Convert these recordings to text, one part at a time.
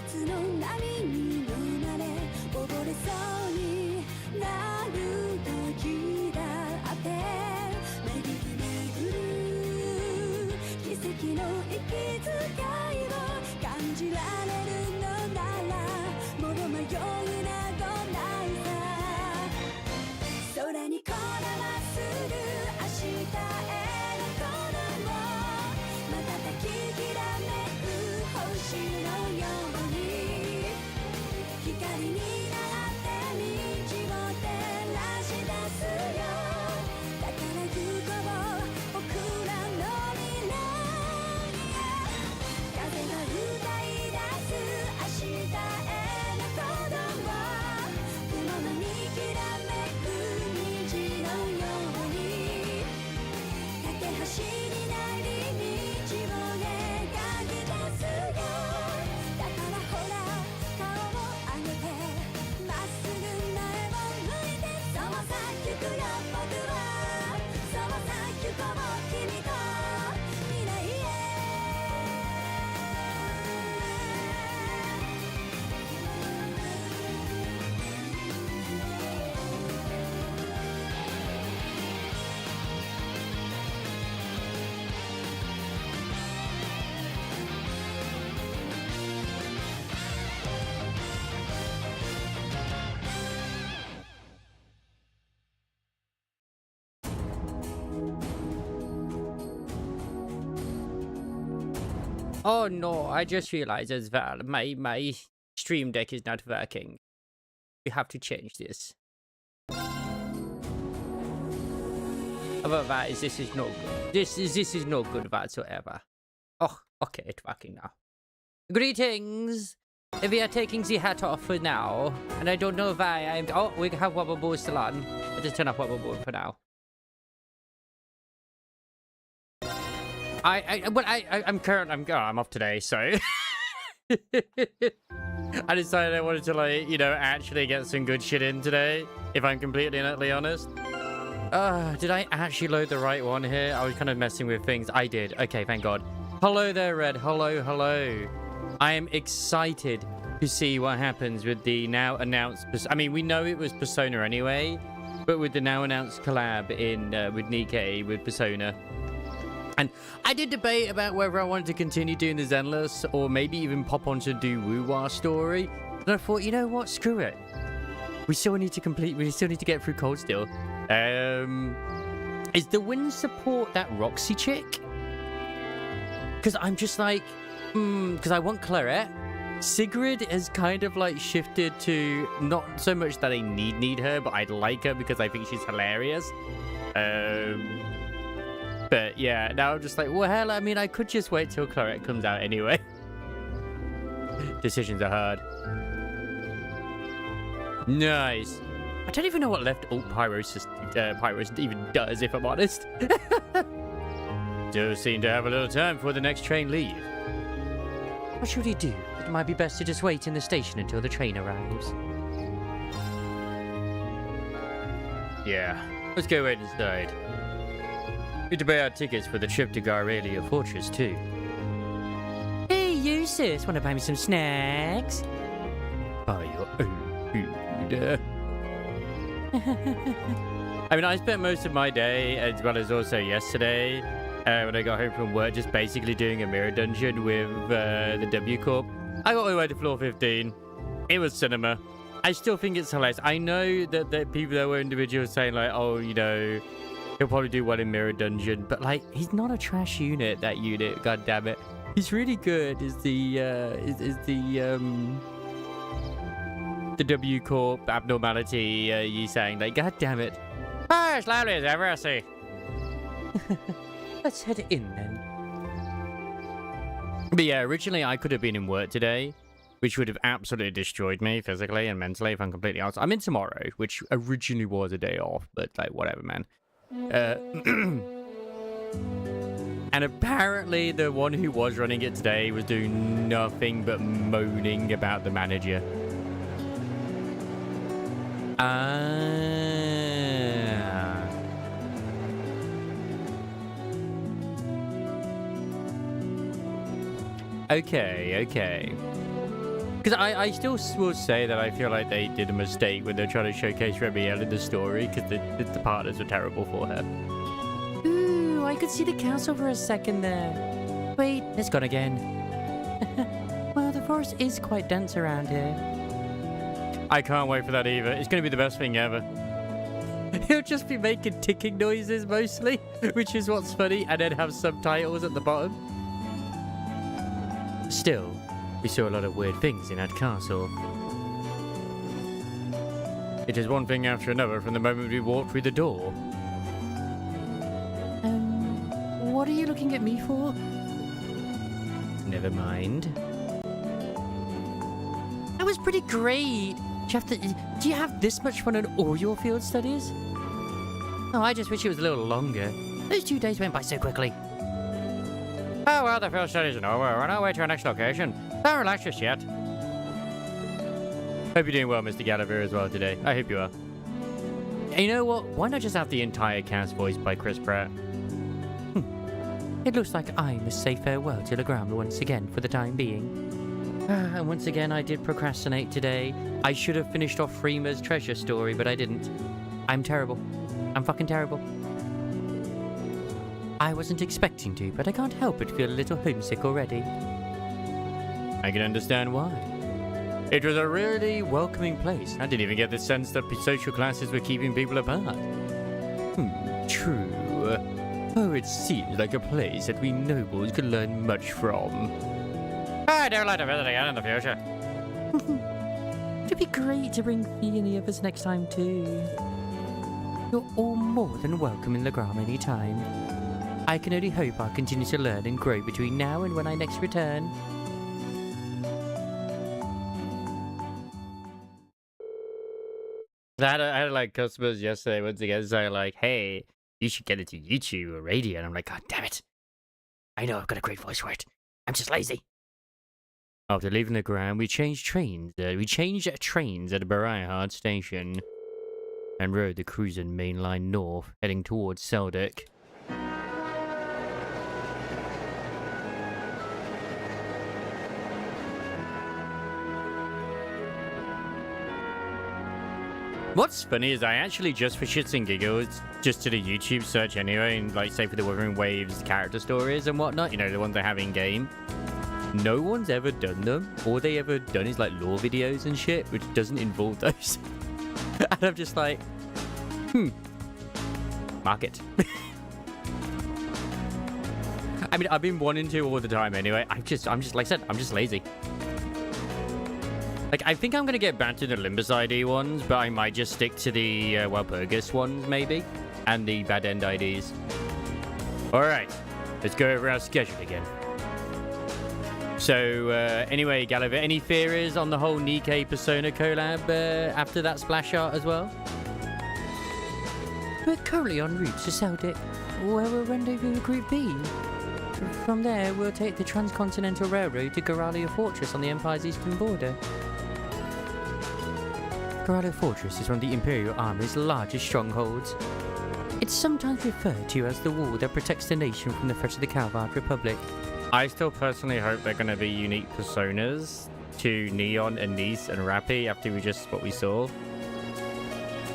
夏の波に飲まれ溺れそうになる時だって巡る奇跡の息遣いを感じられるのならもう迷いなどないさ空にこだまする明日への鼓動瞬ききらめく星のように光になって道を照らし出すよだから行こう僕らの未来へ風が歌い出す明日への鼓動雲のにきらめく虹のように架け橋になり道を描き出すよだからほら顔を上げてまっすぐ前を向いてそうさ行くよ僕はそうさ行こう君と未来へOh no, I just realized as well, my stream deck is not working. We have to change this. Otherwise, this is no good. This is no good whatsoever. Oh, okay, it's working now. Greetings! We are taking the hat off for now, and I don't know why I'm... Oh, we have Wobble Ball still on. I'll just turn off Wobble Ball for now. I'm off today, so I decided I wanted to, like, you know, actually get some good shit in today, if I'm completely and utterly honest. Did I actually load the right one here? I was kind of messing with things. I did. Okay, thank God. Hello there, Red. Hello, hello. I am excited to see what happens with the now announced... I mean, we know it was Persona anyway, but with the now announced collab in with Nikkei with Persona. And I did debate about whether I wanted to continue doing the Zenless or maybe even pop on to do Woo-Wah story. And I thought, you know what? Screw it. We still need to get through Cold Steel. Is the Wind support that Roxy chick? Because I'm just like, because I want Claret. Sigrid has kind of like shifted to not so much that I need her, but I'd like her because I think she's hilarious. But yeah, now I'm just like, well, hell, I mean, I could just wait till Claret comes out anyway. Decisions are hard. Nice. I don't even know what left alt Pyros even does, if I'm honest. Do seem to have a little time before the next train leaves. What should he do? It might be best to just wait in the station until the train arrives. Yeah, let's go wait inside. Need to buy our tickets for the trip to Garrelia Fortress, too. Hey, you sis, wanna buy me some snacks? Buy your own food. I mean, I spent most of my day, as well as also yesterday, when I got home from work, just basically doing a mirror dungeon with the W Corp. I got all the way to floor 15. It was cinema. I still think it's hilarious. I know that people that were individuals saying, like, oh, you know... He'll probably do well in Mirror Dungeon, but like he's not a trash unit. That unit, god damn it, he's really good. Is the W Corp abnormality? You saying like, god damn it? Ah, as loudly as ever, I see. Let's head in then. But yeah, originally I could have been in work today, which would have absolutely destroyed me physically and mentally. If I'm completely honest, I'm in tomorrow, which originally was a day off, but like whatever, man. And apparently the one who was running it today was doing nothing but moaning about the manager. Okay. Because I still will say that I feel like they did a mistake when they're trying to showcase Remiel in the story, because the partners were terrible for her. Ooh, I could see the castle for a second there. Wait, it's gone again. Well, the forest is quite dense around here. I can't wait for that either. It's going to be the best thing ever. He'll just be making ticking noises mostly, which is what's funny, and then have subtitles at the bottom. Still, we saw a lot of weird things in that castle. It is one thing after another from the moment we walked through the door. What are you looking at me for? Never mind. That was pretty great. Do you have this much fun in all your field studies? Oh, I just wish it was a little longer. Those 2 days went by so quickly. Oh, well, the field studies are over. We're on our way to our next location. Don't relax just yet. Hope you're doing well, Mr. Gallagher, as well today. I hope you are. And you know what? Why not just have the entire cast voiced by Chris Pratt? It looks like I must say farewell to Legram once again for the time being. And once again, I did procrastinate today. I should have finished off Freema's treasure story, but I didn't. I'm terrible. I'm fucking terrible. I wasn't expecting to, but I can't help but feel a little homesick already. I can understand why. It was a really welcoming place. I didn't even get the sense that social classes were keeping people apart. True. Oh, it seems like a place that we nobles could learn much from. I don't like to visit again in the future. It'd be great to bring Fee and the others next time too. You're all more than welcome in Legram anytime. I can only hope I'll continue to learn and grow between now and when I next return. I had like customers yesterday once again say like, hey, you should get into YouTube or radio. And I'm like, God damn it. I know I've got a great voice for it. I'm just lazy. After leaving the ground, we changed trains. Trains at Barayhard Station and rode the cruising main line north, heading towards Seldick. What's funny is I actually just for shits and giggles just did a YouTube search anyway, and like say for the Wuthering Waves character stories and whatnot, you know, the ones they have in game. No one's ever done them. All they ever done is like lore videos and shit, which doesn't involve those. And I'm just like, market. I mean, I've been wanting to all the time anyway. I'm just like I said, I'm just lazy. Like, I think I'm going to get back to the Limbus ID ones, but I might just stick to the Walpurgis ones, maybe, and the Bad End IDs. Alright, let's go over our schedule again. So, anyway, Gallagher, any theories on the whole Nikkei Persona collab after that splash art as well? We're currently en route to Seldick, where we'll rendezvous with Group B. From there, we'll take the Transcontinental Railroad to Goralia Fortress on the Empire's eastern border. Goralia Fortress is one of the Imperial Army's largest strongholds. It's sometimes referred to as the wall that protects the nation from the threat of the Calvard Republic. I still personally hope they're going to be unique personas to Neon and Nice and Rappy after what we saw.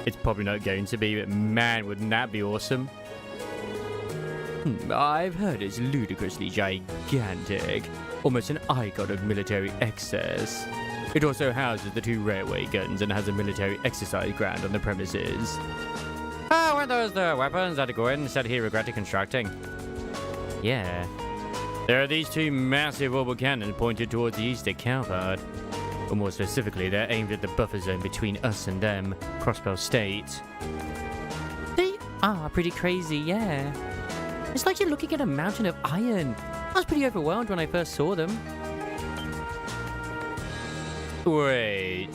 It's probably not going to be, but man, wouldn't that be awesome? I've heard it's ludicrously gigantic, almost an icon of military excess. It also houses the 2 railway guns and has a military exercise ground on the premises. Ah, weren't those the weapons that Gordon said he regretted constructing? Yeah. There are these 2 massive orbital cannons pointed towards the east at Calvard. Or more specifically, they're aimed at the buffer zone between us and them, Crossbell State. They are pretty crazy, yeah. It's like you're looking at a mountain of iron. I was pretty overwhelmed when I first saw them. Wait.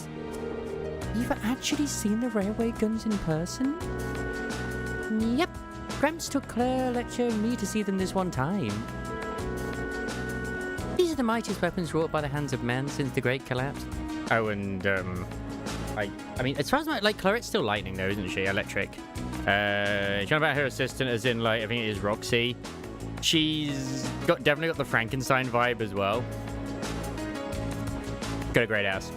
You've actually seen the railway guns in person? Yep. Gramps took Claire lecturing me to see them this one time. These are the mightiest weapons wrought by the hands of man since the Great Collapse. Oh, and, I mean, as far as Clarette's still lightning though, isn't she? Electric. She's about her assistant, as in, like, I think it is Roxy. She's definitely got the Frankenstein vibe as well. Got a great ass.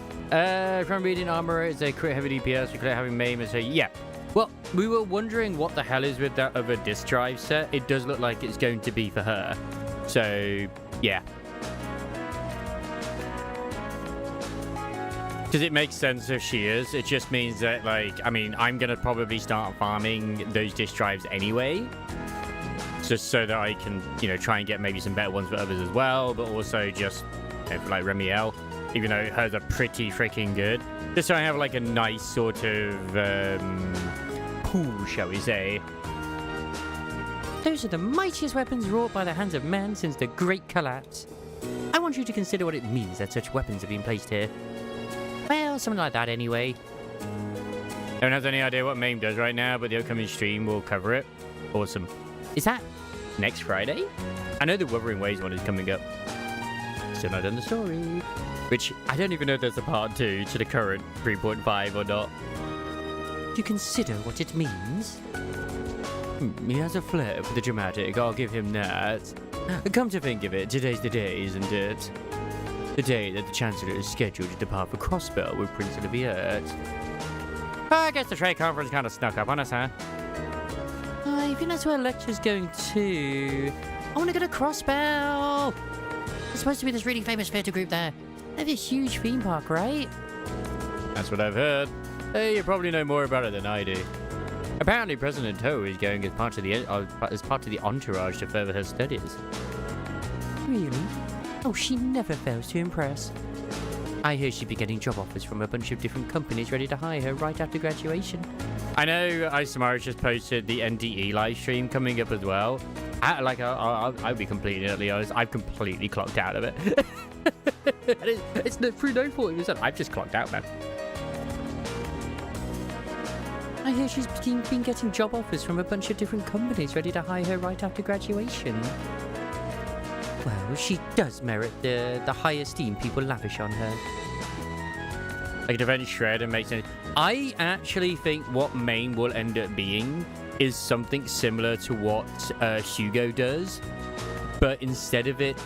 From reading Armor, it's a crit heavy DPS, we crit having maim, and so yeah. Well, we were wondering what the hell is with that other disc drive set. It does look like it's going to be for her. So, yeah. Because it makes sense if she is. It just means that, like, I mean, I'm going to probably start farming those disc drives anyway. Just so that I can, you know, try and get maybe some better ones for others as well. But also just, you know, for, like, Remiel, even though hers are pretty freaking good. Just so I have, like, a nice sort of pool, shall we say. Those are the mightiest weapons wrought by the hands of man since the Great Collapse. I want you to consider what it means that such weapons have been placed here. Well, something like that anyway. No one has any idea what MAME does right now, but the upcoming stream will cover it. Awesome. Is that next Friday? I know the Wuthering Waves one is coming up. Still not done the story. Which, I don't even know if there's a part 2 to the current 3.5 or not. Do you consider what it means? He has a flair for the dramatic, I'll give him that. Come to think of it, today's the day, isn't it? The day that the Chancellor is scheduled to depart for Crossbell with Prince of the Earth. I guess the trade conference kind of snuck up on us, huh? I think that's where lecture's going to. I want to go to Crossbell! There's supposed to be this really famous theatre group there. They have a huge theme park, right? That's what I've heard. Hey, you probably know more about it than I do. Apparently, President Toe is going as part of the entourage to further her studies. Really? Oh, she never fails to impress. I hear she'd be getting job offers from a bunch of different companies ready to hire her right after graduation. I know Isamaris just posted the NDE live stream coming up as well. I'll be completely honest, I've completely clocked out of it. It's through no fault of his own. I've just clocked out, man. I hear she's been getting job offers from a bunch of different companies ready to hire her right after graduation. Well, she does merit the high esteem people lavish on her. Like, defense shred and makes sense. I actually think what MAME will end up being is something similar to what Hugo does, but instead of it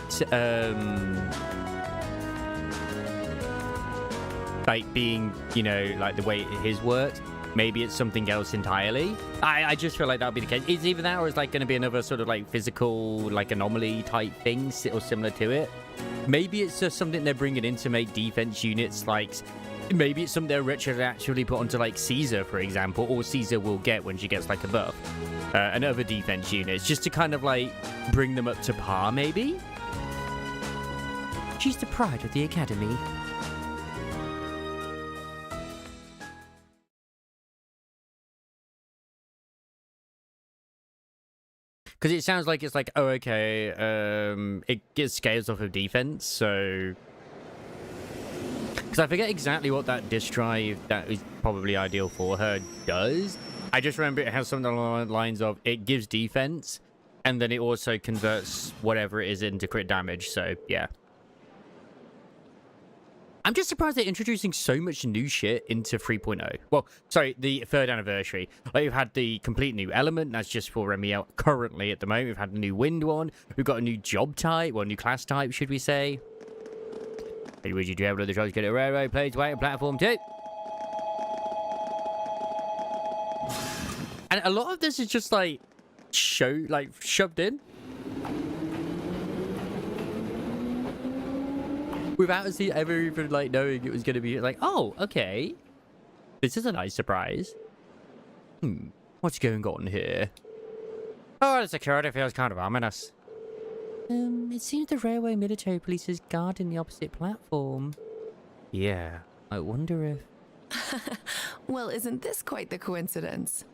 like being, you know, like the way his works, maybe it's something else entirely. I just feel like that would be the case. It's either that or it's like going to be another sort of like physical, like anomaly type thing or similar to it. Maybe it's just something they're bringing in to make defense units like... Maybe it's something they're actually put onto like Caesar, for example, or Caesar will get when she gets like a buff. And other defense units, just to kind of like bring them up to par, maybe? She's the pride of the academy. Because it sounds like it's like, oh, okay, it gets scales off of defense, so... Because I forget exactly what that disk drive that is probably ideal for her does. I just remember it has something along the lines of, it gives defense, and then it also converts whatever it is into crit damage, so, yeah. I'm just surprised they're introducing so much new shit into 3.0. Well, sorry, the 3rd anniversary. Like, we've had the complete new element. That's just for Remiel currently at the moment. We've had a new wind one. We've got a new job type, or a new class type, should we say. Hey, would you do have another try to get a railroad plates, wait, platform 2? And a lot of this is just, like, shoved in. Without us ever even, like, knowing it was going to be like, oh, okay. This is a nice surprise. What's going on here? Oh, the security feels kind of ominous. It seems the railway military police is guarding the opposite platform. Yeah, I wonder if... Well, isn't this quite the coincidence?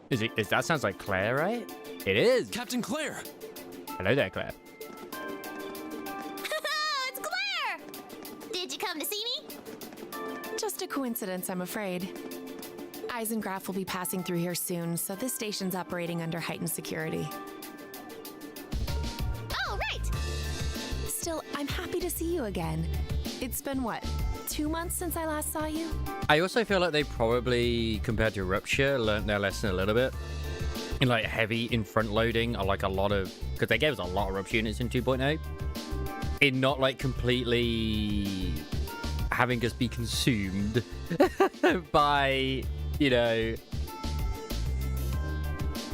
That sounds like Claire, right? It is! Captain Claire! Hello there, Claire. It's Claire! Did you come to see me? Just a coincidence, I'm afraid. Eisengraf will be passing through here soon, so this station's operating under heightened security. Oh, right! Still, I'm happy to see you again. It's been, what, 2 months since I last saw you? I also feel like they probably, compared to Rupture, learned their lesson a little bit. In, like, heavy in front loading, or like a lot of... Because they gave us a lot of Rupture units in 2.0. In not, like, completely having us be consumed by, you know,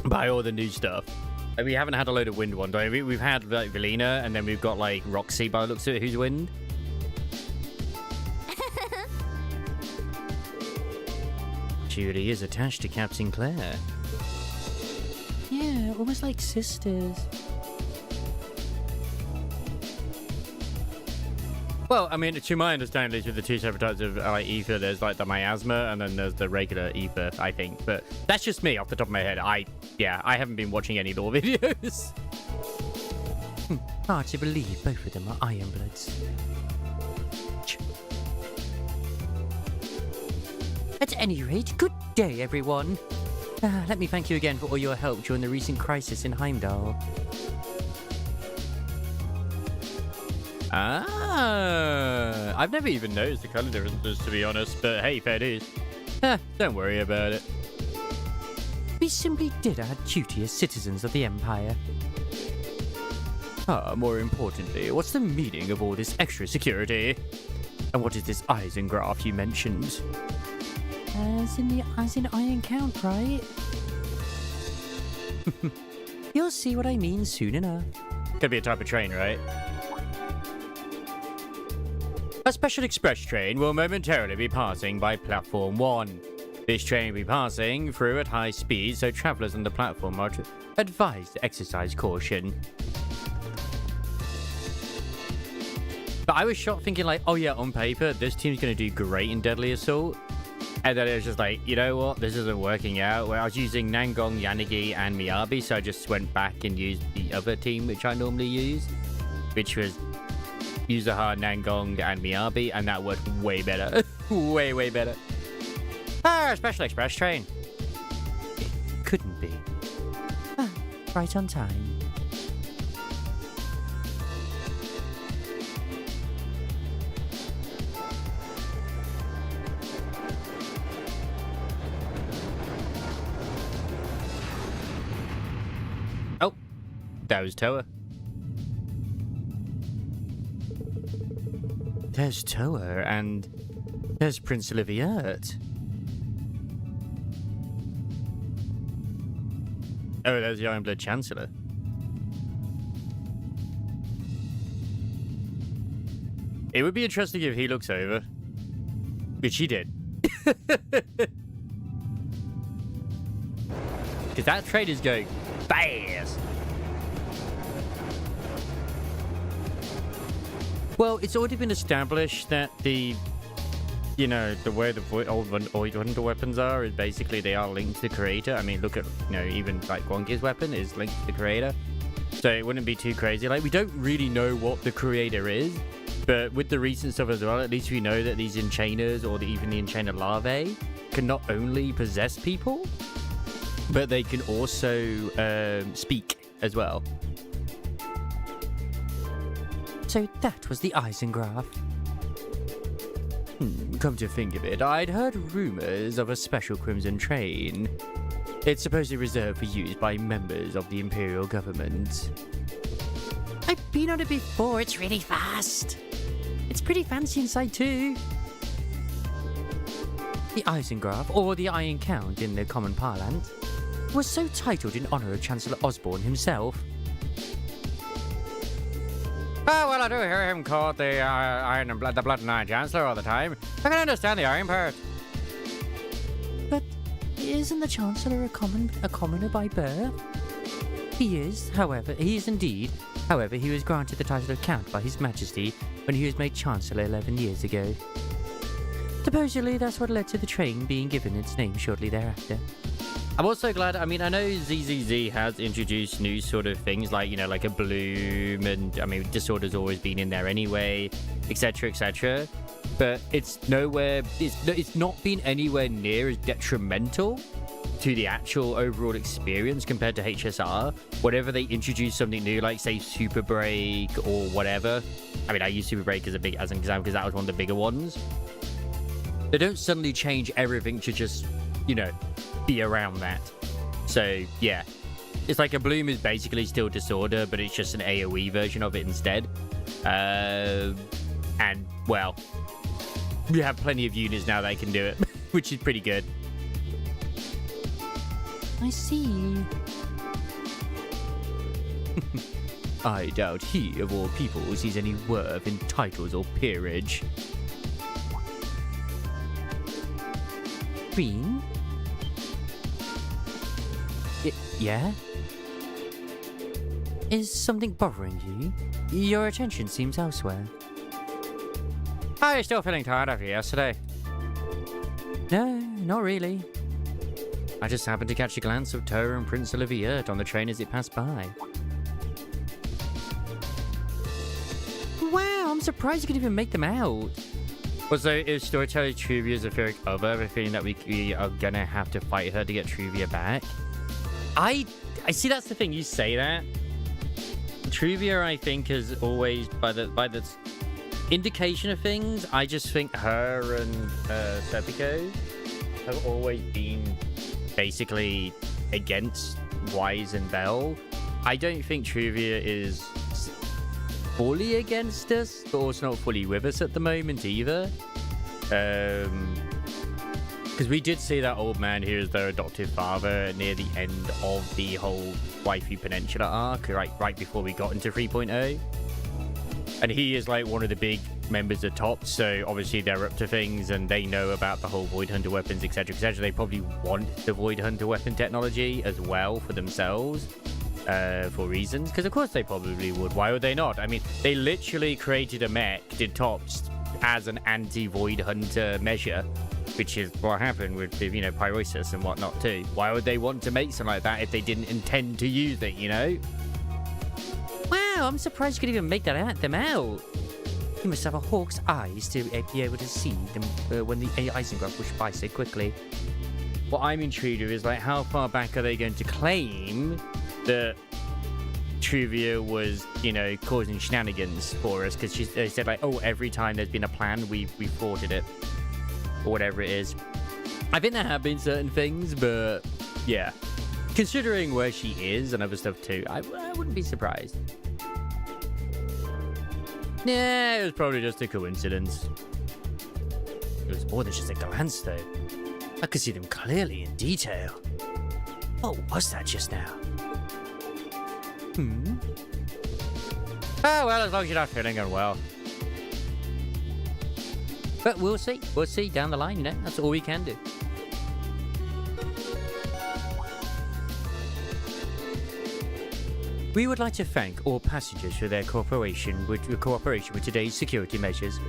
by all the new stuff. Like, we haven't had a load of wind ones. We've had like Velina, and then we've got like Roxy by the looks of it, who's wind. She really is attached to Captain Claire. Yeah, almost like sisters. Well, I mean, to my understanding, with the two separate types of like ether, there's like the miasma, and then there's the regular ether, I think. But that's just me off the top of my head. I haven't been watching any lore videos. Hard to believe both of them are Ironbloods. At any rate, good day, everyone. Let me thank you again for all your help during the recent crisis in Heimdall. Ah, I've never even noticed the color differences, to be honest, but hey, fair dues. Don't worry about it. We simply did our duty as citizens of the Empire. More importantly, what's the meaning of all this extra security? And what is this Eisengraph you mentioned? As in Iron Count, right? You'll see what I mean soon enough. Could be a type of train, right? A special express train will momentarily be passing by Platform 1. This train will be passing through at high speed, so travellers on the platform are advised to exercise caution. But I was shocked thinking like, oh yeah, on paper, this team's going to do great in Deadly Assault. And then it was just like, you know what, this isn't working out. Well, I was using Nangong, Yanagi, and Miyabi, so I just went back and used the other team, which I normally use, which was Yuzuha, Nangong, and Miyabi, and that worked way better. way, way better. A special express train. It couldn't be. Right on time. Oh, that was Toa. There's Toa, and there's Prince Oliviert. Oh, there's the Ironblood Chancellor. It would be interesting if he looks over. Which he did. Because that train is going fast. Well, it's already been established that the way the old Wonder weapons are is basically they are linked to the creator. I mean, look at, even like Gwongi's weapon is linked to the creator. So it wouldn't be too crazy. Like, we don't really know what the creator is, but with the recent stuff as well, at least we know that these enchainers or even the enchainer larvae can not only possess people, but they can also speak as well. So that was the Eisengraph. Come to think of it, I'd heard rumors of a special Crimson train. It's supposedly reserved for use by members of the Imperial government. I've been on it before, it's really fast. It's pretty fancy inside too. The Eisengraph, or the Iron Count in the common parlance, was so titled in honour of Chancellor Osborne himself. Oh, well, I do hear him called the the Blood and Iron Chancellor all the time. I can understand the iron part. But isn't the Chancellor a commoner by birth? He is, however, he is indeed. However, he was granted the title of Count by His Majesty when he was made Chancellor 11 years ago. Supposedly, that's what led to the train being given its name shortly thereafter. I'm also glad, I know ZZZ has introduced new sort of things like, like a bloom, and, Disorder's always been in there anyway, etc., etc. But it's not been anywhere near as detrimental to the actual overall experience compared to HSR. Whenever they introduce something new, like, say, Super Break or whatever. I use Super Break as an example because that was one of the bigger ones. They don't suddenly change everything to just, be around that. So, yeah. It's like a bloom is basically still Disorder, but it's just an AoE version of it instead. And, well, we have plenty of units now that can do it, which is pretty good. I see. I doubt he, of all people, sees any worth in titles or peerage. Green? Yeah? Is something bothering you? Your attention seems elsewhere. Are you still feeling tired after yesterday? No, not really. I just happened to catch a glance of Tara and Prince Olivier on the train as it passed by. Wow, I'm surprised you could even make them out. Also, if Storyteller Truvia is a fear of her, feeling that we are gonna have to fight her to get Truvia back. I see, that's the thing, you say that. Truvia, I think, is always, by the indication of things, I just think her and Serpico have always been basically against Wise and Belle. I don't think Truvia is fully against us, but also not fully with us at the moment either. Because we did see that old man who is their adoptive father near the end of the whole Waifu Peninsula arc, right before we got into 3.0. And he is like one of the big members of TOP, so obviously they're up to things and they know about the whole Void Hunter weapons, etc., etc. They probably want the Void Hunter weapon technology as well for themselves, for reasons, because of course they probably would. Why would they not? I mean, they literally created a mech, did TOPS, as an anti-Void Hunter measure, which is what happened with, you know, Pyrosis and whatnot too. Why would they want to make something like that if they didn't intend to use it, you know? Wow, I'm surprised you could even make them out. You must have a hawk's eyes to be able to see them when the Eisengraph pushed by so quickly. What I'm intrigued with is, like, how far back are they going to claim that Truvia was, you know, causing shenanigans for us? Because they said, like, oh, every time there's been a plan, we thwarted it. Or whatever it is. I think there have been certain things, but yeah. Considering where she is and other stuff too, I wouldn't be surprised. Yeah, it was probably just a coincidence. It was more than just a glance, though. I could see them clearly in detail. What was that just now? Oh, well, as long as you're not feeling unwell. But we'll see. We'll see down the line, you know? That's all we can do. We would like to thank all passengers for their cooperation with today's security measures.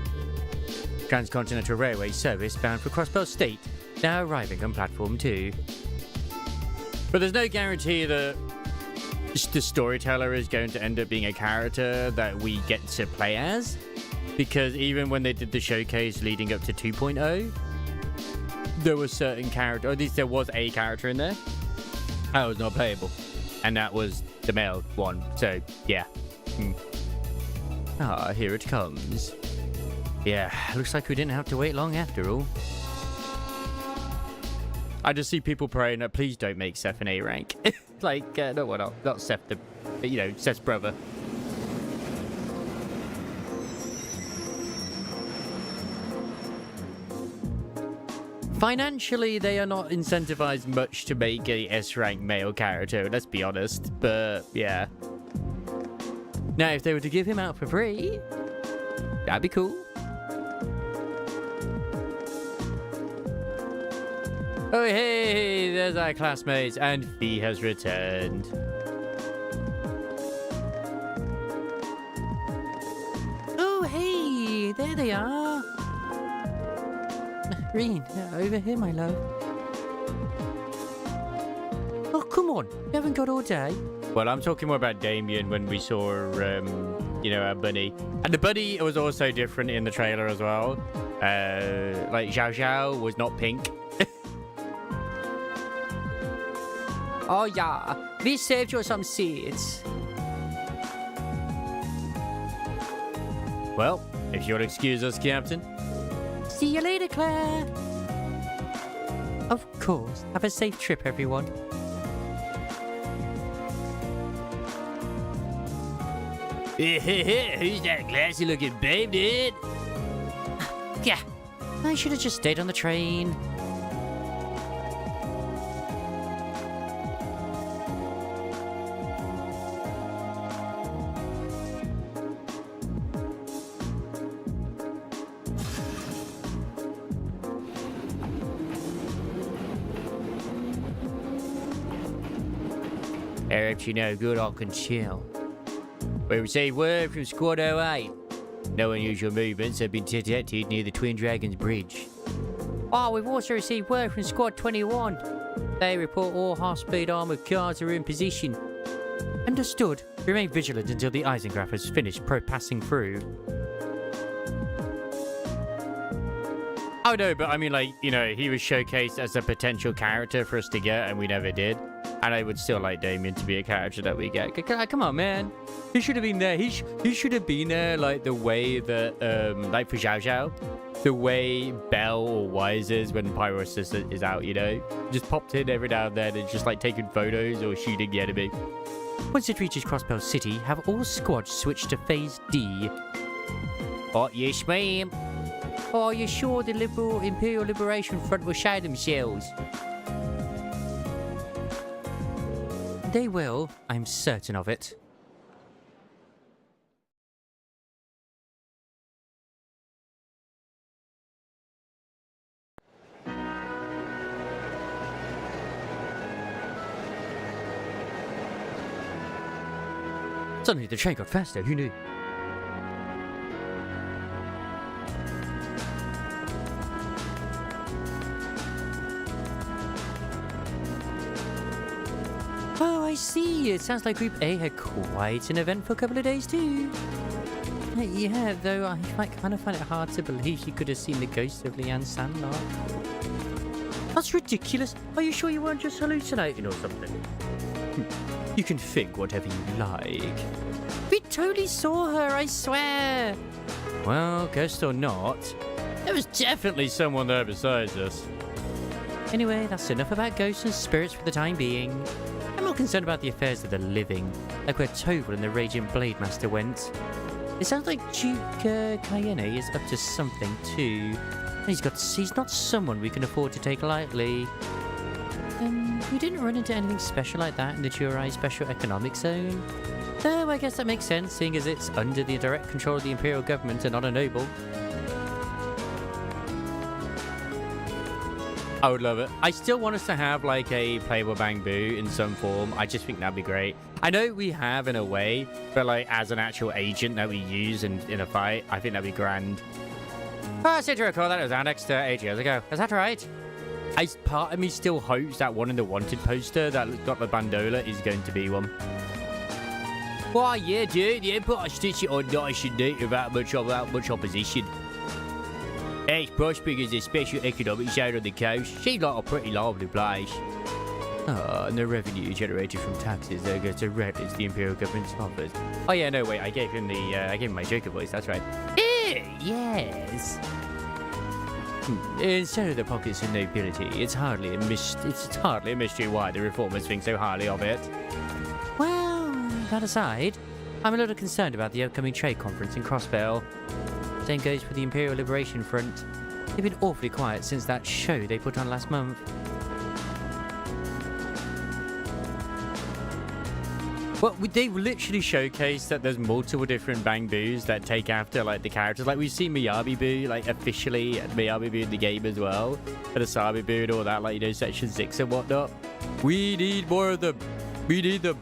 Transcontinental Railway service bound for Crossbelt State, now arriving on platform 2. But there's no guarantee that the storyteller is going to end up being a character that we get to play as. Because even when they did the showcase leading up to 2.0, there was certain character, or at least there was a character in there that was not playable. And that was the male one. So, yeah. Ah, here it comes. Yeah, looks like we didn't have to wait long after all. I just see people praying that please don't make Seth an A rank. Like, no, what not Seth, you know, Seth's brother. Financially, they are not incentivized much to make a S-rank male character, let's be honest. But, yeah. Now, if they were to give him out for free, that'd be cool. Oh, hey, there's our classmates, and Fee has returned. Oh, hey, there they are. Reen, over here, my love. Oh, come on. You haven't got all day. Well, I'm talking more about Damien when we saw, you know, our bunny. And the bunny was also different in the trailer as well. Like, Xiao Xiao was not pink. Oh, yeah. We saved you some seeds. Well, if you'll excuse us, Captain. See you later, Claire. Of course. Have a safe trip, everyone. Who's that glassy looking babe, dude? Yeah. I should have just stayed on the train. If you know good, I can chill. We received word from Squad 08. No unusual movements have been detected near the Twin Dragons Bridge. Oh, we've also received word from Squad 21. They report all high-speed armoured cars are in position. Understood. Remain vigilant until the Eisengraph has finished passing through. Oh no, but I mean, like, you know, he was showcased as a potential character for us to get, and we never did. And I would still like Damien to be a character that we get. Come on, man. He should have been there. He should have been there, like, the way that, like, for Zhao Zhao. The way Bell or Wise is when Pyro's sister is out, you know? Just popped in every now and then and just, like, taking photos or shooting the enemy. Once it reaches Crossbell City, have all squads switch to Phase D. Oh, yes, ma'am. Oh, are you sure the Imperial Liberation Front will show themselves? They will. I'm certain of it. Suddenly the train got faster. Who knew? Oh, I see. It sounds like Group A had quite an eventful couple of days too. Yeah, though I kind of find it hard to believe you could have seen the ghost of Leanne Sandlot. That's ridiculous. Are you sure you weren't just hallucinating or something? You can think whatever you like. We totally saw her, I swear. Well, ghost or not, there was definitely someone there besides us. Anyway, that's enough about ghosts and spirits for the time being. I'm more concerned about the affairs of the living, like where Toval and the Raging Blade Master went. It sounds like Duke Cayenne is up to something too. And he's not someone we can afford to take lightly. We didn't run into anything special like that in the Turai Special Economic Zone. Though I guess that makes sense, seeing as it's under the direct control of the Imperial government and not a noble. I would love it. I still want us to have like a playable Bangbu in some form. I just think that'd be great. I know we have in a way, but like as an actual agent that we use in a fight, I think that'd be grand. I seem to recall that it was annexed 8 years ago. Is that right? Part of me still hopes that one in the wanted poster that got the bandola is going to be one. Why, yeah, dude. The Empire stitched it on nice and neat without much opposition. Ex Prospering is a special economic zone on the coast. Seems like a pretty lively place. And the revenue generated from taxes goes directly to the Imperial government's coffers. Oh yeah, no wait, I gave him my Joker voice. That's right. Yes. Instead of the pockets of nobility, it's hardly a mystery why the reformers think so highly of it. Well, that aside, I'm a little concerned about the upcoming trade conference in Crossbell. Same goes for the Imperial Liberation Front. They've been awfully quiet since that show they put on last month. Well, they literally showcased that there's multiple different Bangboos that take after, like, the characters. Like, we've seen Miyabi Boo, like, officially Miyabi Boo in the game as well. And Asabi Boo and all that, like, you know, Section 6 and whatnot. We need more of them. We need them.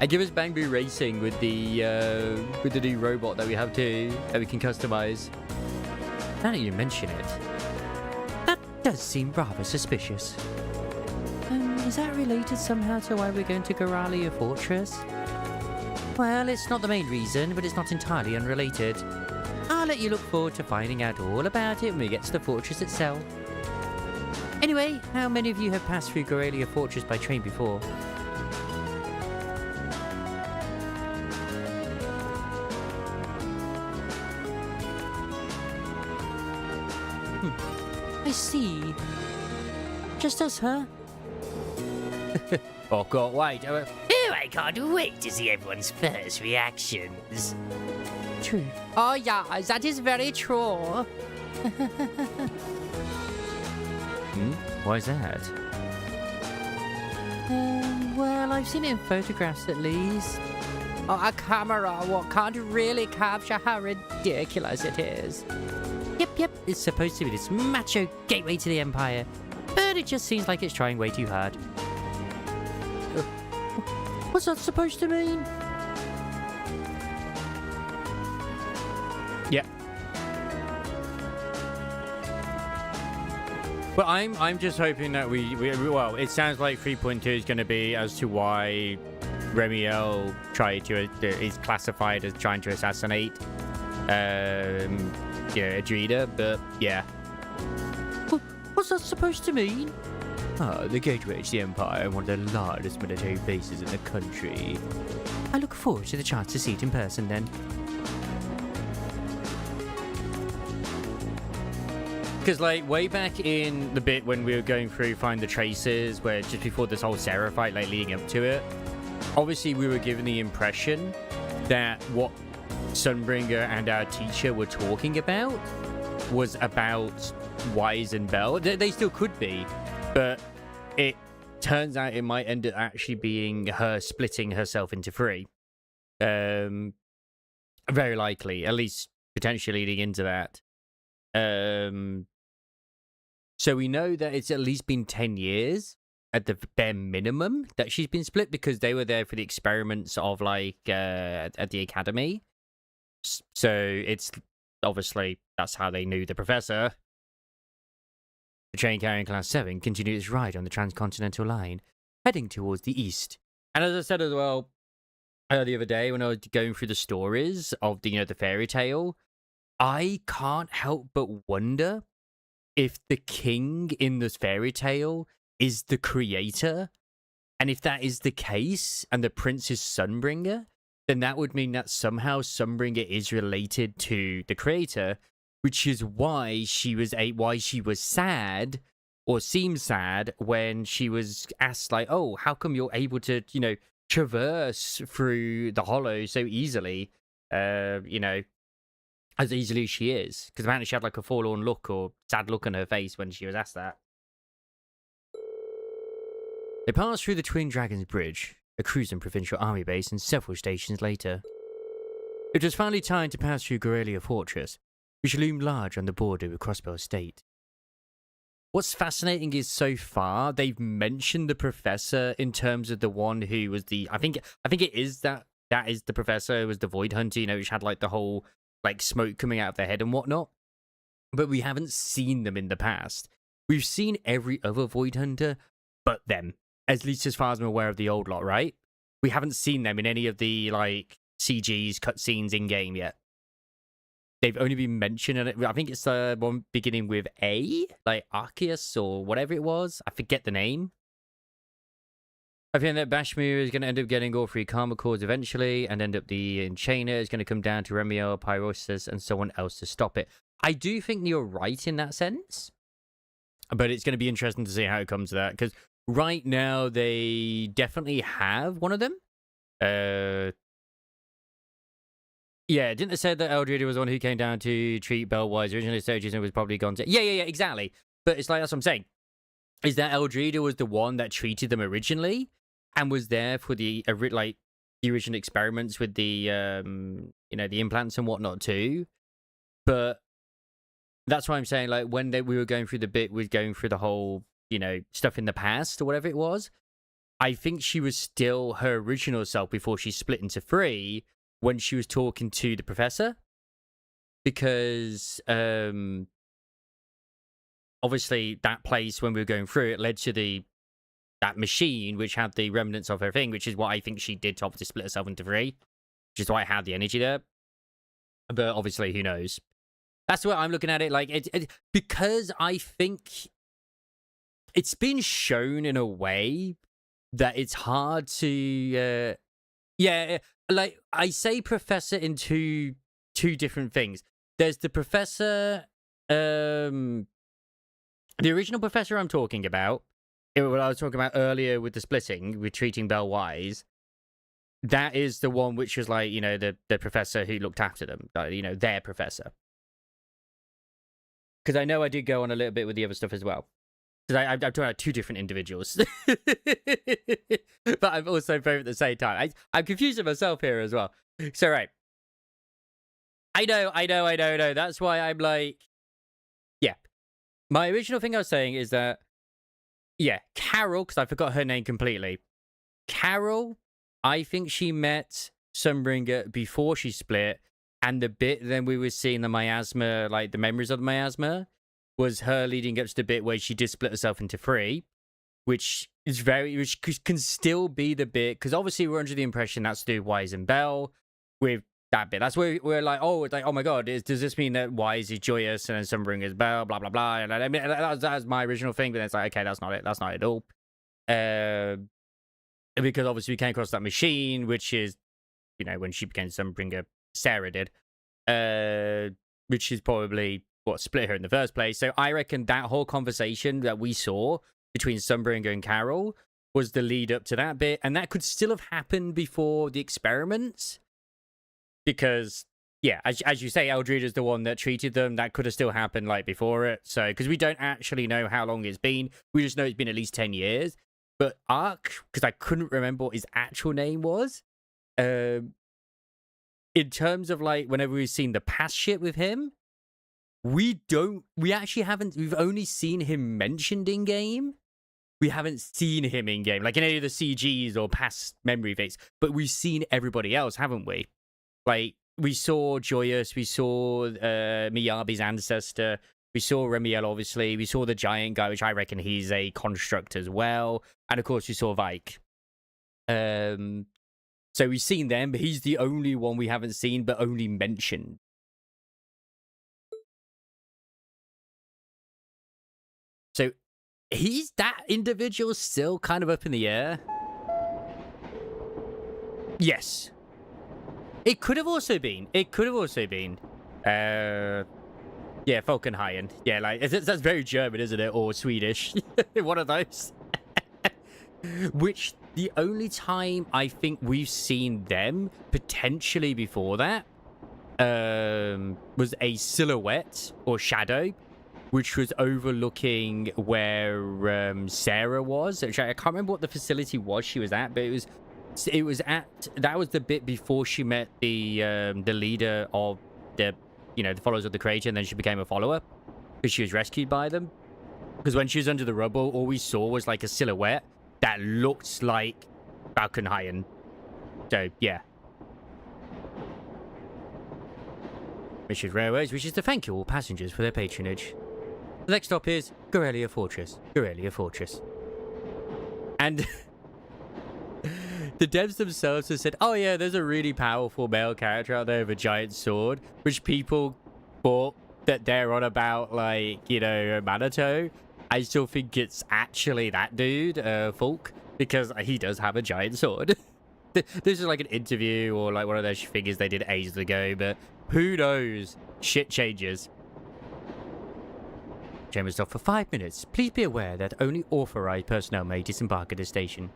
And give us Bangbu Racing with the new robot that we have too, that we can customize. Now that you mention it, that does seem rather suspicious. Is that related somehow to why we're going to Goralia Fortress? Well, it's not the main reason, but it's not entirely unrelated. I'll let you look forward to finding out all about it when we get to the fortress itself. Anyway, how many of you have passed through Goralia Fortress by train before? I see. Just us, huh? Oh, can't wait. Oh, I can't wait to see everyone's first reactions. True. Oh, yeah, that is very true. Why is that? Well, I've seen it in photographs at least. Oh, a camera, what can't really capture how ridiculous it is. Yep, it's supposed to be this macho gateway to the Empire, but it just seems like it's trying way too hard. What's that supposed to mean? Yeah. But I'm just hoping that we well, it sounds like 3.2 is going to be as to why Remiel is classified as trying to assassinate Adrida, but yeah. What's that supposed to mean? The gateway to the Empire, one of the largest military bases in the country. I look forward to the chance to see it in person then. Because, like, way back in the bit when we were going through Find the Traces, where just before this whole Sarah fight, like, leading up to it, obviously we were given the impression that what Sunbringer and our teacher were talking about was about Wise and Bell. They still could be, but it turns out it might end up actually being her splitting herself into three. Very likely, at least potentially leading into that. So we know that it's at least been 10 years at the bare minimum that she's been split, because they were there for the experiments of, like, at the academy. So it's obviously that's how they knew the professor. The train carrying Class 7 continued its ride on the transcontinental line, heading towards the east. And as I said as well the other day when I was going through the stories of the fairy tale, I can't help but wonder if the king in this fairy tale is the creator. And if that is the case, and the prince is Sunbringer, then that would mean that somehow Sunbringer is related to the creator, which is why she was sad, or seemed sad, when she was asked, like, oh, how come you're able to, traverse through the hollow so easily, as easily as she is? Because apparently she had, like, a forlorn look or sad look on her face when she was asked that. They passed through the Twin Dragons Bridge, a cruising provincial army base, and several stations later. It was finally time to pass through Gorelia Fortress, which loomed large on the border with Crossbell State. What's fascinating is, so far they've mentioned the professor in terms of the one who was the I think it is that is the professor who was the Void Hunter, which had, like, the whole, like, smoke coming out of their head and whatnot. But we haven't seen them in the past. We've seen every other Void Hunter but them. At least as far as I'm aware of the old lot, right? We haven't seen them in any of the, like, CGs, cutscenes in-game yet. They've only been mentioned, and I think it's the one beginning with A, like Arceus or whatever it was. I forget the name. I think that Bashmir is going to end up getting all three Karma Cores eventually, and end up the Enchainer is going to come down to Remiel, Pyrosis, and someone else to stop it. I do think you're right in that sense, but it's going to be interesting to see how it comes to that, because right now they definitely have one of them. Yeah, didn't they say that Eldrida was the one who came down to treat Bellwise? Originally, Sturgeon was probably gone to... Yeah, exactly. But it's like, that's what I'm saying. Is that Eldrida was the one that treated them originally, and was there for the original experiments with the the implants and whatnot too. But that's why I'm saying, like, when we were going through the bit with going through the whole stuff in the past or whatever it was, I think she was still her original self before she split into three when she was talking to the professor, because obviously that place, when we were going through it, led to that machine which had the remnants of her thing, which is what I think she did to obviously split herself into three, which is why I had the energy there. But obviously, who knows? That's what I'm looking at it like. Because I think it's been shown in a way that it's hard to like, I say professor in two different things. There's the professor, the original professor I'm talking about, what I was talking about earlier with the splitting, with treating Bell Wise. That is the one which was like, the professor who looked after them, their professor. because I know I did go on a little bit with the other stuff as well. Because I'm talking about two different individuals. But I'm also both at the same time. I'm confusing myself here as well. So, right. I know. That's why I'm like... Yeah. My original thing I was saying is that... Yeah, Carol, because I forgot her name completely. Carol, I think she met Sunbringer before she split. And the bit then we were seeing the miasma, like the memories of the miasma, was her leading up to the bit where she did split herself into three, which can still be the bit, because obviously we're under the impression that's to do with Wise and Bell with that bit. That's where we're like, oh, it's like, oh my god, does this mean that Wise is joyous and then Sunbring is Bell, blah blah blah? And I mean, that's my original thing, but then it's like, okay, that's not it at all. Because obviously we came across that machine, which is, you know, when she became Sunbringer, Sarah did, which is probably what split her in the first place. So I reckon that whole conversation that we saw between Sunbringer and Carol was the lead up to that bit, and that could still have happened before the experiments, because yeah, as you say, Eldred is the one that treated them. That could have still happened like before it. So because we don't actually know how long it's been, we just know it's been at least 10 years. But Ark, because I couldn't remember what his actual name was, in terms of like whenever we've seen the past shit with him, we've only seen him mentioned in game. We haven't seen him in game, like in any of the CGs or past memory fakes, but we've seen everybody else, haven't we? Like, we saw Joyous, we saw Miyabi's ancestor, we saw Remiel, obviously, we saw the giant guy, which I reckon he's a construct as well, and of course we saw Vike. So we've seen them, but he's the only one we haven't seen, but only mentioned. So, he's that individual still kind of up in the air? Yes. It could have also been. Yeah, Falkenhayn. Yeah, like, that's very German, isn't it? Or Swedish. One of those. Which, the only time I think we've seen them, potentially before that, was a silhouette or shadow, which was overlooking where Sarah was. Which I can't remember what the facility was she was at, but it was at, that was the bit before she met the leader of the followers of the creator, and then she became a follower because she was rescued by them. Because when she was under the rubble, all we saw was like a silhouette that looked like Falkenhayn. So yeah. Mission Railways wishes to thank you all passengers for their patronage. The next stop is Gorelia Fortress. And the devs themselves have said, oh yeah, there's a really powerful male character out there with a giant sword, which people thought that they're on about, like, Minato. I still think it's actually that dude, Fulk, because he does have a giant sword. This is like an interview or like one of those figures they did ages ago, but who knows? Shit changes. Chamber stop for 5 minutes. Please be aware that only authorized personnel may disembark at the station.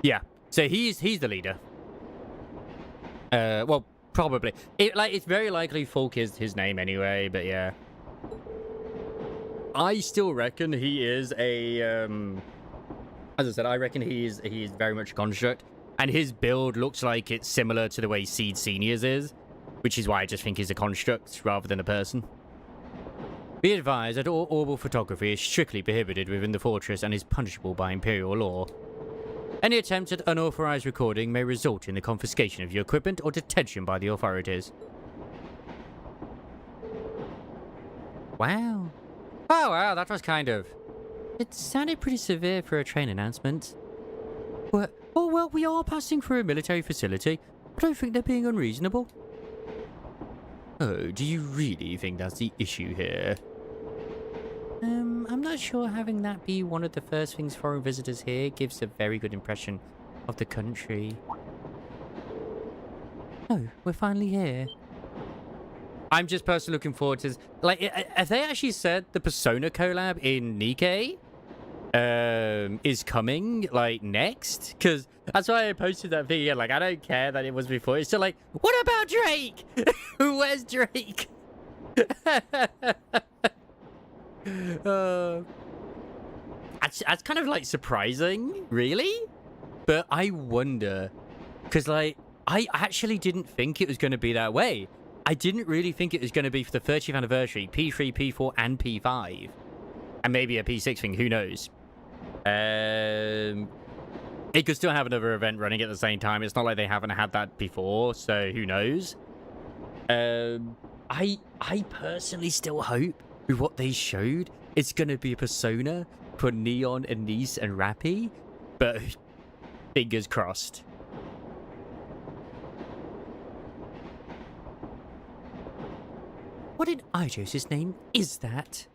Yeah, so he's the leader. Well, probably. It's very likely Fulk is his name anyway, but yeah. I still reckon he is a as I said, I reckon he is very much a construct, and his build looks like it's similar to the way Seed Senior's is, which is why I just think he's a construct rather than a person. Be advised that all orbital photography is strictly prohibited within the fortress and is punishable by Imperial law. Any attempt at unauthorized recording may result in the confiscation of your equipment or detention by the authorities. Wow. Oh, wow, that was kind of... It sounded pretty severe for a train announcement. What? Oh, well, we are passing through a military facility. I don't think they're being unreasonable. Oh, do you really think that's the issue here? I'm not sure having that be one of the first things foreign visitors here gives a very good impression of the country. Oh, we're finally here. I'm just personally looking forward to this. Like, have they actually said the Persona collab in Nikkei is coming, like, next? Because that's why I posted that video. Like, I don't care that it was before. It's still like, what about Drake? Where's Drake? That's kind of like surprising, really. But I wonder, because like I actually didn't think it was going to be that way. I didn't really think it was going to be for the 30th anniversary, P3, P4, and P5, and maybe a P6 thing. Who knows? It could still have another event running at the same time. It's not like they haven't had that before, so who knows? I personally still hope with what they showed, it's going to be a persona for Neon and Nice and Rappy, but fingers crossed. What in Ijos' name is that?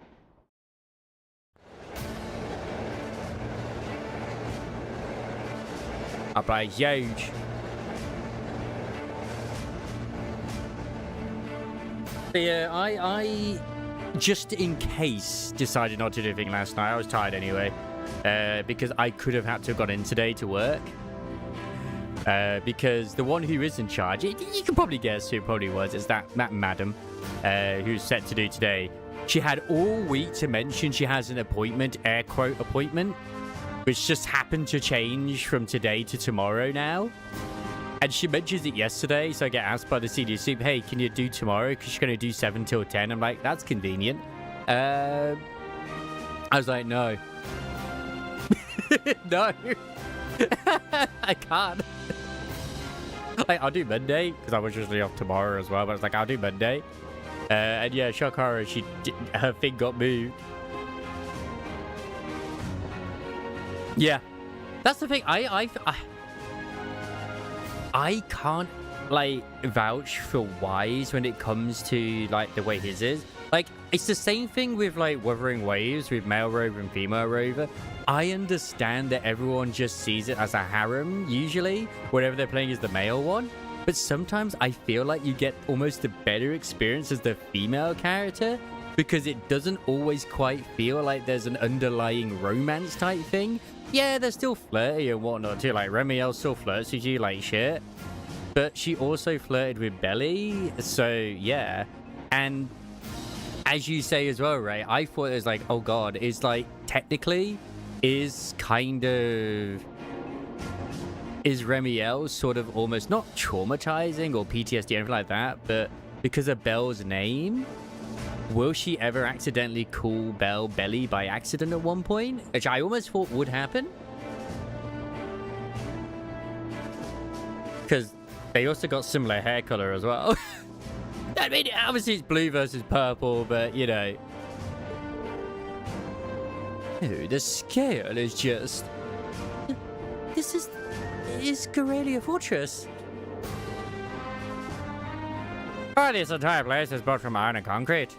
Up by huge. Yeah, I just in case decided not to do anything last night. I was tired anyway, because I could have had to have got in today to work. Because the one who is in charge, you can probably guess who it probably was, is that madam who's set to do today. She had all week to mention she has an appointment, air quote appointment, which just happened to change from today to tomorrow now. And she mentions it yesterday, so I get asked by the senior soup, hey, can you do tomorrow? Because she's going to do 7 till 10. I'm like, that's convenient. I was like, no. No. I can't. Like, I'll do Monday, because I was usually off tomorrow as well, but I was like, I'll do Monday. And yeah, Shakara, her thing got moved. Yeah. That's the thing. I can't, like, vouch for Wise when it comes to, like, the way his is. Like, it's the same thing with, like, Wuthering Waves with male rover and female rover. I understand that everyone just sees it as a harem, usually, whenever they're playing as the male one. But sometimes I feel like you get almost a better experience as the female character, because it doesn't always quite feel like there's an underlying romance type thing. Yeah, they're still flirty and whatnot too. Like, Remiel still flirts with you like shit. But she also flirted with Belly. So, yeah. And as you say as well, Ray, I thought it was like, oh god, is like, technically, is kind of... Is Remiel sort of almost not traumatizing or PTSD or anything like that, but because of Belle's name... Will she ever accidentally call Belle Belly by accident at one point? Which I almost thought would happen. Because they also got similar hair color as well. I mean, obviously it's blue versus purple, but you know. Oh, the scale is just... This is Gorelia Fortress. Oh, this entire place is built from iron and concrete.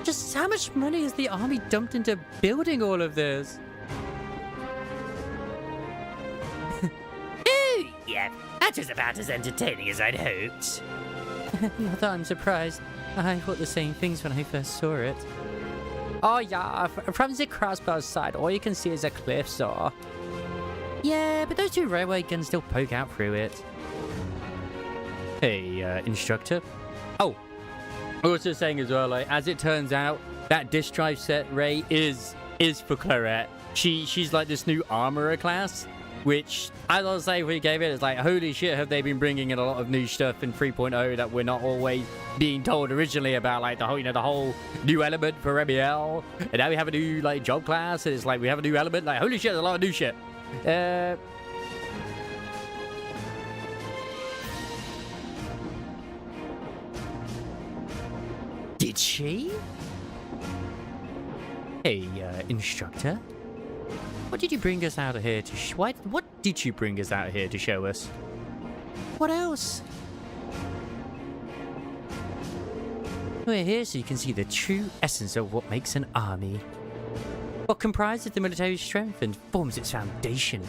Just how much money has the army dumped into building all of this? Oh, yeah, that was about as entertaining as I'd hoped. Not that I'm surprised. I thought the same things when I first saw it. Oh yeah, from the crossbow side, all you can see is a cliff saw. Yeah, but those two railway guns still poke out through it. Hey, instructor. Oh, also saying as well, like, as it turns out, that disc drive set, Ray, is for Clarette. She's like this new armorer class, which, as I was saying when we gave it, it's like, holy shit, have they been bringing in a lot of new stuff in 3.0 that we're not always being told originally about, like, the whole, you know, the whole new element for Remiel. And now we have a new, like, job class, and it's like, we have a new element. Like, holy shit, there's a lot of new shit. Did she? Hey, instructor. What did you bring us out of here to what did you bring us out here to show us? What else? We're here so you can see the true essence of what makes an army. What comprises the military strength and forms its foundation.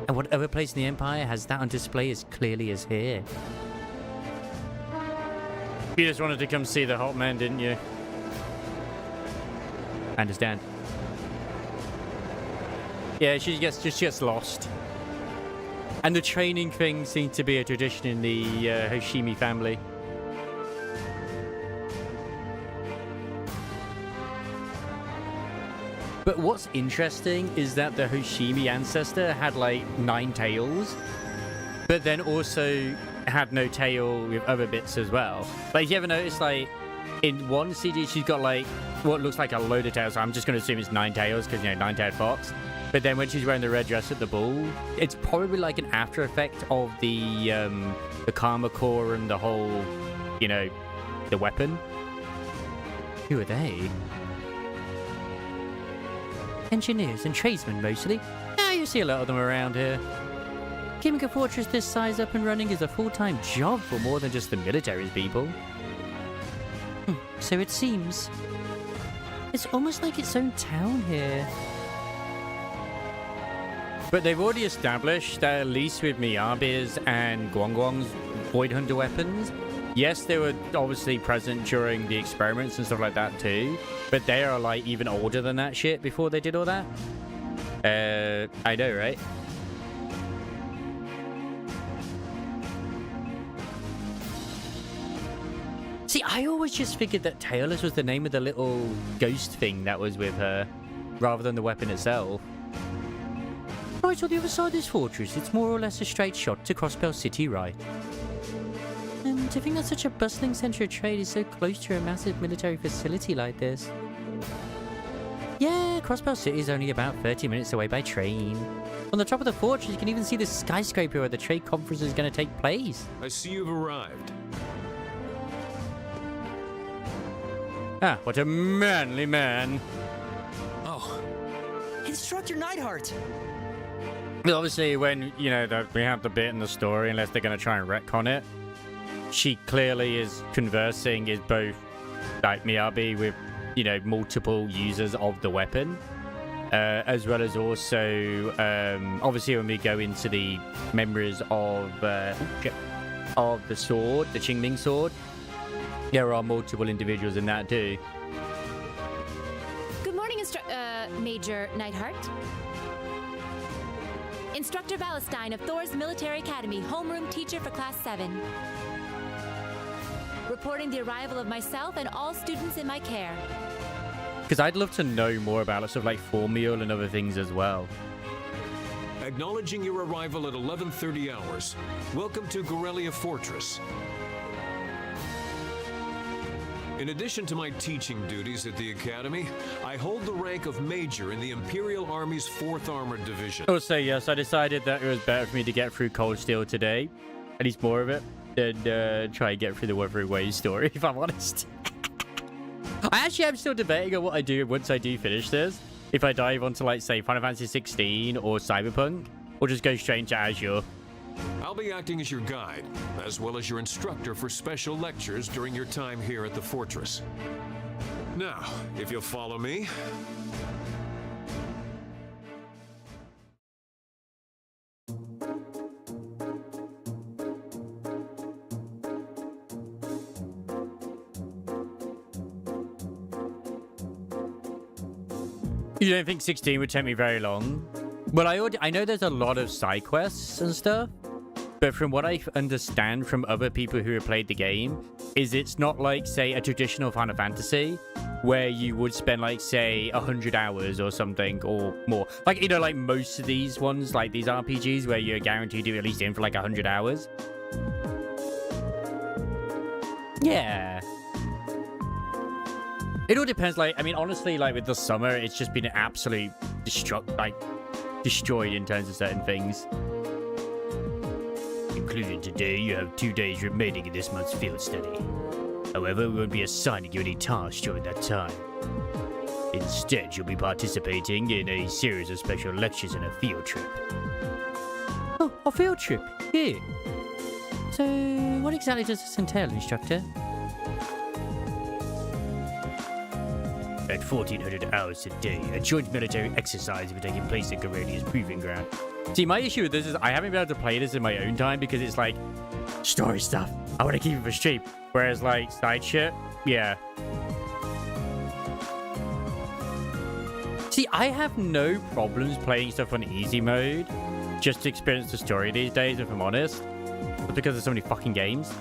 And what other place in the Empire has that on display as clearly as here? You just wanted to come see the hot man, didn't you? I understand. Yeah, she gets lost. And the training thing seems to be a tradition in the Hoshimi family. But what's interesting is that the Hoshimi ancestor had like 9 tails, but then also had no tail with other bits as well. Like, you ever notice, like, in one CG, she's got like what looks like a load of tails. So I'm just going to assume it's 9 tails because, you know, 9-tailed fox. But then when she's wearing the red dress at the ball, it's probably like an after effect of the karma core and the whole, you know, the weapon. Who are they? Engineers and tradesmen, mostly. Ah, you see a lot of them around here. Keeping a fortress this size up and running is a full-time job for more than just the military's people. So it seems. It's almost like its own town here. But they've already established that, at least with Miyabi's and Guangguang's Void Hunter weapons, yes, they were obviously present during the experiments and stuff like that too, but they are like even older than that shit before they did all that. I know, right? See, I always just figured that Tailless was the name of the little ghost thing that was with her, rather than the weapon itself. Right on the other side of this fortress, it's more or less a straight shot to Crossbell City, right? And to think that such a bustling centre of trade is so close to a massive military facility like this. Yeah, Crossbell City is only about 30 minutes away by train. On the top of the fortress, you can even see the skyscraper where the trade conference is going to take place. I see you've arrived. Ah, what a manly man. Oh, Instructor Neidhart. Obviously, when, you know, we have the bit in the story, unless they're going to try and retcon it, she clearly is conversing, is both, like, Miyabi with, you know, multiple users of the weapon, as well as also, obviously, when we go into the memories of the sword, the Qingming sword, there are multiple individuals in that too. Good morning, Major Neidhart. Instructor Valestein of Thor's Military Academy, homeroom teacher for Class 7. Reporting the arrival of myself and all students in my care. Because I'd love to know more about stuff like formula and other things as well. Acknowledging your arrival at 11:30 hours. Welcome to Gorelia Fortress. In addition to my teaching duties at the Academy, I hold the rank of Major in the Imperial Army's 4th Armored Division. I will say yes, I decided that it was better for me to get through Cold Steel today, at least more of it, than try and get through the Wuthering Waves story, if I'm honest. I actually am still debating on what I do once I do finish this. If I dive onto, like, say, Final Fantasy 16 or Cyberpunk, or just go straight to Azure. I'll be acting as your guide, as well as your instructor for special lectures during your time here at the fortress. Now, if you'll follow me. You don't think 16 would take me very long? Well, I know there's a lot of side quests and stuff, but from what I understand from other people who have played the game, is it's not like, say, a traditional Final Fantasy, where you would spend, like, say, 100 hours or something, or more. Like, you know, like most of these ones, like these RPGs, where you're guaranteed to be at least in for, like, 100 hours. Yeah. It all depends, like, I mean, honestly, like, with the summer, it's just been an absolute destroyed in terms of certain things. Including today, you have 2 days remaining in this month's field study. However, we won't be assigning you any tasks during that time. Instead, you'll be participating in a series of special lectures and a field trip. Oh, a field trip? Yeah. So, what exactly does this entail, instructor? At 1,400 hours a day, a joint military exercise will be taking place at Gorelia's proving ground. See, my issue with this is I haven't been able to play this in my own time because it's like story stuff. I want to keep it for stream. Whereas like side shit, yeah. See, I have no problems playing stuff on easy mode just to experience the story these days, if I'm honest. But because there's so many fucking games.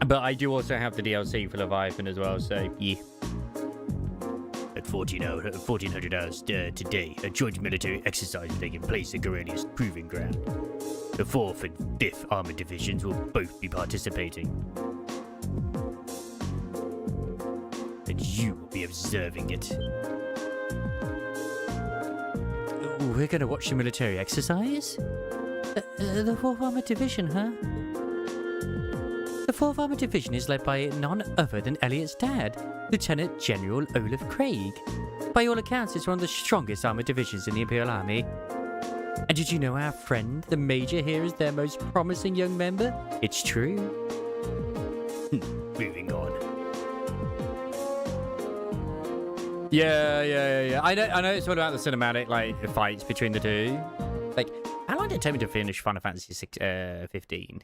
But I do also have the DLC for Leviathan as well, so yeah. At 1400 hours today. A joint military exercise is taking place at Garelia's Proving Ground. The 4th and 5th Armored Divisions will both be participating. And you will be observing it. We're gonna watch the military exercise? The 4th Armored Division, huh? The 4th Armored Division is led by none other than Elliot's dad, Lieutenant General Olaf Craig. By all accounts, it's one of the strongest armored divisions in the Imperial Army. And did you know our friend, the Major here, is their most promising young member? It's true. Moving on. Yeah. I know it's all about the cinematic, like, the fights between the two. Like, how long did it take me to finish Final Fantasy 15?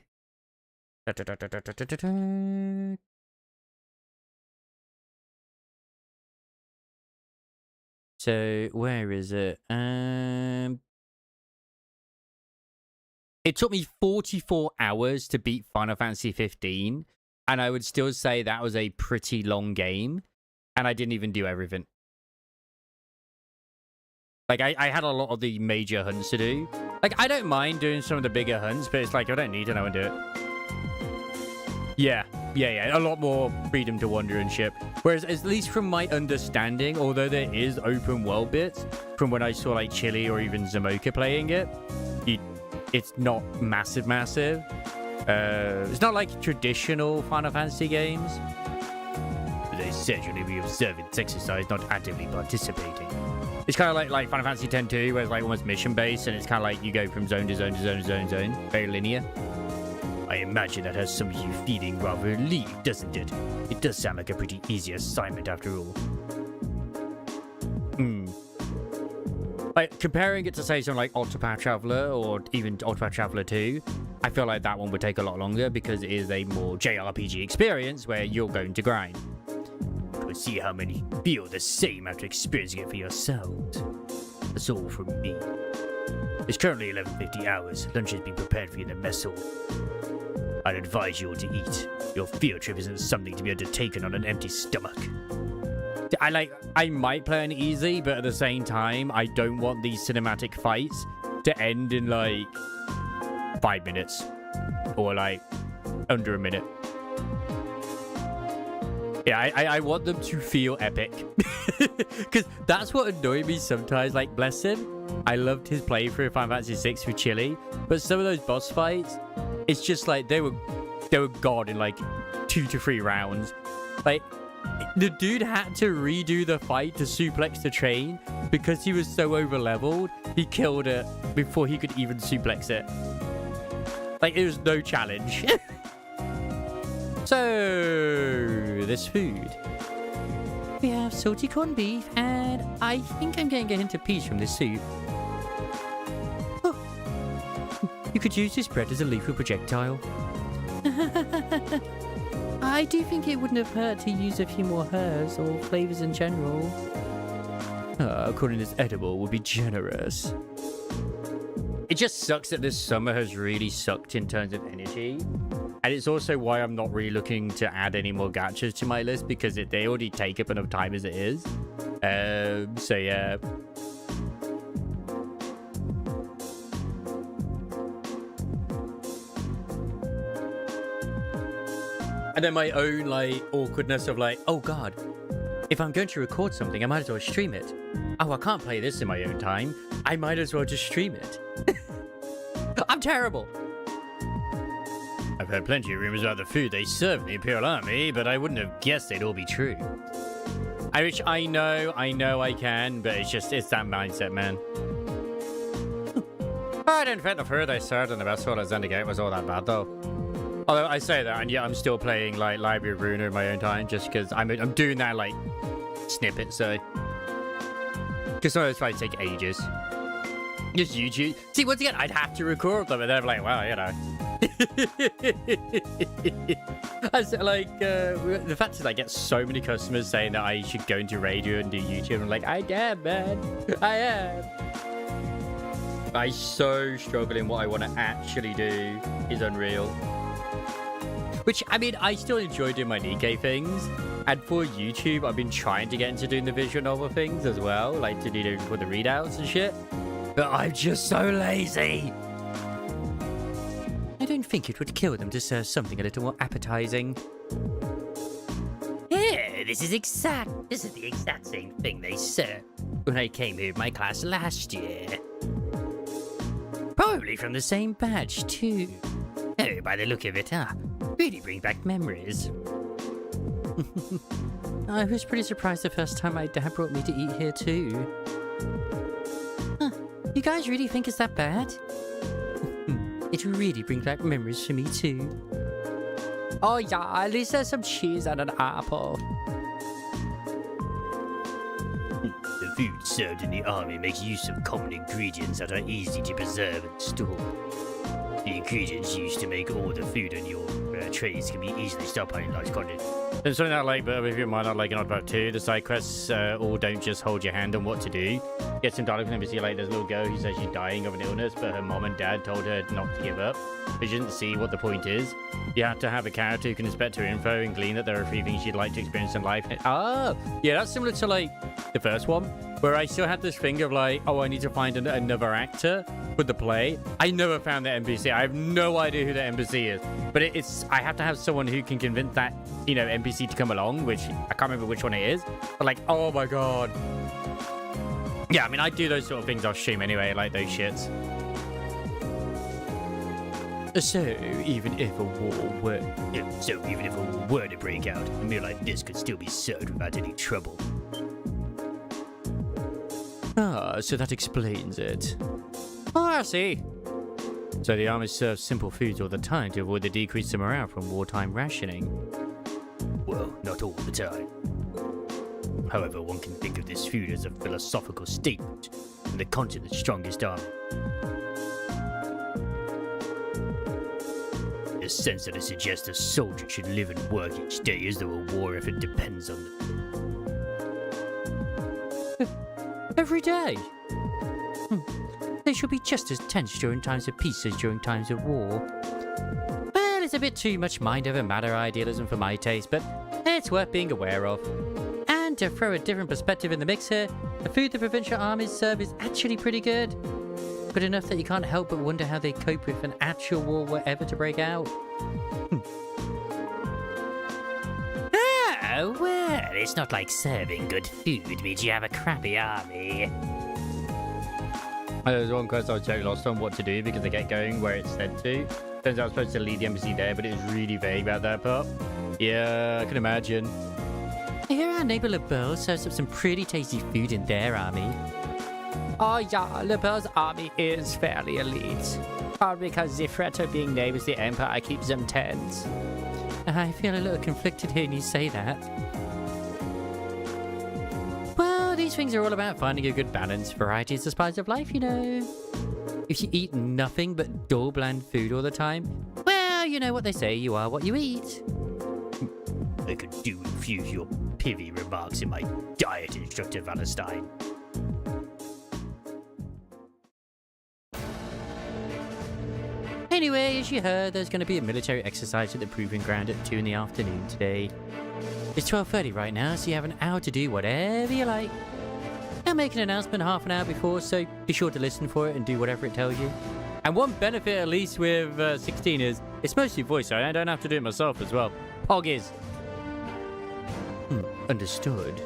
So, where is it? It took me 44 hours to beat Final Fantasy 15, and I would still say that was a pretty long game, and I didn't even do everything. Like, I had a lot of the major hunts to do. Like, I don't mind doing some of the bigger hunts, but it's like, I don't need to know and do it. Yeah. A lot more freedom to wander and ship. Whereas, at least from my understanding, although there is open world bits, from when I saw, like, Chili or even Zamoka playing it, it's not massive. It's not like traditional Final Fantasy games. They said you'll be observing this exercise, not actively participating. It's kind of like Final Fantasy X-2, where it's like almost mission-based, and it's kind of like you go from zone to zone to zone to zone to zone. Very linear. I imagine that has some of you feeling rather relieved, doesn't it? It does sound like a pretty easy assignment after all. Like, comparing it to, say, something like Octopath Traveler or even Octopath Traveler 2, I feel like that one would take a lot longer because it is a more JRPG experience where you're going to grind. But see how many feel the same after experiencing it for yourselves. That's all from me. It's currently 11:50 hours. Lunch has been prepared for you in the mess hall. I'd advise you all to eat. Your field trip isn't something to be undertaken on an empty stomach. I might play on easy, but at the same time, I don't want these cinematic fights to end in, like, 5 minutes. Or, like, under a minute. Yeah, I want them to feel epic. Because that's what annoyed me sometimes. Like, bless him, I loved his playthrough of Final Fantasy 6 with Chili. But some of those boss fights, it's just like, they were gone in, like, 2 to 3 rounds. Like, the dude had to redo the fight to suplex the train because he was so over-leveled, he killed it before he could even suplex it. Like, it was no challenge. So, this food. We have salty corned beef, and I think I'm getting a hint of peas from this soup. Oh. You could use this bread as a lethal projectile. I do think it wouldn't have hurt to use a few more herbs or flavors in general. Calling this edible would be generous. It just sucks that this summer has really sucked in terms of energy. And it's also why I'm not really looking to add any more gachas to my list, because they already take up enough time as it is. So yeah. And then my own, like, awkwardness of, like, oh god, if I'm going to record something, I might as well stream it. Oh, I can't play this in my own time. I might as well just stream it. I'm terrible. I've heard plenty of rumors about the food they serve in the Imperial Army, but I wouldn't have guessed they'd all be true. Which I know I can, but it's that mindset, man. I didn't think the food they served in the vessel at Zendikate was all that bad, though. Although I say that, and yet I'm still playing, like, Library of Runa in my own time, just because I'm doing that, like, snippet, so. Because some of those fights take ages. Just YouTube. See, once again, I'd have to record them, and then I'm like, well, you know. Like, the fact is I get so many customers saying that I should go into radio and do YouTube. I'm like, I am, man. I am. I so struggle in what I want to actually do is unreal. Which, I mean, I still enjoy doing my Nikkei things. And for YouTube, I've been trying to get into doing the visual novel things as well. Like, to do for the readouts and shit. But I'm just so lazy. I don't think it would kill them to serve something a little more appetizing. Yeah, this is the exact same thing they served when I came here with my class last year. Probably from the same batch, too. Oh, by the look of it, really bring back memories. I was pretty surprised the first time my dad brought me to eat here, too. Huh, you guys really think it's that bad? It really brings back memories for me, too. Oh, yeah, at least there's some cheese and an apple. The food served in the army makes use of common ingredients that are easy to preserve and store. The ingredients used to make all the food on your trays can be easily stockpiled in large quantities. There's something I like, but if you might not like it, not about too. The side quests all don't just hold your hand on what to do. Get some dialogue from NPC, like there's a little girl who says she's dying of an illness, but her mom and dad told her not to give up. But she didn't see what the point is. You have to have a character who can inspect her info and glean that there are 3 things she'd like to experience in life. Oh, yeah, that's similar to like the first one, where I still had this thing of like, oh, I need to find another actor for the play. I never found the NPC. I have no idea who the NPC is, but I have to have someone who can convince that, you know, NPC to come along, which I can't remember which one it is, but like, oh my god. Yeah, I mean, I do those sort of things off stream anyway, like those shits. So even if a war were to break out, a meal like this could still be served without any trouble. Ah, so that explains it. Oh, I see. So the army serves simple foods all the time to avoid the decrease in morale from wartime rationing. Well, not all the time. However, one can think of this food as a philosophical statement in the continent's strongest army. The sense that it suggests a soldier should live and work each day as though a war effort depends on them. Every day? They should be just as tense during times of peace as during times of war. Well, it's a bit too much mind over matter idealism for my taste, but it's worth being aware of. And to throw a different perspective in the mix here, the food the provincial armies serve is actually pretty good. Good enough that you can't help but wonder how they cope if an actual war were ever to break out. Oh, well, it's not like serving good food means you have a crappy army. There's one quest I was totally lost on what to do because I get going where it's said to. Turns out I was supposed to lead the embassy there, but it was really vague about that part. Yeah, I can imagine. I hear our neighbor LeBeau serves up some pretty tasty food in their army. Oh yeah, LeBeau's army is fairly elite. Probably because the threat of being neighbors to the Empire keeps them tense. I feel a little conflicted hearing you say that. Well, these things are all about finding a good balance. Variety is the spice of life, you know. If you eat nothing but dull, bland food all the time, well, you know what they say, you are what you eat. I could do infuse your pithy remarks in my diet instructor, Valentine. Anyway, as you heard, there's going to be a military exercise at the Proving Ground at 2 in the afternoon today. It's 12:30 right now, so you have an hour to do whatever you like. I'll make an announcement half an hour before, so be sure to listen for it and do whatever it tells you. And one benefit, at least with 16, is it's mostly voice, so I don't have to do it myself as well. Pog is. Understood.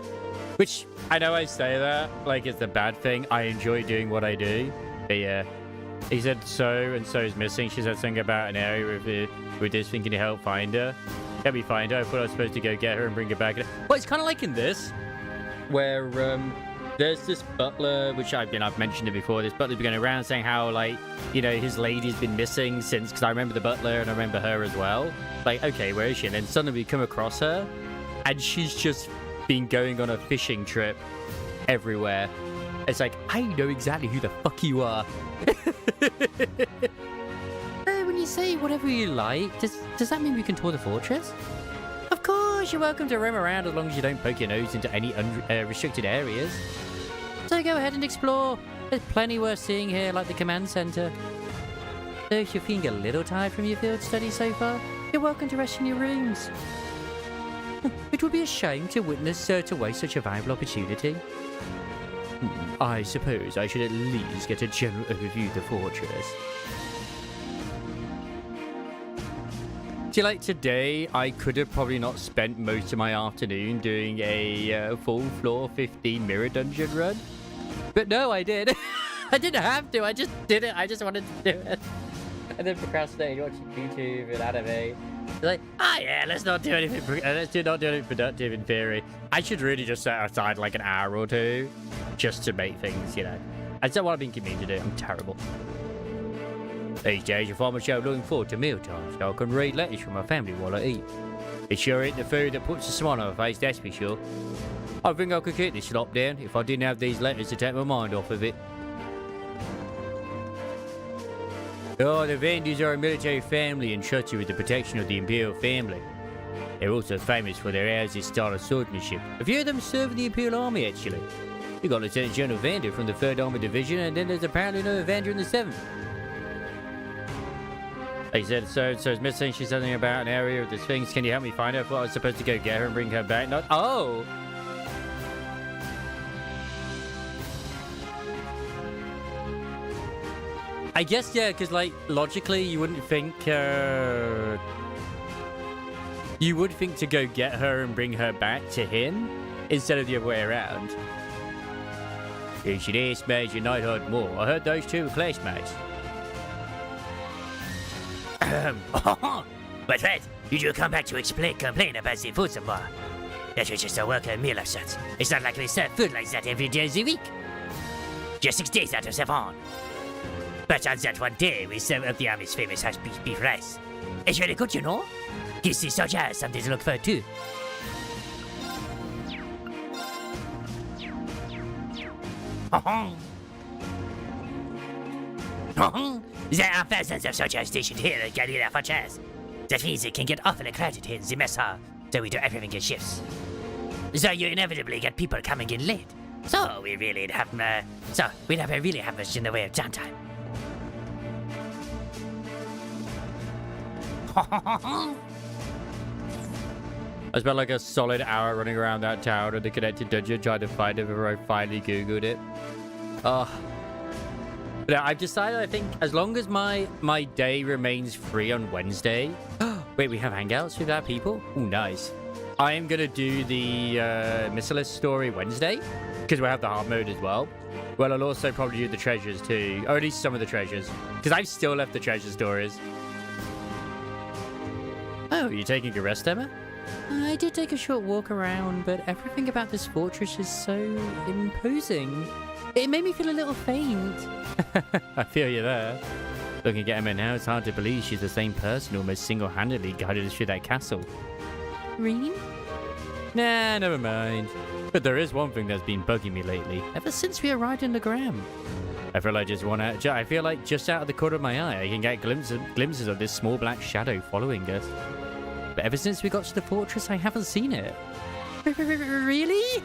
Which, I know I say that like it's a bad thing. I enjoy doing what I do. But yeah. He said so and so is missing. She said something about an area with this thing. Can you help find her? Help me find her. I thought I was supposed to go get her and bring her back. Well, it's kind of like in this, where there's this butler, which I've mentioned it before. This butler's been going around saying how, like, you know, his lady's been missing since, because I remember the butler and I remember her as well. Like, okay, where is she? And then suddenly we come across her, and she's just been going on a fishing trip everywhere. It's like, I know exactly who the fuck you are. When you say whatever you like, does that mean we can tour the fortress? Of course, you're welcome to roam around as long as you don't poke your nose into any restricted areas. So go ahead and explore. There's plenty worth seeing here, like the command center. So if you're feeling a little tired from your field study so far, you're welcome to rest in your rooms. It would be a shame to to waste such a valuable opportunity. I suppose I should at least get a general overview of the fortress. See, like today, I could have probably not spent most of my afternoon doing a full floor 15 mirror dungeon run. But no, I did. I didn't have to. I just did it. I just wanted to do it. And then procrastinated watching YouTube and anime. Like, yeah, let's not do anything. Let's not do anything productive in theory. I should really just set aside like an hour or two just to make things, you know. That's not what I've been committed to do. I'm terrible. These days, I find myself looking forward to mealtime so I can read letters from my family while I eat. It sure ain't the food that puts a smile on my face, that's for sure. I think I could keep this slop down if I didn't have these letters to take my mind off of it. Oh, the Vandals are a military family entrusted with the protection of the Imperial family. They're also famous for their houses style of swordsmanship. A few of them serve in the Imperial Army, actually. You got Lieutenant General Vander from the 3rd Armored Division, and then there's apparently another Vander in the 7th. They said so-and-so's missing. She's something about an area of the Sphinx. Can you help me find her? I thought I was supposed to go get her and bring her back. Not. Oh! I guess, yeah, because, like, logically, you wouldn't think, you would think to go get her and bring her back to him instead of the other way around. You should ask Major Nightheart more. I heard those two were classmates. But Fred, did you come back to complain about the food some more? That was just a welcome meal of sorts. It's not like we serve food like that every day of the week. Just 6 days out of 7. But on that one day, we serve up the Army's famous hash beef rice. It's really good, you know? Gives the soldiers something to look for, too. There are thousands of soldiers stationed here at Galilea Fortress. That means it can get awfully crowded here in the mess hall, so we do everything in shifts. So you inevitably get people coming in late. So we really have really have much in the way of downtime. I spent like a solid hour running around that tower in the connected dungeon trying to find it before I finally googled it. But I've decided, I think, as long as my day remains free on Wednesday... Wait, we have hangouts with our people? Ooh, nice. I am going to do the Missilus story Wednesday, because we have the hard mode as well. Well, I'll also probably do the treasures too, or at least some of the treasures, because I've still left the treasure stories. Oh, you taking a rest, Emma? I did take a short walk around, but everything about this fortress is so imposing. It made me feel a little faint. I feel you there. Looking at Emma now, it's hard to believe she's the same person who almost single-handedly guided us through that castle. Reen? Nah, never mind. But there is one thing that's been bugging me lately, ever since we arrived in the Gram. I feel like just out of the corner of my eye, I can get glimpses of this small black shadow following us. But ever since we got to the fortress, I haven't seen it. Really?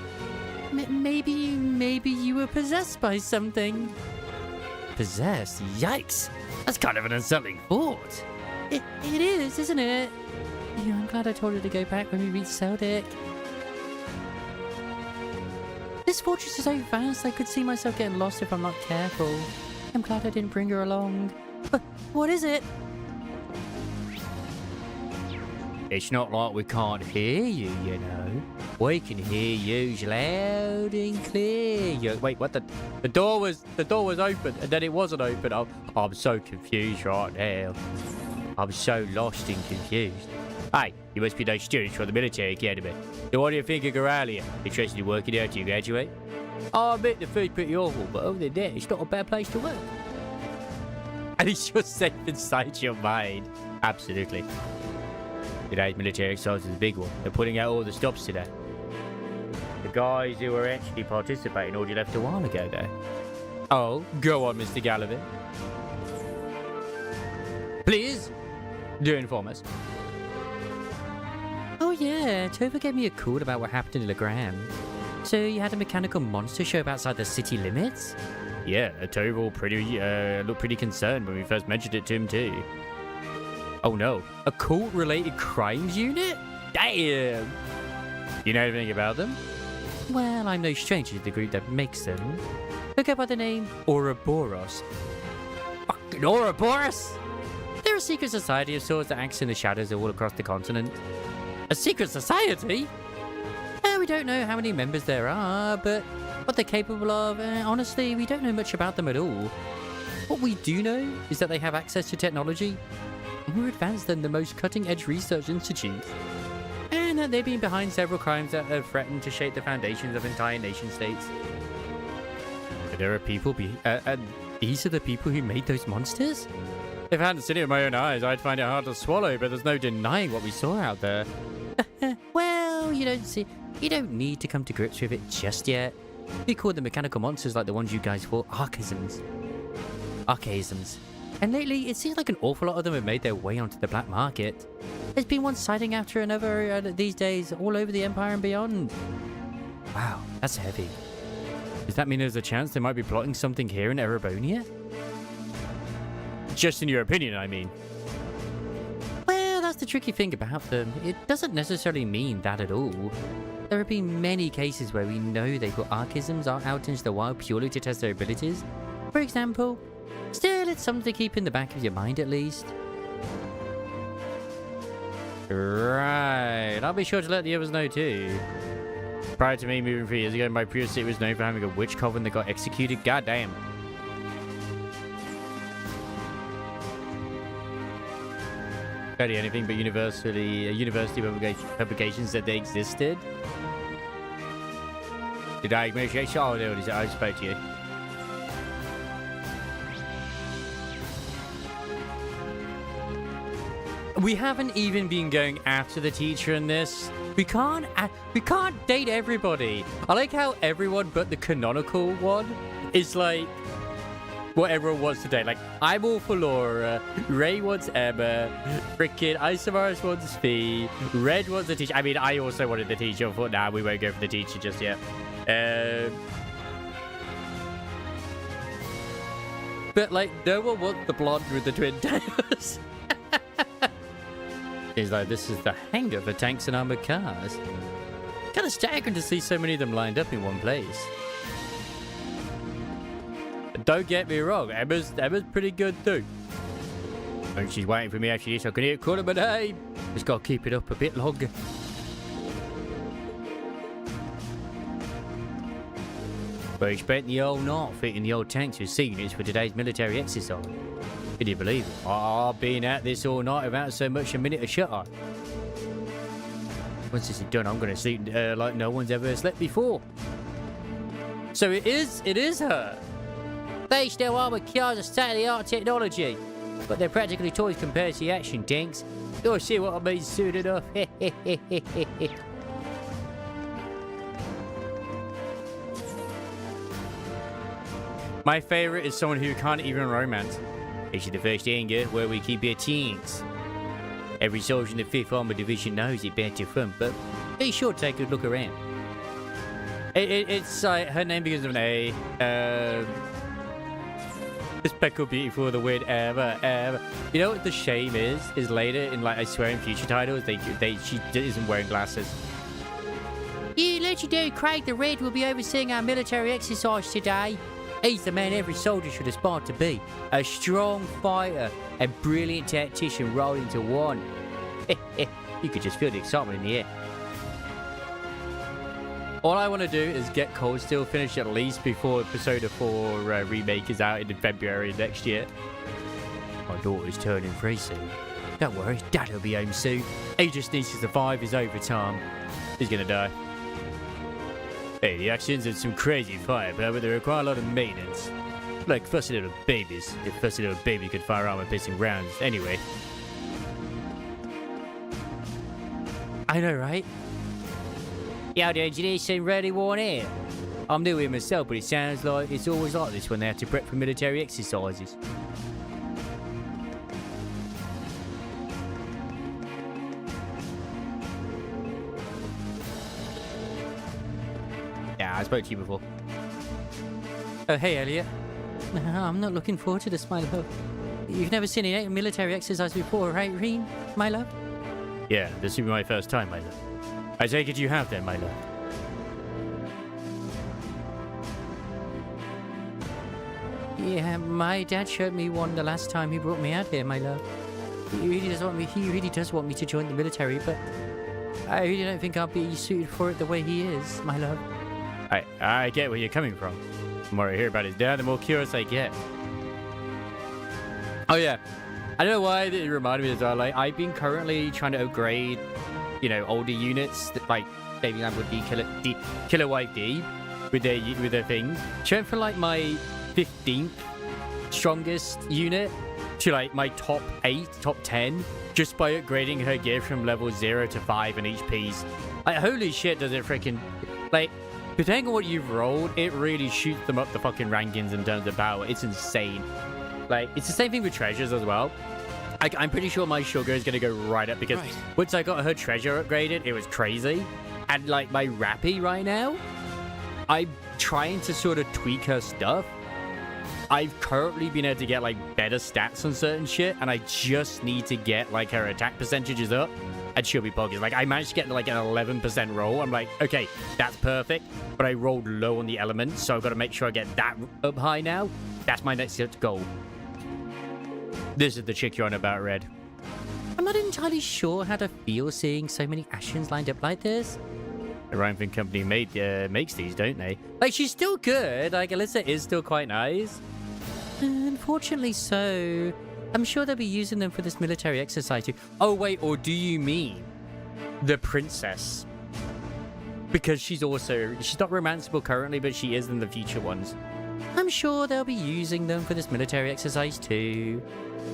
Maybe you were possessed by something. Possessed? Yikes! That's kind of an insulting thought. It is, isn't it? Yeah, I'm glad I told her to go back when we reached Seldic. This fortress is so vast, I could see myself getting lost if I'm not careful. I'm glad I didn't bring her along. But what is it? It's not like we can't hear you, you know. We can hear you loud and clear. Wait, what? The door was open, and then it wasn't open. I'm so confused right now. I'm so lost and confused. Hey, you must be those students from the military academy. So what do you think of Goralia? Interested in working out till you graduate? I admit the food's pretty awful, but other than that, it's not a bad place to work. And it's just safe inside your mind. Absolutely. Today's military exercise is a big one. They're putting out all the stops today. The guys who were actually participating already left a while ago, though. Oh, go on, Mr. Gallivant. Please, do inform us. Oh yeah, Tova gave me a call about what happened in Legram. So you had a mechanical monster show up outside the city limits? Yeah, Toval looked pretty concerned when we first mentioned it to him too. Oh no, a cult-related crimes unit? Damn! You know anything about them? Well, I'm no stranger to the group that makes them. They go by the name Ouroboros. Fucking Ouroboros! They're a secret society of sorts that acts in the shadows all across the continent. A secret society? We don't know how many members there are, but what they're capable of, honestly, we don't know much about them at all. What we do know is that they have access to technology more advanced than the most cutting-edge research institutes, and that they've been behind several crimes that have threatened to shape the foundations of entire nation-states. There are people and these are the people who made those monsters? If I hadn't seen it with my own eyes, I'd find it hard to swallow, but there's no denying what we saw out there. Well, you don't need to come to grips with it just yet. We call them mechanical monsters like the ones you guys fought archaisms. And lately, it seems like an awful lot of them have made their way onto the black market. There's been one sighting after another these days, all over the Empire and beyond. Wow, that's heavy. Does that mean there's a chance they might be plotting something here in Erebonia? Just in your opinion, I mean. Well, that's the tricky thing about them. It doesn't necessarily mean that at all. There have been many cases where we know they put archaisms out into the wild purely to test their abilities. For example, still, it's something to keep in the back of your mind at least. Right, I'll be sure to let the others know too. Prior to me moving 3 years ago, my previous city was known for having a witch coven that got executed. God damn. Barely anything but university publications said they existed. Did I make sure? Oh, there it is. I spoke to you. We haven't even been going after the teacher in this. We can't date everybody. I like how everyone but the canonical one is like what everyone wants today. Like, I'm all for Laura, Ray wants Emma, frickin' Isamaris wants Fee, Red wants the teacher. I mean, I also wanted the teacher. I thought, nah, we won't go for the teacher just yet. But like, no one wants the blonde with the twin tails. He's like, this is the hangar for tanks and armored cars. Kind of staggering to see so many of them lined up in one place. But don't get me wrong, Emma's pretty good too. And she's waiting for me after this. I can hear it calling my name. Just gotta keep it up a bit longer. We spent the whole night fitting the old tanks with sea units for today's military exercise. Can you believe it? I've been at this all night without so much a minute of shut eye. Once this is done, I'm going to sleep like no one's ever slept before. So it is her. They still armored cars of state-of-the-art technology, but they're practically toys compared to the action tanks. You'll see what I mean soon enough. My favorite is someone who can't even romance. This is the first hangar where we keep our tanks. Every soldier in the 5th Armored Division knows it better fun, but be sure to take a look around. It's like her name begins with an A. The Speckle Beautiful, the weird ever. You know what the shame is later in, like, I swear in future titles, she isn't wearing glasses. Yeah, Legendary Craig the Red will be overseeing our military exercise today. He's the man every soldier should aspire to be. A strong fighter and brilliant tactician rolled into one. You could just feel the excitement in the air. All I want to do is get Cold Steel finished at least before Persona 4 remake is out in February next year. My daughter's turning 3 soon. Don't worry, Dad will be home soon. He just needs to survive his overtime. He's gonna die. Hey, the actions are some crazy firepower, but they require a lot of maintenance. Like fussy little babies. If fussy little baby could fire armor-piercing rounds. Anyway. I know, right? Yo, the engineers seem really worn out. I'm new here myself, but it sounds like it's always like this when they have to prep for military exercises. I spoke to you before. Oh, hey, Elliot. I'm not looking forward to this, my love. You've never seen a military exercise before, right, Reen, my love? Yeah, this will be my first time, my love. I take it you have then, my love. Yeah, my dad showed me one the last time he brought me out here, my love. He really does want me to join the military, but I really don't think I'll be suited for it the way he is, my love. I get where you're coming from. The more I hear about his dad, the more curious I get. Oh yeah, I don't know why it reminded me as well. Like, I've been currently trying to upgrade, you know, older units that, like, saving them with the Killer White D with their things. Went from like my 15th strongest unit to like my top 8, top 10, just by upgrading her gear from level 0 to 5 in each piece. Like, holy shit, does it freaking, like, depending on what you've rolled, it really shoots them up the fucking rankings in terms of power. It's insane. Like, it's the same thing with treasures as well. I'm pretty sure my sugar is going to go right up because once I got her treasure upgraded, it was crazy. And like my Rappy right now, I'm trying to sort of tweak her stuff. I've currently been able to get like better stats on certain shit, and I just need to get like her attack percentages up, and she'll be poggers. Like, I managed to get like an 11% roll. I'm like, okay, that's perfect, but I rolled low on the elements, so I've got to make sure I get that up high now. That's my next goal. This is the chick you're on about, Red. I'm not entirely sure how to feel seeing so many Ashens lined up like this. The Rhinefin company makes these, don't they? Like, she's still good. Like, Alyssa is still quite nice. Unfortunately so. I'm sure they'll be using them for this military exercise too. Oh, wait, or do you mean the princess? Because she's not romanceable currently, but she is in the future ones. I'm sure they'll be using them for this military exercise too.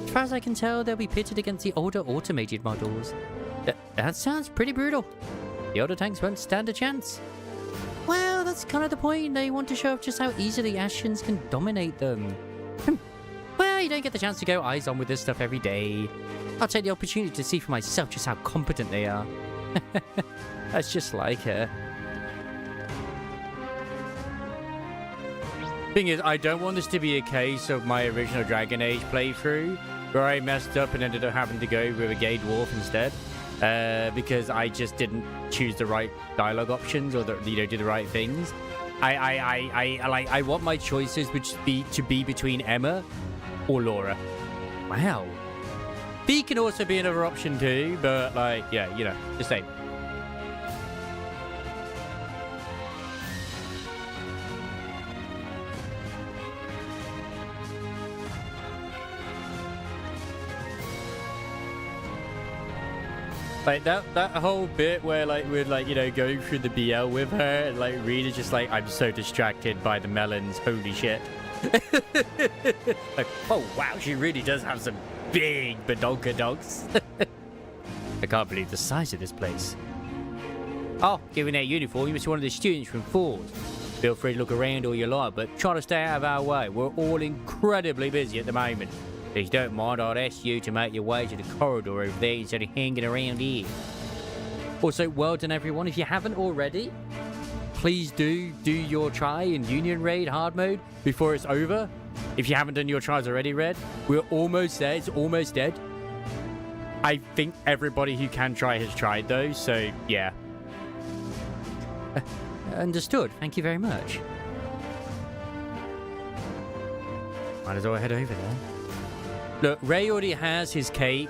As far as I can tell, they'll be pitted against the older automated models. That sounds pretty brutal. The older tanks won't stand a chance. Well, that's kind of the point. They want to show off just how easily Ashens can dominate them. Well, you don't get the chance to go eyes on with this stuff every day. I'll take the opportunity to see for myself just how competent they are. That's just like her. Thing is, I don't want this to be a case of my original Dragon Age playthrough where I messed up and ended up having to go with a gay dwarf instead, because I just didn't choose the right dialogue options or do the right things. I want my choices to be between Emma or Laura. Wow. B can also be another option too, but like, yeah, you know, just saying. Like, that whole bit where, like, we're, like, you know, going through the BL with her, and, like, Reed just like, I'm so distracted by the melons, holy shit. Like, oh, wow, she really does have some big badonkadonks. I can't believe the size of this place. Oh, given that uniform, you must be one of the students from Falls. Feel free to look around all you like, but try to stay out of our way. We're all incredibly busy at the moment. Please don't mind, I'd ask you to make your way to the corridor over there instead of hanging around here. Also, well done everyone. If you haven't already, please do your try in Union Raid hard mode before it's over. If you haven't done your tries already, Red, we're almost there. It's almost dead. I think everybody who can try has tried though, so yeah. Understood. Thank you very much. Might as well head over there. Look, Ray already has his cake,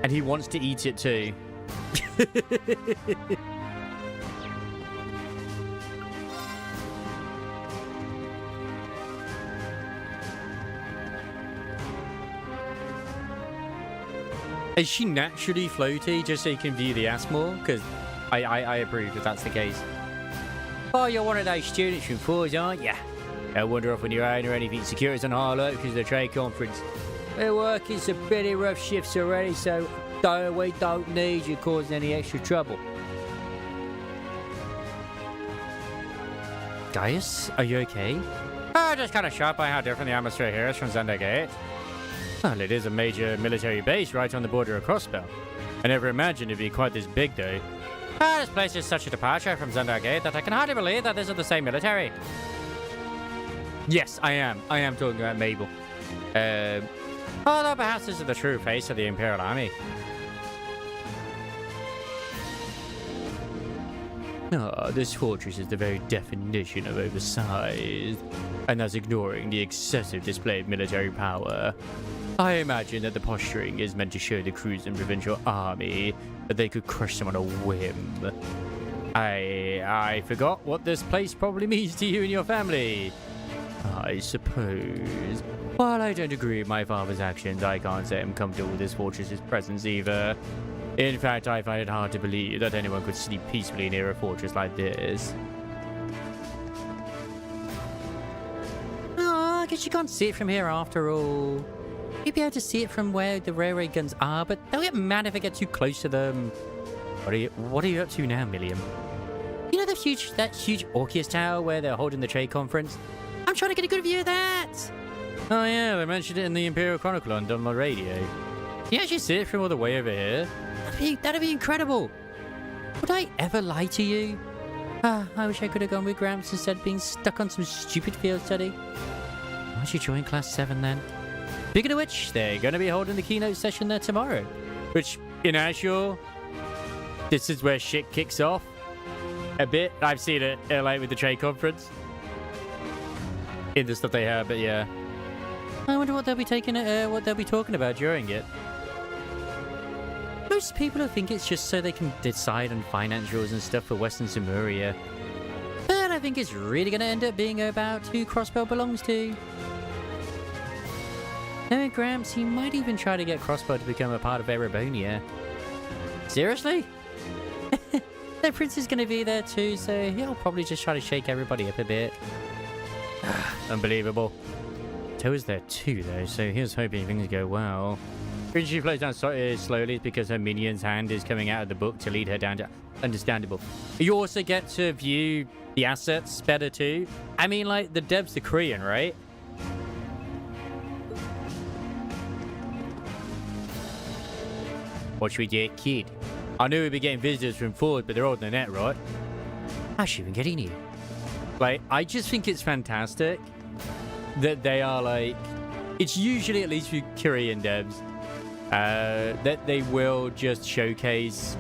and he wants to eat it too. Is she naturally floaty just so you can view the ass more? Because I approve if that's the case. Oh, you're one of those students from Fours, aren't you? I wonder if on your own or anything security's on high alert because of the trade conference. We're working some pretty rough shifts already, so we don't need you causing any extra trouble. Gaius, are you okay? I'm just kind of shocked by how different the atmosphere here is from Zenda Gate. Well, it is a major military base right on the border of Crossbell. I never imagined it'd be quite this big, though. Ah, this place is such a departure from Zendar Gate that I can hardly believe that this is the same military. Yes, I am. I am talking about Mabel. Although perhaps this is the true face of the Imperial Army. Ah, this fortress is the very definition of oversized, and that's ignoring the excessive display of military power. I imagine that the posturing is meant to show the crews and provincial army that they could crush them on a whim. I forgot what this place probably means to you and your family. I suppose. While I don't agree with my father's actions, I can't say I'm comfortable with this fortress's presence either. In fact, I find it hard to believe that anyone could sleep peacefully near a fortress like this. Oh, I guess you can't see it from here after all. You'd be able to see it from where the railway guns are, but they'll get mad if I get too close to them. What are you up to now, Milliam? You know that huge Orpheus Tower where they're holding the trade conference? I'm trying to get a good view of that. Oh yeah, they mentioned it in the Imperial Chronicle on my radio. Can you actually see it from all the way over here? That'd be incredible. Would I ever lie to you? Ah, I wish I could have gone with Gramps instead of being stuck on some stupid field study. Why'd you join Class 7 then? Speaking of which, they're going to be holding the keynote session there tomorrow. Which, in Ashore, this is where shit kicks off. A bit. I've seen it like with the trade conference. In the stuff they have, but yeah. I wonder what they'll be talking about during it. Most people will think it's just so they can decide on finance rules and stuff for Western Samuria. But I think it's really going to end up being about who Crossbow belongs to. No, Gramps, he might even try to get Crossbow to become a part of Erebonia. Seriously? The prince is going to be there too, so he'll probably just try to shake everybody up a bit. Unbelievable. Toa's there too, though, so here's hoping things go well. When she floats down slowly, it's because her minion's hand is coming out of the book to lead her down to... Understandable. You also get to view the assets better too. I mean, like, the devs are Korean, right? What should we get, kid? I knew we'd be getting visitors from Ford, but they're older than that, right? How's she even getting here? Like, I just think it's fantastic that they are like... It's usually, at least with Korean devs, that they will just showcase,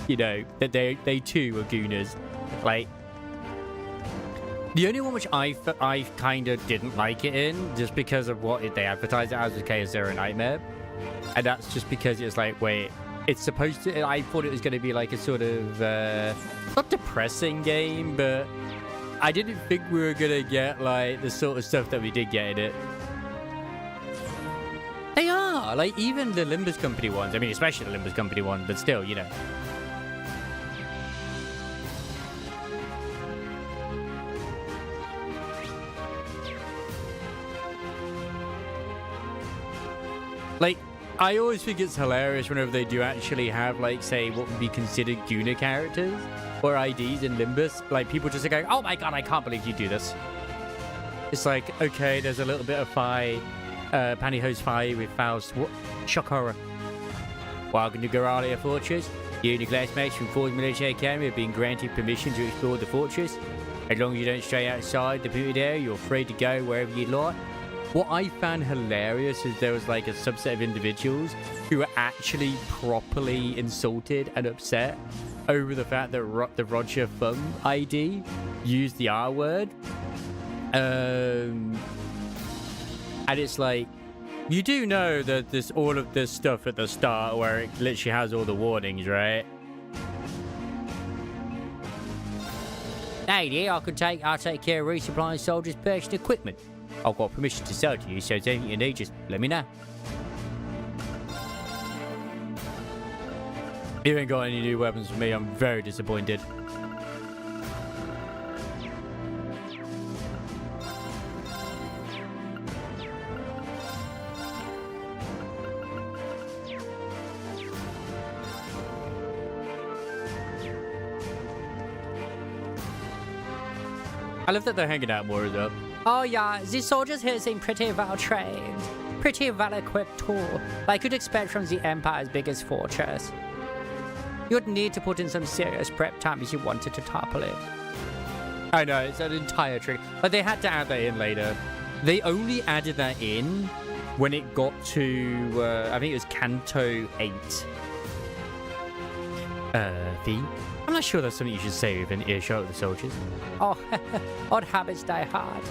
you know, that they too are gooners. Like, the only one which I kind of didn't like it in, just because of what they advertised it as, was KSR Nightmare. And that's just because it's like, wait, it's supposed to... I thought it was going to be like a sort of... not depressing game, but I didn't think we were going to get like the sort of stuff that we did get in it. They are! Like, even the Limbus Company ones. I mean, especially the Limbus Company one, but still, you know. Like, I always think it's hilarious whenever they do actually have, like, say, what would be considered Gooner characters or IDs in Limbus. Like, people just are going, oh my god, I can't believe you do this. It's like, okay, there's a little bit of pantyhose fire with Faust. What? Shock horror. Welcome to Goralia Fortress. You and your classmates from Ford's Military Academy have been granted permission to explore the fortress. As long as you don't stray outside the permitted area, you're free to go wherever you'd like. What I found hilarious is there was like a subset of individuals who were actually properly insulted and upset over the fact that the Roger Thumb ID used the R word. And it's like, you do know that there's all of this stuff at the start where it literally has all the warnings, right? Hey dear, I'll take care of resupplying soldiers' personal equipment. I've got permission to sell to you, so if there's anything you need, just let me know. You ain't got any new weapons for me, I'm very disappointed. I love that they're hanging out more as well. Oh yeah, the soldiers here seem pretty well trained, pretty well equipped too, like you'd expect from the Empire's biggest fortress. You'd need to put in some serious prep time if you wanted to topple it. I know, it's an entire trick. But they had to add that in later. They only added that in when it got to, I think it was Canto 8. V? I'm not sure that's something you should say with an earshot of the soldiers. Oh, odd habits die hard.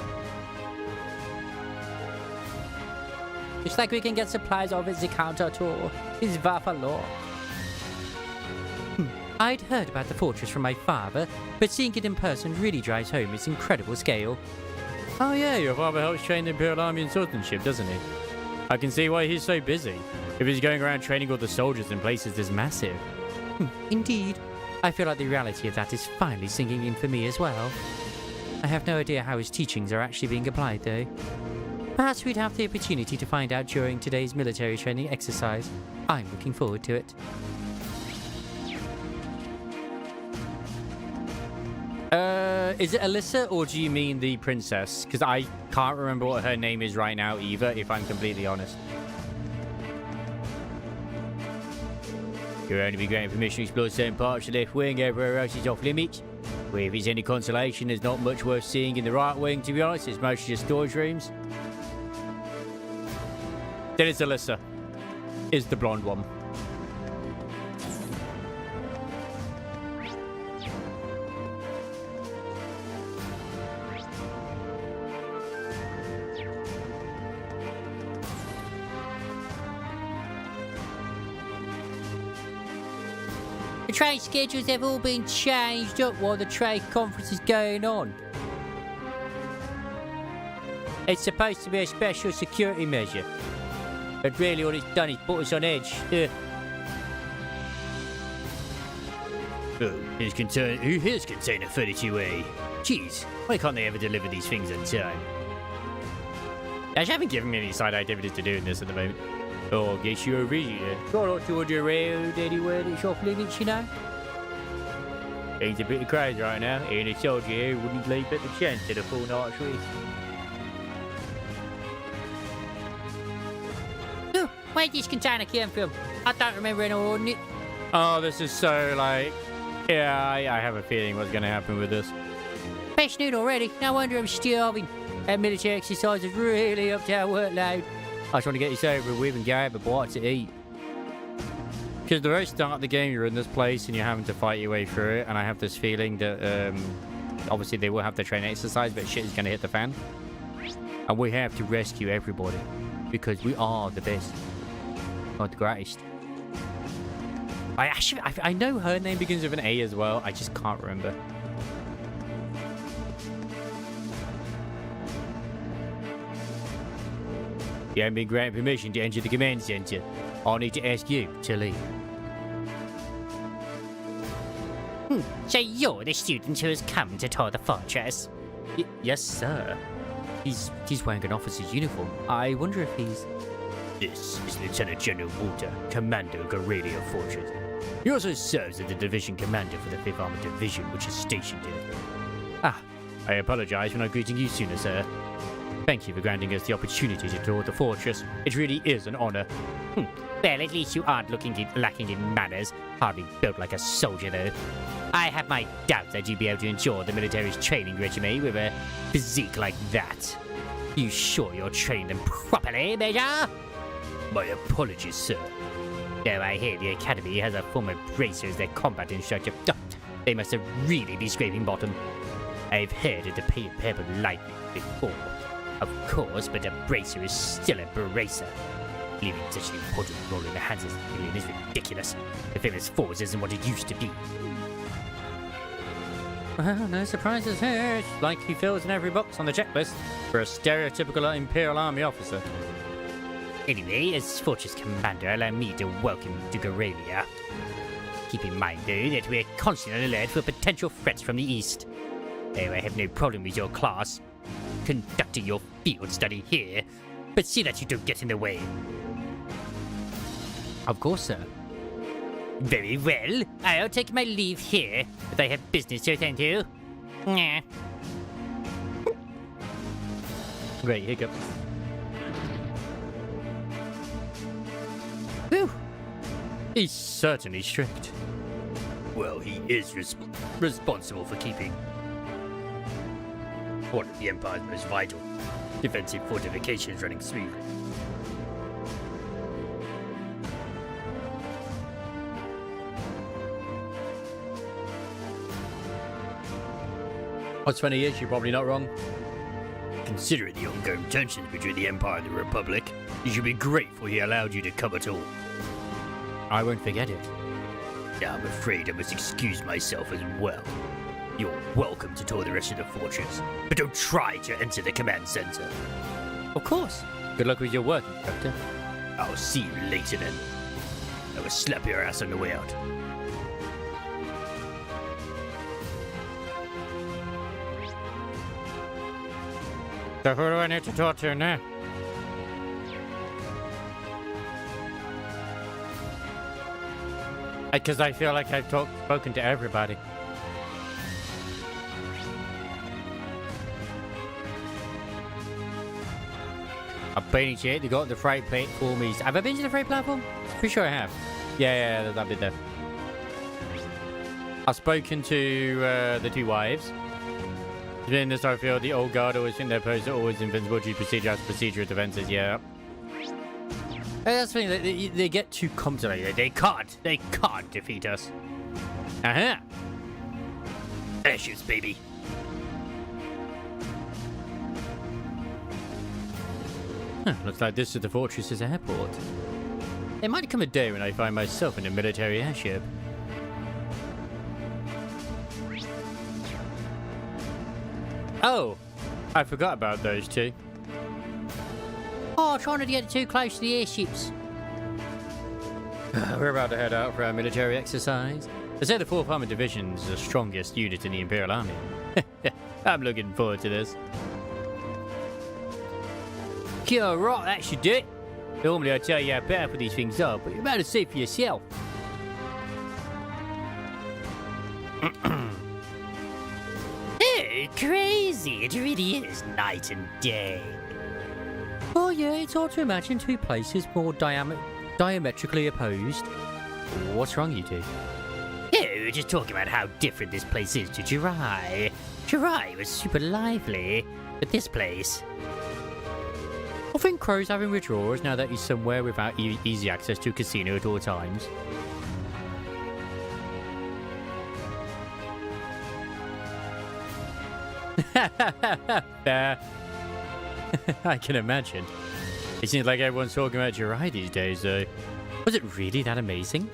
It's like we can get supplies over the counter too. It's Buffalo. I'd heard about the fortress from my father, but seeing it in person really drives home its incredible scale. Oh yeah, your father helps train the Imperial Army and swordsmanship, doesn't he? I can see why he's so busy. If he's going around training all the soldiers in places this massive. Indeed. I feel like the reality of that is finally sinking in for me as well. I have no idea how his teachings are actually being applied, though. Perhaps we'd have the opportunity to find out during today's military training exercise. I'm looking forward to it. Is it Alyssa, or do you mean the princess? Because I can't remember what her name is right now either, if I'm completely honest. You'll only be granted permission to explore certain parts of the left wing, everywhere else is off limits. Well, if it's any consolation, there's not much worth seeing in the right wing, to be honest. It's mostly just storage rooms. Then it's Alyssa. Is the blonde one. The trade schedules have all been changed up while the trade conference is going on. It's supposed to be a special security measure. But really all it's done is put us on edge. Oh, here's container 32A. Jeez, why can't they ever deliver these things in time? They haven't given me any side activities to do in this at the moment. Oh, guess you're busy then. Try not to order around anywhere that's off limits, you know? Things a bit crazy right now, and a soldier here wouldn't leap at the chance of a full night's rest. Oh, where'd this container come from? I don't remember any ordering it. Oh, this is so like... Yeah, I have a feeling what's going to happen with this. Best noon already. No wonder I'm starving. That military exercise is really up to our workload. I just want to get this over with and grab a bite to eat. Because the very start of the game, you're in this place and you're having to fight your way through it, and I have this feeling that obviously they will have the training exercise, but shit is going to hit the fan. And we have to rescue everybody because we are the best, not the greatest. I know her name begins with an A as well. I just can't remember. You haven't been granted permission to enter the command center. I'll need to ask you to leave. So you're the student who has come to tour the fortress? Yes, sir. He's wearing an officer's uniform. I wonder if he's... This is Lieutenant General Walter, Commander of Garrelia Fortress. He also serves as the division commander for the 5th Armored Division, which is stationed here. Ah, I apologize for not greeting you sooner, sir. Thank you for granting us the opportunity to tour the fortress. It really is an honor. Well, at least you aren't lacking in manners. Hardly built like a soldier, though. I have my doubts that you'd be able to endure the military's training regime with a physique like that. You sure you're trained them properly, Major? My apologies, sir. Though I hear the Academy has a former bracer as their combat instructor. They must have really be scraping bottom. I've heard of the pebble lightning before. Of course, but a bracer is still a bracer. Leaving such an important role in the hands of civilian is ridiculous. The famous force isn't what it used to be. Well, no surprises here. It's like he fills in every box on the checklist for a stereotypical Imperial Army officer. Anyway, as Fortress Commander, allow me to welcome you to Garrelia. Keep in mind, though, that we're constantly on alert for potential threats from the east. Though I have no problem with your class conducting your field study here, but see that you don't get in the way. Of course, sir. Very well. I'll take my leave here, but I have business to attend to. Nah. Great hiccup. Whew. He's certainly strict. Well, he is responsible for keeping one of the Empire's most vital defensive fortifications running smoothly. What's funny is you're probably not wrong. Considering the ongoing tensions between the Empire and the Republic, you should be grateful he allowed you to come at all. I won't forget it. I'm afraid I must excuse myself as well. You're welcome to tour the rest of the fortress, but don't try to enter the command center. Of course. Good luck with your work, Inspector. I'll see you later then. I will slap your ass on the way out. So who do I need to talk to now? Because I feel like I've spoken to everybody. I've been to it. They got the freight plate for me. Have I been to the freight platform? Pretty sure I have. Yeah, I've been there. I've spoken to the two wives. In the Starfield, the old guard always think their posts are always invincible due to procedure after procedure of defenses. Yeah. That's the thing. They get too confident. They can't defeat us. Uh-huh. Airships, baby. Looks like this is the fortress's airport. There might come a day when I find myself in a military airship. Oh, I forgot about those two. Oh, trying to get too close to the airships. We're about to head out for our military exercise. They say the 4th Armored Division is the strongest unit in the Imperial Army. I'm looking forward to this. You're right, that should do it. Normally I tell you how powerful these things are, but you're about to see for yourself. Oh, crazy. It really is night and day. Oh yeah, it's hard to imagine two places more diametrically opposed. What's wrong, you two? Oh, we were just talking about how different this place is to Jirai. Jirai was super lively, but this place... I think Crow's having withdrawals now that he's somewhere without easy access to a casino at all times. Fair. I can imagine. It seems like everyone's talking about Jirai these days, though. Was it really that amazing?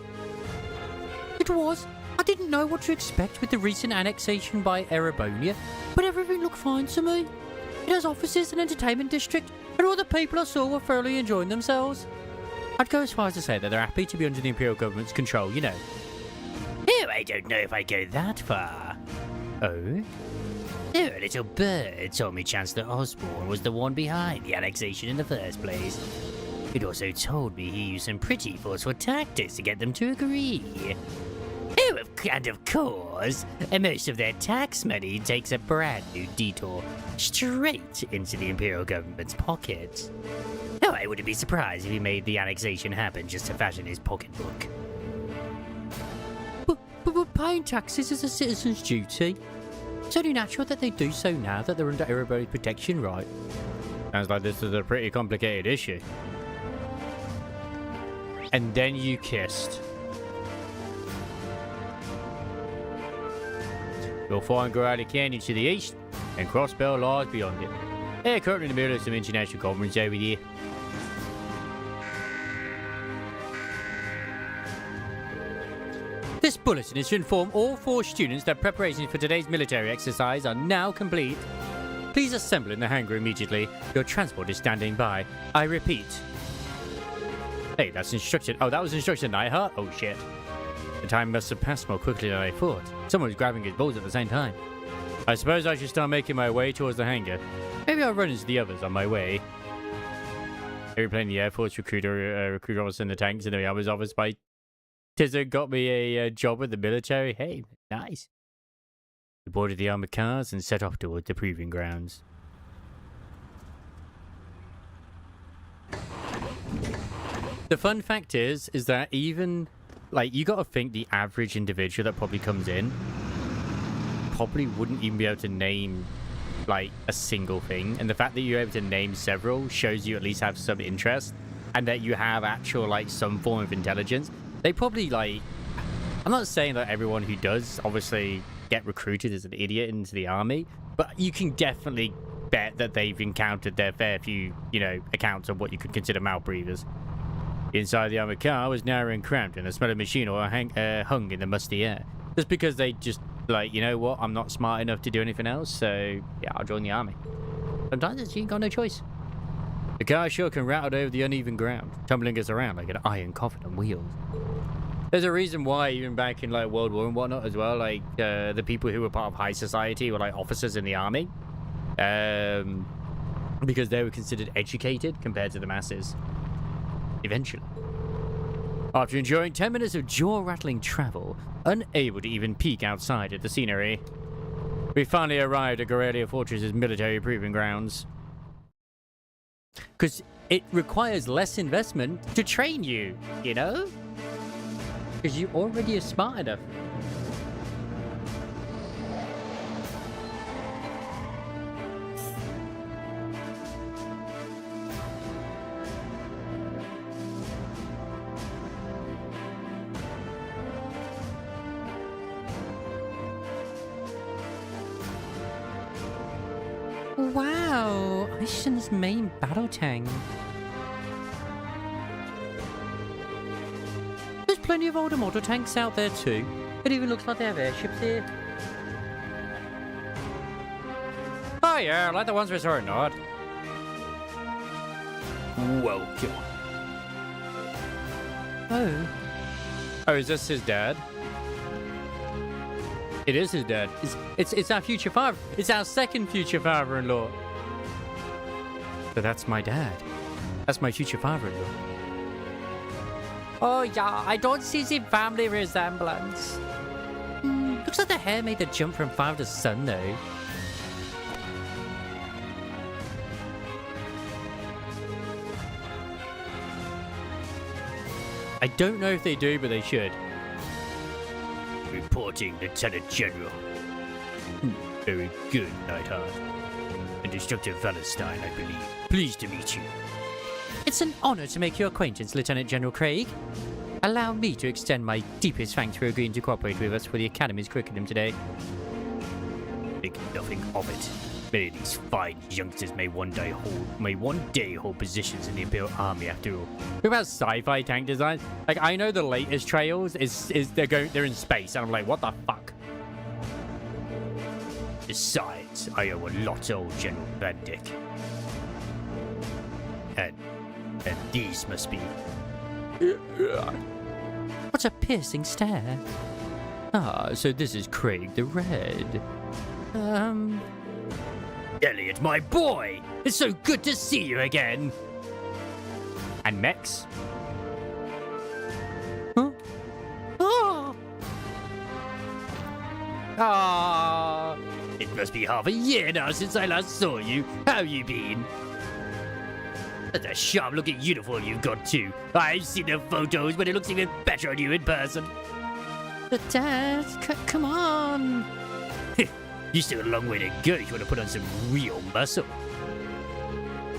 It was. I didn't know what to expect with the recent annexation by Erebonia, but everything looked fine to me. It has offices, an entertainment district, and all the people I saw were thoroughly enjoying themselves. I'd go as far as to say that they're happy to be under the Imperial government's control, you know. Oh, I don't know if I go that far. Oh? Oh, a little bird told me Chancellor Osborne was the one behind the annexation in the first place. It also told me he used some pretty forceful tactics to get them to agree. Oh, and of course, most of their tax money takes a brand new detour straight into the Imperial government's pocket. Oh, I wouldn't be surprised if he made the annexation happen just to fashion his pocketbook. But paying taxes is a citizen's duty. It's only natural that they do so now that they're under everybody's protection, right? Sounds like this is a pretty complicated issue. And then you kissed. You'll find Gorilla Canyon to the east, and Crossbell lies beyond it. They're currently in the middle of some international conference over there. This bulletin is to inform all 4 students that preparations for today's military exercise are now complete. Please assemble in the hangar immediately. Your transport is standing by. I repeat. Hey, that's instruction. Oh, that was instruction Nightheart? Oh, shit. The time must have passed more quickly than I thought. Someone was grabbing his balls at the same time. I suppose I should start making my way towards the hangar. Maybe I'll run into the others on my way. Every plane in the Air Force recruiter officer in the tanks in the armor's office by Tizza got me a job with the military. Hey, nice. We boarded the armored cars and set off towards the proving grounds. The fun fact is that even like, you got to think the average individual that probably comes in probably wouldn't even be able to name, like, a single thing. And the fact that you're able to name several shows you at least have some interest and that you have actual, like, some form of intelligence. They probably, like, I'm not saying that everyone who does obviously get recruited as an idiot into the army, but you can definitely bet that they've encountered their fair few, you know, accounts of what you could consider mouth breathers. Inside the armored car was narrow and cramped, and the smell of machine oil hung in the musty air. Just because they just, like, you know what, I'm not smart enough to do anything else, so yeah, I'll join the army. Sometimes you ain't got no choice. The car shook and rattled over the uneven ground, tumbling us around like an iron coffin on wheels. There's a reason why, even back in, like, World War and whatnot as well, like, the people who were part of high society were, like, officers in the army. Because they were considered educated compared to the masses. Eventually. After enjoying 10 minutes of jaw-rattling travel, unable to even peek outside at the scenery, we finally arrived at Gorelia Fortress's military proving grounds. Because it requires less investment to train you, you know? Because you already are smart enough. Wow, Ishin's main battle tank. There's plenty of older model tanks out there too. It even looks like they have airships here. Oh yeah, like the ones we saw in Nord. Welcome. Oh. Oh, is this his dad? It is his dad. It's our future father. It's our second future father-in-law. So that's my dad. That's my future father-in-law. Oh yeah, I don't see the family resemblance. Looks like the hair made the jump from father to son though. I don't know if they do, but they should. Reporting, Lieutenant General. Very good, Nightheart. And Instructor Valentine, I believe. Pleased to meet you. It's an honor to make your acquaintance, Lieutenant General Craig. Allow me to extend my deepest thanks for agreeing to cooperate with us for the Academy's curriculum today. Think nothing of it. Many of these fine youngsters may one day hold positions in the Imperial Army after all. What about sci-fi tank designs? Like, I know the latest trails is they're in space, and I'm like, what the fuck? Besides, I owe a lot to old General Van Dyck. And these must be. What a piercing stare. Ah, so this is Craig the Red. Elliot, my boy! It's so good to see you again! And Mex? Huh? Oh! Ah! It must be half a year now since I last saw you. How you been? That's a sharp-looking uniform you've got, too. I've seen the photos, but it looks even better on you in person. But Dad, come on! You still got a long way to go if you want to put on some real muscle.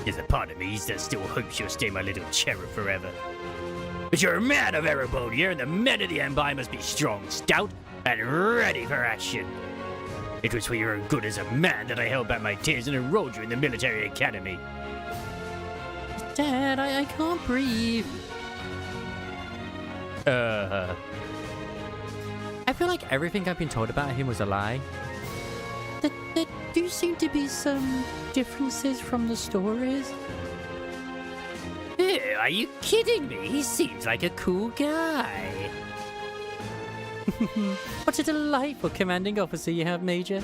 There's a part of me that still hopes you'll stay my little cherub forever. But you're a man of Erebone here, and the men of the Empire must be strong, stout, and ready for action. It was for your own good as a man that I held back my tears and enrolled you in the military academy. Dad, I can't breathe. I feel like everything I've been told about him was a lie. There do seem to be some differences from the stories. Ew, are you kidding me? He seems like a cool guy. What a delightful commanding officer you have, Major.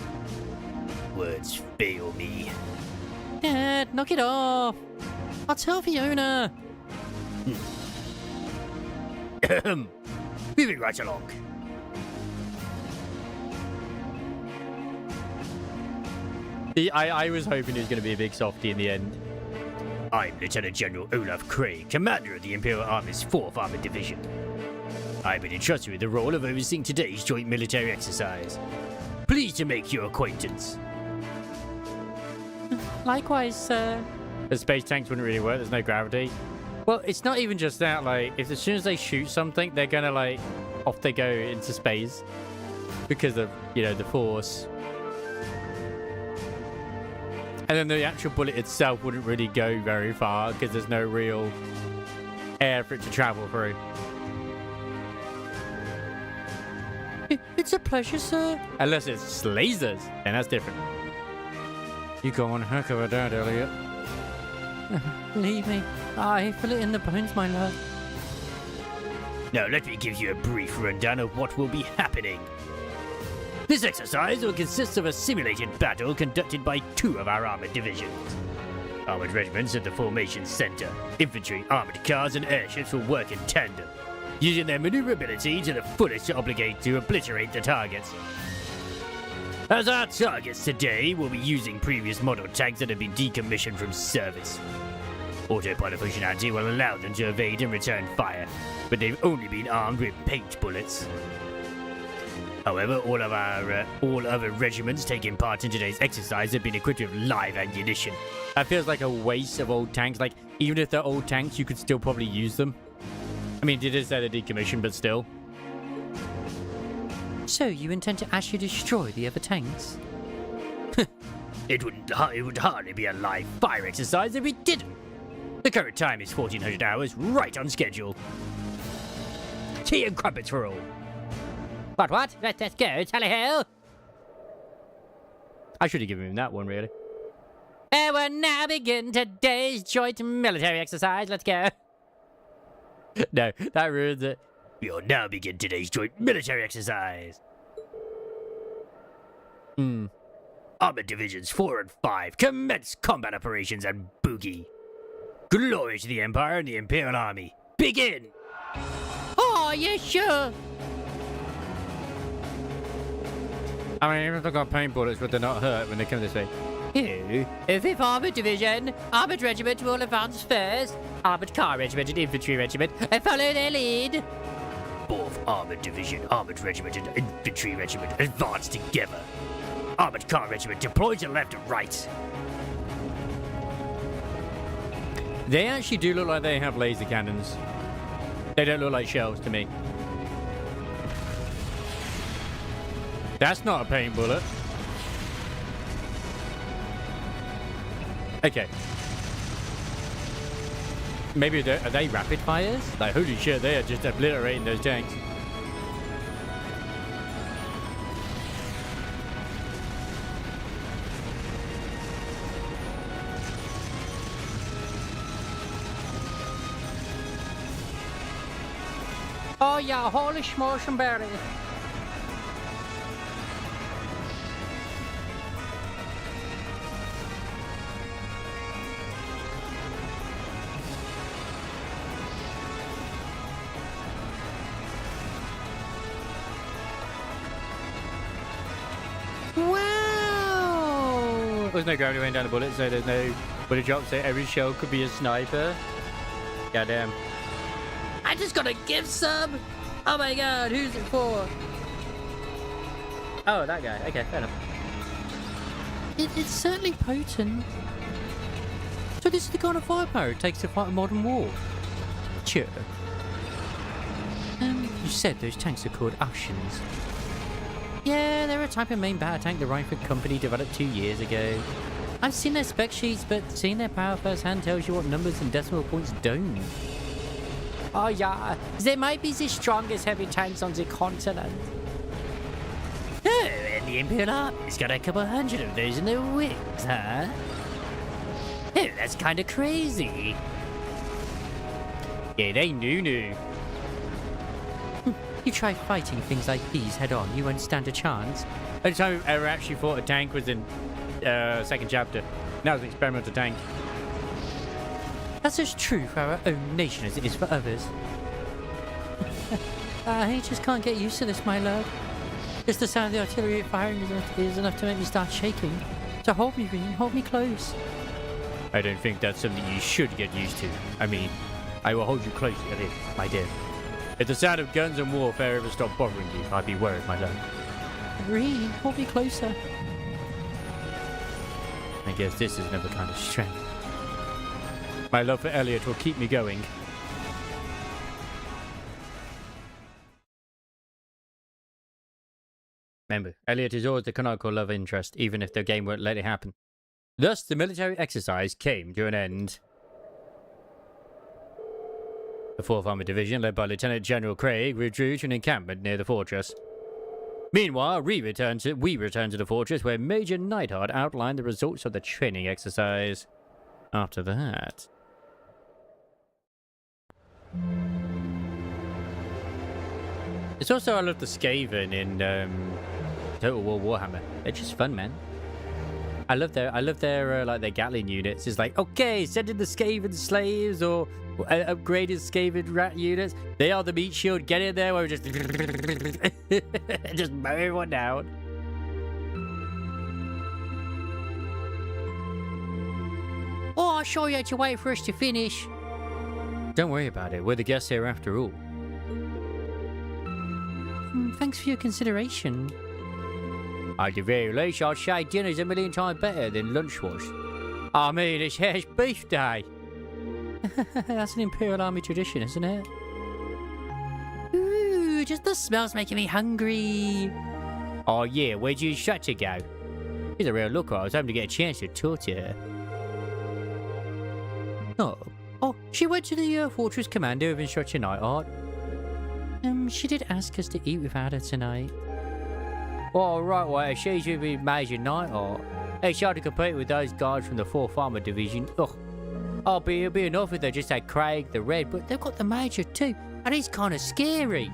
Words fail me. Dad, knock it off. I'll tell Fiona. Moving right along. I was hoping he was going to be a big softie in the end. I'm Lieutenant General Olaf Craig, commander of the Imperial Army's 4th Armored Division. I've been entrusted with the role of overseeing today's joint military exercise. Pleased to make your acquaintance. Likewise, sir. The space tanks wouldn't really work. There's no gravity. Well, it's not even just that. Like, if as soon as they shoot something, they're gonna like off they go into space because of the force. And then the actual bullet itself wouldn't really go very far because there's no real air for it to travel through. It's a pleasure, sir. Unless it's lasers, and that's different. You go on heck of a dad, Elliot. Leave me. I feel it in the bones, my love. Now let me give you a brief rundown of what will be happening. This exercise will consist of a simulated battle conducted by 2 of our armored divisions. Armored regiments at the formation center. Infantry, armored cars, and airships will work in tandem, using their maneuverability to the fullest to obliterate the targets. As our targets today, we'll be using previous model tanks that have been decommissioned from service. Autopilot functionality will allow them to evade and return fire, but they've only been armed with paint bullets. However, all other regiments taking part in today's exercise have been equipped with live ammunition. That feels like a waste of old tanks. Like, even if they're old tanks, you could still probably use them. I mean, it is that they're decommissioned, but still. So, you intend to actually destroy the other tanks? It would hardly be a live fire exercise if we didn't. The current time is 1400 hours, right on schedule. Tea and crumpets for all. What? Let's go, tally-ho! I should have given him that one, really. And we'll now begin today's joint military exercise. Let's go. No, that ruins it. We'll now begin today's joint military exercise. Armored Divisions 4 and 5 commence combat operations and boogie. Glory to the Empire and the Imperial Army. Begin! Oh, yeah, sure. I mean, even if they've got paint bullets, would they not hurt when they come this way? You, 5th Armored Division, Armored Regiment will advance first. Armored Car Regiment and Infantry Regiment, and follow their lead. 4th Armored Division, Armored Regiment and Infantry Regiment advance together. Armored Car Regiment deploy to left and right. They actually do look like they have laser cannons. They don't look like shells to me. That's not a paint bullet. Okay. Maybe are they rapid fires? Like, holy shit, they are just obliterating those tanks. Oh yeah, holy smosh and berry. Wow! There's no gravity weighing down the bullet, so there's no bullet drop, so every shell could be a sniper. Goddamn. I just got a gift sub! Oh my god, who's it for? Oh, that guy. Okay, fair enough. It's certainly potent. So this is the kind of firepower it takes to fight a modern war. Sure. You said those tanks are called Oceans. Yeah, they're a type of main battle tank the Rifle Company developed 2 years ago. I've seen their spec sheets, but seeing their power firsthand tells you what numbers and decimal points don't. Oh yeah, they might be the strongest heavy tanks on the continent. Oh, and the Imperial Army's got a couple hundred of those in their wings, huh? Oh, that's kind of crazy. Yeah, they knew. You try fighting things like these head on, you won't stand a chance. The only time we've ever actually fought a tank was in second chapter. Now it's an experimental tank. That's as true for our own nation as it is for others. I just can't get used to this, my lord. Just the sound of the artillery firing is enough to make me start shaking. So hold me, Reen, hold me close. I don't think that's something you should get used to. I mean, I will hold you close, my dear. If the sound of guns and warfare ever stopped bothering you, I'd be worried, my love. Agree. Hold me closer. I guess this is another kind of strength. My love for Elliot will keep me going. Remember, Elliot is always the canonical love interest, even if the game won't let it happen. Thus, the military exercise came to an end. The 4th Armored Division, led by Lieutenant General Craig, withdrew to an encampment near the fortress. Meanwhile, we returned to the fortress, where Major Neidhart outlined the results of the training exercise. After that... It's also, I love the Skaven in Total War Warhammer. They're just fun, man. I love their like their Gatling units. It's like, okay, send in the Skaven slaves or upgraded Skaven rat units. They are the meat shield. Get in there where we just just mow everyone down. Oh, I'll show you how to wait for us to finish. Don't worry about it. We're the guests here after all. Thanks for your consideration. At the very least, I'd say dinner's a million times better than lunch was. I mean, it's beef day. That's an Imperial Army tradition, isn't it? Ooh, just the smell's making me hungry. Oh yeah, where'd you instructor go? She's a real looker. I was hoping to get a chance to talk to her. Oh, she went to the Fortress Commander of Instructor Neidhart. She did ask us to eat without her tonight. Oh, right, well, she's with me, Major Neidhart. They tried to compete with those guys from the 4th Armored Division. Ugh. It'll be enough if they just had Craig the Red, but they've got the Major too, and he's kind of scary.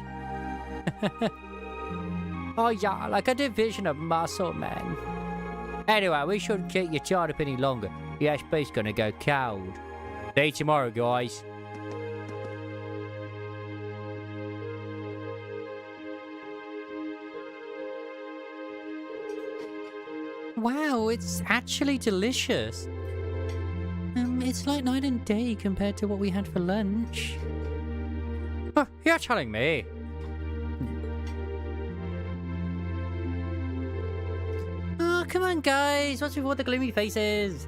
Oh yeah, like a division of muscle, man. Anyway, we shouldn't keep you tied up any longer. The SP's gonna go cold. See you tomorrow, guys. Wow, it's actually delicious. It's like night and day compared to what we had for lunch. Oh, you're telling me. Oh, come on, guys. What's with all the gloomy faces?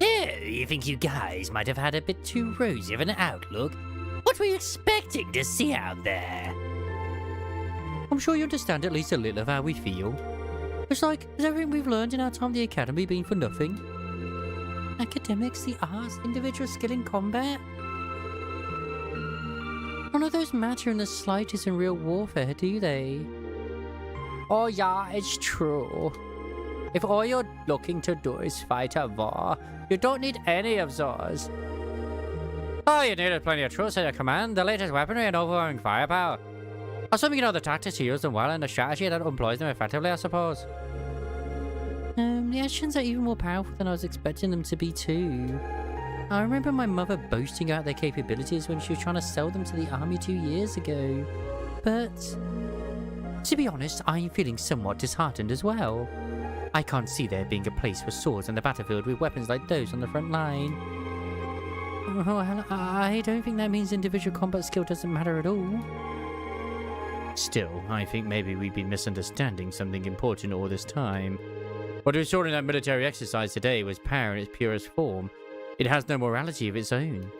Yeah, you think you guys might have had a bit too rosy of an outlook? What were you expecting to see out there? I'm sure you understand at least a little of how we feel. It's like, has everything we've learned in our time at the academy been for nothing? Academics, the arts, individual skill in combat? None of those matter in the slightest in real warfare, do they? Oh yeah, it's true. If all you're looking to do is fight a war, you don't need any of those. Oh, you needed plenty of troops at your command, the latest weaponry and overwhelming firepower. Assuming you know the tactics to use them well and the strategy that employs them effectively, I suppose. The actions are even more powerful than I was expecting them to be too. I remember my mother boasting about their capabilities when she was trying to sell them to the army 2 years ago. But, to be honest, I'm feeling somewhat disheartened as well. I can't see there being a place for swords on the battlefield with weapons like those on the front line. Well, I don't think that means individual combat skill doesn't matter at all. Still, I think maybe we've been misunderstanding something important all this time. What we saw in that military exercise today was power in its purest form. It has no morality of its own.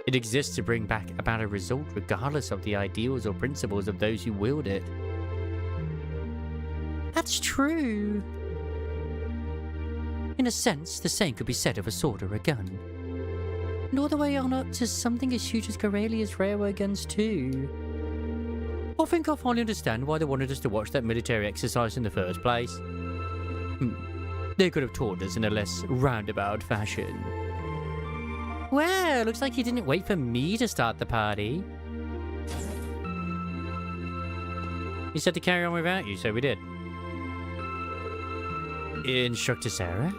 It exists to bring back about a result regardless of the ideals or principles of those who wield it. That's true. In a sense, the same could be said of a sword or a gun. And all the way on up to something as huge as Corellia's railway guns too. I think I finally understand why they wanted us to watch that military exercise in the first place. They could have taught us in a less roundabout fashion. Well, looks like you didn't wait for me to start the party. You said to carry on without you, so we did. Instructor Sarah?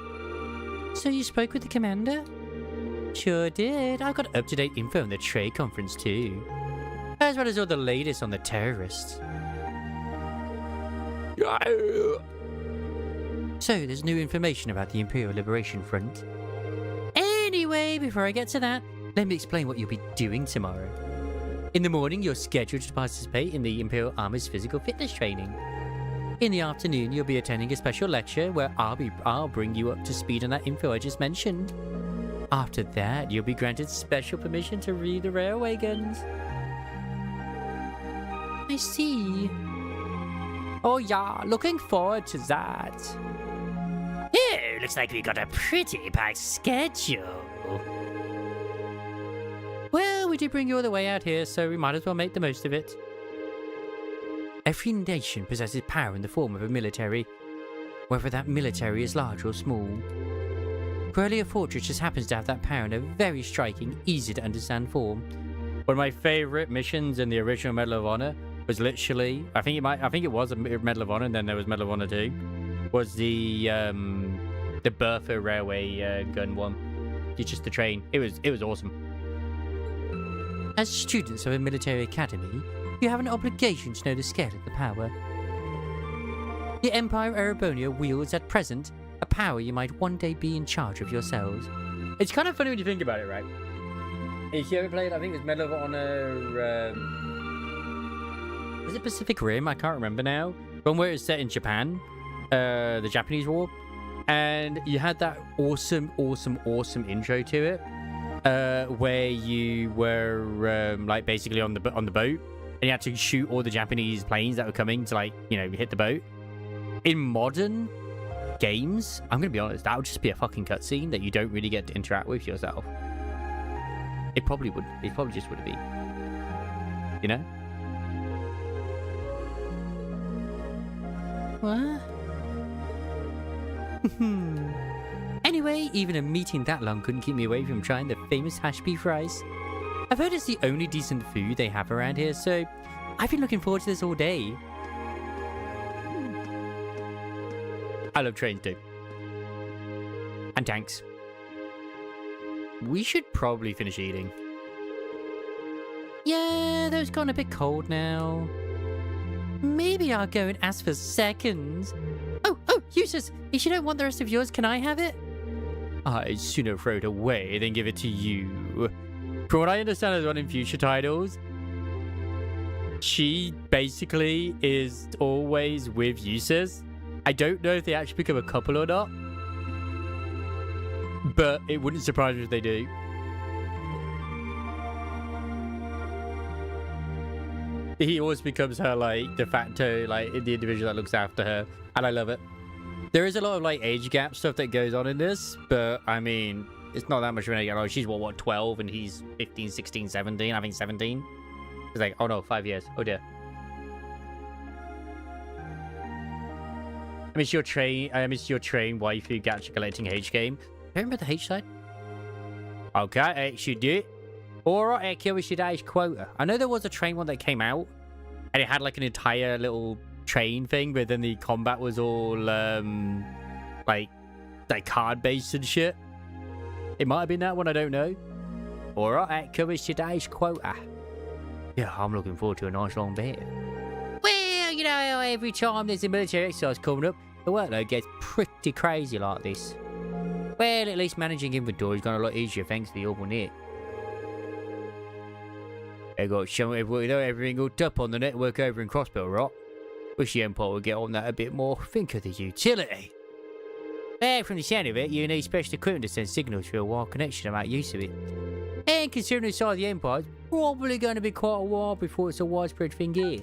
So you spoke with the commander? Sure did. I got up-to-date info on the trade conference too. As well as all the latest on the terrorists. So there's new information about the Imperial Liberation Front. Anyway, before I get to that, Let me explain what you'll be doing tomorrow. In the morning, you're scheduled to participate in the Imperial Army's physical fitness training. In the afternoon, you'll be attending a special lecture where I'll bring you up to speed on that info I just mentioned. After that, you'll be granted special permission to read the railway guns. I see. Oh yeah, looking forward to that. Ew, looks like we got a pretty packed schedule. Well, we did bring you all the way out here, so we might as well make the most of it. Every nation possesses power in the form of a military, whether that military is large or small. Corellia Fortress just happens to have that power in a very striking, easy to understand form. One of my favorite missions in the original Medal of Honor was literally, I think it was a Medal of Honor, and then there was Medal of Honor 2, was the Bertha Railway gun one. It's just the train. It was awesome. As students of a military academy, you have an obligation to know the scale of the power. The Empire of Erebonia wields at present a power you might one day be in charge of yourselves. It's kind of funny when you think about it, right? If you ever played, I think it was Medal of Honor. Was it Pacific Rim? I can't remember now. One where it's set in Japan, the Japanese War, and you had that awesome intro to it, where you were like basically on the boat, and you had to shoot all the Japanese planes that were coming to, like, you know, hit the boat. In modern games, I'm gonna be honest, that would just be a fucking cutscene that you don't really get to interact with yourself. It probably would. It probably just would be. You know? What? Anyway, even a meeting that long couldn't keep me away from trying the famous hash beef rice. I've heard it's the only decent food they have around here, so I've been looking forward to this all day. I love trains too. And tanks. We should probably finish eating. Yeah, those gone a bit cold now. Maybe I'll go and ask for seconds. Oh, Eustace, if you don't want the rest of yours, can I have it? I'd sooner throw it away than give it to you. From what I understand as well in future titles, she basically is always with Eustace. I don't know if they actually become a couple or not, but it wouldn't surprise me if they do. He always becomes her, like, de facto, like, the individual that looks after her, and I love it. There is a lot of, like, age gap stuff that goes on in this, but, I mean, it's not that much of an age gap. She's, what, 12, and he's 15, 16, 17, I think 17. It's like, oh no, 5 years. Oh dear. I miss your train waifu gacha collecting H game. Remember the H side? Okay, should do it. Alright, here we should H quota. I know there was a train one that came out, and it had like an entire little train thing, but then the combat was all like card based and shit. It might have been that one, I don't know. Alright, here we should H quota. Yeah, I'm looking forward to a nice long bit. Well, you know, every time there's a military exercise coming up, the workload gets pretty crazy like this. Well, at least managing inventory's gone a lot easier thanks to the urban net. They got everything hooked up on the network over in Crossbell, right? Wish the Empire would get on that a bit more. Think of the utility. Well, from the sound of it, you need special equipment to send signals for a wire connection. I'm not used to it. And considering the size of the Empire, it's probably going to be quite a while before it's a widespread thing here.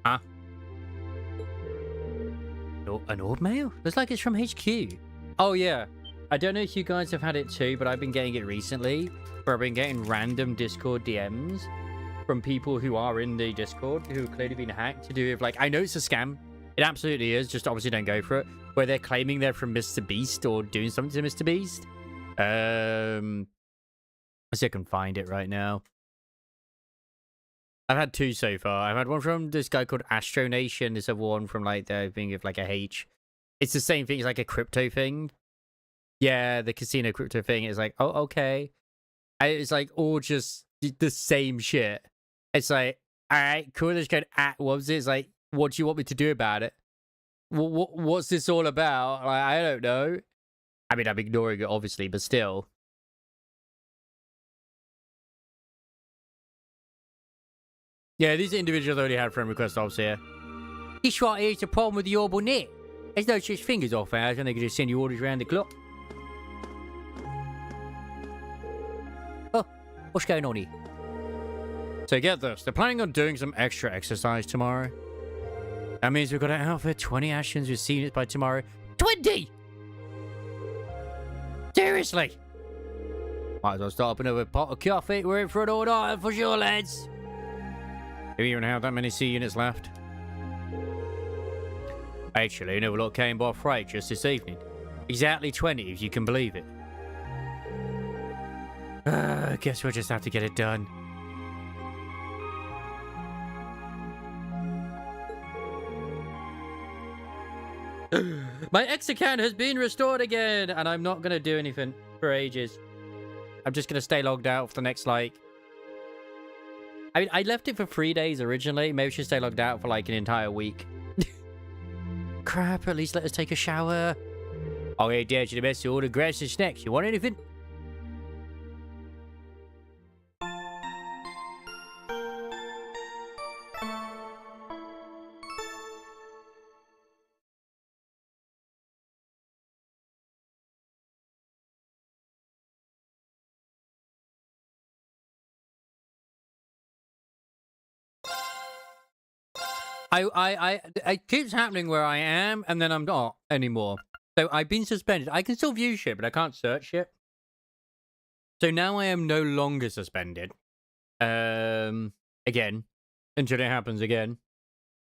Huh? An orb mail? Looks like it's from HQ. Oh, yeah. I don't know if you guys have had it too, but I've been getting it recently. Where I've been getting random Discord DMs from people who are in the Discord who have clearly been hacked to do with, like, I know it's a scam. It absolutely is. Just obviously don't go for it. Where they're claiming they're from Mr. Beast or doing something to Mr. Beast. Let's see if I can find it right now. I've had two so far. I've had one from this guy called Astronation. There's a one from, like, the thing of, like, a H. It's the same thing. It's like a crypto thing. Yeah, the casino crypto thing is like, oh, okay. It's like all just the same shit. It's like, all right, cool. Let's go at what was it? It's like, what do you want me to do about it? What's this all about? Like, I don't know. I mean, I'm ignoring it, obviously, but still. Yeah, these individuals already had friend request obs here. This right here's the problem with the orbital net. There's no such thing as off hours, and they can just send you orders around the clock. Oh, what's going on here? So get this, they're planning on doing some extra exercise tomorrow. That means we've got to outfit 20 Ashens with units by tomorrow. 20! Seriously? Might as well start up another pot of coffee. We're in for an all-nighter for sure, lads. Do we even have that many C units left? Actually, another lot came by freight just this evening. Exactly 20, if you can believe it. Guess we'll just have to get it done. My X account has been restored again, and I'm not going to do anything for ages. I'm just going to stay logged out for the next, like... I mean, I left it for 3 days originally. Maybe we should stay logged out for, like, an entire week. Crap, at least let us take a shower. I'll get down to the best of all the grass and snacks. You want anything? It keeps happening where I am, and then I'm not anymore. So I've been suspended. I can still view shit, but I can't search shit. So now I am no longer suspended. Again, until it happens again.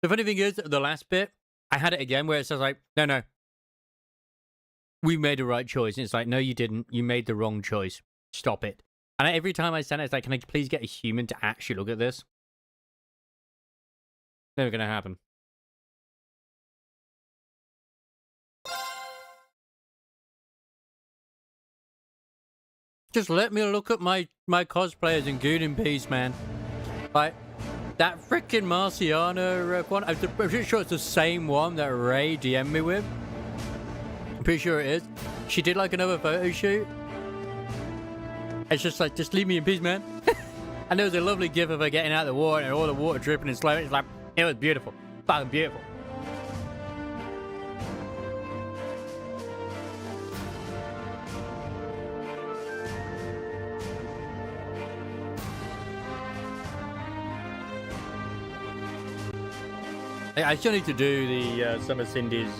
The funny thing is, the last bit, I had it again where it says like, no, we made the right choice. And it's like, no, you didn't. You made the wrong choice. Stop it. And every time I send it, it's like, can I please get a human to actually look at this? Never gonna happen. Just let me look at my cosplayers in Good in Peace, man. Like, that freaking Marciana one, I'm pretty sure it's the same one that Ray DM'd me with. I'm pretty sure it is. She did like another photo shoot. It's just like, just leave me in peace, man. And there was a lovely gif of her getting out of the water and all the water dripping and slow. It's like, it was beautiful. Fucking beautiful. I still need to do the Summer Cindy's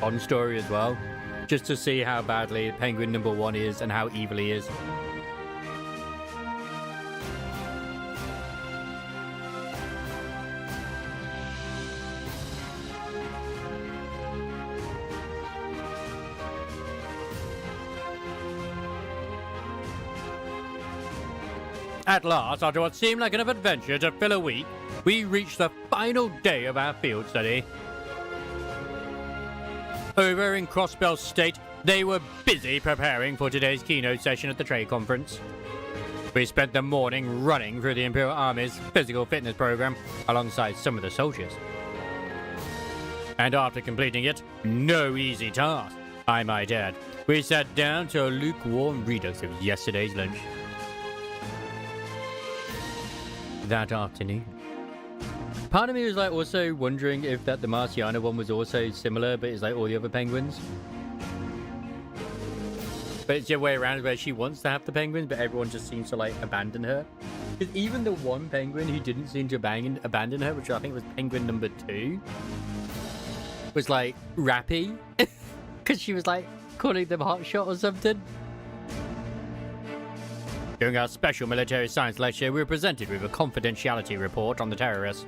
Bond story as well. Just to see how badly Penguin #1 is and how evil he is. At last, after what seemed like an adventure to fill a week, we reached the final day of our field study. Over in Crossbell State, they were busy preparing for today's keynote session at the trade conference. We spent the morning running through the Imperial Army's physical fitness program alongside some of the soldiers. And after completing it, no easy task, I might add, we sat down to a lukewarm redux of yesterday's lunch. That afternoon. Part of me was like also wondering if that the Marciana one was also similar, but it's like all the other penguins. But it's the other way around where she wants to have the penguins, but everyone just seems to like abandon her. Because even the one penguin who didn't seem to abandon her, which I think was penguin #2, was like rappy. Because she was like calling them hotshot or something. During our special military science lecture, we were presented with a confidentiality report on the terrorists.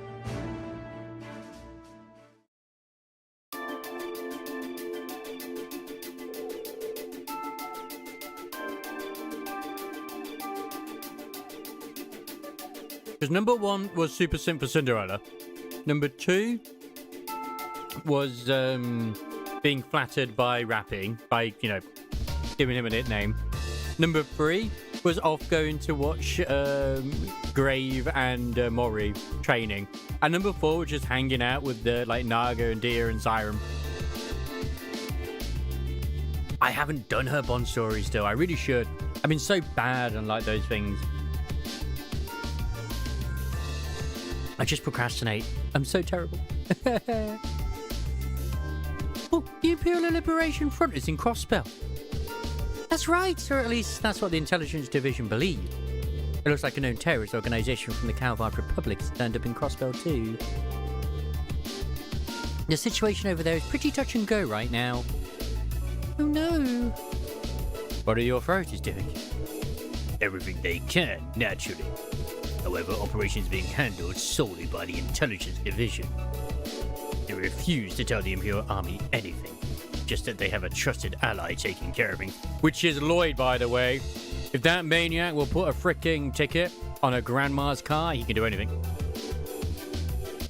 Because #1 was Super Simp for Cinderella. #2 was being flattered by rapping, by, you know, giving him a nickname. #3 was off going to watch Grave and Mori training. And number 4 was just hanging out with the like Naga and Deer and Siren. I haven't done her Bond story still. I really should. I've been so bad on like those things. I just procrastinate. I'm so terrible. Oh, the Imperial Liberation Front is in Crossbell. That's right, or at least that's what the Intelligence Division believe. It looks like a known terrorist organization from the Calvard Republic has turned up in Crossbell too. The situation over there is pretty touch and go right now. Oh no. What are your authorities doing? Everything they can, naturally. However, operations being handled solely by the Intelligence Division. They refuse to tell the Imperial Army anything, just that they have a trusted ally taking care of things. Which is Lloyd, by the way. If that maniac will put a freaking ticket on a grandma's car, he can do anything.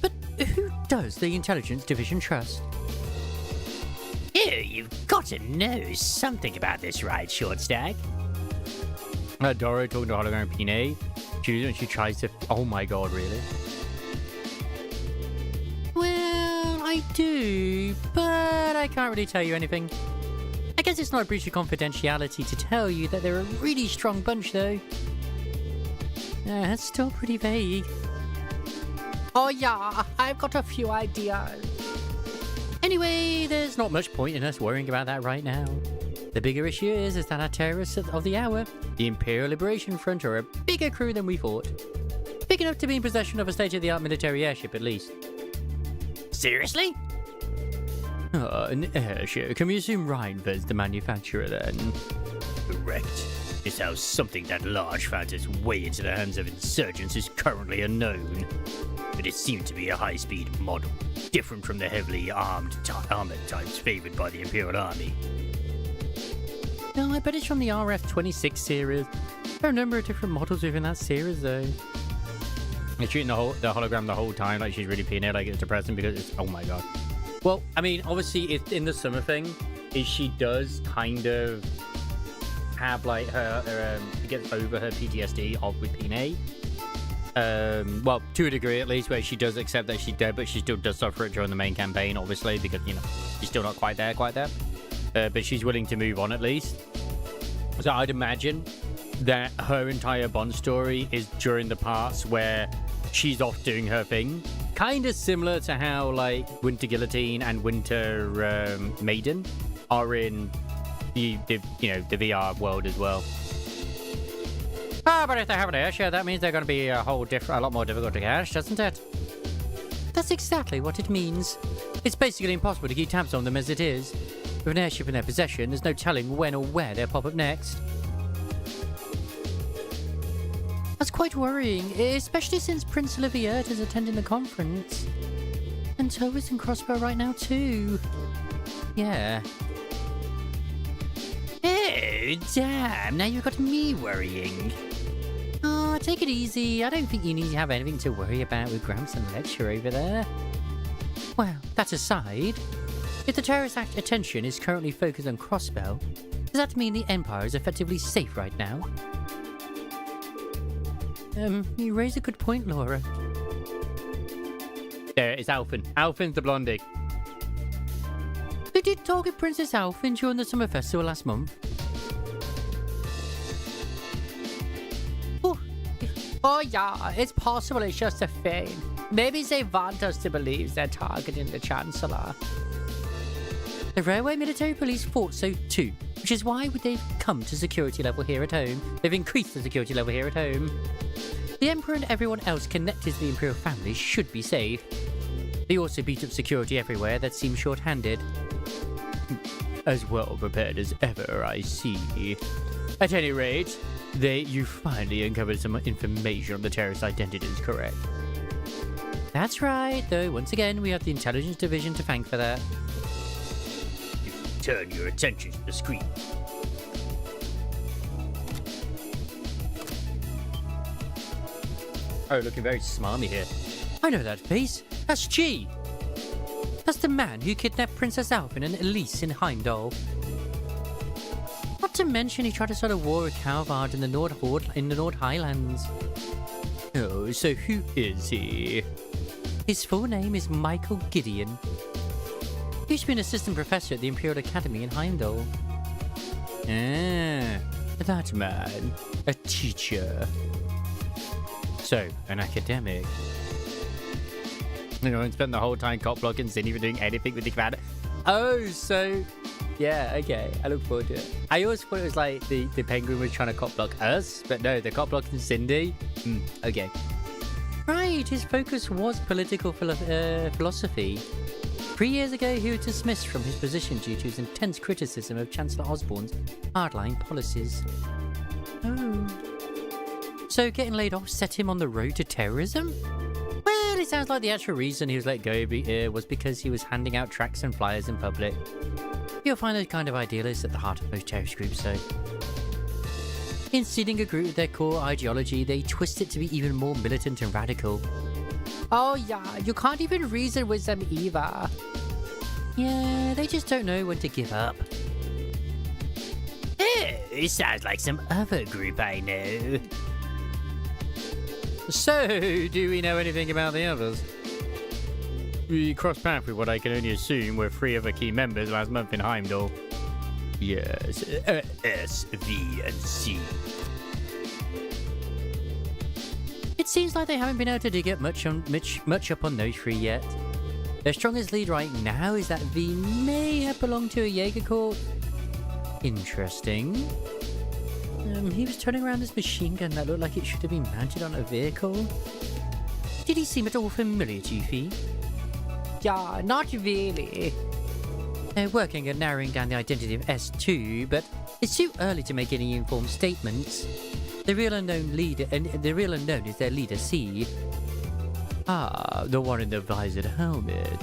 But who does the Intelligence Division trust? Oh, you've got to know something about this, right, Short Stack? Doro talking to Hologram Pine. She tries to... Oh my god, really? Well, I do, but I can't really tell you anything. I guess it's not a breach of confidentiality to tell you that they're a really strong bunch, though. That's still pretty vague. Oh yeah, I've got a few ideas. Anyway, there's not much point in us worrying about that right now. The bigger issue is that our terrorists of the hour, the Imperial Liberation Front, are a bigger crew than we thought. Big enough to be in possession of a state-of-the-art military airship, at least. Seriously? An airship. Can we assume Rheinverd's the manufacturer then? Correct. Just how something that large found its way into the hands of insurgents is currently unknown. But it seemed to be a high-speed model, different from the heavily armored types favored by the Imperial Army. No, I bet it's from the RF-26 series. There are a number of different models within that series, though. They're shooting the hologram the whole time, like she's really peeing it, like it's depressing because it's... Oh my god. Well, I mean, obviously, it's in the summer thing, is she does kind of have, like, her she gets over her PTSD with Pine. Well, to a degree, at least, where she does accept that she's dead, but she still does suffer it during the main campaign, obviously, because, you know, she's still not quite there. But she's willing to move on, at least. So I'd imagine that her entire Bond story is during the parts where she's off doing her thing. Kind of similar to how, like, Winter Guillotine and Winter Maiden are in the VR world as well. But if they have an airship, that means they're going to be a lot more difficult to catch, doesn't it? That's exactly what it means. It's basically impossible to keep tabs on them as it is. With an airship in their possession, there's no telling when or where they'll pop up next. That's quite worrying, especially since Prince Olivier is attending the conference. And Toe is in Crossbow right now too. Yeah. Oh, damn, now you've got me worrying. Oh, take it easy. I don't think you need to have anything to worry about with Gramps and Lecture over there. Well, that aside, if the terrorist attention is currently focused on Crossbell, does that mean the Empire is effectively safe right now? You raise a good point, Laura. There, it's Alphen. Alphen's the blondie. They did target Princess Alphen during the summer festival last month. Oh yeah, it's possible it's just a feign. Maybe they want us to believe they're targeting the Chancellor. The Railway Military Police thought so too, which is why they've come to security level here at home. They've increased the security level here at home. The Emperor and everyone else connected to the Imperial family should be safe. They also beat up security everywhere that seems short-handed. As well prepared as ever, I see. At any rate, you finally uncovered some information on the terrorist identities, correct? That's right, though once again we have the Intelligence Division to thank for that. Turn your attention to the screen. Oh, looking very smarmy here. I know that face. That's G. That's the man who kidnapped Princess Alphen and Elise in Heimdall. Not to mention he tried to start a war with Calvard in the Nord Highlands. Oh, so who is he? His full name is Michael Gideon. He used to be an assistant professor at the Imperial Academy in Heimdall. Ah, that man. A teacher. So, an academic. You know, and spent the whole time cop blocking Cindy for doing anything with the commander. Oh, so... Yeah, okay. I look forward to it. I always thought it was like the penguin was trying to cop block us, but no, the cop blocking Cindy. Okay. Right, his focus was political philosophy. 3 years ago, he was dismissed from his position due to his intense criticism of Chancellor Osborne's hardline policies. Oh. So getting laid off set him on the road to terrorism? Well, it sounds like the actual reason he was let go was because he was handing out tracts and flyers in public. You'll find those kind of idealists at the heart of most terrorist groups, though. In seeding a group with their core ideology, they twist it to be even more militant and radical. Oh yeah, you can't even reason with them either. Yeah, they just don't know when to give up. Oh, it sounds like some other group I know. So, do we know anything about the others? We crossed paths with what I can only assume were 3 other key members last month in Heimdall. Yes, S, V, and C. It seems like they haven't been able to dig up much up on those 3 yet. Their strongest lead right now is that V may have belonged to a Jaeger Corps. Interesting. He was turning around this machine gun that looked like it should have been mounted on a vehicle. Did he seem at all familiar to you, Fee? Yeah, not really. They're working on narrowing down the identity of S2, but it's too early to make any informed statements. The real unknown is their leader, C. Ah, the one in the visored helmet.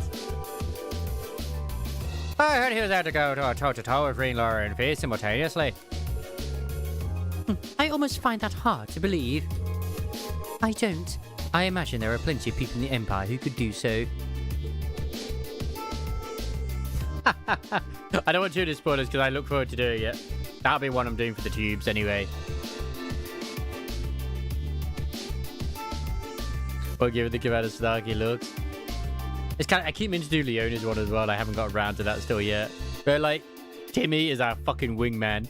I heard he was out to go to a toe-to-toe with Greenlaw and Fee simultaneously. I almost find that hard to believe. I don't. I imagine there are plenty of people in the Empire who could do so. I don't want you to spoil us because I look forward to doing it. That'll be one I'm doing for the tubes anyway. We'll give it the Commander Snarky looks. It's kind of, I keep meaning to do Leona's one as well. I haven't got around to that still yet. But like, Timmy is our fucking wingman.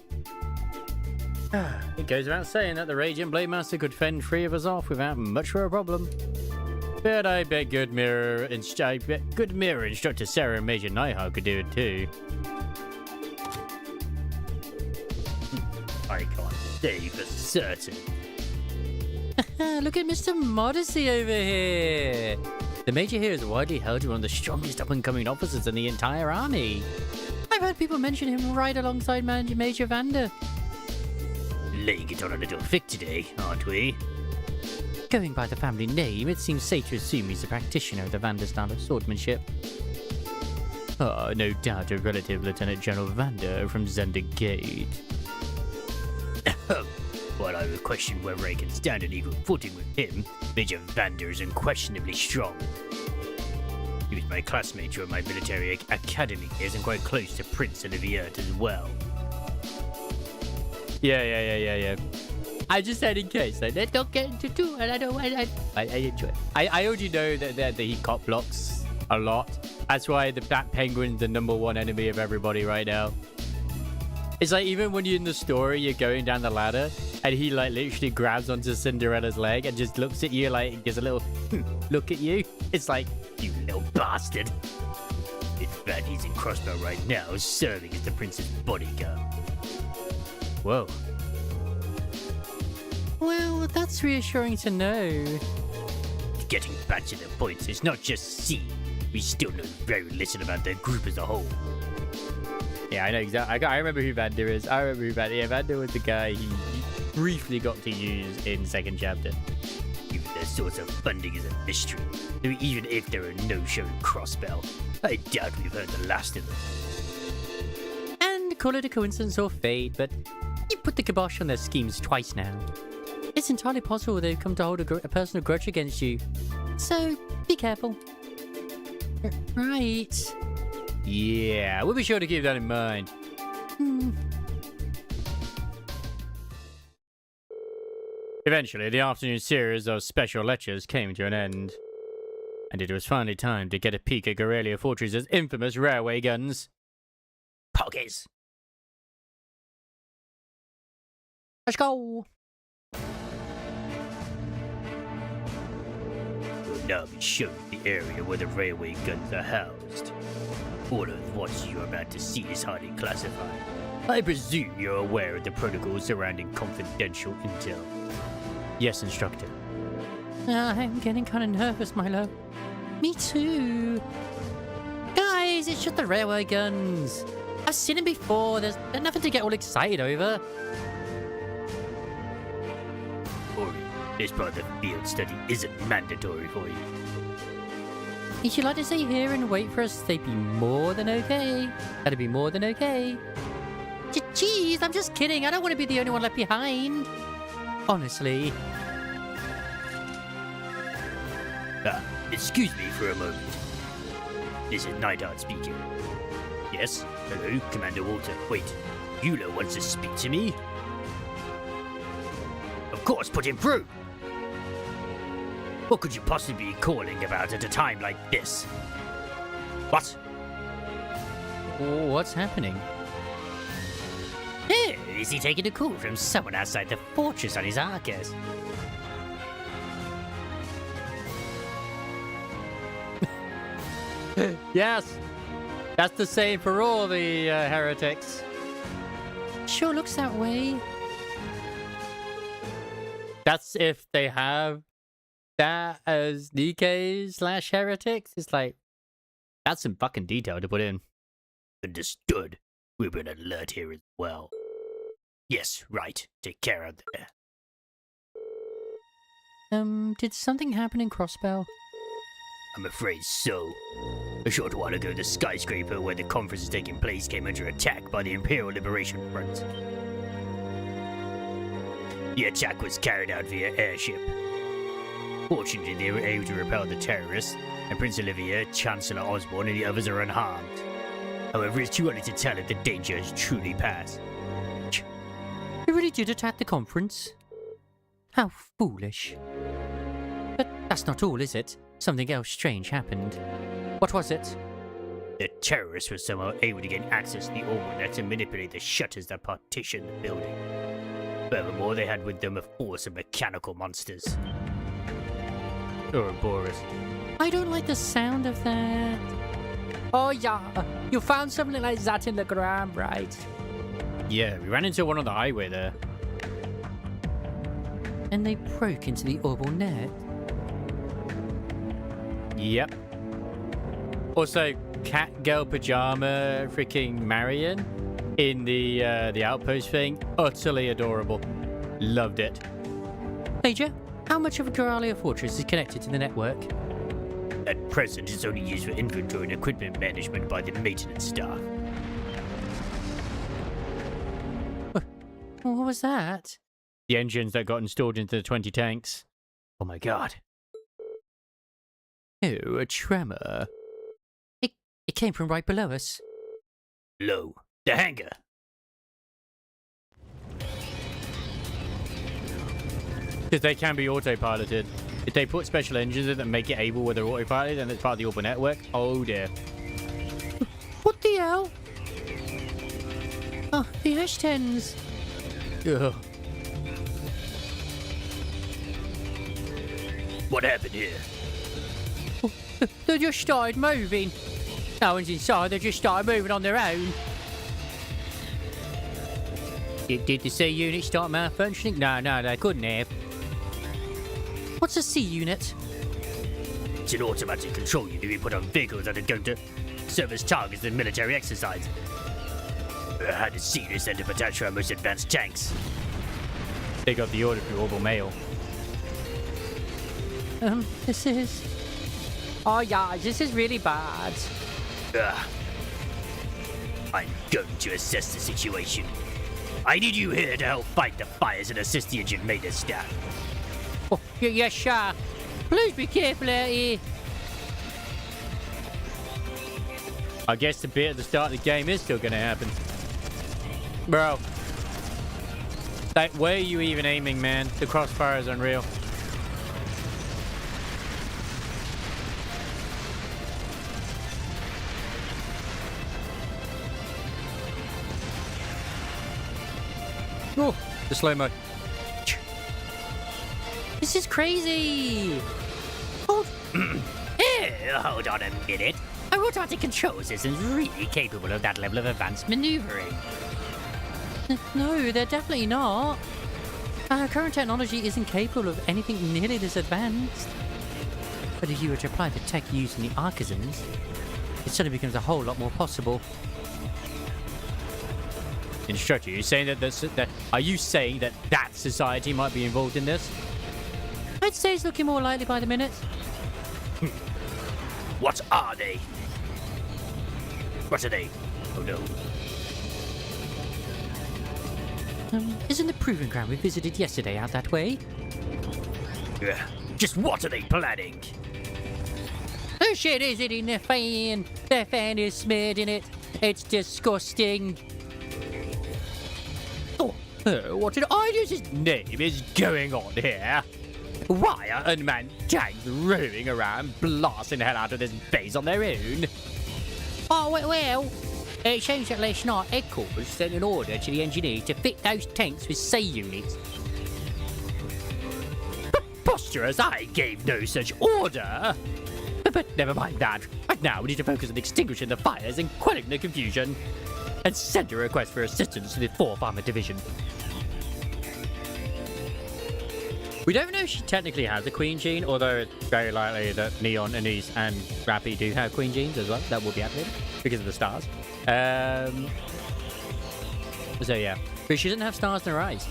It goes without saying that the Radiant Blade Master could fend 3 of us off without much of a problem. But I bet Good Mirror Instructor Sarah and Major Nighthawk could do it too. I can't say for certain. Look at Mr. Modesty over here. The Major here is widely held to be one of the strongest up-and-coming officers in the entire army. I've heard people mention him right alongside Major Vander. Laying it on a little thick today, aren't we? Going by the family name, it seems safe to assume he's a practitioner of the Vander style of swordsmanship. Oh, no doubt a relative Lieutenant General Vander from Zender Gate. While I would question whether I can stand an equal footing with him, Major Vander is unquestionably strong. He was my classmate during my military academy years and quite close to Prince Olivier as well. Yeah. I just said in case. Like, let's not get into two, and I enjoy it. I already know that he cop blocks a lot. That's why that penguin's the #1 enemy of everybody right now. It's like even when you're in the story, you're going down the ladder, and he like literally grabs onto Cinderella's leg and just looks at you like, gives a little look at you. It's like, you little bastard. In fact, he's in Crossbow right now, serving as the prince's bodyguard. Whoa. Well, that's reassuring to know. Getting back to the point, it's not just C. We still know very little about the group as a whole. Yeah, I know exactly. I remember who Vander is. Yeah, Vander was the guy he briefly got to use in 2nd chapter. Even their source of funding is a mystery. So even if there are no shown Crossbell, I doubt we've heard the last of them. And call it a coincidence or fate, but you put the kibosh on their schemes twice now. It's entirely possible they've come to hold a personal grudge against you. So, be careful. Right. Yeah, we'll be sure to keep that in mind. Eventually, the afternoon series of special lectures came to an end, and it was finally time to get a peek at Gorelia Fortress's infamous railway guns. Poggers. Let's go. We'll now be shown the area where the railway guns are housed. All of what you're about to see is highly classified. I presume you're aware of the protocols surrounding confidential intel. Yes, instructor. I'm getting kind of nervous, Milo. Me too. Guys, it's just the railway guns. I've seen them before. There's nothing to get all excited over. Ori, this part of the field study isn't mandatory for you. If you like to stay here and wait for us, they'd be more than okay. That'd be more than okay. Jeez, I'm just kidding. I don't want to be the only one left behind. Honestly. Excuse me for a moment. This is Neidhart speaking. Yes? Hello, Commander Walter. Wait, Eula wants to speak to me? Of course, put him through! What could you possibly be calling about at a time like this? What? What's happening? Hey, is he taking a call from someone outside the fortress on his Arcus? Yes! That's the same for all the heretics. Sure looks that way. That's if they have that as DK/heretics. It's like, that's some fucking detail to put in. Understood. We're on alert here as well. Yes, right. Take care out there. Did something happen in Crossbell? I'm afraid so. A short while ago, the skyscraper where the conference is taking place came under attack by the Imperial Liberation Front. The attack was carried out via airship. Fortunately, they were able to repel the terrorists, and Prince Olivia, Chancellor Osborne, and the others are unharmed. However, it's too early to tell if the danger has truly passed. They really did attack the conference? How foolish. But that's not all, is it? Something else strange happened. What was it? The terrorists were somehow able to gain access to the orbital net and manipulate the shutters that partition the building. Furthermore, they had with them a force of mechanical monsters. Ouroboros. I don't like the sound of that. Oh yeah, you found something like that in the ground, right? Yeah, we ran into one on the highway there. And they broke into the orbital net. Yep. Also, cat girl pajama freaking Marion in the outpost thing. Utterly adorable. Loved it. Major, how much of a Gorelia Fortress is connected to the network? At present, it's only used for inventory and equipment management by the maintenance staff. What was that? The engines that got installed into the 20 tanks. Oh my god. Oh, a tremor. It came from right below us. Low. The hangar. Because they can be autopiloted. If they put special engines in that make it able where they're autopiloted and it's part of the orbital network, oh dear. What the hell? Oh, the Ashtons. Ugh. What happened here? They just started moving. No one's inside, they just started moving on their own. Did the C unit start malfunctioning? No, they couldn't have. What's a C unit? It's an automatic control unit we put on vehicles that are going to serve as targets in military exercise. I had a senior sent to attach our most advanced tanks. They got the order through orbital mail. This is... Oh yeah, this is really bad. I'm going to assess the situation. I need you here to help fight the fires and assist the engine maintenance staff. Oh, yeah, sure. Please be careful out here. I guess the bit at the start of the game is still going to happen. Bro. Like, where are you even aiming, man? The crossfire is unreal. Oh, the slow-mo. This is crazy! Oh, hold on a minute. Our automatic control system's really capable of that level of advanced maneuvering. No, they're definitely not. Our current technology isn't capable of anything nearly this advanced. But if you were to apply the tech used in the Archisms, it suddenly becomes a whole lot more possible. Instructor, you saying are you saying that society might be involved in this? I'd say it's looking more likely by the minute. What are they? What are they? Oh no. Isn't the proving ground we visited yesterday out that way? Just what are they planning? Oh shit, is it in the fan? The fan is smeared in it. It's disgusting. Oh, what did Idio's name is going on here? Why are unmanned tanks roaming around blasting the hell out of this base on their own? Oh, well, it seems that last night headquarters sent an order to the engineers to fit those tanks with C units. Preposterous, I gave no such order. But never mind that. Right now, we need to focus on extinguishing the fires and quelling the confusion. And send a request for assistance to the 4th Armored Division. We don't know if she technically has a Queen gene, although it's very likely that Neon, Anise, and Rappy do have Queen genes as well. That will be activated because of the stars. So yeah. But she doesn't have stars in her eyes.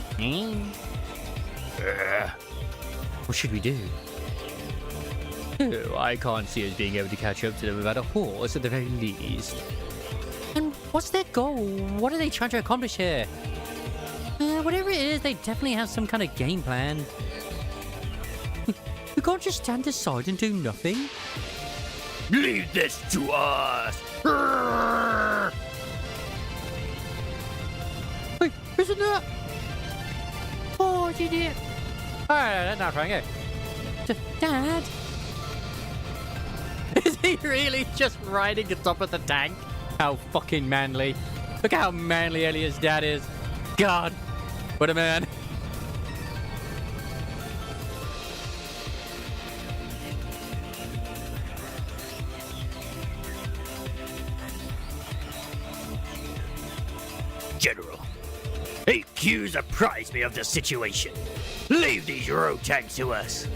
What should we do? Oh, I can't see us being able to catch up to them without a horse at the very least. And what's their goal? What are they trying to accomplish here? Whatever it is, they definitely have some kind of game plan. We can't just stand aside and do nothing. Leave this to us! Wait, isn't that? Oh, did it? Alright, now Franco. Dad? Is he really just riding atop of the tank? How fucking manly. Look how manly Elliot's dad is. God, what a man. General, AQ's apprised me of the situation. Leave these road tanks to us.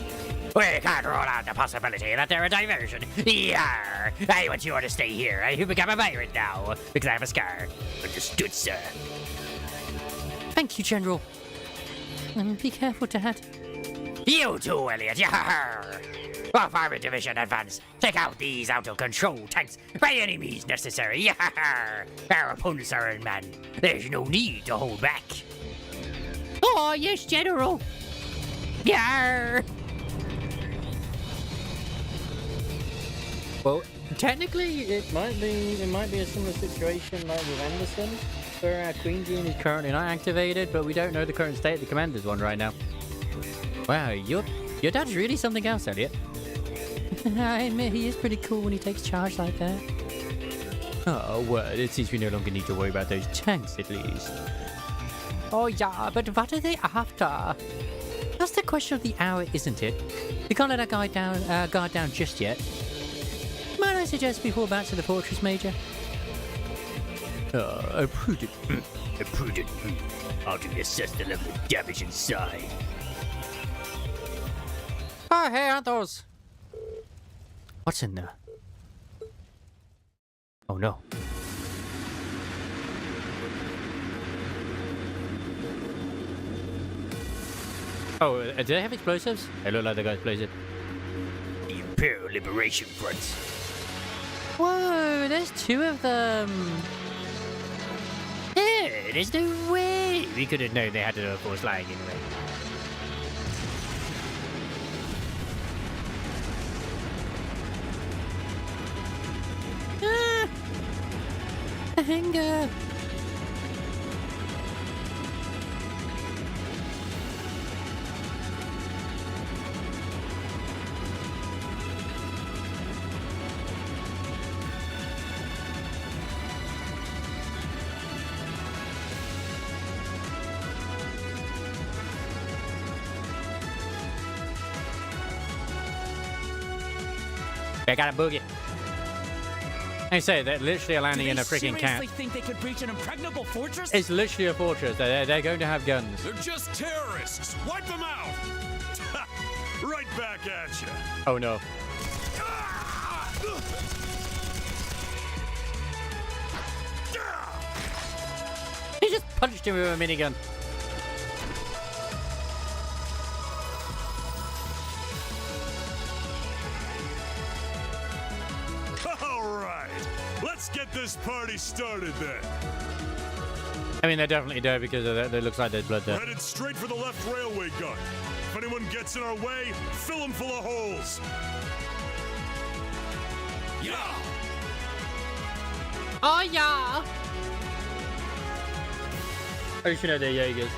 We can't rule out the possibility that they're a diversion. Yarr! I want you all to stay here. You've become a pirate now, because I have a scar. Understood, sir. Thank you, General. Be careful, Dad. You too, Elliot. Yarr! Off Armored Division advance. Take out these out-of-control tanks by any means necessary. Yarr! Our opponents are unmanned. There's no need to hold back. Oh, yes, General. Yarr! Well, technically, it might be a similar situation like with Anderson, where our Queen gene is currently not activated, but we don't know the current state of the Commander's one right now. Wow, your dad's really something else, Elliot. I admit he is pretty cool when he takes charge like that. Oh, well, it seems we no longer need to worry about those tanks, at least. Oh, yeah, but what are they after? That's the question of the hour, isn't it? We can't let our guard down just yet. Might I suggest we fall back to the fortress, Major? A prudent. A prudent. How do we assess the level of damage inside? Oh, hey, Anthos! What's in there? Oh, no. Oh, do they have explosives? They look like they got explosives. The Imperial Liberation Front. Whoa, there's two of them. Yeah, there's no way. We could have known they had a force lying anyway. Ah! A hanger. They got a boogie. I say they're literally landing in a freaking camp. Seriously think they could breach an impregnable fortress? It's literally a fortress. They're going to have guns. They're just terrorists. Wipe them out. Right back at you. Oh no. He just punched him with a minigun. All right. Let's get this party started then. I mean, they're definitely dead because of that. It looks like there's blood there. Headed straight for the left railway gun. If anyone gets in our way, fill them full of holes. Yeah. Oh, yeah. Oh, you know they're Jaegers.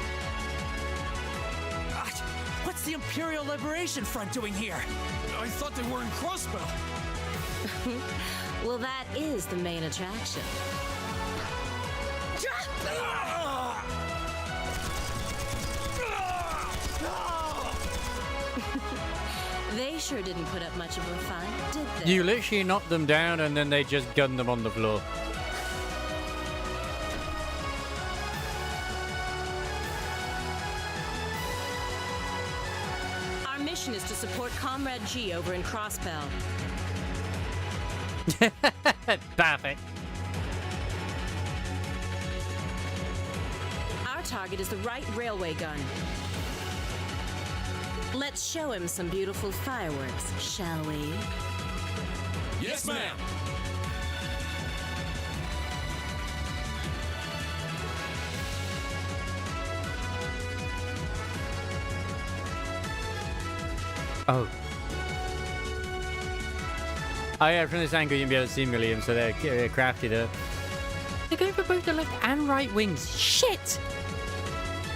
What's the Imperial Liberation Front doing here? I thought they were in Crossbell. Well, that is the main attraction. They sure didn't put up much of a fight, did they? You literally knocked them down and then they just gunned them on the floor. Our mission is to support Comrade G over in Crossbell. Perfect. Our target is the right railway gun. Let's show him some beautiful fireworks, shall we? Yes, ma'am. Oh. Oh yeah, from this angle you can be able to see Milliam, so they're crafty there. They're going for both the left and right wings. Shit!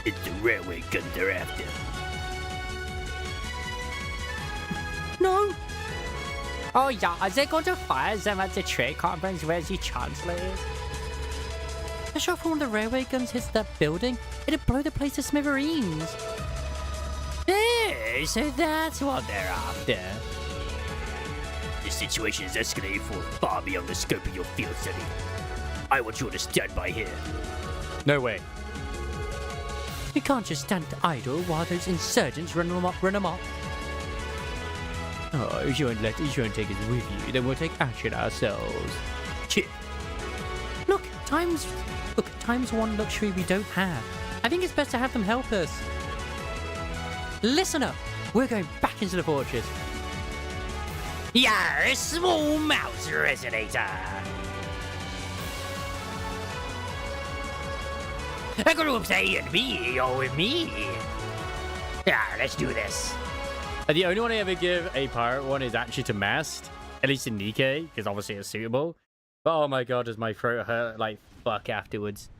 It's the railway gun they're after. No! Oh, yeah, are they going to fire them at the trade conference where the Chancellor is? A shot from one of the railway guns hits that building, it'd blow the place to smithereens. Hey, so that's what they're after. The situation is escalating far beyond the scope of your field study. I want you to stand by here. No way. We can't just stand idle while those insurgents run amok. Oh, if you won't take us with you, then we'll take action ourselves. Chip. Look, time's one luxury we don't have. I think it's best to have them help us. Listen up. We're going back into the fortress. Yar, small mouse resonator. A group A and B, you're with me. Yeah, let's do this. The only one I ever give a pirate one is actually to Mast, at least in Nikkei, because obviously it's suitable. But oh my god, does my throat hurt like fuck afterwards.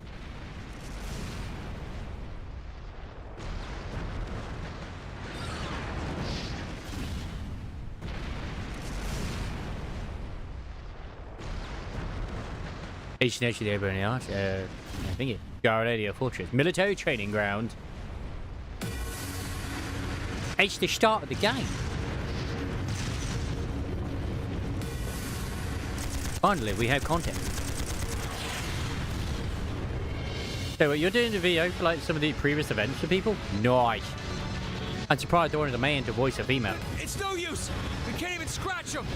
H&H the Airborne Art, I think it. Garladia Fortress. Military training ground. It's the start of the game. Finally, we have content. So, you're doing the video for like some of the previous events for people? Nice. I'm surprised they wanted a man to voice a female. It's no use. We can't even scratch them.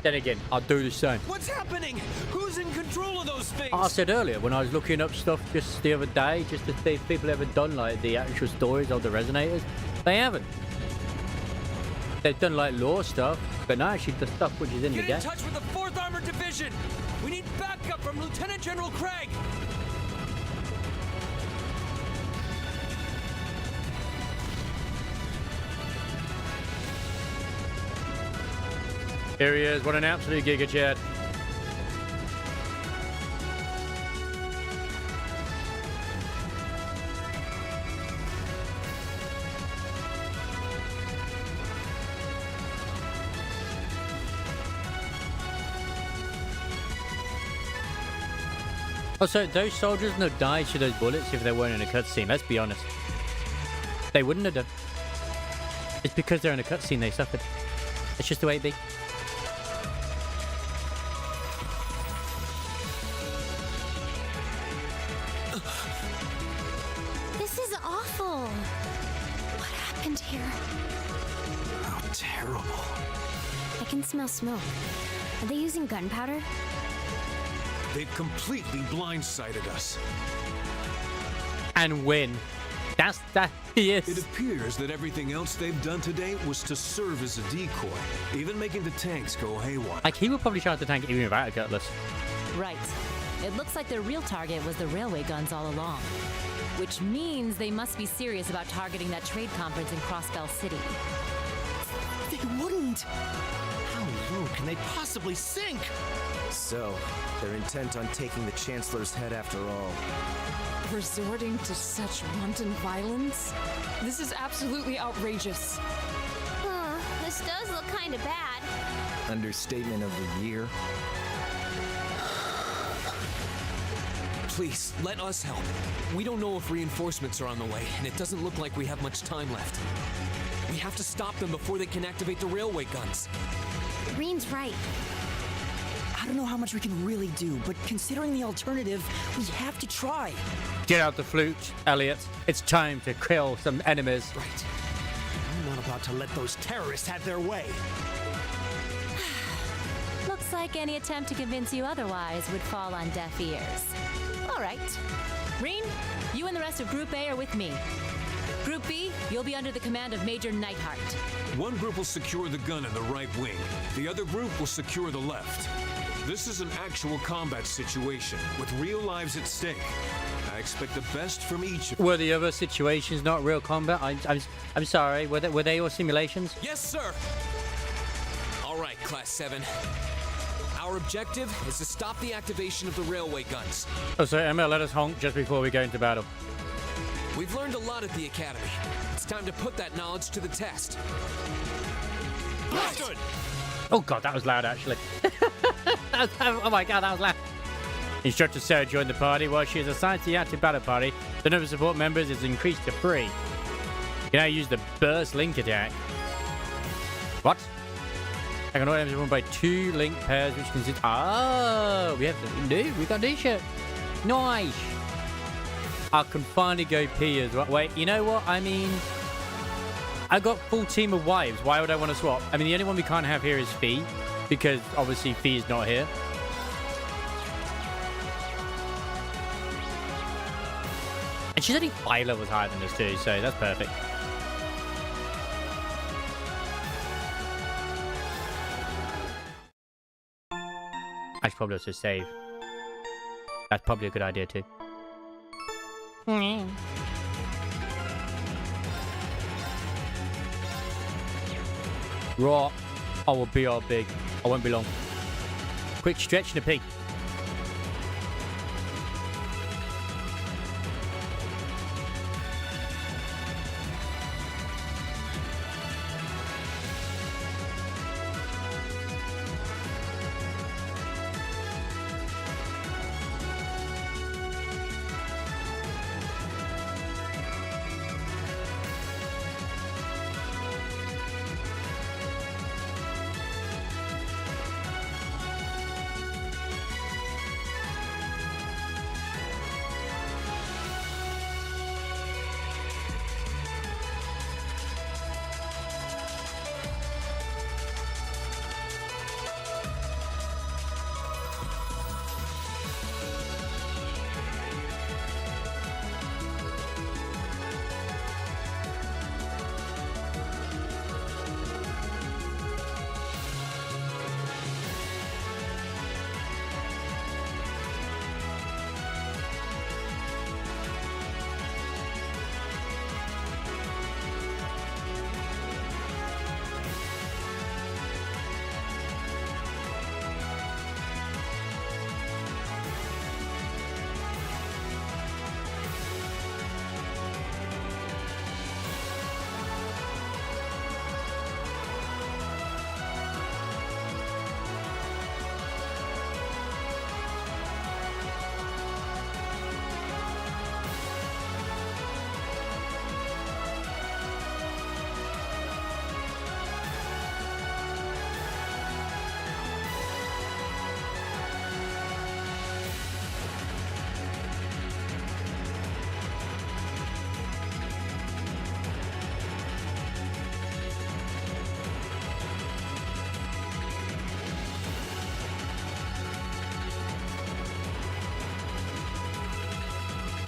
Then again, I'll do the same. What's happening? Who's in control of those things? I said earlier when I was looking up stuff just the other day, just to see if people ever done like the actual stories of the resonators. They haven't. They've done like lore stuff, but not actually the stuff which is in the Get game. in touch with the 4th Armored Division. We need backup from Lieutenant General Craig. Here he is. What an absolute giga chat. Also, those soldiers would have died to those bullets if they weren't in a cutscene. Let's be honest. They wouldn't have done. It's because they're in a cutscene they suffered. It's just the way it be. happened here? How terrible. I can smell smoke. Are they using gunpowder? They've completely blindsided us. And win. That he It is. appears that everything else they've done today was to serve as a decoy, even making the tanks go haywire. Like, he would probably try to tank even without a cutlass. Right. It looks like their real target was the railway guns all along. Which means they must be serious about targeting that trade conference in Crossbell City. They wouldn't. How low can they possibly sink? So, they're intent on taking the Chancellor's head after all. Resorting to such wanton violence? This is absolutely outrageous. This does look kind of bad. Understatement of the year. Please, let us help. We don't know if reinforcements are on the way, and it doesn't look like we have much time left. We have to stop them before they can activate the railway guns. Green's right. I don't know how much we can really do, but considering the alternative, we have to try. Get out the flute, Elliot. It's time to kill some enemies. Right. I'm not about to let those terrorists have their way. Looks like any attempt to convince you otherwise would fall on deaf ears. All right. Reen, you and the rest of Group A are with me. Group B, you'll be under the command of Major Neidhart. One group will secure the gun in the right wing. The other group will secure the left. This is an actual combat situation with real lives at stake. I expect the best from each of you. Were the other situations not real combat? I'm sorry. Were they all simulations? Yes, sir! All right, Class 7. Our objective is to stop the activation of the railway guns. Oh, so Emma, let us honk just before we go into battle. We've learned a lot at the Academy. It's time to put that knowledge to the test. Good. Oh god, that was loud actually. Oh my god, that was loud. Instructor Sarah joined the party. While she is assigned to the active battle party, the number of support members is increased to 3. You can now use the burst link attack. What? I can only run by 2 link pairs, which consists. Oh, we got new shit. Nice. I can finally go pee as well. Wait, you know what? I mean, I got full team of wives. Why would I want to swap? I mean, the only one we can't have here is Fee, because obviously Fee is not here. And she's only 5 levels higher than us too, so that's perfect. I should probably also save. That's probably a good idea too. Right, I will be all big. I won't be long. Quick stretch and a pee.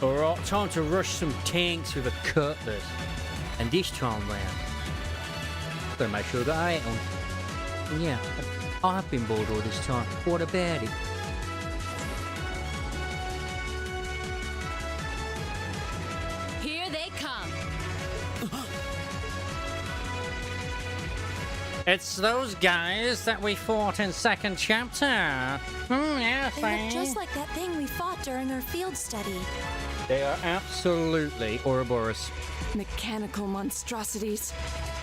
Alright, time to rush some tanks with a cutlass. And this time round, gotta make sure I got 8 on. And yeah, I've been bored all this time. What about it? Here they come. It's those guys that we fought in second chapter. Yeah, They look just like that thing we fought during our field study. They are absolutely Ouroboros. Mechanical monstrosities.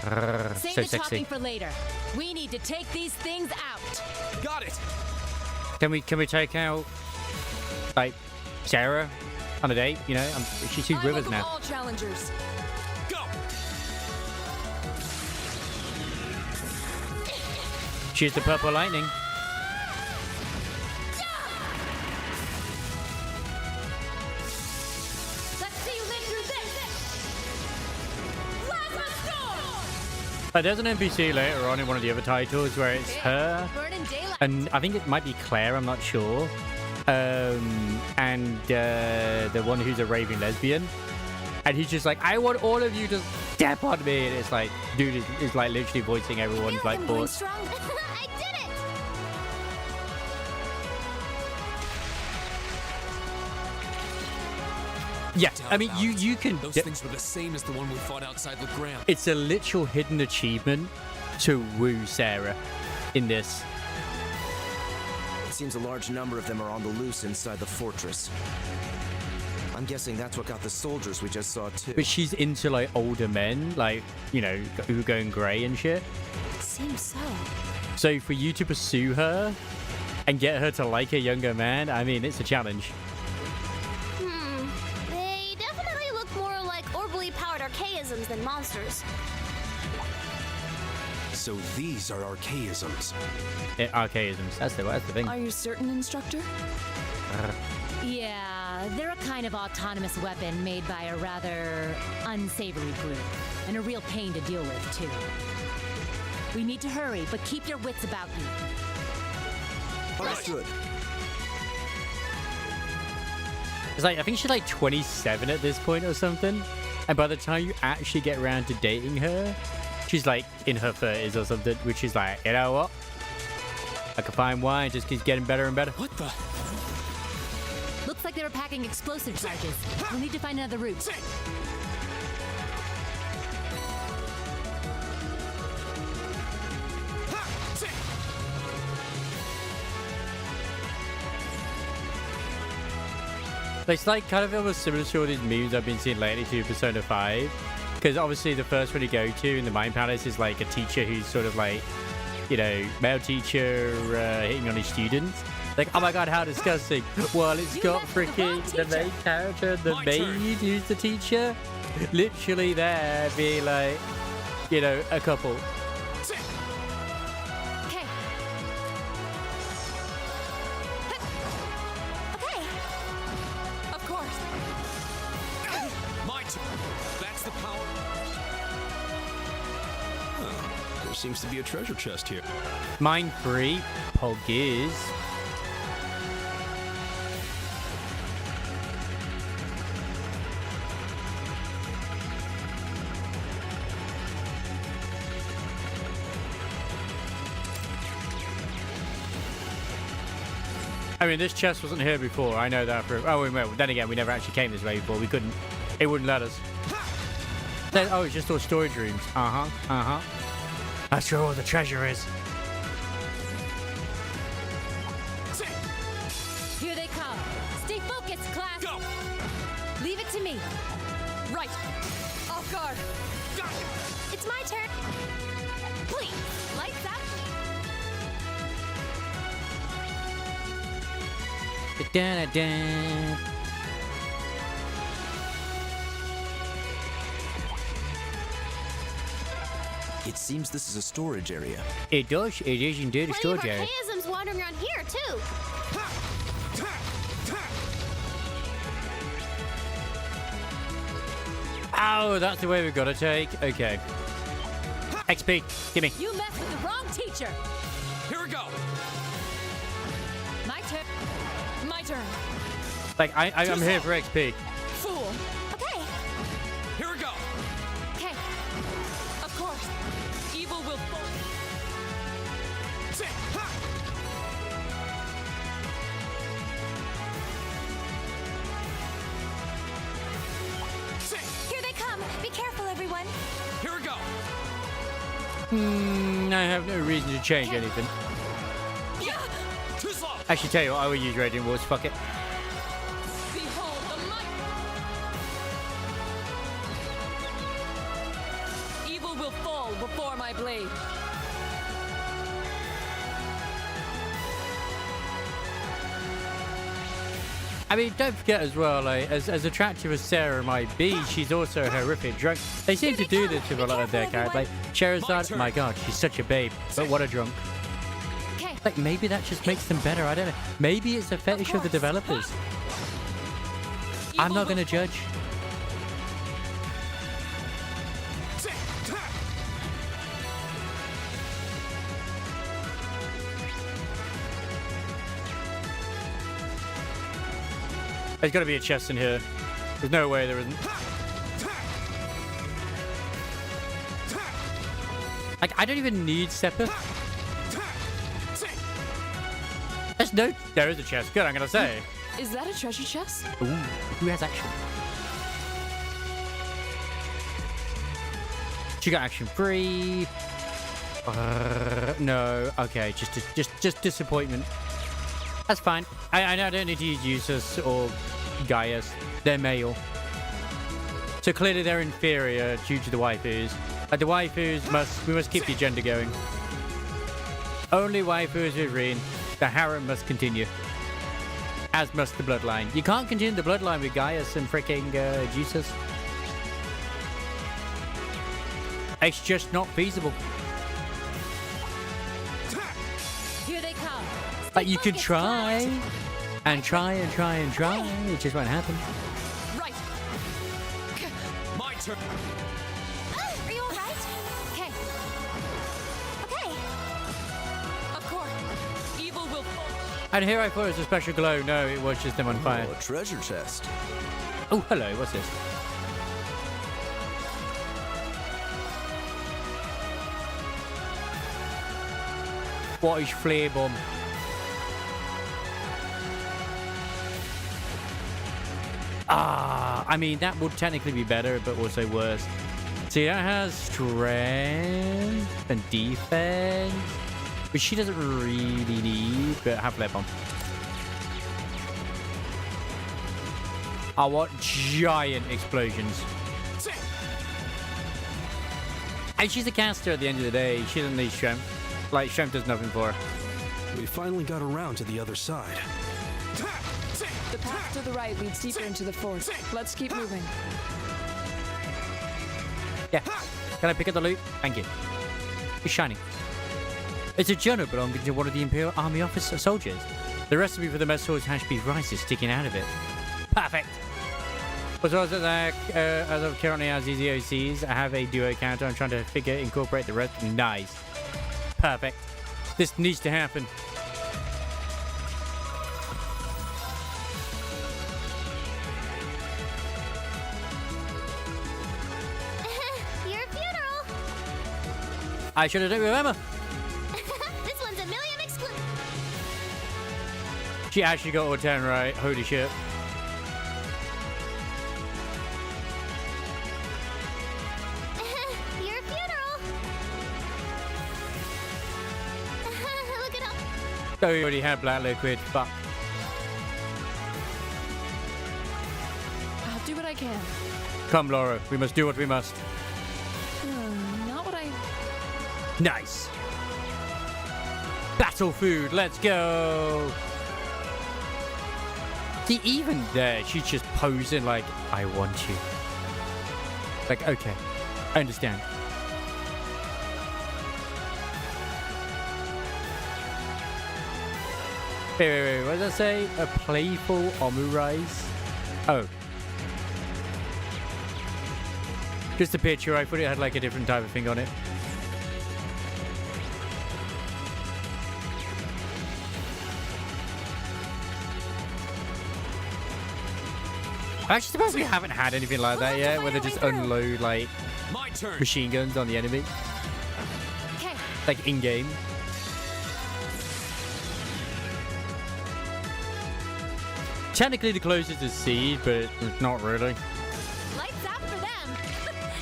Save So the sexy. talking for later. We need to take these things out. Got it! Can we take out like Sarah on a date? You know, she's 2 I rivers welcome now. all challengers. Go! She's the purple lightning. Let's see you live through this. Plasma storm. There's an NPC later on in one of the other titles where it's her, Burning daylight. and I think it might be Claire. I'm not sure. And the one who's a raving lesbian, and he's just like, I want all of you to step on me, and it's like, dude is like literally voicing everyone's like I'm going thoughts. strong. I did it! Yeah, I mean, Doubt you can. Those things were the same as the one we fought outside Legrand. It's a literal hidden achievement to woo Sarah in this. It seems a large number of them are on the loose inside the fortress. I'm guessing that's what got the soldiers we just saw too. But she's into like older men, like, you know, who are going grey and shit. Seems so. So for you to pursue her and get her to like a younger man, I mean, it's a challenge. They definitely look more like orbally powered archaisms than monsters. So these are archaisms. Archaisms, that's the thing. Are you certain, instructor? Yeah, they're a kind of autonomous weapon made by a rather unsavory group, and a real pain to deal with, too. We need to hurry, but keep your wits about you. Understood. It's like, I think she's like 27 at this point or something. And by the time you actually get around to dating her, she's like in her 30s or something, which is like, you know what? I can find wine, just keeps getting better and better. What the? Looks like they were packing explosive charges. We'll need to find another route. It's like kind of almost similar to all these memes I've been seeing lately to Persona 5. Because obviously the first one you go to in the Mind Palace is like a teacher who's sort of like, you know, male teacher hitting on his students. Like, oh my god, how disgusting. Well, it's got freaking the main character, the maid who's the teacher, literally there being like, you know, a couple. Okay. Okay. Of course. My turn. That's the power. There seems to be a treasure chest here. Mine free, Pog is. I mean, this chest wasn't here before. I know that for. Oh, wait, then again, we never actually came this way before. We couldn't. It wouldn't let us. Then, oh, it's just all storage rooms. That's where all the treasure is. Here they come. Stay focused, class. Go! Leave it to me. Right. Off guard. It's my turn. Please, lights out. Da-da-da. It seems this is a storage area. It does. It is indeed a Plenty of storage area. archaisms wandering around here, too. Oh, that's the way we've got to take. Okay. XP, give me. You messed with the wrong teacher. Here we go. My turn. My turn. Like, I'm here for XP. I have no reason to change anything. Actually, tell you what, I will use Radiant Walls. Fuck it. Behold the might. Evil will fall before my blade. I mean, don't forget as well, like, as attractive as Sarah might be, she's also a horrific drunk. They seem to do this with a lot of their characters. Like, Charizard, my god, she's such a babe, but what a drunk. Like, maybe that just makes them better, I don't know. Maybe it's a fetish of the developers. I'm not gonna judge. There's gotta be a chest in here. There's no way there isn't. Like, I don't even need Seppa. There is a chest. Good, I'm gonna say. Is that a treasure chest? Ooh, who has action? She got action free. No. Okay, just disappointment. That's fine. I don't need to use Usus or Gaius. They're male. So clearly they're inferior due to the waifus. The waifus we must keep the agenda going. Only waifus with Reen. The harem must continue. As must the bloodline. You can't continue the bloodline with Gaius and freaking Jesus. It's just not feasible. Here they come. But you can try. And try and try and try. It just won't happen. Right. My turn. Are you alright? Okay. Okay. Of course. Evil will fall. And here I thought it was a special glow. No, it was just them on fire. Oh, a treasure chest. Oh, hello. What's this? What is flare bomb? I mean, that would technically be better, but also worse. See, that has strength and defense, which she doesn't really need, but have flare bomb. I want giant explosions. And she's a caster at the end of the day. She doesn't need strength. Like, strength does nothing for her. We finally got around to the other side. The path to the right leads deeper into the fort. Let's keep moving. Yeah. Can I pick up the loot? Thank you. It's shiny. It's a journal belonging to one of the Imperial Army soldiers. The recipe for the mess hall has beef rice is sticking out of it. Perfect. As well as of currently as easy OCs, I have a duo counter. I'm trying to incorporate the rest. Nice. Perfect. This needs to happen. Your funeral. I should have done it with Emma. This one's a million exclusive. She actually got all 10 right. Holy shit. Your funeral. Look it up. Oh, we already had black liquid. Fuck. I'll do what I can. Come, Laura. We must do what we must. Not what I... Nice. Battle food. Let's go. See, even there, she's just posing like, I want you. Like, okay. I understand. Wait. What does that say? A playful omurice? Oh. Just a picture. I thought it had like a different type of thing on it. I actually suppose we haven't had anything like that yet, where they just unload like My turn. machine guns on the enemy. Okay. Like in-game. Technically the closest is Seed, but not really. Lights out for them.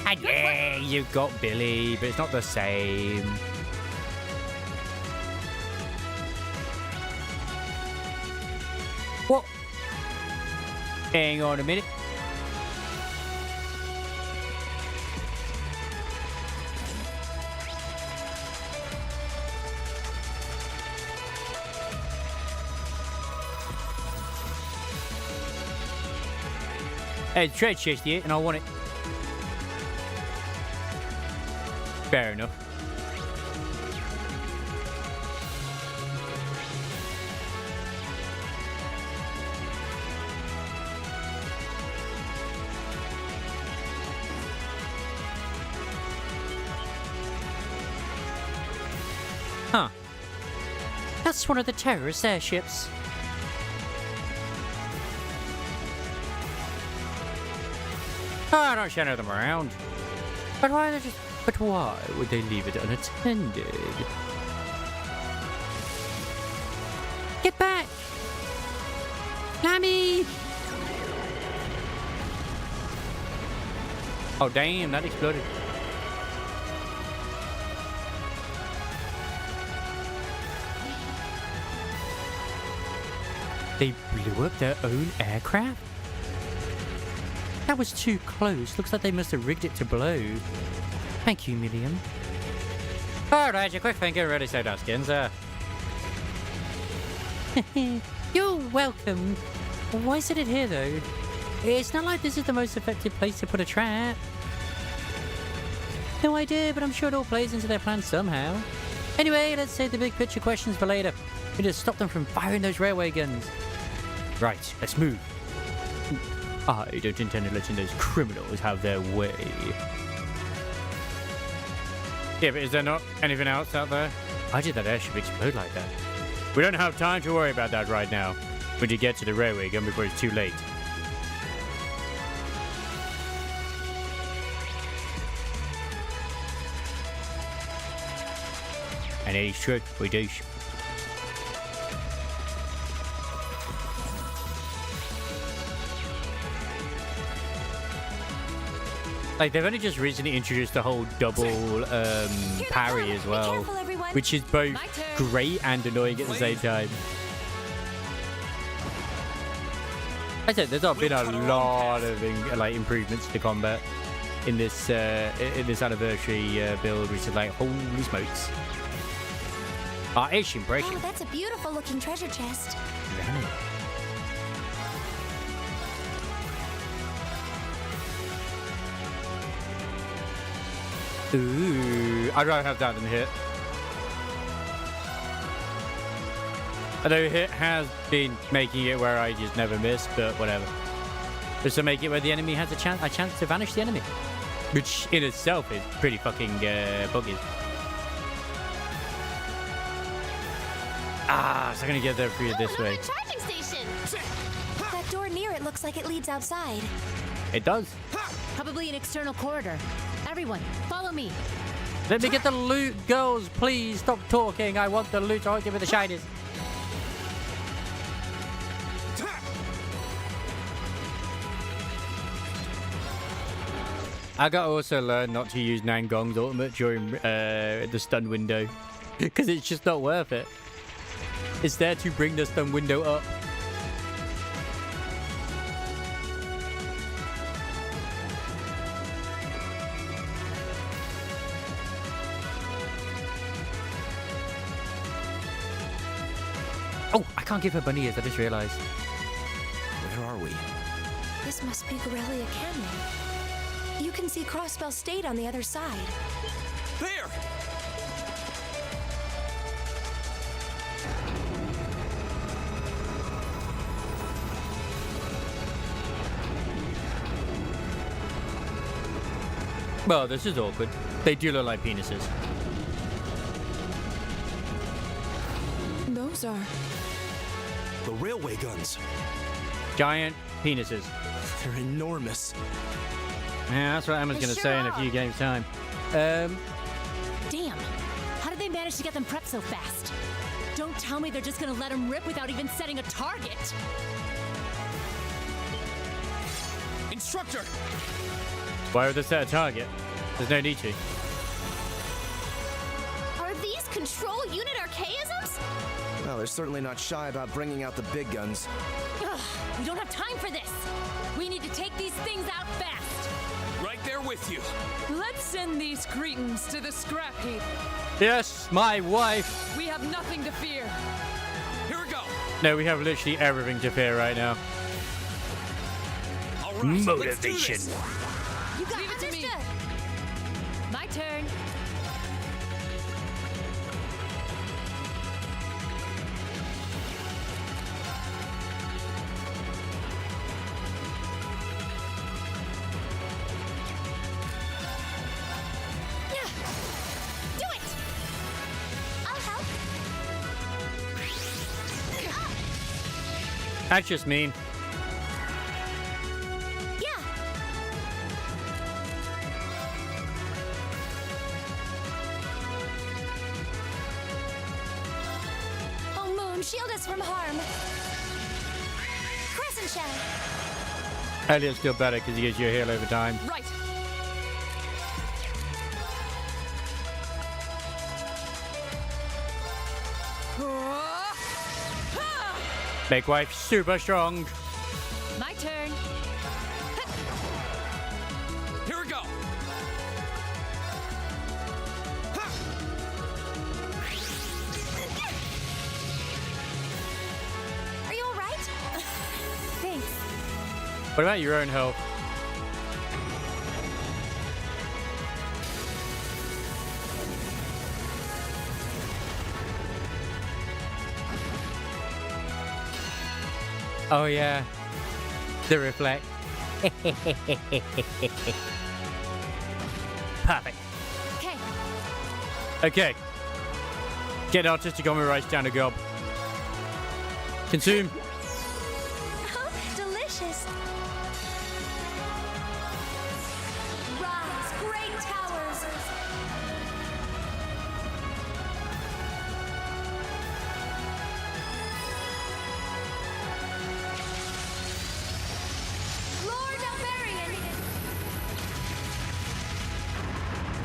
And yeah, you've got Billy, but it's not the same. What? Hang on a minute. Hey, tread chest here, and I want it. Fair enough. Huh. That's one of the terrorist airships. Oh, don't shadow them around. But why would they leave it unattended? Get back! Lammy! Oh, damn, that exploded. They blew up their own aircraft? That was too close. Looks like they must have rigged it to blow. Thank you, Milliam. Alright, your quick finger really saved our skins, You're welcome. Why is it here, though? It's not like this is the most effective place to put a trap. No idea, but I'm sure it all plays into their plan somehow. Anyway, let's save the big picture questions for later. We just stop them from firing those railway guns. Right, let's move. I don't intend to letting those criminals have their way. Yeah, but is there not anything else out there? Why did that airship explode like that? We don't have time to worry about that right now. We need to get to the railway gun before it's too late. And it is true, we do. Like, they've only just recently introduced the whole double parry as well, which is both great and annoying at the same time. I said there's not been a lot of improvements to combat in this anniversary build, which is like, holy smokes. It's impressive. Oh, that's a beautiful looking treasure chest. Right. Ooh, I'd rather have that than hit. Although hit has been making it where I just never miss, but whatever. Just to make it where the enemy has a chance to vanish the enemy, which in itself is pretty fucking buggy. Ah, so I'm gonna get there for you this way. Charging station. That door near it looks like it leads outside. It does. Probably an external corridor. Everyone, follow me. Let me get the loot, girls. Please stop talking. I want the loot. I won't give me the shinies. I gotta also learn not to use Nangong's ultimate during the stun window, because it's just not worth it. It's there to bring the stun window up. Oh, I can't give her bunny ears, I just realized. Where are we? This must be Corellia Canyon. You can see Crossbell State on the other side. There! Well, this is awkward. They do look like penises. Those are... The railway guns. Giant penises. They're enormous. Yeah, that's what Emma's gonna say in a few games' time. Damn. How did they manage to get them prepped so fast? Don't tell me they're just gonna let them rip without even setting a target. Instructor! Why would they set a target? There's no need to. Are these control unit archaisms? Well, they're certainly not shy about bringing out the big guns. Ugh, we don't have time for this. We need to take these things out fast. Right there with you. Let's send these cretins to the scrap heap. Yes, my wife. We have nothing to fear. Here we go. No, we have literally everything to fear right now. All right, let's do Motivation. this. You got Leave it to me. understood. My turn. Yeah. Do it. I'll help. That's just mean. Yeah. Oh, Moon, shield us from harm. Crescent shell. Elliot's still better because he gives you a heal over time. Right. Make wife super strong. My turn. Here we go. Are you all right? Thanks. What about your own health? Oh yeah, the reflect. Perfect. Okay. Okay. Get artistic on my rice down to gob. Consume. Oh, delicious. Rise, great towers. Lord Albarian.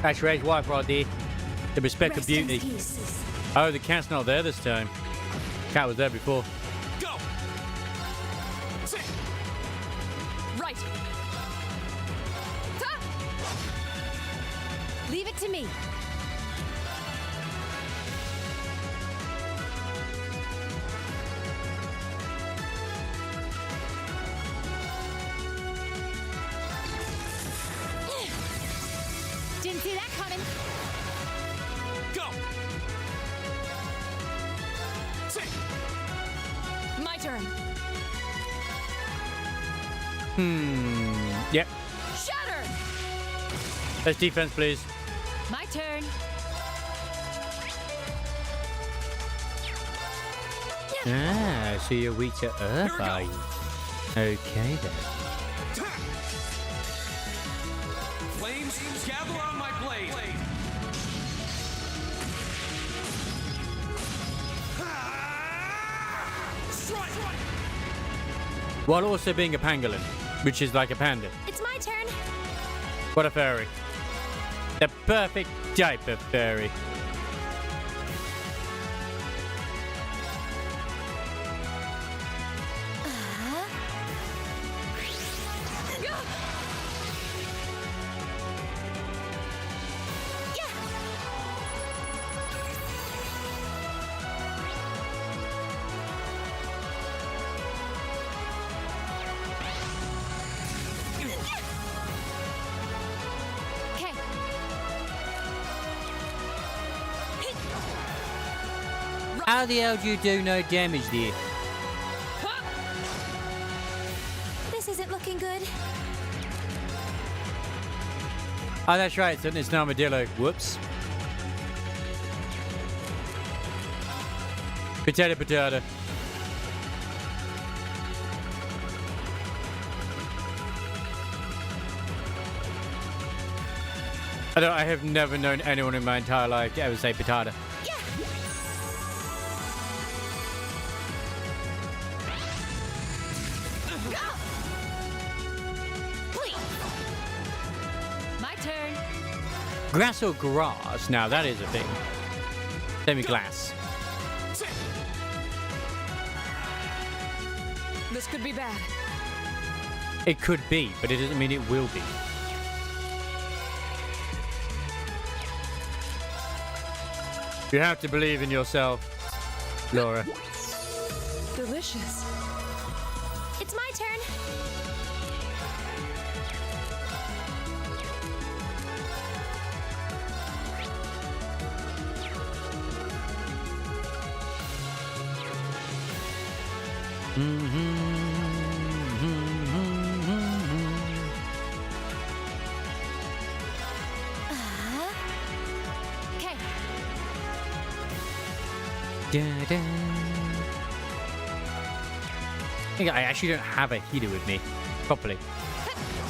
That's Ray's wife right there. The respect of Rest in beauty. peace. Oh, the cat's not there this time. Cat was there before. Go. Sit. Right. Ta! Leave it to me. Didn't see that coming. Go. Sit. My turn. Yep. Shatter! Let's defense, please. My turn. Ah, so you're weak to earth, Here we go. are you? Okay then. Flames, gather on my blade. Strike. While also being a pangolin, which is like a panda. It's my turn. What a fairy. The perfect type of fairy. Okay. How the hell do you do no damage there? This isn't looking good. Oh, that's right, it's an armadillo. Whoops. Potato, potato. I have never known anyone in my entire life to ever say potato. Grass or grass? Now that is a thing. Semi-glass. This could be bad. It could be, but it doesn't mean it will be. You have to believe in yourself, Laura. Delicious. It's my turn. Okay. I think I actually don't have a healer with me properly.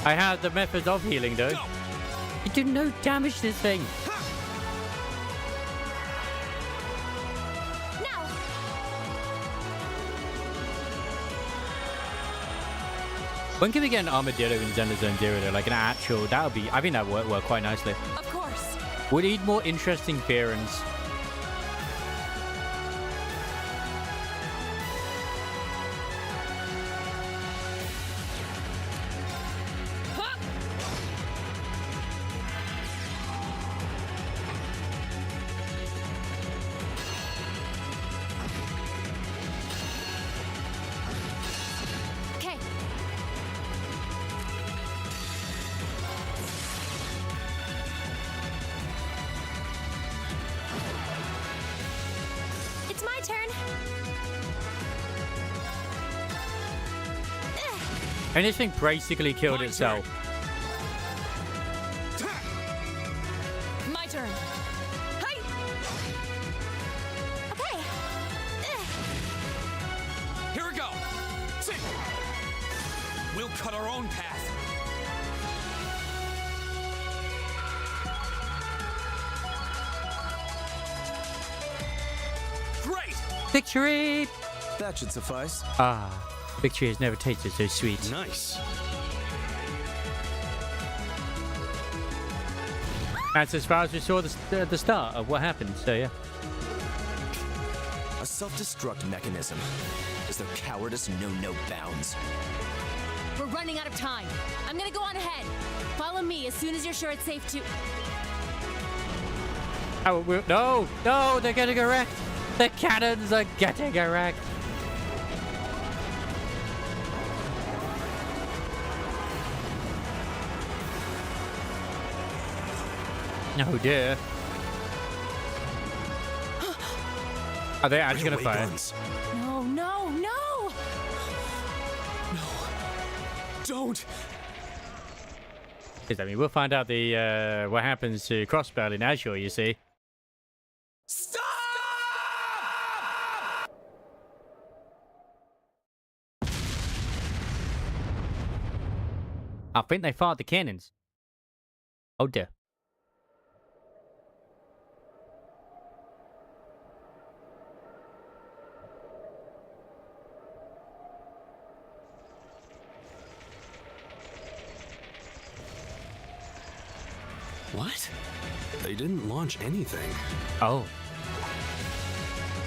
I have the methods of healing though. You do no damage to this thing. Now. When can we get an armadillo in Zelda Zone Zero though? Like an actual, that would be, I think that would work quite nicely. Of course. We need more interesting Fearons. Okay. It's my turn. And this thing basically killed itself. My turn. Hi. Okay. Here we go. We'll cut our own path. Great. Victory! That should suffice. Ah, victory has never tasted so sweet. Nice. That's as far as we saw the start of what happened, so yeah. A self-destruct mechanism. Does their cowardice know no bounds? We're running out of time. I'm gonna go on ahead. Follow me as soon as you're sure it's safe to. Oh, no, no, they're getting erect. The cannons are getting erect. Oh dear. Are they actually gonna Railway fire? guns. No, no, no! Don't. Because I mean, we'll find out the what happens to Crossbell in Azure. You see. Stop! I think they fired the cannons. Oh dear. What? They didn't launch anything. Oh.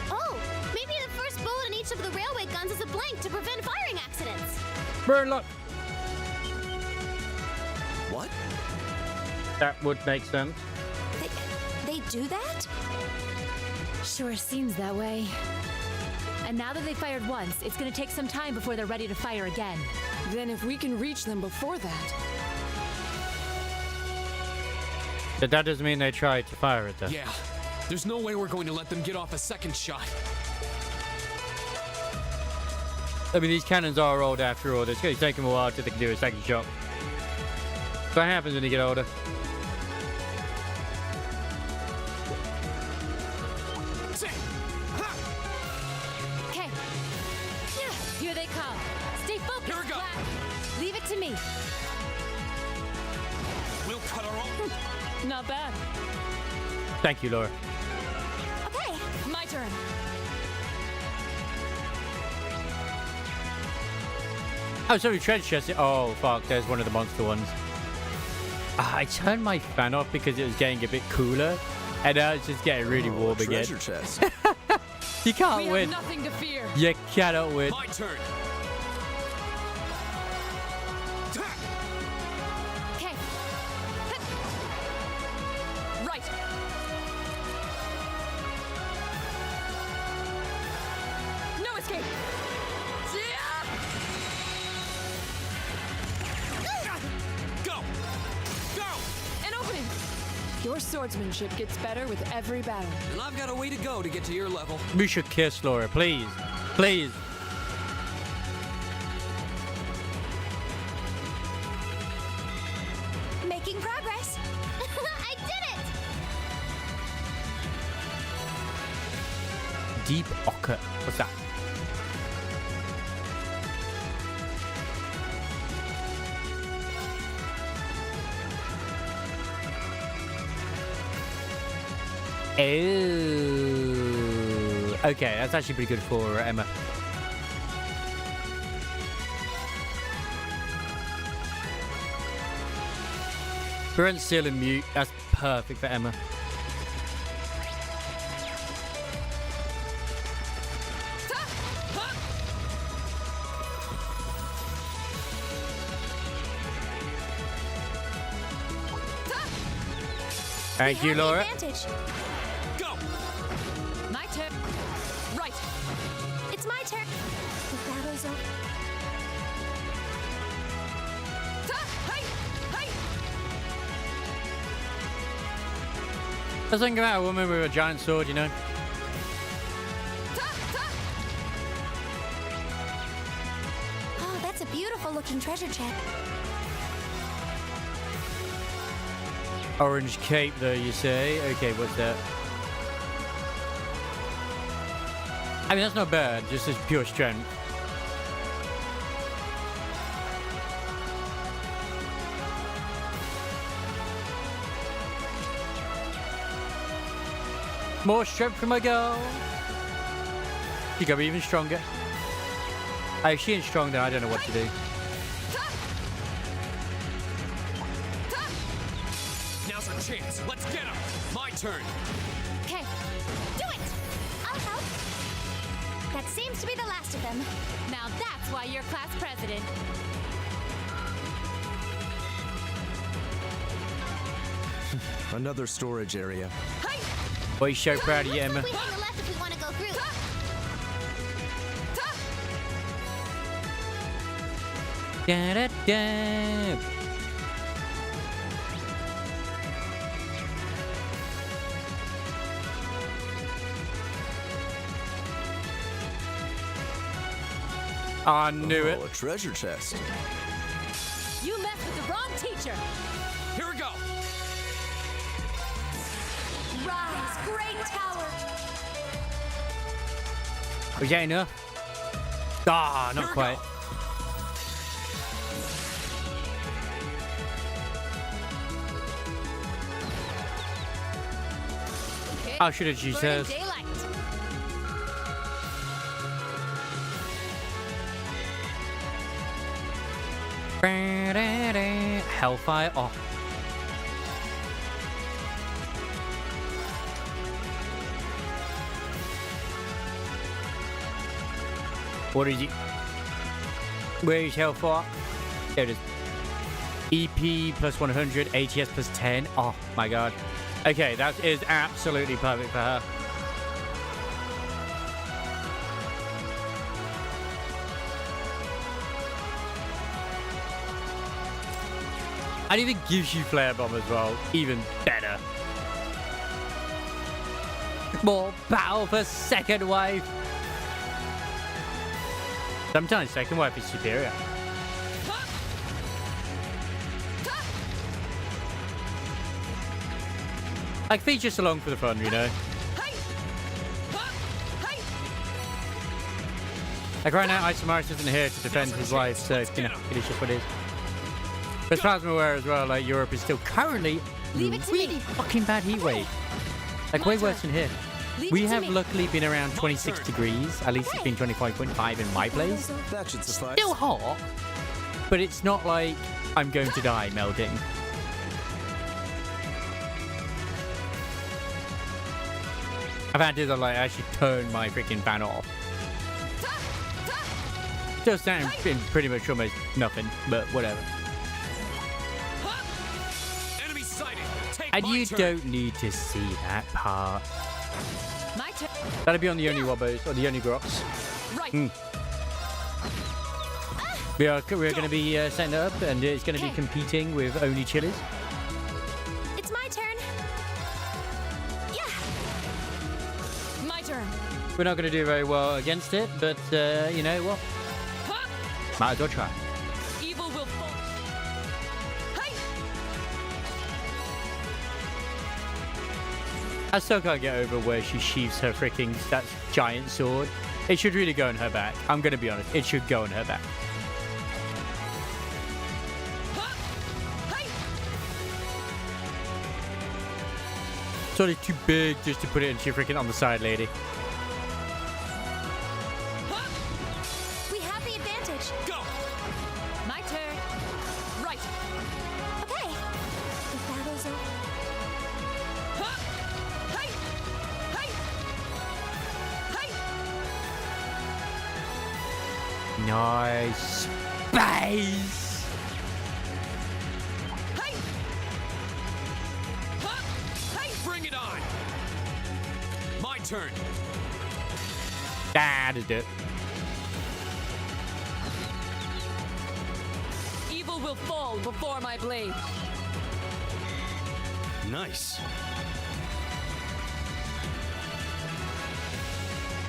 Oh, maybe the first bullet in each of the railway guns is a blank to prevent firing accidents. Burn luck. What? That would make sense. They do that? Sure seems that way. And now that they fired once, it's gonna take some time before they're ready to fire again. Then if we can reach them before that. But that doesn't mean they tried to fire it though. Yeah. There's no way we're going to let them get off a second shot. I mean, these cannons are old after all. It's going to take them a while till they can do a second shot. What happens when you get older? Okay. Here they come. Stay focused. Here we go. Black. Leave it to me. We'll cut our own. Not bad. Thank you, Laura. Okay. My turn. Oh, sorry, trench chest. Oh, fuck. There's one of the monster ones. I turned my fan off because it was getting a bit cooler, and now it's just getting really warm again. Treasure chest. You can't We win. have nothing to fear. You cannot win. My turn. Okay. Right. No escape. Go! Go! An opening. Your swordsmanship gets better with every battle. And I've got a way to go to get to your level. We should kiss Laura, please. Please. Making progress. I did it! Deep ochre. What's that? Oh. Okay, that's actually pretty good for Emma. Brent's still in mute. That's perfect for Emma. Thank you, Laura. Advantage. Go! My turn. Right. It's my turn. The battle's over. Doesn't come out a woman with a giant sword, you know. Oh, that's a beautiful looking treasure chest. Orange cape, though, you say? Okay, what's that? I mean, that's not bad. Just as pure strength. More strength from my girl. She got me even stronger. Oh, if she ain't strong, then I don't know what to do. Now's our chance. Let's get him. My turn. Okay. Do it! I'll help. That seems to be the last of them. Now that's why you're class president. Another storage area. Boy, so proud of you, Emma. We hang a left if we want to go through. Da-da-da. I knew it. Oh, a treasure chest. You messed with the wrong teacher. Here we go. Rise, great tower. Was that enough? Ah, not Here we quite. go. Okay. I should have used Burning hers. daylight. Hellfire off. What is it? Where is Hellfire? There it is. EP plus 100, ATS plus 10. Oh my god. Okay, that is absolutely perfect for her. And even gives you flare bomb as well. Even better. More battle for second wave. Sometimes second wave is superior. Like, feed just along for the fun, you know? Like, right now, Isomaris isn't here to defend his wife, so, you know, it is just what it is. But as far as I'm aware as well, like, Europe is still currently Leave it to really me. fucking bad heat wave. Like, way worse than here. Leave We it to have me. luckily been around 26 degrees. At least it's been 25.5 in my place. That should suffice. Still hot, but it's not like I'm going to die melting. I've had to like actually turn my freaking fan off. Still standing in pretty much almost nothing, but whatever. Enemy sighted. Take And my you turn. don't need to see that part. My turn. That'll be on the only Wobbos or the only Grots. Right. We're going to be setting it up, and it's going to be competing with only chilies. It's my turn. Yeah. My turn. We're not going to do very well against it, but you know what? Might as well try. Evil will fall. Hey! I still can't get over where she sheaves her freaking that giant sword. It should really go on her back. I'm going to be honest. It should go on her back. Sort of too big just to put it into your freaking on the side, lady. We have the advantage. Go. My turn. Right. Okay. The battle's over. Hey! Hey! Hey! Nice. Space. Bring it on. My turn. That is it. Evil will fall before my blade. Nice.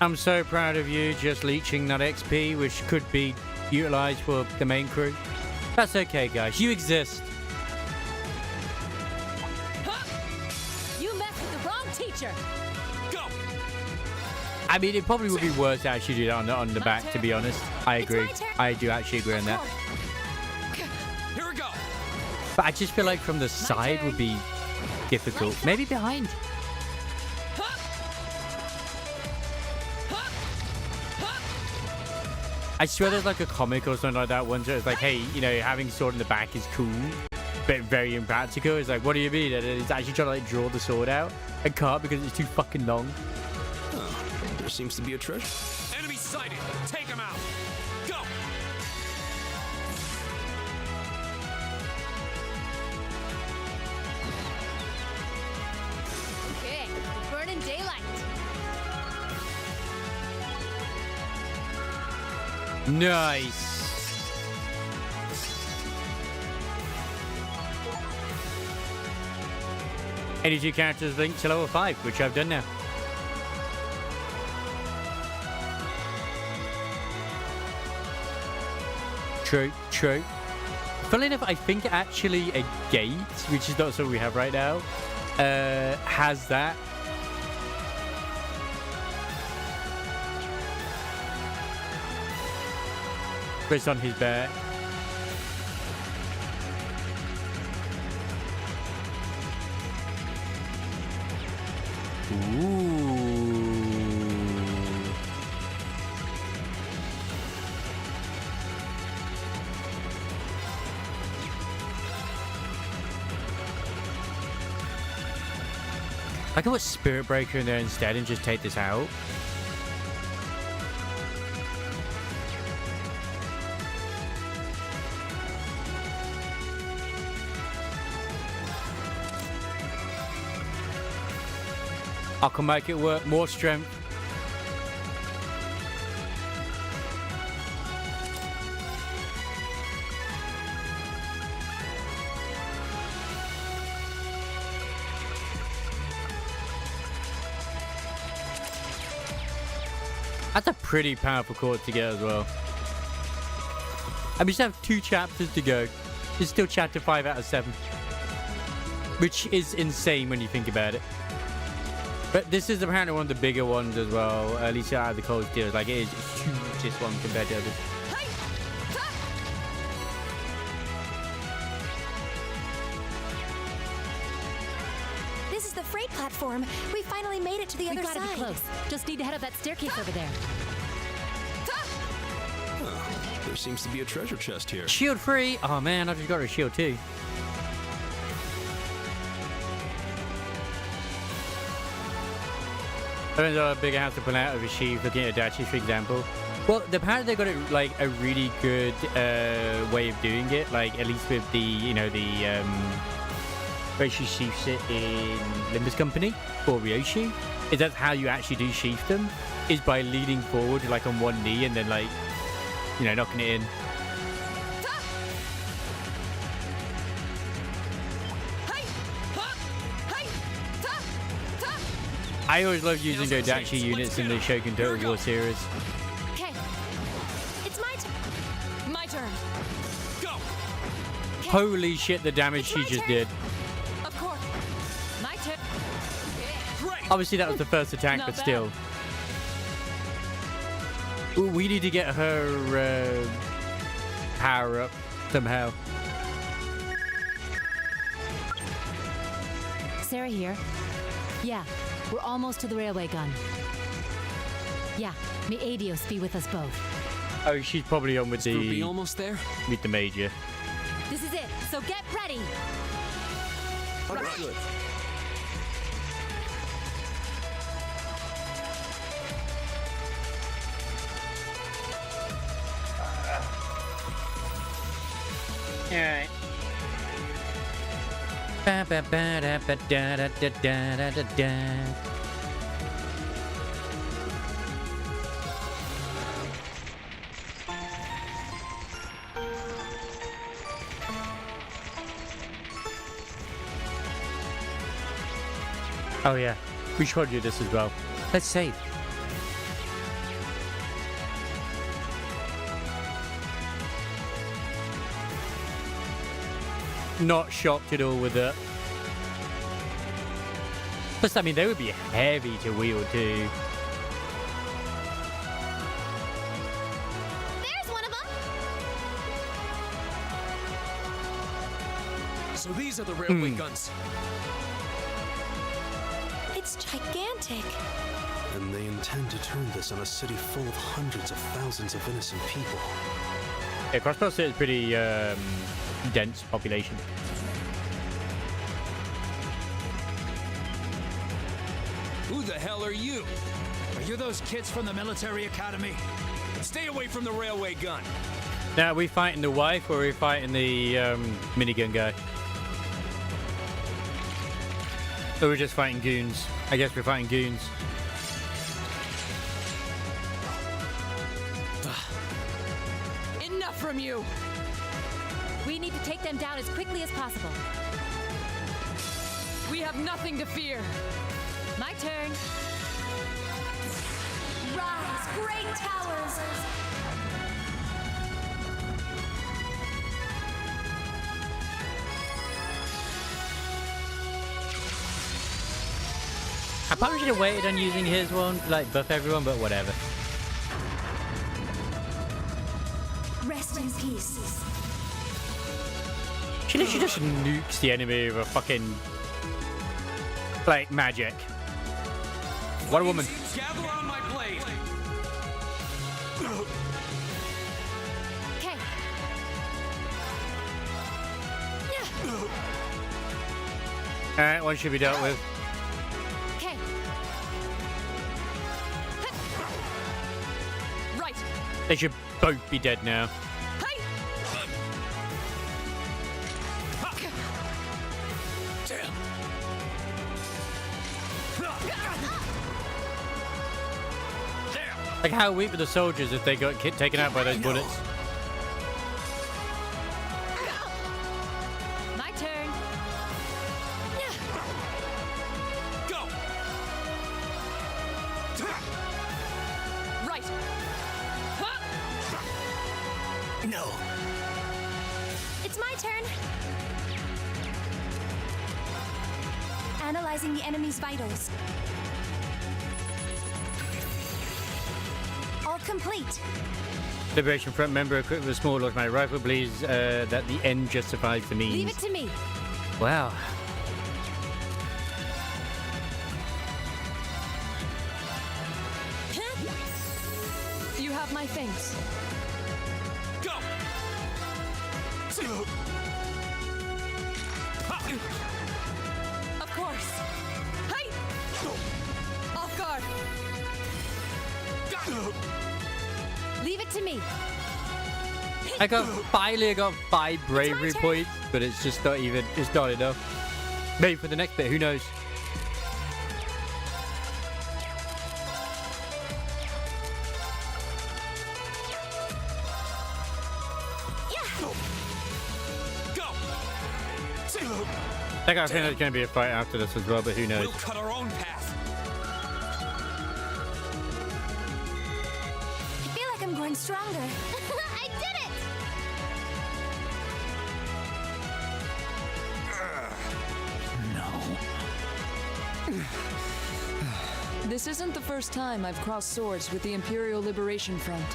I'm so proud of you just leeching that XP, which could be utilized for the main crew. That's okay, guys. You exist. You messed with the wrong teacher. Go. I mean, it probably would be worse to actually do that on the back, to be honest. I agree. my turn. I do actually agree on that. Here we go. But I just feel like from the side would be difficult. Maybe behind. I swear there's like a comic or something like that once where it's like, hey, you know, having sword in the back is cool, but very impractical. It's like, what do you mean? And it's actually trying to like draw the sword out and can't because it's too fucking long. Oh, there seems to be a treasure. Enemy sighted. Take him out. Go. Okay. Burning daylight. Nice. Any two characters linked to level 5, which I've done now. True, true. Funnily enough, I think actually a gate, which is not something we have right now, has that. But it's on his back. Ooh. I can put Spirit Breaker in there instead and just take this out. I can make it work. More strength. That's a pretty powerful chord to get as well. And we just have 2 chapters to go. It's still chapter 5 out of 7. Which is insane when you think about it. But this is apparently one of the bigger ones as well, at least out of the Cold Steelers. Like, it is huge, this one, compared to others. This is the freight platform. We finally made it to the We other gotta side. be close. Just need to head up that staircase over there. Oh, there seems to be a treasure chest here. Shield free! Oh man, I just got a shield too. Depends on how big a house to pull out of a sheep, looking at Adachi, for example. Well, apparently they got it like a really good way of doing it. Like at least with the, you know, the where she sheaths it in Limber's company or Ryoshi, is that's how you actually do sheath them, is by leaning forward like on one knee and then like, you know, knocking it in. I always love using Dodachi units in the Shogun Total War series. Okay. It's my turn. Go! Holy shit, the damage she just did. Of course. My turn. Great! Obviously that was the first attack, Not but bad. still. Ooh, we need to get her power up somehow. Sarah here. Yeah, we're almost to the railway gun. Yeah, may Adios be with us both. Oh, she's probably on with Group B the almost there? major. This is it, so get ready! Understood. Alright. Oh yeah, we should do this as well. Let's save. Not shocked at all with it. Plus, I mean, they would be heavy to wield too. There's one of them! So these are the railway guns. It's gigantic. And they intend to turn this on a city full of hundreds of thousands of innocent people. Yeah, Crossbow City is pretty dense population. Who the hell are you? Are you those kids from the military academy? Stay away from the railway gun. Now, are we fighting the wife or are we fighting the minigun guy? Or we're just fighting goons? I guess we're fighting goons. Enough from you! We need to take them down as quickly as possible. We have nothing to fear. My turn. Rise, great towers! I probably should have waited on using his one to like buff everyone, but whatever. Rest in peace. She literally just nukes the enemy with a fucking like magic. What a woman. Gather on my blade. Okay. Alright, one should be dealt with. Okay. Right. They should both be dead now. Hey! Like, how weak were the soldiers if they got taken out by those bullets? My turn. Go. Right. No. It's my turn. Analyzing the enemy's vitals. All complete. Liberation Front member equipped with a small automatic rifle believes that the end justifies the means. Leave it to me. Wow. You have my thanks. Go. Of course. Hey! Off guard. to me. I got 5 bravery points, but it's just not even, it's not enough. Maybe for the next bit, who knows? I think there's going to be a fight after this as well, but who knows? We'll cut our own path. I feel like I'm growing stronger. I did it! This isn't the first time I've crossed swords with the Imperial Liberation Front.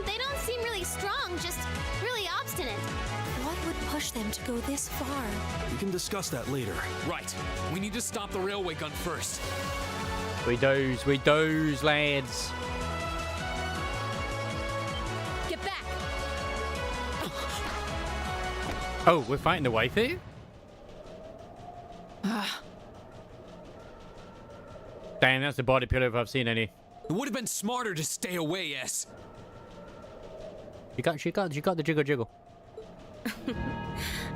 They don't seem really strong, just really obstinate. What would push them to go this far? We can discuss that later. Right. We need to stop the railway gun first. We doze, lads. Get back. Oh, we're fighting the waifu? Damn, that's a body pillow if I've seen any. It would have been smarter to stay away, S. She got the jiggle.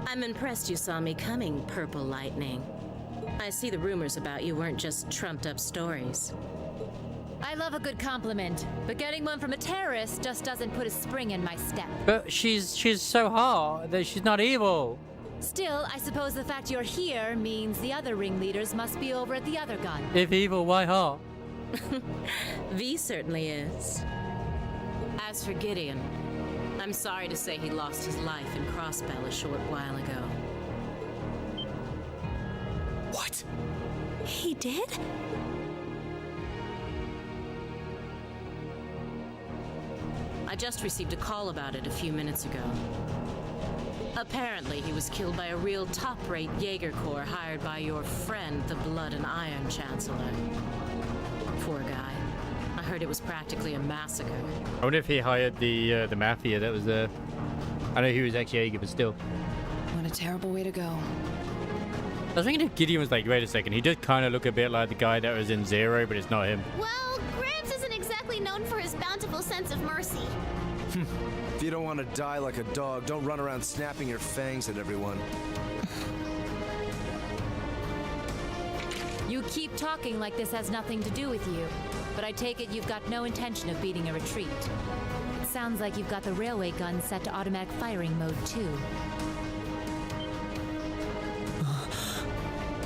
I'm impressed you saw me coming, Purple Lightning. I see the rumors about you weren't just trumped up stories. I love a good compliment, but getting one from a terrorist just doesn't put a spring in my step. But she's so hot that she's not evil. Still, I suppose the fact you're here means the other ringleaders must be over at the other gun. If evil, why hot? V certainly is. As for Gideon, I'm sorry to say he lost his life in Crossbell a short while ago. What? He did? I just received a call about it a few minutes ago. Apparently, he was killed by a real top-rate Jaeger Corps hired by your friend, the Blood and Iron Chancellor. Poor guy. I heard it was practically a massacre. I wonder if he hired the mafia that was there. I know he was ex-Jaeger, but still. What a terrible way to go. I was thinking if Gideon was like, wait a second, he did kind of look a bit like the guy that was in Zero, but it's not him. Well, Graves isn't exactly known for his bountiful sense of mercy. If you don't want to die like a dog, don't run around snapping your fangs at everyone. You keep talking like this has nothing to do with you, but I take it you've got no intention of beating a retreat. It sounds like you've got the railway gun set to automatic firing mode, too.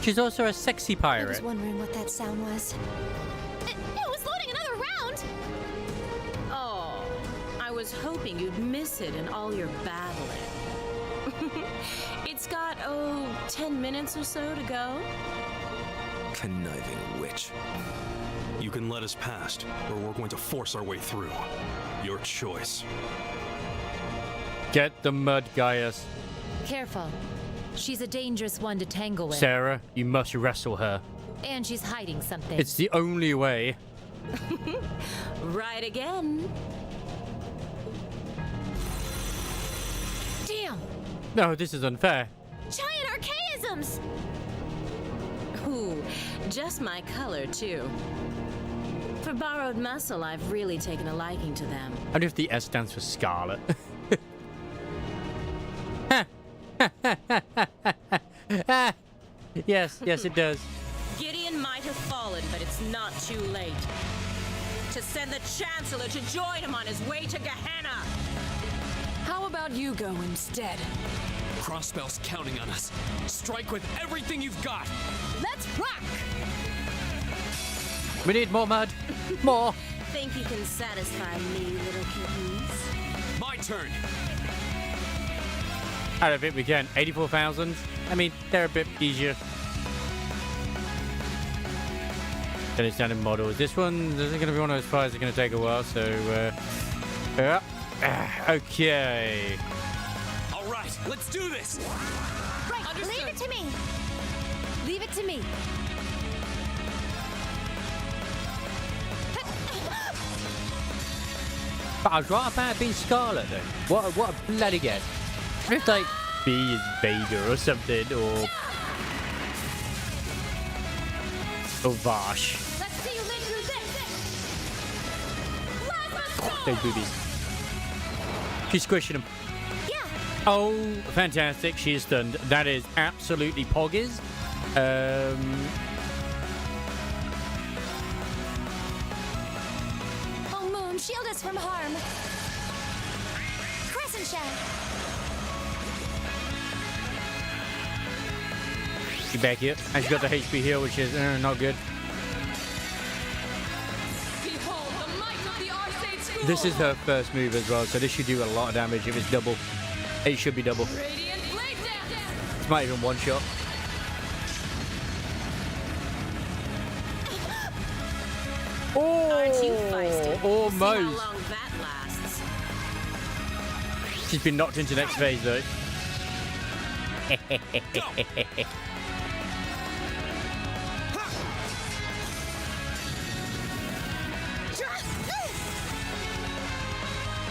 She's also a sexy pirate. I was wondering what that sound was. It was loading another round! Oh, I was hoping you'd miss it in all your battling. It's got, 10 minutes or so to go. Conniving witch. You can let us past, or we're going to force our way through. Your choice. Get the mud, Gaius. Careful. She's a dangerous one to tangle with. Sarah, you must wrestle her. And she's hiding something. It's the only way. Right again. Damn! No, this is unfair. Giant archaisms! Ooh, just my color, too. For borrowed muscle, I've really taken a liking to them. I wonder if the S stands for Scarlet. Yes, it does. Gideon might have fallen, but it's not too late. To send the Chancellor to join him on his way to Gehenna! How about you go instead? Crossbell's counting on us. Strike with everything you've got. Let's rock! We need more mud. More. Think you can satisfy me, little kittens? My turn. I don't think we can. 84,000. I mean, they're a bit easier. Then it's down in models. This one isn't going to be one of those fights that's going to take a while, so, yeah. Okay. All right, let's do this. Right, leave it to me. Leave it to me. But I was right about being Scarlet, though. What a bloody guess. If, like, B is Vader or something, or Vash. Let's see you live through this! Those boobies. She's squishing him. Yeah. Oh, fantastic. She is stunned. That is absolutely poggers. Oh, Moon, shield us from harm. Crescent shell. She's back here. And she's got the HP heal, which is not good. Behold the might of the Arcade School! This is her first move as well, so this should do a lot of damage if it's double. It should be double. Radiant Blade Dance! It's not even one shot. Aren't you feisty? Almost. See how long that lasts. She's been knocked into next phase though.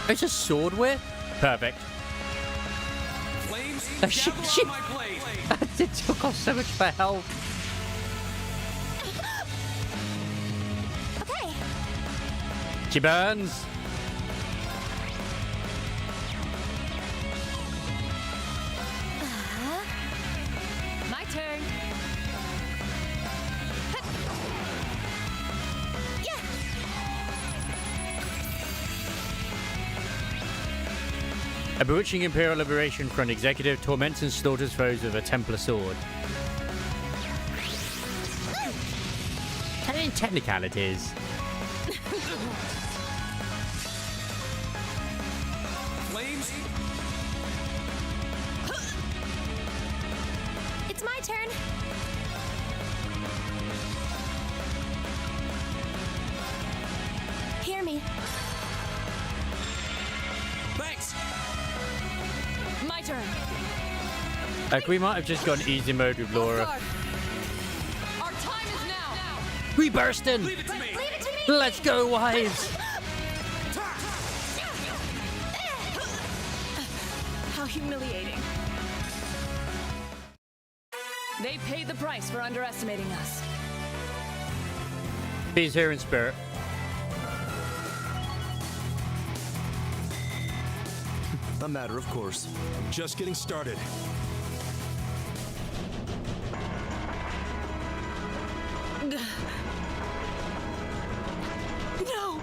It's a sword whip? Perfect. Flames, She dabble on my blade. it took off so much for health. Okay. She burns. My turn. Yeah. A bewitching Imperial Liberation Front executive torments and slaughters foes with a Templar sword. In technicalities. Flames, It's my turn. Hear me. thanks. My turn. Like, we might have just gone easy mode with Laura. Our time is now. We bursting! Leave it to me. Leave it to me. Let's go, wives! How humiliating. They paid the price for underestimating us. He's here in spirit. A matter of course. Just getting started. No!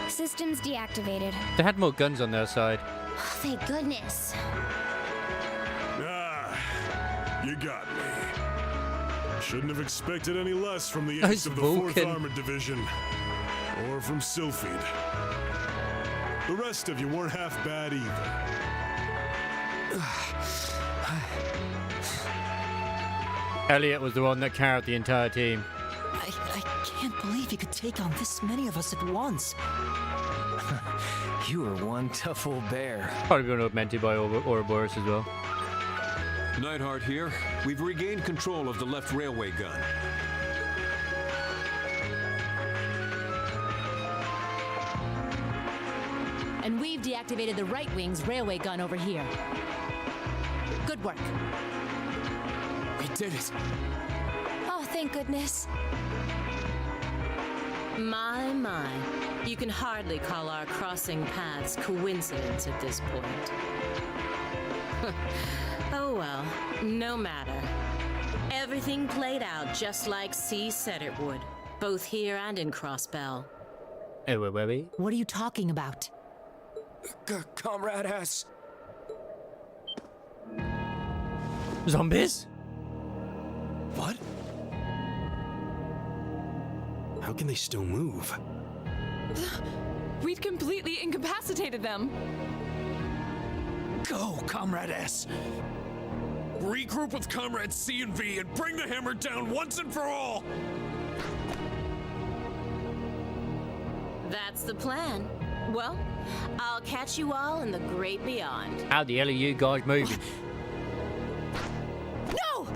Systems deactivated. They had more guns on their side. Thank goodness. Ah, you got me. Shouldn't have expected any less from the Oh, ace it's of the 4th Vulcan. Armored Division. Or from Sylphid. The rest of you weren't half bad either. Elliot was the one that carried the entire team. I can't believe you could take on this many of us at once. You were one tough old bear. Probably been augmented by Ouroboros as well. Neidhart here. We've regained control of the left railway gun. And we've deactivated the right wing's railway gun over here. Good work. We did it. Oh, thank goodness. My. You can hardly call our crossing paths coincidence at this point. Oh well, no matter. Everything played out just like C said it would, both here and in Crossbell. Oh, wait. What are you talking about? Comrade S. Zombies? What? How can they still move? We'd completely incapacitated them. Go, Comrade S. Regroup with Comrades C and V and bring the hammer down once and for all! That's the plan. Well, I'll catch you all in the great beyond. How the hell are you guys moving? No!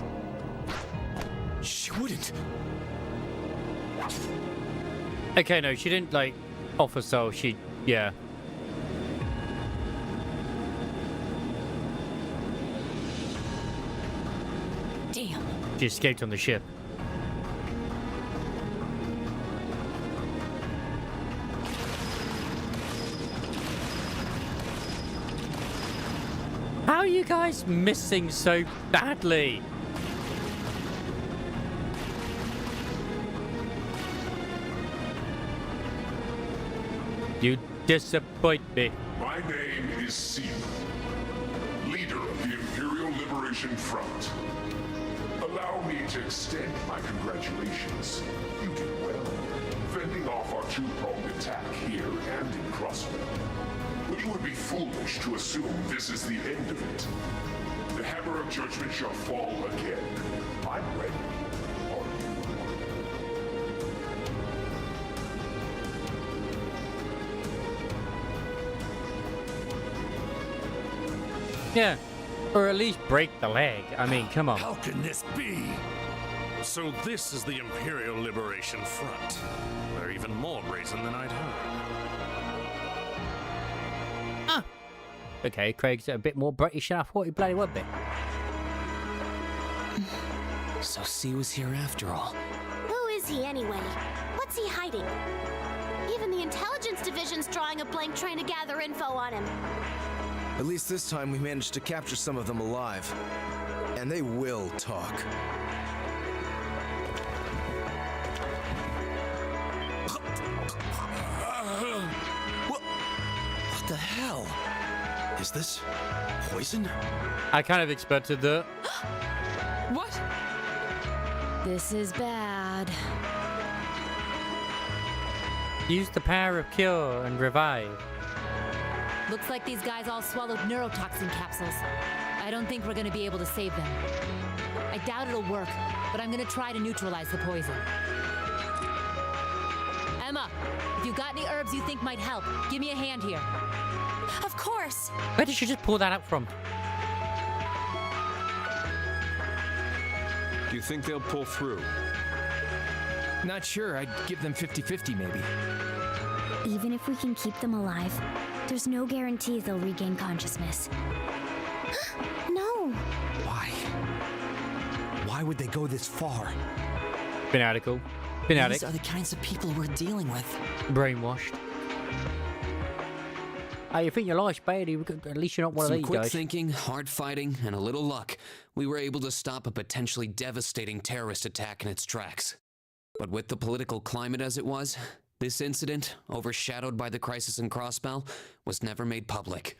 She wouldn't. Okay, no, she didn't, like, officer, she, yeah. Damn. She escaped on the ship. How are you guys missing so badly? You disappoint me. My name is Seaman, leader of the Imperial Liberation Front. Allow me to extend my congratulations. You did well, fending off our two-pronged attack here and in Crosswell. But it would be foolish to assume this is the end of it. The hammer of judgment shall fall again. I'm ready. Are you? Yeah, or at least break the leg. I mean, come on. How can this be? So this is the Imperial Liberation Front. They're even more brazen than I'd heard. Okay, Craig's a bit more British than I thought he bloody would be. So C was here after all. Who is he anyway? What's he hiding? Even the intelligence division's drawing a blank trying to gather info on him. At least this time we managed to capture some of them alive. And they will talk. What the hell? Is this poison? I kind of expected that. What? This is bad. Use the power of cure and revive. Looks like these guys all swallowed neurotoxin capsules. I don't think we're gonna be able to save them. I doubt it'll work, but I'm gonna try to neutralize the poison. Emma, if you've got any herbs you think might help, give me a hand here. Of course. Where did you just pull that out from? Do you think they'll pull through? Not sure. I'd give them 50-50 maybe. Even if we can keep them alive, there's no guarantee they'll regain consciousness. No. Why? Why would they go this far? Fanatical. Fanatic. These are the kinds of people we're dealing with. Brainwashed. Hey, you think your life's bad? At least you're not one of Some these quick guys. thinking, hard fighting, and a little luck, we were able to stop a potentially devastating terrorist attack in its tracks. But with the political climate as it was, this incident, overshadowed by the crisis in Crossbell, was never made public.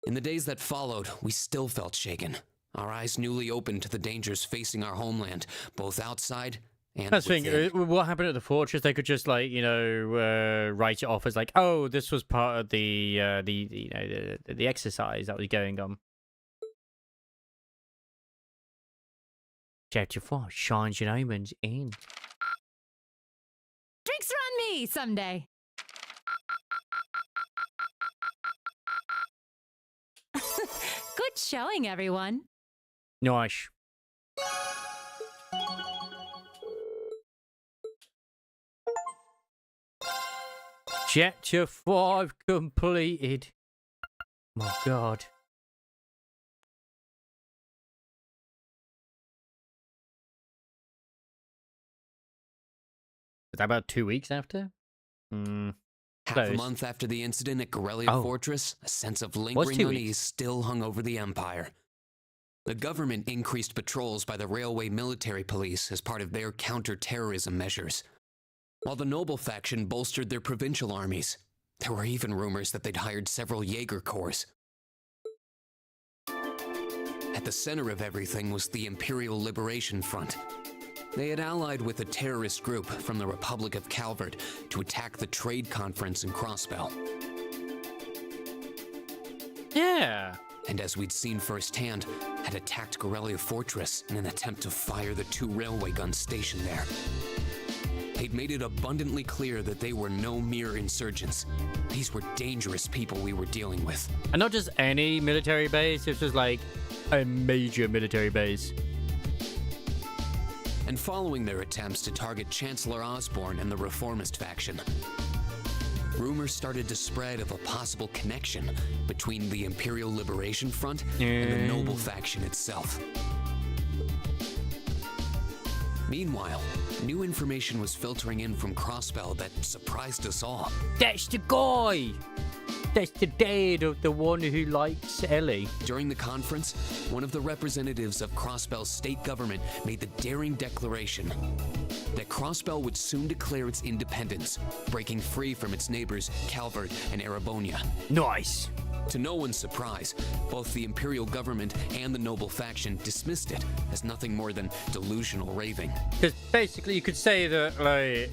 In the days that followed, we still felt shaken, our eyes newly opened to the dangers facing our homeland, both outside and That's the within. thing. What happened at the fortress? They could just, like, you know, write it off as like, oh, this was part of the exercise that was going on. Chapter 4: Shines and Omens in. Drinks are on me someday. Good showing, everyone. Nice. Chapter 5 completed. My God. Was that about 2 weeks after? Half Close. a month after the incident at Corellia Oh. Fortress, a sense of Was lingering 2 unease weeks. still hung over the Empire. The government increased patrols by the railway military police as part of their counter-terrorism measures. While the Noble faction bolstered their provincial armies, there were even rumors that they'd hired several Jaeger corps. At the center of everything was the Imperial Liberation Front. They had allied with a terrorist group from the Republic of Calvert to attack the trade conference in Crossbell. Yeah. And as we'd seen firsthand, had attacked Corellia Fortress in an attempt to fire the 2 railway guns stationed there. They'd made it abundantly clear that they were no mere insurgents. These were dangerous people we were dealing with. And not just any military base, this was like a major military base. And following their attempts to target Chancellor Osborne and the Reformist faction, rumors started to spread of a possible connection between the Imperial Liberation Front and the noble faction itself. Meanwhile, new information was filtering in from Crossbell that surprised us all. That's the guy! That's the dad of the one who likes Ellie. During the conference, one of the representatives of Crossbell's state government made the daring declaration that Crossbell would soon declare its independence, breaking free from its neighbors Calvert and Erebonia. Nice! To no one's surprise, both the Imperial government and the noble faction dismissed it as nothing more than delusional raving. Because basically you could say that, like,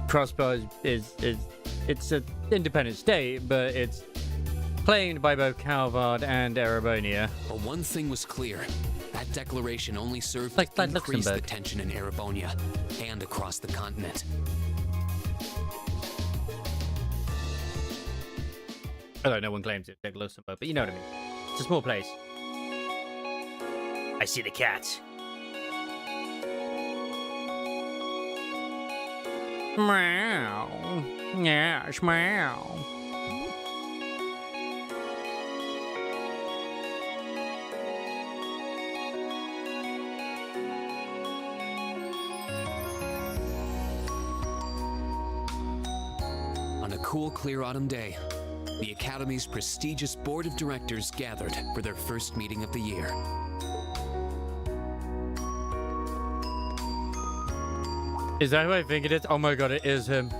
Crossbow is it's an independent state, but it's claimed by both Calvard and Erebonia. But one thing was clear. That declaration only served like to increase the tension in Erebonia and across the continent. Although no one claims it's like Luxembourg, but you know what I mean. It's a small place. I see the cat. Meow. Yes, meow. On a cool, clear autumn day, the Academy's prestigious board of directors gathered for their first meeting of the year. Is that who I think it is? Oh my god, it is him.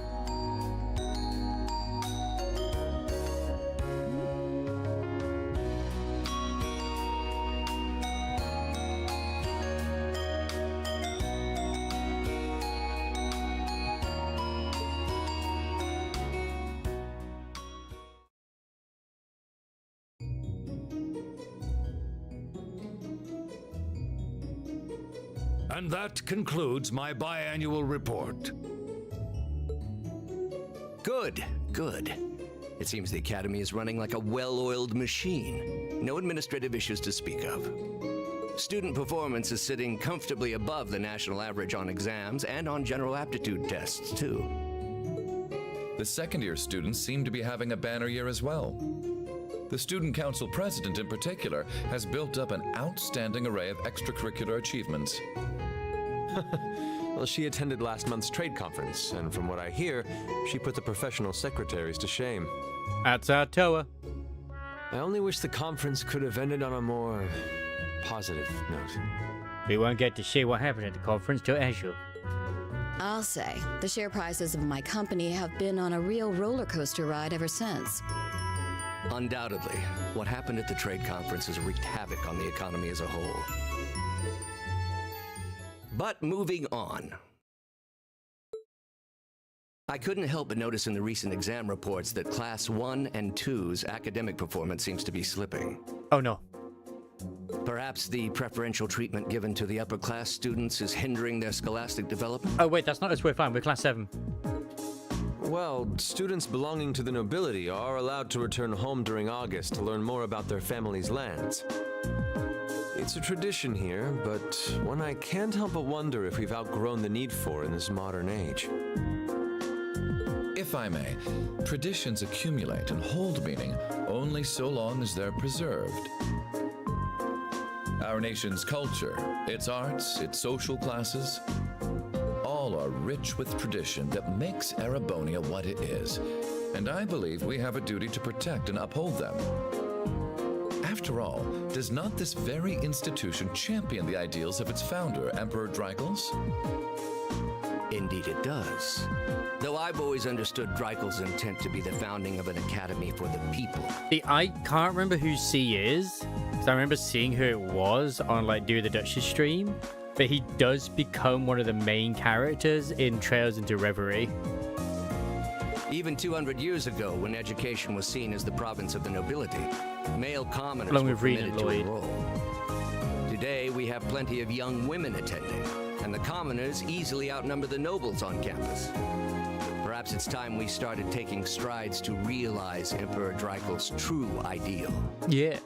And that concludes my biannual report. Good, good. It seems the Academy is running like a well-oiled machine. No administrative issues to speak of. Student performance is sitting comfortably above the national average on exams and on general aptitude tests, too. The second-year students seem to be having a banner year as well. The Student Council President, in particular, has built up an outstanding array of extracurricular achievements. Well, she attended last month's trade conference, and from what I hear, she put the professional secretaries to shame. That's our tower. I only wish the conference could have ended on a more positive note. We won't get to see what happened at the conference till Azure. I'll say, the share prices of my company have been on a real roller coaster ride ever since. Undoubtedly, what happened at the trade conference has wreaked havoc on the economy as a whole. But moving on. I couldn't help but notice in the recent exam reports that Class 1 and 2's academic performance seems to be slipping. Oh no. Perhaps the preferential treatment given to the upper class students is hindering their scholastic development? Oh wait, that's not us, we're fine, we're Class 7. Well, students belonging to the nobility are allowed to return home during August to learn more about their family's lands. It's a tradition here, but one I can't help but wonder if we've outgrown the need for in this modern age. If I may, traditions accumulate and hold meaning only so long as they're preserved. Our nation's culture, its arts, its social classes, all are rich with tradition that makes Erebonia what it is, and I believe we have a duty to protect and uphold them. After all, does not this very institution champion the ideals of its founder, Emperor Drycles? Indeed it does. Though I've always understood Drycles' intent to be the founding of an academy for the people. See, I can't remember who C is, because I remember seeing who it was on, like, Do the Duchess stream, but he does become one of the main characters in Trails into Reverie. Even 200 years ago, when education was seen as the province of the nobility, male commoners Along were with Rena permitted to Lloyd. enroll. Today, we have plenty of young women attending, and the commoners easily outnumber the nobles on campus. Perhaps it's time we started taking strides to realize Emperor Drycles' true ideal. Yeah.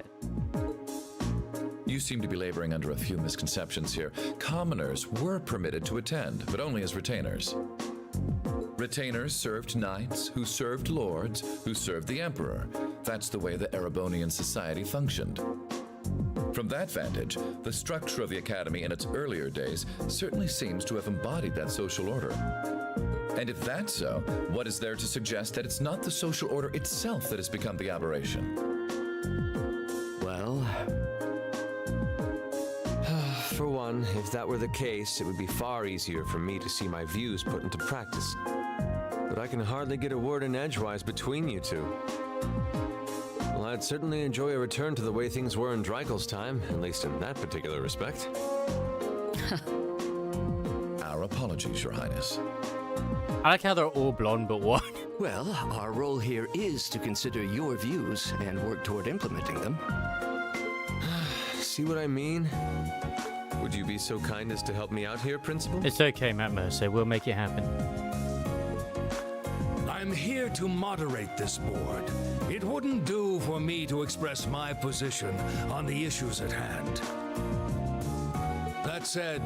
You seem to be laboring under a few misconceptions here. Commoners were permitted to attend, but only as retainers. Retainers served knights, who served lords, who served the emperor. That's the way the Erebonian society functioned. From that vantage, the structure of the academy in its earlier days certainly seems to have embodied that social order. And if that's so, what is there to suggest that it's not the social order itself that has become the aberration? Well, for one, if that were the case, it would be far easier for me to see my views put into practice. But I can hardly get a word in edgewise between you two. Well, I'd certainly enjoy a return to the way things were in Dreikel's time, at least in that particular respect. Our apologies, Your Highness. I like how they're all blonde but one. Well, our role here is to consider your views and work toward implementing them. See what I mean? Would you be so kind as to help me out here, Principal? It's okay, Matt Mercer. We'll make it happen. I'm here to moderate this board. It wouldn't do for me to express my position on the issues at hand. That said,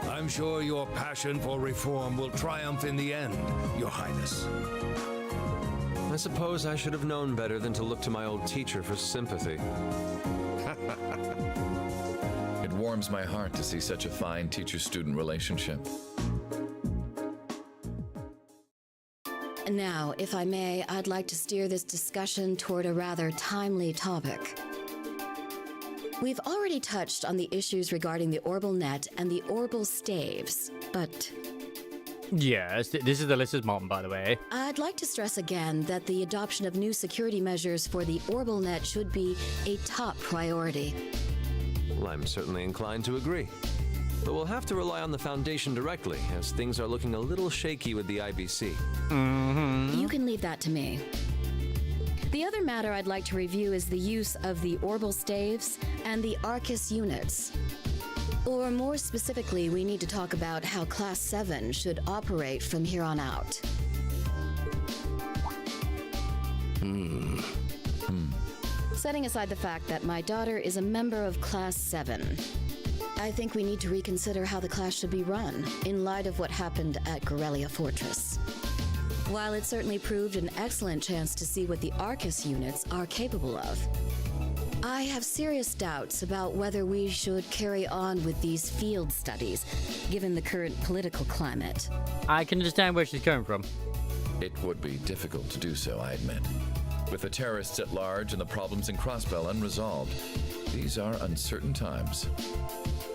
I'm sure your passion for reform will triumph in the end, Your Highness. I suppose I should have known better than to look to my old teacher for sympathy. It warms my heart to see such a fine teacher-student relationship. Now, if I may, I'd like to steer this discussion toward a rather timely topic. We've already touched on the issues regarding the Orbal Net and the Orbal Staves, but Yes, this is Alyssa's mom, by the way. I'd like to stress again that the adoption of new security measures for the Orbal Net should be a top priority. Well, I'm certainly inclined to agree. But we'll have to rely on the Foundation directly, as things are looking a little shaky with the IBC. You can leave that to me. The other matter I'd like to review is the use of the Orbal Staves and the Arcus units. Or more specifically, we need to talk about how Class 7 should operate from here on out. Setting aside the fact that my daughter is a member of Class 7, I think we need to reconsider how the class should be run in light of what happened at Corellia Fortress. While it certainly proved an excellent chance to see what the Arcus units are capable of, I have serious doubts about whether we should carry on with these field studies, given the current political climate. I can understand where she's coming from. It would be difficult to do so, I admit. With the terrorists at large and the problems in Crossbell unresolved, these are uncertain times.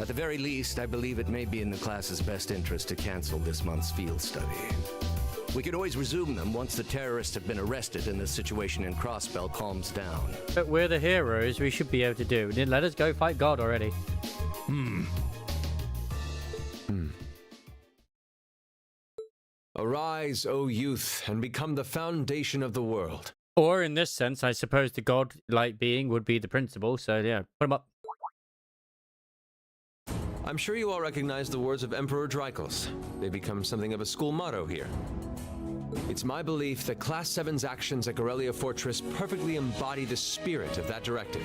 At the very least, I believe it may be in the class's best interest to cancel this month's field study. We could always resume them once the terrorists have been arrested and the situation in Crossbell calms down. But we're the heroes, we should be able to do. Then let us go fight God already. Arise, O youth, and become the foundation of the world. Or in this sense, I suppose the God-like being would be the principal, so yeah, put him up. I'm sure you all recognize the words of Emperor Dreikel's. They become something of a school motto here. It's my belief that Class 7's actions at Corellia Fortress perfectly embody the spirit of that directive.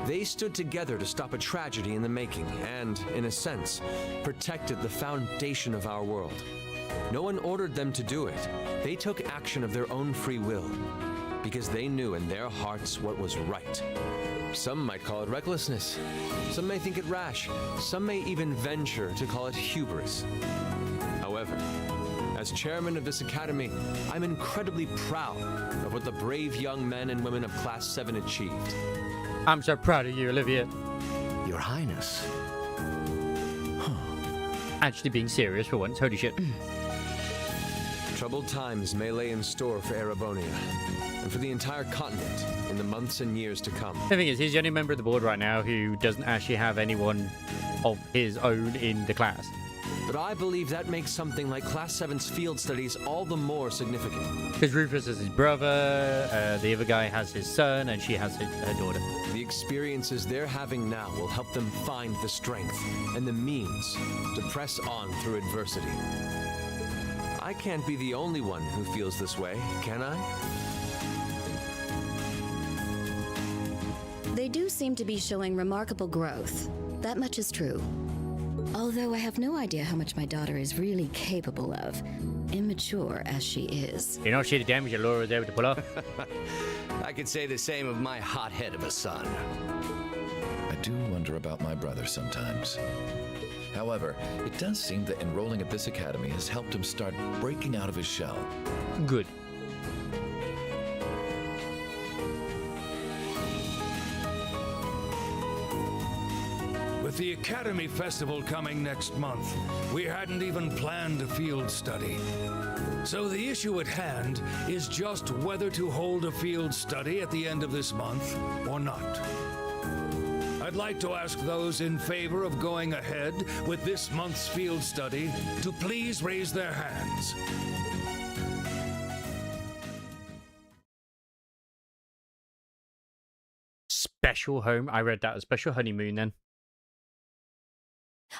They stood together to stop a tragedy in the making and, in a sense, protected the foundation of our world. No one ordered them to do it. They took action of their own free will, because they knew in their hearts what was right. Some might call it recklessness. Some may think it rash. Some may even venture to call it hubris. However, as chairman of this academy, I'm incredibly proud of what the brave young men and women of Class 7 achieved. I'm so proud of you, Olivia. Your Highness. Actually being serious for once, holy shit. Troubled times may lay in store for Erebonia, and for the entire continent in the months and years to come. The thing is, he's the only member of the board right now who doesn't actually have anyone of his own in the class. But I believe that makes something like Class 7's field studies all the more significant. Because Rufus is his brother, the other guy has his son, and she has her daughter. The experiences they're having now will help them find the strength and the means to press on through adversity. I can't be the only one who feels this way, can I? They do seem to be showing remarkable growth. That much is true. Although I have no idea how much my daughter is really capable of, immature as she is. You know, see the damage Laura was able to pull off. I could say the same of my hothead of a son. I do wonder about my brother sometimes. However, it does seem that enrolling at this academy has helped him start breaking out of his shell. Good. With the Academy Festival coming next month, we hadn't even planned a field study. So the issue at hand is just whether to hold a field study at the end of this month or not. I'd like to ask those in favor of going ahead with this month's field study to please raise their hands. Special home. I read that as special honeymoon then.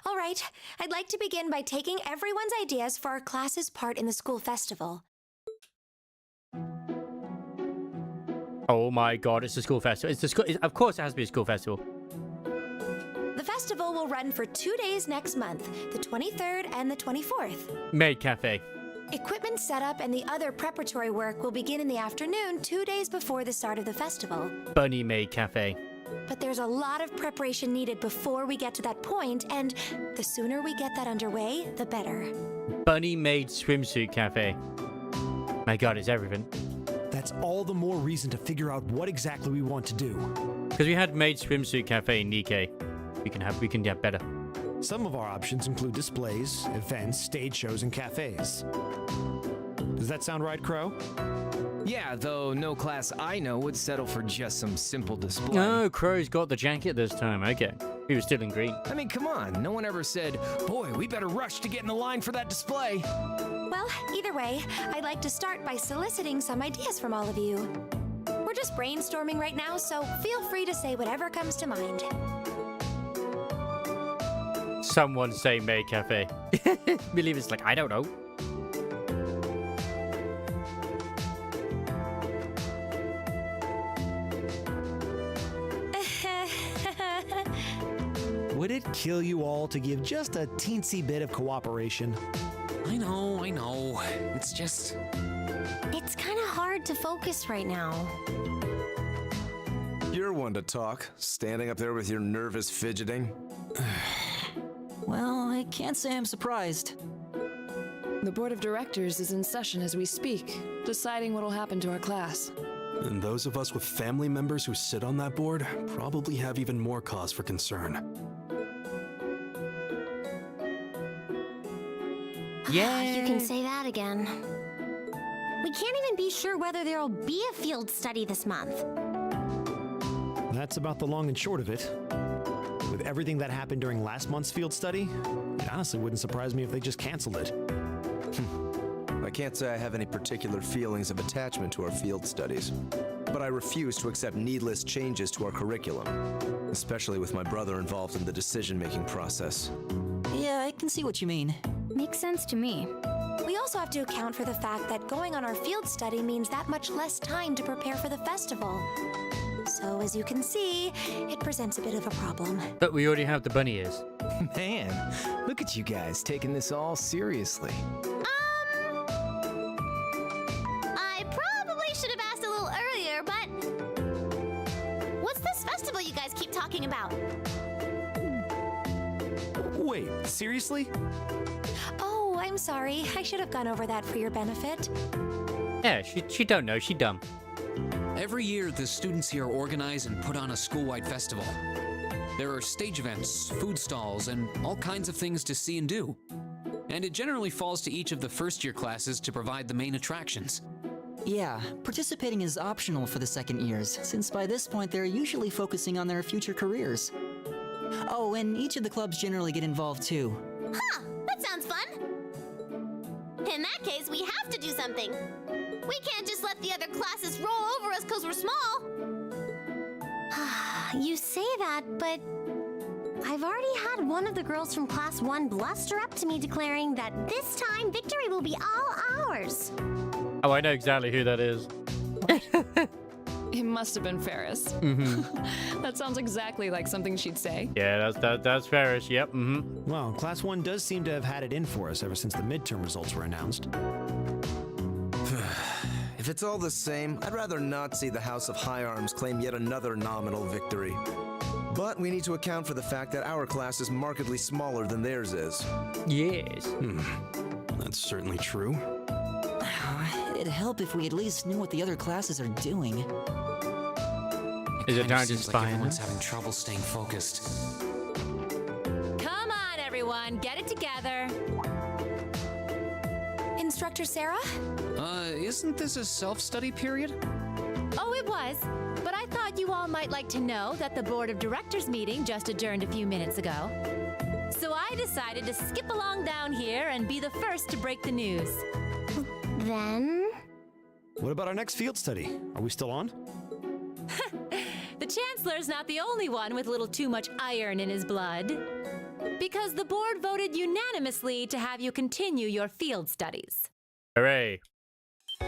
All right, I'd like to begin by taking everyone's ideas for our class's part in the school festival. Oh my god, it's a school festival. It's the school. Of course, it has to be a school festival. The festival will run for 2 days next month, the 23rd and the 24th. Maid Cafe. Equipment setup and the other preparatory work will begin in the afternoon 2 days before the start of the festival. Bunny Maid Cafe. But there's a lot of preparation needed before we get to that point, and the sooner we get that underway, the better. Bunny Maid Swimsuit Cafe. My god, it's everything. That's all the more reason to figure out what exactly we want to do. Because we had Maid Swimsuit Cafe in Nikkei. We can have better. Some of our options include displays, events, stage shows, and cafes. Does that sound right, Crow? Yeah, though no class I know would settle for just some simple display. Oh, Crow's got the jacket this time. Okay. He was still in green. I mean, come on. No one ever said, boy, we better rush to get in the line for that display. Well, either way, I'd like to start by soliciting some ideas from all of you. We're just brainstorming right now, so feel free to say whatever comes to mind. Someone say Maid Cafe. Believe it's like, I don't know. Would it kill you all to give just a teensy bit of cooperation? I know. It's just... It's kind of hard to focus right now. You're one to talk, standing up there with your nervous fidgeting. Well, I can't say I'm surprised. The board of directors is in session as we speak, deciding what'll happen to our class. And those of us with family members who sit on that board probably have even more cause for concern. Yeah. You can say that again. We can't even be sure whether there'll be a field study this month. That's about the long and short of it. With everything that happened during last month's field study, it honestly wouldn't surprise me if they just canceled it. I can't say I have any particular feelings of attachment to our field studies, but I refuse to accept needless changes to our curriculum, especially with my brother involved in the decision-making process. Yeah, I can see what you mean. Makes sense to me. We also have to account for the fact that going on our field study means that much less time to prepare for the festival. So, as you can see, it presents a bit of a problem. But we already have the bunny ears. Man, look at you guys taking this all seriously. I probably should have asked a little earlier, but... What's this festival you guys keep talking about? Wait, seriously? Oh, I'm sorry. I should have gone over that for your benefit. Yeah, she don't know. She dumb. Every year, the students here organize and put on a school-wide festival. There are stage events, food stalls, and all kinds of things to see and do. And it generally falls to each of the first-year classes to provide the main attractions. Yeah, participating is optional for the second years, since by this point they're usually focusing on their future careers. Oh, and each of the clubs generally get involved too. Huh, that sounds fun. In that case, we have to do something. We can't just let the other classes roll over us because we're small. You say that, but I've already had one of the girls from Class 1 bluster up to me declaring that this time victory will be all ours. Oh, I know exactly who that is. It must have been Ferris. Mm-hmm. That sounds exactly like something she'd say. Yeah, that's Ferris. Yep. Mm-hmm. Well, Class 1 does seem to have had it in for us ever since the midterm results were announced. If it's all the same, I'd rather not see the House of High Arms claim yet another nominal victory. But we need to account for the fact that our class is markedly smaller than theirs is. Yes. That's certainly true. It'd help if we at least knew what the other classes are doing. Is it time to seems spy like on everyone's us? having trouble staying focused. Come on, everyone, get it together. Instructor Sarah? Isn't this a self-study period? Oh, it was. But I thought you all might like to know that the Board of Directors meeting just adjourned a few minutes ago. So I decided to skip along down here and be the first to break the news. Then? What about our next field study? Are we still on? The Chancellor's not the only one with a little too much iron in his blood. Because the board voted unanimously to have you continue your field studies. Hooray. You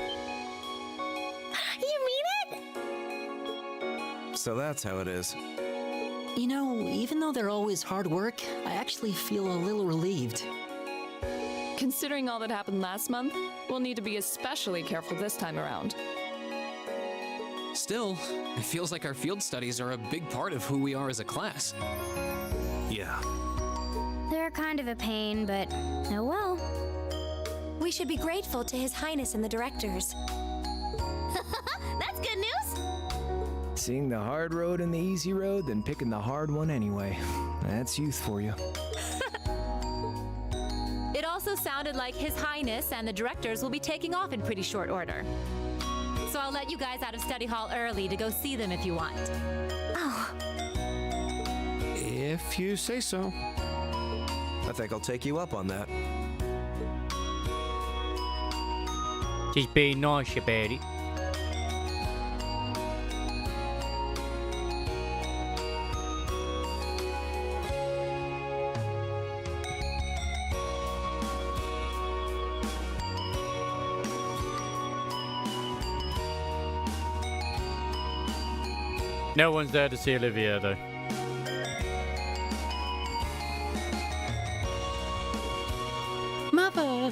mean it? So that's how it is. You know, even though they're always hard work, I actually feel a little relieved. Considering all that happened last month, we'll need to be especially careful this time around. Still, it feels like our field studies are a big part of who we are as a class. Yeah. They're kind of a pain, but oh well. We should be grateful to His Highness and the directors. That's good news. Seeing the hard road and the easy road, then picking the hard one anyway. That's youth for you. It also sounded like His Highness and the directors will be taking off in pretty short order. So I'll let you guys out of study hall early to go see them if you want. Oh. If you say so. I think I'll take you up on that. Just being nice about it. No one's there to see Olivia, though. Mother!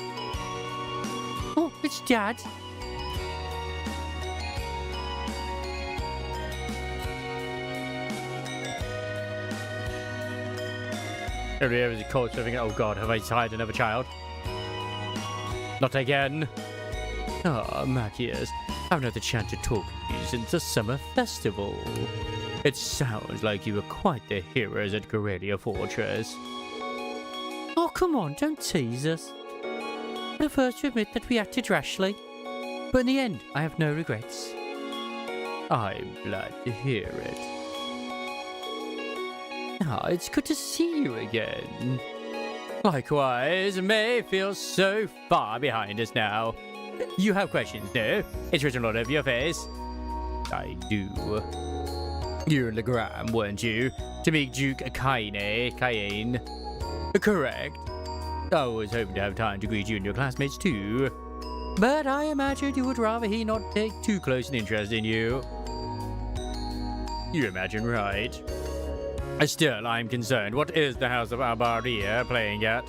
Oh, it's Dad. Olivia is a coach thinking, oh god, have I hired another child? Not again. Ah, Machias, I've another chance to talk to you since the summer festival. It sounds like you were quite the heroes at Corellia Fortress. Oh, come on, don't tease us. I'm the first to admit that we acted rashly, but in the end, I have no regrets. I'm glad to hear it. Ah, it's good to see you again. Likewise, May feels so far behind us now. You have questions, no? It's written all over your face. I do. You and Legram, weren't you? To meet Duke Cayenne. Correct. I was hoping to have time to greet you and your classmates too. But I imagined you would rather he not take too close an interest in you. You imagine right. Still, I'm concerned. What is the House of Albaria playing at?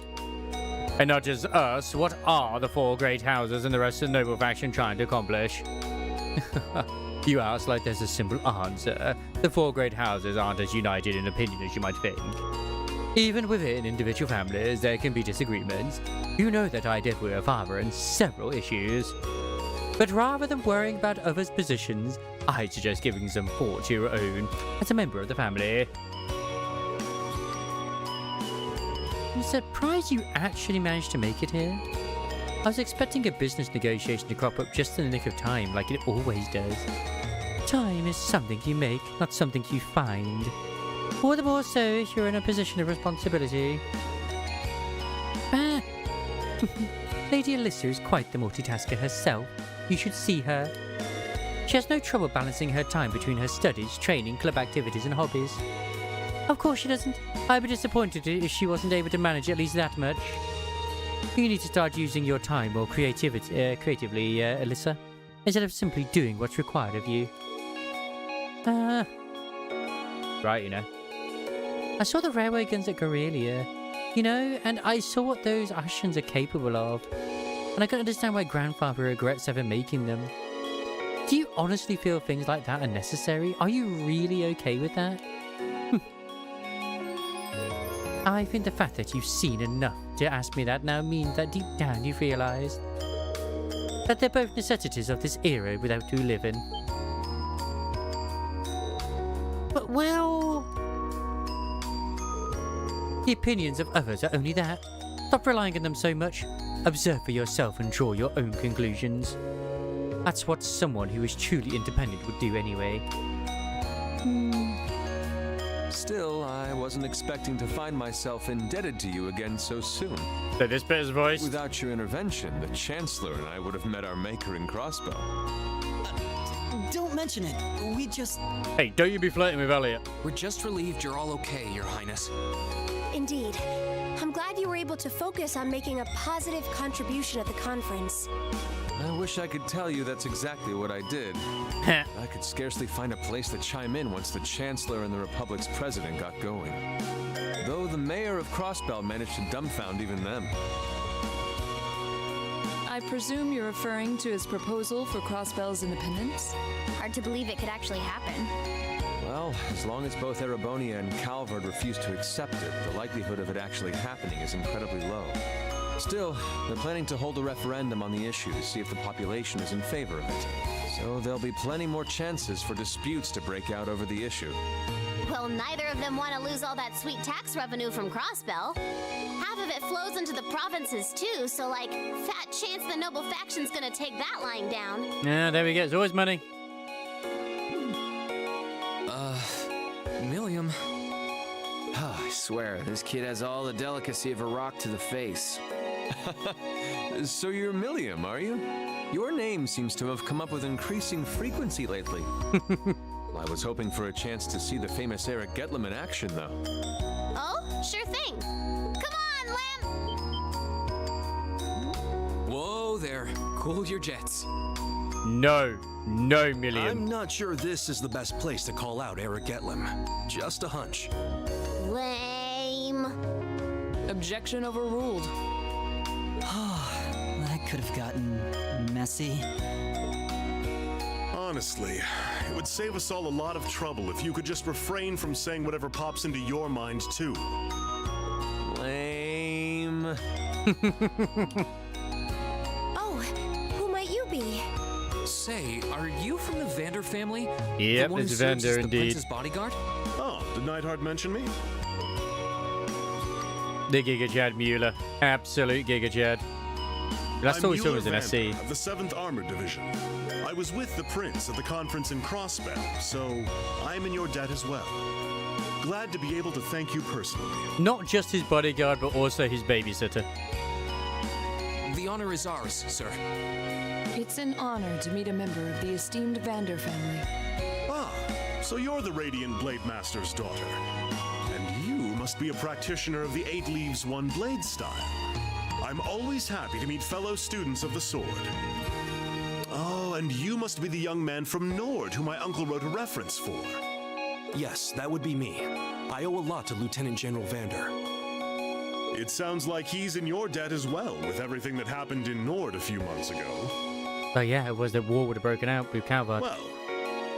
And not just us, what are the four great houses and the rest of the noble faction trying to accomplish? You ask like there's a simple answer. The four great houses aren't as united in opinion as you might think. Even within individual families, there can be disagreements. You know that I differ with your father in several issues. But rather than worrying about others' positions, I'd suggest giving some thought to your own as a member of the family. I'm surprised you actually managed to make it here. I was expecting a business negotiation to crop up just in the nick of time, like it always does. Time is something you make, not something you find. All the more so if you're in a position of responsibility. Lady Alyssa is quite the multitasker herself. You should see her. She has no trouble balancing her time between her studies, training, club activities and hobbies. Of course she doesn't. I'd be disappointed if she wasn't able to manage at least that much. You need to start using your time more creatively, Alyssa, instead of simply doing what's required of you. Right, you know. I saw the railway guns at Gorelia, you know, and I saw what those Ashens are capable of. And I can understand why Grandfather regrets ever making them. Do you honestly feel things like that are necessary? Are you really okay with that? I think the fact that you've seen enough to ask me that now means that deep down you've realised that they're both necessities of this era without you living. But, well, the opinions of others are only that. Stop relying on them so much. Observe for yourself and draw your own conclusions. That's what someone who is truly independent would do anyway. Still, I wasn't expecting to find myself indebted to you again so soon. So this bit is voiced. Without your intervention, the Chancellor and I would have met our maker in Crossbow. Don't mention it. We just... Hey, don't you be flirting with Elliot. We're just relieved you're all okay, Your Highness. Indeed. I'm glad you were able to focus on making a positive contribution at the conference. I wish I could tell you that's exactly what I did. I could scarcely find a place to chime in once the Chancellor and the Republic's president got going. Though the mayor of Crossbell managed to dumbfound even them. I presume you're referring to his proposal for Crossbell's independence? Hard to believe it could actually happen. Well, as long as both Erebonia and Calvard refuse to accept it, the likelihood of it actually happening is incredibly low. Still, they're planning to hold a referendum on the issue to see if the population is in favor of it. So there'll be plenty more chances for disputes to break out over the issue. Well, neither of them want to lose all that sweet tax revenue from Crossbell. Half of it flows into the provinces too, so like, fat chance the noble faction's gonna take that lying down. Yeah, there we go. It's always money. Milliam. I swear, this kid has all the delicacy of a rock to the face. So you're Milliam, are you? Your name seems to have come up with increasing frequency lately. I was hoping for a chance to see the famous Eric Getlem in action, though. Oh, sure thing. Come on, Lamb! Whoa there. Cool your jets. No, Milliam. I'm not sure this is the best place to call out Eric Getlem. Just a hunch. Lame. Objection overruled. That could have gotten messy. Honestly, it would save us all a lot of trouble if you could just refrain from saying whatever pops into your mind, too. Lame. Oh, who might you be? Say, are you from the Vander family? Yep, the one it's who serves Vander as the indeed. Prince's bodyguard? Oh, did Neidhart mention me? The Giga Chad Mueller. Absolute Giga Chad. Last time we saw was in SC. Of the 7th Armored Division. I was with the Prince at the conference in Crossbell, so I'm in your debt as well. Glad to be able to thank you personally. Not just his bodyguard, but also his babysitter. The honor is ours, sir. It's an honor to meet a member of the esteemed Vander family. Ah, so you're the Radiant Blade Master's daughter. And you must be a practitioner of the 8 Leaves, 1 Blade style. I'm always happy to meet fellow students of the sword. Oh, and you must be the young man from Nord who my uncle wrote a reference for. Yes, that would be me. I owe a lot to Lieutenant General Vander. It sounds like he's in your debt as well, with everything that happened in Nord a few months ago. Oh yeah, it was the war would have broken out with Calvard. Well,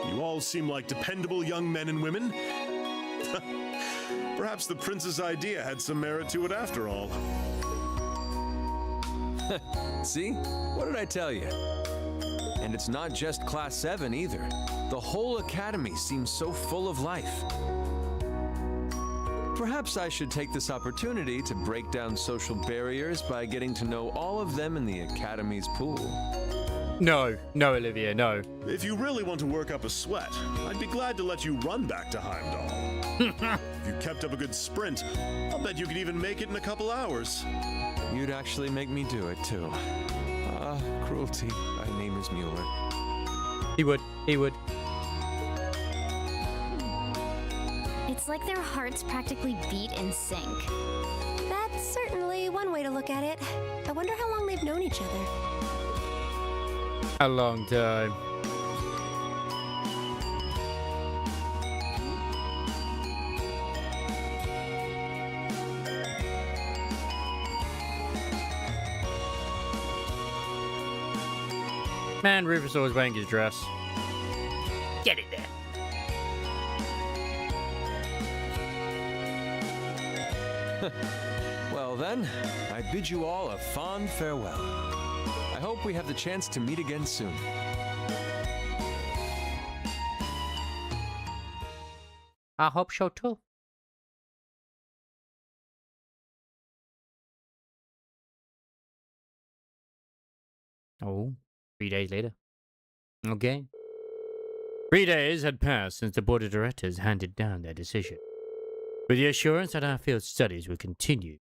you all seem like dependable young men and women. Perhaps the Prince's idea had some merit to it after all. See? What did I tell you? And it's not just Class 7 either. The whole Academy seems so full of life. Perhaps I should take this opportunity to break down social barriers by getting to know all of them in the Academy's pool. No, Olivia, no. If you really want to work up a sweat, I'd be glad to let you run back to Heimdall. If you kept up a good sprint, I'll bet you could even make it in a couple hours. You'd actually make me do it, too. Ah, cruelty. My name is Mueller. He would. It's like their hearts practically beat in sync. That's certainly one way to look at it. I wonder how long they've known each other. A long time. Man, Rufus always wearing his dress. Get in there. Well then, I bid you all a fond farewell. I hope we have the chance to meet again soon. I hope so too. Oh, 3 days later. Okay. 3 days had passed since the board of directors handed down their decision. With the assurance that our field studies would continue,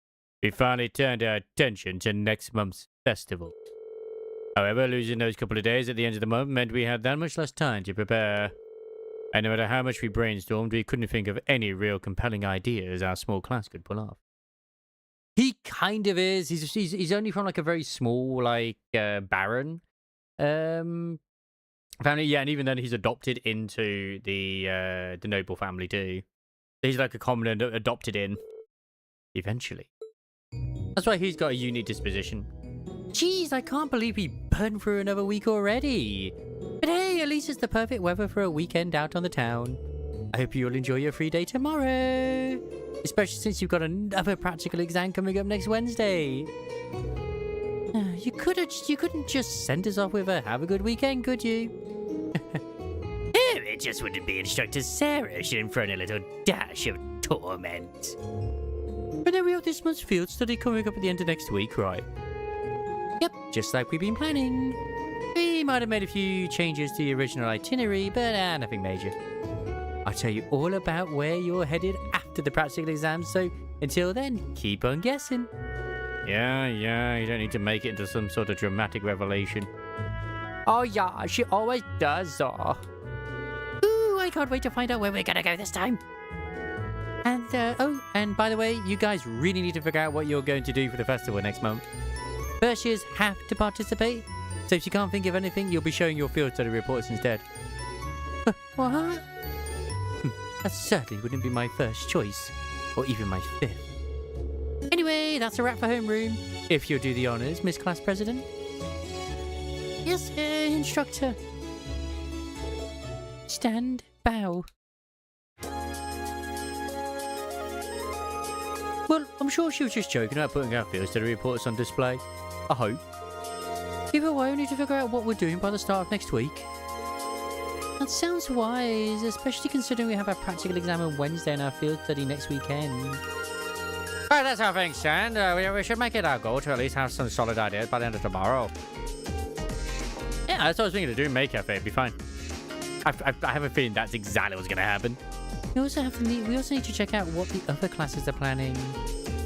we finally turned our attention to next month's festival. However, losing those couple of days at the end of the month meant we had that much less time to prepare. And no matter how much we brainstormed, we couldn't think of any real compelling ideas our small class could pull off. He kind of is. He's only from like a very small baron family. Yeah, and even then he's adopted into the noble family too. He's like a common adopted in eventually. That's why he's got a unique disposition. Jeez, I can't believe we burned through another week already. But hey, at least it's the perfect weather for a weekend out on the town. I hope you'll enjoy your free day tomorrow. Especially since you've got another practical exam coming up next Wednesday. You couldn't just send us off with a have a good weekend, could you? It just wouldn't be Instructor Sarah shouldn't throw in a little dash of torment. But then we have this month's field study coming up at the end of next week, right? Yep, just like we've been planning. We might have made a few changes to the original itinerary, but nothing major. I'll tell you all about where you're headed after the practical exams, so until then, keep on guessing. Yeah, you don't need to make it into some sort of dramatic revelation. Oh yeah, she always does, Ooh, I can't wait to find out where we're gonna go this time. And by the way, you guys really need to figure out what you're going to do for the festival next month. First years have to participate, so if you can't think of anything, you'll be showing your field study reports instead. What? That certainly wouldn't be my first choice, or even my fifth. Anyway, that's a wrap for homeroom. If you'll do the honors, Miss Class President. Yes, Instructor. Stand, bow. Well, I'm sure she was just joking about putting our field study reports on display. I hope. Either way, we need to figure out what we're doing by the start of next week. That sounds wise, especially considering we have our practical exam on Wednesday and our field study next weekend. Alright, that's how things stand. We should make it our goal to at least have some solid ideas by the end of tomorrow. Yeah, that's what I was thinking to do. Make cafe, it'd be fine. I have a feeling that's exactly what's going to happen. We also need to check out what the other classes are planning.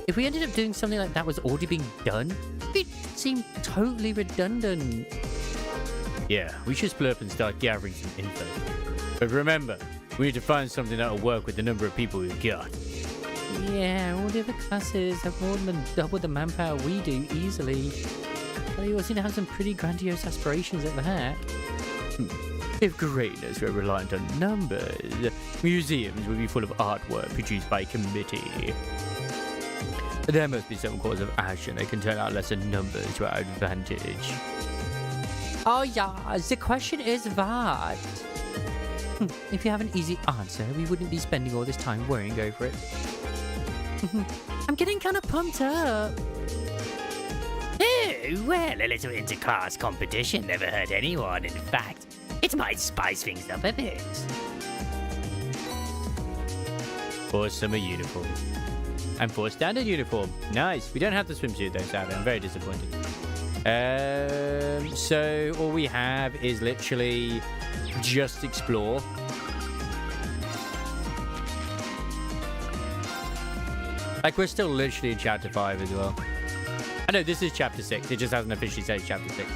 If we ended up doing something like that was already being done, it seemed totally redundant. Yeah, we should split up and start gathering some info. But remember, we need to find something that'll work with the number of people we've got. Yeah, all the other classes have more than double the manpower we do easily. But they all seem to have some pretty grandiose aspirations at that. If greatness were reliant on numbers, museums would be full of artwork produced by committee. There must be some cause of action that can turn out lesser numbers to our advantage. Oh yeah, the question is that. If you have an easy answer, we wouldn't be spending all this time worrying over it. I'm getting kind of pumped up. Oh, well, a little inter-class competition never hurt anyone, in fact. It might spice things up a bit. For summer uniform. And for standard uniform. Nice. We don't have the swimsuit though, sadly. I'm very disappointed. So all we have is literally just explore. Like, we're still literally in chapter 5 as well. I know this is chapter 6. It just hasn't officially said chapter 6.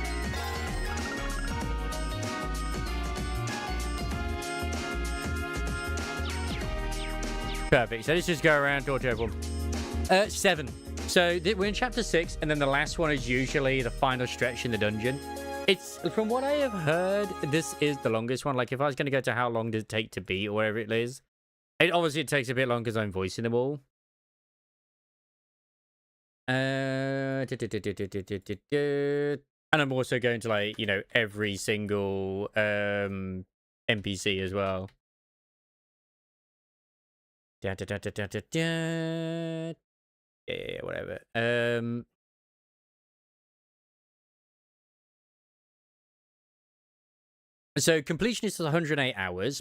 Perfect. So let's just go around, talk to everyone. 7. So we're in chapter 6, and then the last one is usually the final stretch in the dungeon. It's, from what I have heard, this is the longest one. Like, if I was going to go to how long does it take to beat or whatever it is, obviously it takes a bit longer because I'm voicing them all. And I'm also going to, like, you know, every single NPC as well. Yeah, whatever. So completionist is 108 hours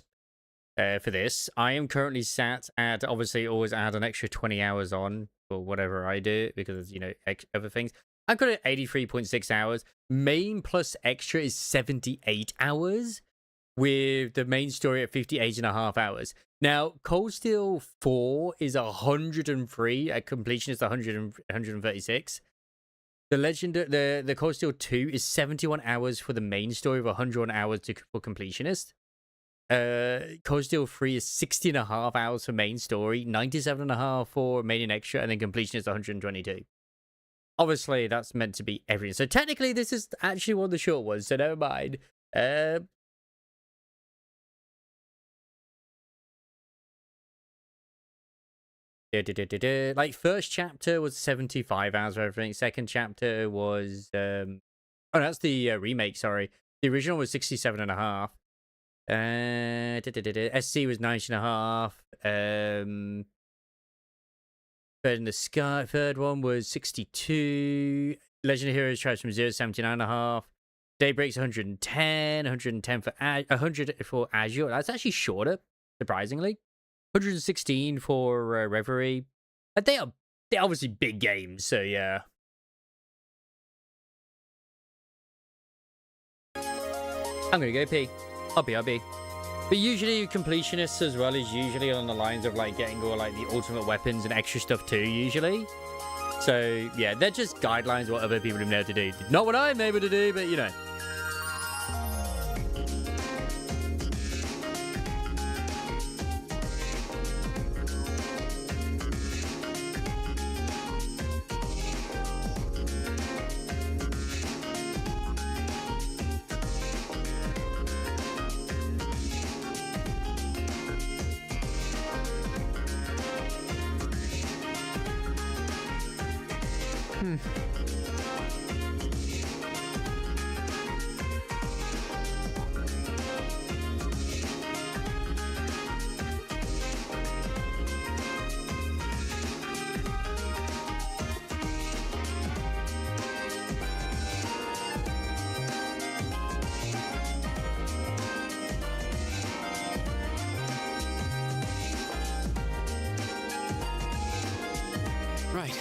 for this. I am currently sat at, obviously always add an extra 20 hours on for whatever I do because, you know, other things. I've got it 83.6 hours. Main plus extra is 78 hours with the main story at 58.5 hours. Now, Cold Steel 4 is 103. At completion is 136. The Legend, the Cold Steel 2 is 71 hours for the main story, with 101 hours for completionist. Cold Steel 3 is 60.5 hours for main story, 97.5 for main and extra, and then completion is 122. Obviously, that's meant to be everything. So technically, this is actually one of the short ones, so never mind. Like, first chapter was 75 hours for everything. Second chapter was oh, that's the remake, sorry. The original was 67.5. SC was 90.5. Third in the Sky, third one was 62. Legend of Heroes Tribes from Zero, 79.5. Daybreak's 110. 110 for 100 for Azure. That's actually shorter, surprisingly. 116 for Reverie. They're obviously big games, so yeah. I'm gonna go pee. I'll be. But usually completionists as well is usually on the lines of like getting all like the ultimate weapons and extra stuff too, usually. So yeah, they're just guidelines what other people have been able to do. Not what I'm able to do, but you know. Right.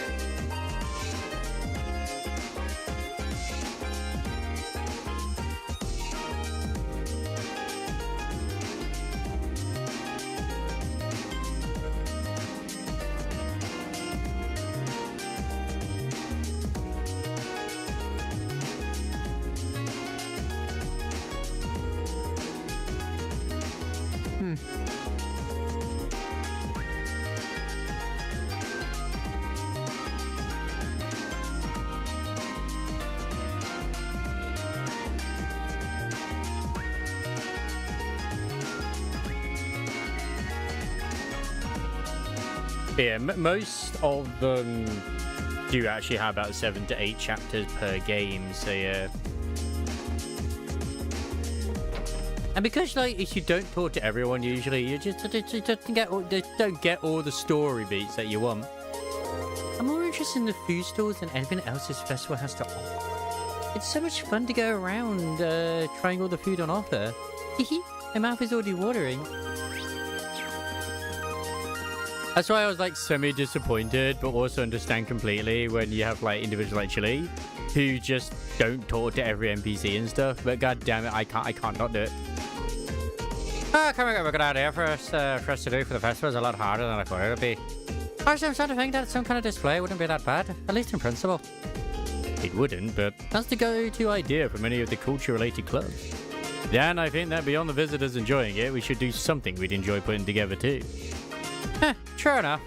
Yeah, most of them do actually have about 7 to 8 chapters per game, so yeah. And because, like, if you don't talk to everyone, usually you just don't get all the story beats that you want. I'm more interested in the food stores than anything else this festival has to offer. It's so much fun to go around trying all the food on offer. My mouth is already watering. That's why I was like semi-disappointed, but also understand completely when you have like individuals like Chile who just don't talk to every NPC and stuff. But god damn it, I can't not do it. Coming up with a good idea for us to do for the festival is a lot harder than I thought it would be. Actually, I'm starting to think that some kind of display wouldn't be that bad, at least in principle. It wouldn't, but that's the go-to idea for many of the culture-related clubs. Yeah, and I think that beyond the visitors enjoying it, we should do something we'd enjoy putting together too. True enough.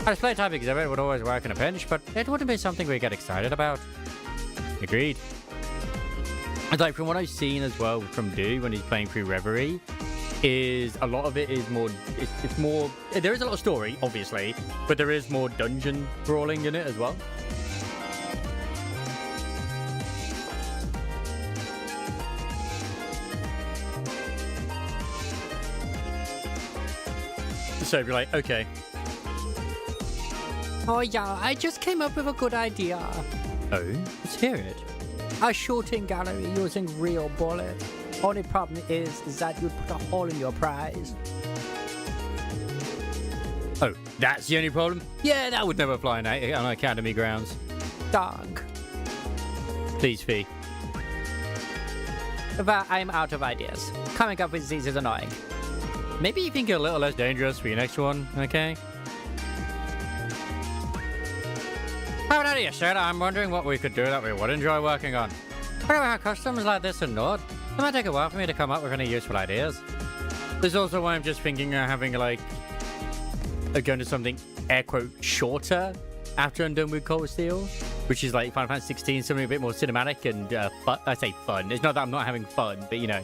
A display type exhibit would always work in a pinch, but it wouldn't be something we get excited about. Agreed. It's like from what I've seen as well from Do when he's playing through Reverie, is a lot of it is more, it's more, there is a lot of story, obviously, but there is more dungeon brawling in it as well. So be like, okay. Oh yeah, I just came up with a good idea. Oh? Let's hear it. A shooting gallery using real bullets. Only problem is that you'd put a hole in your prize. Oh, that's the only problem? Yeah, that would never fly on Academy grounds. Dog. Please, Fee. But I'm out of ideas. Coming up with these is annoying. Maybe you think you're a little less dangerous for your next one, okay? How about you, sir? I'm wondering what we could do that we would enjoy working on. Whenever our customers like this and not, it might take a while for me to come up with any useful ideas. There's also why I'm just thinking of having, like, going to something, air quote, shorter after I'm done with Cold Steel, which is like Final Fantasy 16, something a bit more cinematic and fun. I say fun. It's not that I'm not having fun, but you know.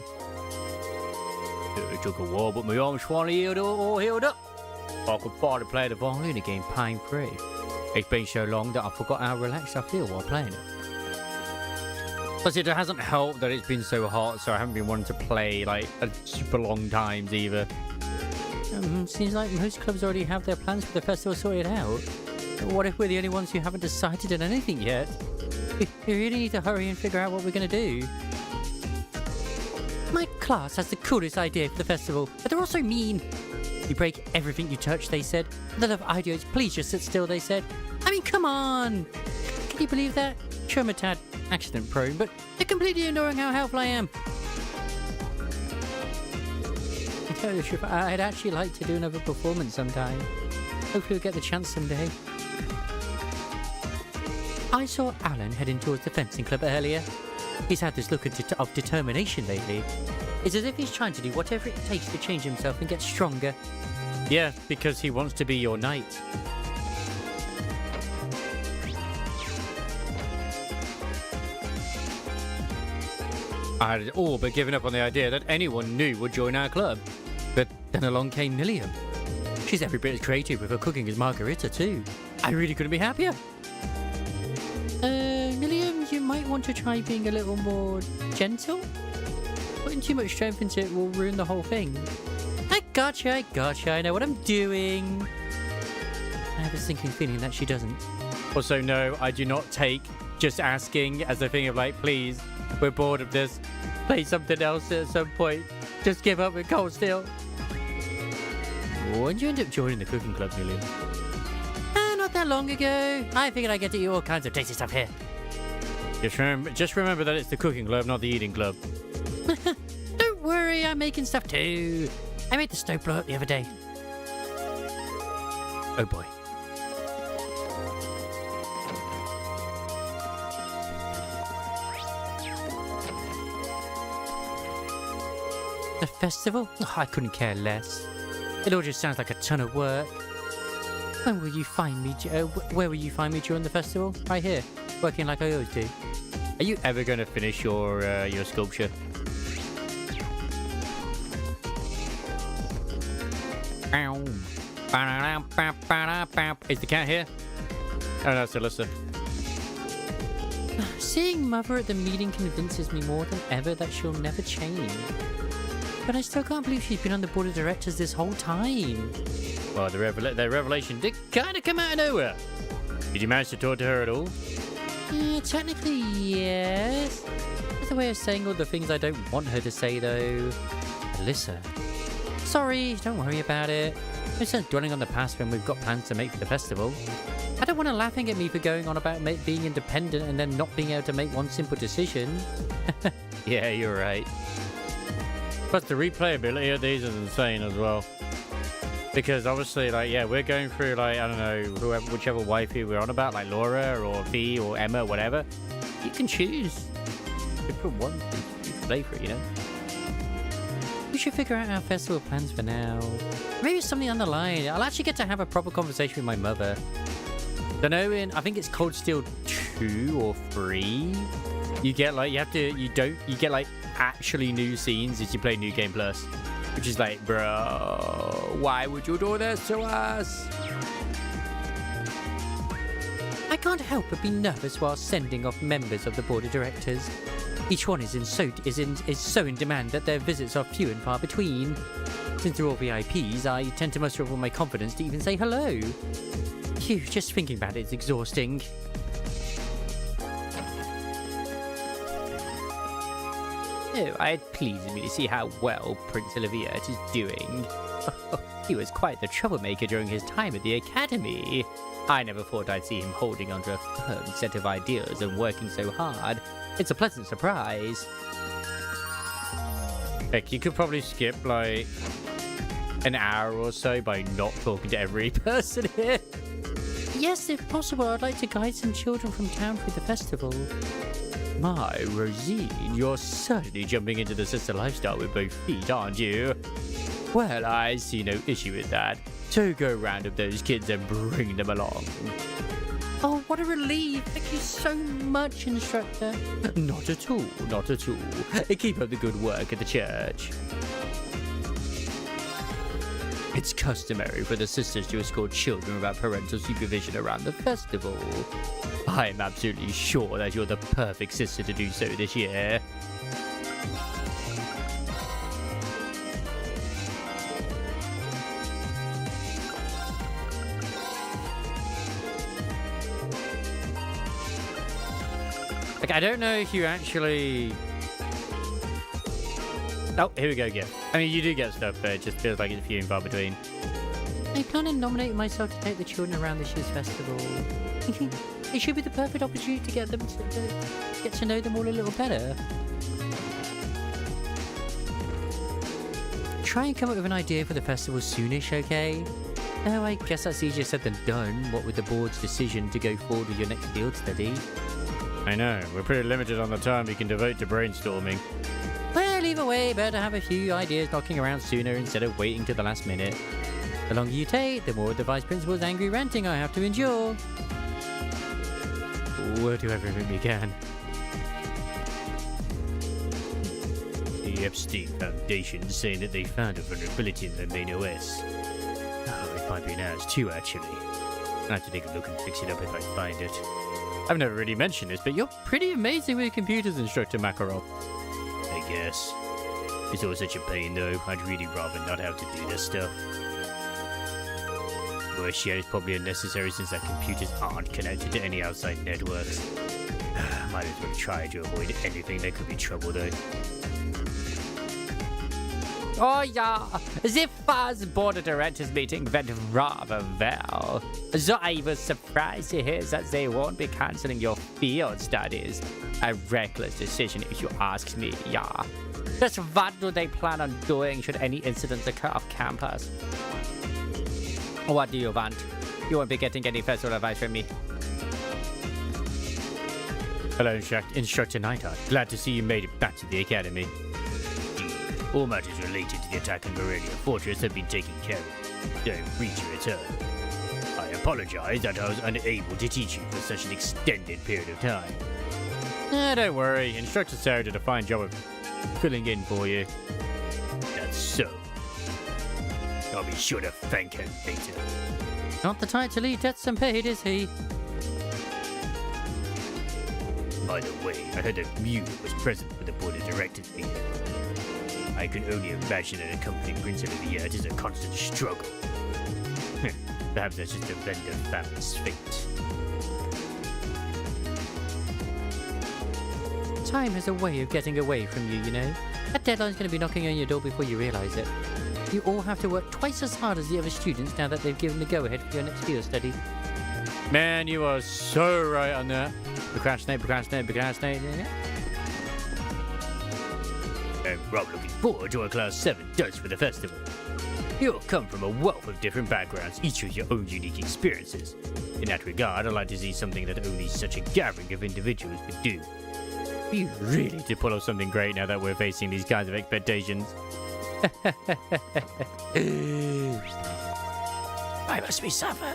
It took a while, but my arms finally all healed up. I could finally play the violin again pain-free. It's been so long that I forgot how relaxed I feel while playing it. Plus, it hasn't helped that it's been so hot, so I haven't been wanting to play like a super long times either. Seems like most clubs already have their plans for the festival sorted out. What if we're the only ones who haven't decided on anything yet? We really need to hurry and figure out what we're going to do. My class has the coolest idea for the festival, but they're also mean. You break everything you touch, they said. They love ideas, please just sit still, they said. I mean, come on! Can you believe that? Sure, I'm a tad accident prone, but they're completely ignoring how helpful I am. To tell you the truth, I'd actually like to do another performance sometime. Hopefully we'll get the chance someday. I saw Alan heading towards the fencing club earlier. He's had this look of determination lately. It's as if he's trying to do whatever it takes to change himself and get stronger. Yeah, because he wants to be your knight. I had all but given up on the idea that anyone new would join our club. But then along came Nilium. She's every bit as creative with her cooking as Margarita too. I really couldn't be happier. Nilium, you might want to try being a little more gentle? Putting too much strength into it will ruin the whole thing. I gotcha, I know what I'm doing. I have a sinking feeling that she doesn't. Also, no, I do not take just asking as a thing of like, please, we're bored of this. Play something else at some point. Just give up with Cold Steel. When did you end up joining the cooking club, Nilium? Not that long ago. I figured I'd get to eat all kinds of tasty stuff here. Just remember that it's the cooking club, not the eating club. Don't worry, I'm making stuff too. I made the stove blow up the other day. Oh boy. The festival? Oh, I couldn't care less. It all just sounds like a ton of work. When will you find me? Where will you find me during the festival? Right here, working like I always do. Are you ever going to finish your sculpture? Is the cat here? Oh no, it's Alyssa. Seeing Mother at the meeting convinces me more than ever that she'll never change. But I still can't believe she's been on the board of directors this whole time. Well, their revelation did kind of come out of nowhere. Did you manage to talk to her at all? Technically, yes. That's a way of saying all the things I don't want her to say, though. Alyssa. Sorry, don't worry about it. No sense dwelling on the past when we've got plans to make for the festival. I don't want her laughing at me for going on about being independent and then not being able to make one simple decision. Yeah, you're right. Plus, the replayability of these is insane as well. Because obviously, like, yeah, we're going through, like, I don't know, whichever waifu we're on about, like Laura or V or Emma, whatever. You can choose. Different ones you can play for, you know? We should figure out our festival plans for now. Maybe something on the line. I'll actually get to have a proper conversation with my mother. Don't know, I think it's Cold Steel 2 or 3. You get, like, you get, like, actually new scenes as you play New Game Plus. Which is like, bro, why would you do this to us? I can't help but be nervous while sending off members of the board of directors. Each one is so in demand that their visits are few and far between. Since they're all VIPs, I tend to muster up all my confidence to even say hello. Phew, just thinking about it is exhausting. Oh, it pleases me to see how well Prince Olivier is doing. He was quite the troublemaker during his time at the academy. I never thought I'd see him holding onto a firm set of ideas and working so hard. It's a pleasant surprise. Heck, you could probably skip, like, an hour or so by not talking to every person here. Yes, if possible, I'd like to guide some children from town through the festival. My, Rosine, you're certainly jumping into the sister lifestyle with both feet, aren't you? Well, I see no issue with that. So go round with those kids and bring them along. Oh, what a relief. Thank you so much, instructor. Not at all, not at all. Keep up the good work at the church. It's customary for the sisters to escort children without parental supervision around the festival. I'm absolutely sure that you're the perfect sister to do so this year. Like, I don't know if you actually... Oh, here we go again. I mean, you do get stuff, but it just feels like it's few and far between. I plan on nominating myself to take the children around this year's festival. It should be the perfect opportunity to get them to get to know them all a little better. Try and come up with an idea for the festival soonish, okay? Oh, I guess that's easier said than done, what with the board's decision to go forward with your next field study. I know, we're pretty limited on the time we can devote to brainstorming. Well, either way, better have a few ideas knocking around sooner instead of waiting till the last minute. The longer you take, the more of the vice principal's angry ranting I have to endure. We'll do everything we can. The Epstein Foundation saying that they found a vulnerability in the main OS. Oh, it might be an ours too, actually. I'll have to take a look and fix it up if I find it. I've never really mentioned this, but you're pretty amazing with computers, Instructor Makarov. I guess. It's all such a pain, though. I'd really rather not have to do this stuff. Worse yet, it's probably unnecessary since our computers aren't connected to any outside networks. Might as well try to avoid anything that could be trouble, though. Oh yeah, the first board of directors meeting went rather well. So I was surprised to hear that they won't be cancelling your field studies. A reckless decision if you ask me, yeah. Just what do they plan on doing should any incidents occur off campus? What do you want? You won't be getting any festival advice from me. Hello, Instructor Nighthawk. Glad to see you made it back to the academy. All matters related to the attack on Aurelia Fortress have been taken care of. Don't reach your return. I apologize that I was unable to teach you for such an extended period of time. Don't worry. Instructor Sarah did a fine job of filling in for you. That's so. I'll be sure to thank her later. Not the type to leave debts unpaid, is he? By the way, I heard that Mew was present for the board of directors meeting. I can only imagine that accompanying Prince Olivier is a constant struggle. Perhaps that's just a vendor family's fate. Time has a way of getting away from you, you know? That deadline's going to be knocking on your door before you realise it. You all have to work twice as hard as the other students now that they've given the go-ahead for your next field study. Man, you are so right on that. Procrastinate. I'm Rob looking forward to what Class 7 does for the festival. You'll come from a wealth of different backgrounds, each with your own unique experiences. In that regard, I'd like to see something that only such a gathering of individuals could do. We really need to pull off something great now that we're facing these kinds of expectations. Why must we suffer?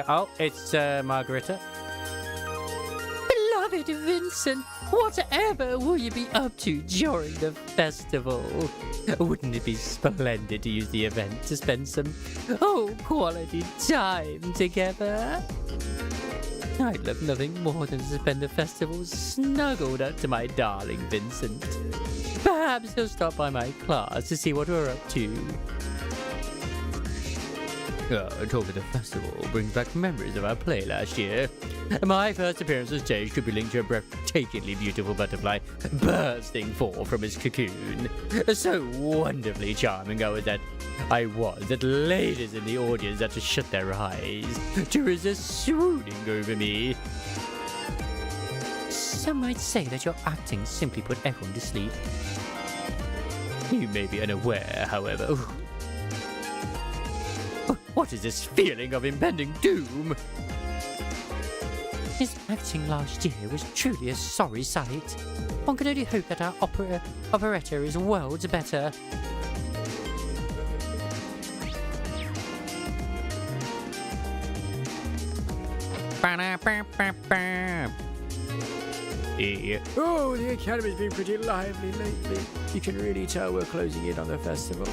Oh, it's Margarita. Beloved Vincent, whatever will you be up to during the festival? Wouldn't it be splendid to use the event to spend some, quality time together? I'd love nothing more than to spend the festival snuggled up to my darling Vincent. Perhaps he'll stop by my class to see what we're up to. Talk of the festival brings back memories of our play last year. My first appearance on stage could be linked to a breathtakingly beautiful butterfly bursting forth from its cocoon. So wonderfully charming I was that ladies in the audience had to shut their eyes to resist swooning over me. Some might say that your acting simply put everyone to sleep. You may be unaware, however. What is this feeling of impending doom? His acting last year was truly a sorry sight. One can only hope that our operetta is worlds better. Yeah. Oh, the Academy's been pretty lively lately. You can really tell we're closing in on the festival.